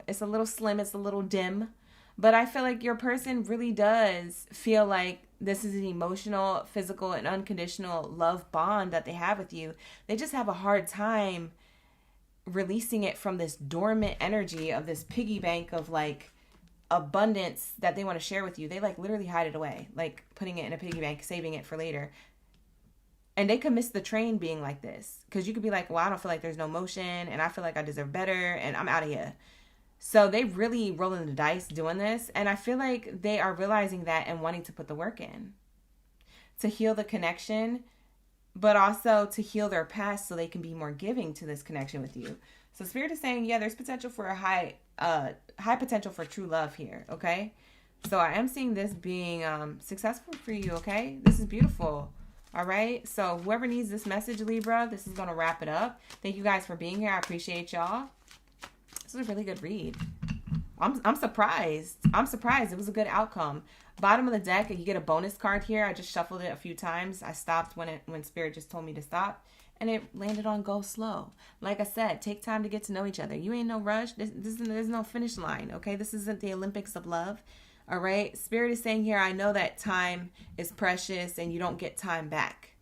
it's a little slim. It's a little dim. But I feel like your person really does feel like this is an emotional, physical, and unconditional love bond that they have with you. They just have a hard time releasing it from this dormant energy of this piggy bank of like abundance that they want to share with you. They like literally hide it away, like putting it in a piggy bank, saving it for later. And they could miss the train being like this, because you could be like, well, I don't feel like there's no motion, and I feel like I deserve better, and I'm out of here. So they really rolling the dice doing this, and I feel like they are realizing that and wanting to put the work in to heal the connection, but also to heal their past so they can be more giving to this connection with you. So Spirit is saying, yeah, there's potential for a high potential for true love here, okay? So I am seeing this being successful for you, okay? This is beautiful, all right? So whoever needs this message, Libra, this is going to wrap it up. Thank you guys for being here. I appreciate y'all. This is a really good read. I'm surprised. I'm surprised. It was a good outcome. Bottom of the deck, you get a bonus card here. I just shuffled it a few times. I stopped when Spirit just told me to stop. And it landed on go slow. Like I said, take time to get to know each other. You ain't no rush. There's no finish line, okay? This isn't the Olympics of love, all right? Spirit is saying here, I know that time is precious and you don't get time back.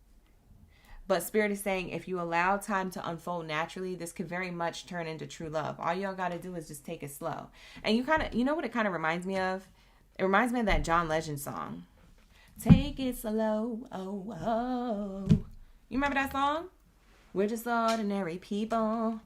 But Spirit is saying if you allow time to unfold naturally, this could very much turn into true love. All y'all got to do is just take it slow. And you know what it kind of reminds me of? It reminds me of that John Legend song. Take it slow, oh, oh. You remember that song? We're just ordinary people.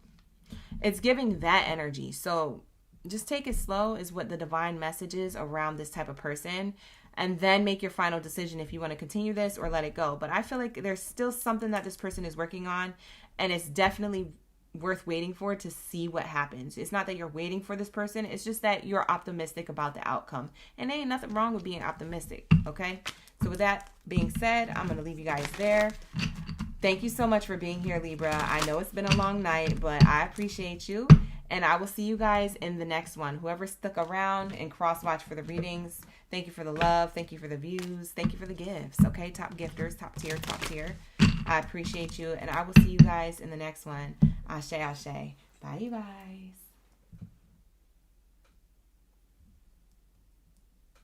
It's giving that energy. So just take it slow is what the divine message is around this type of person. And then make your final decision if you want to continue this or let it go. But I feel like there's still something that this person is working on. And it's definitely worth waiting for to see what happens. It's not that you're waiting for this person. It's just that you're optimistic about the outcome. And there ain't nothing wrong with being optimistic. Okay? So with that being said, I'm going to leave you guys there. Thank you so much for being here, Libra. I know it's been a long night, but I appreciate you. And I will see you guys in the next one. Whoever stuck around and cross-watch for the readings, thank you for the love. Thank you for the views. Thank you for the gifts. Okay, top gifters, top tier, top tier. I appreciate you. And I will see you guys in the next one. Ashe, ashe. Bye, you guys.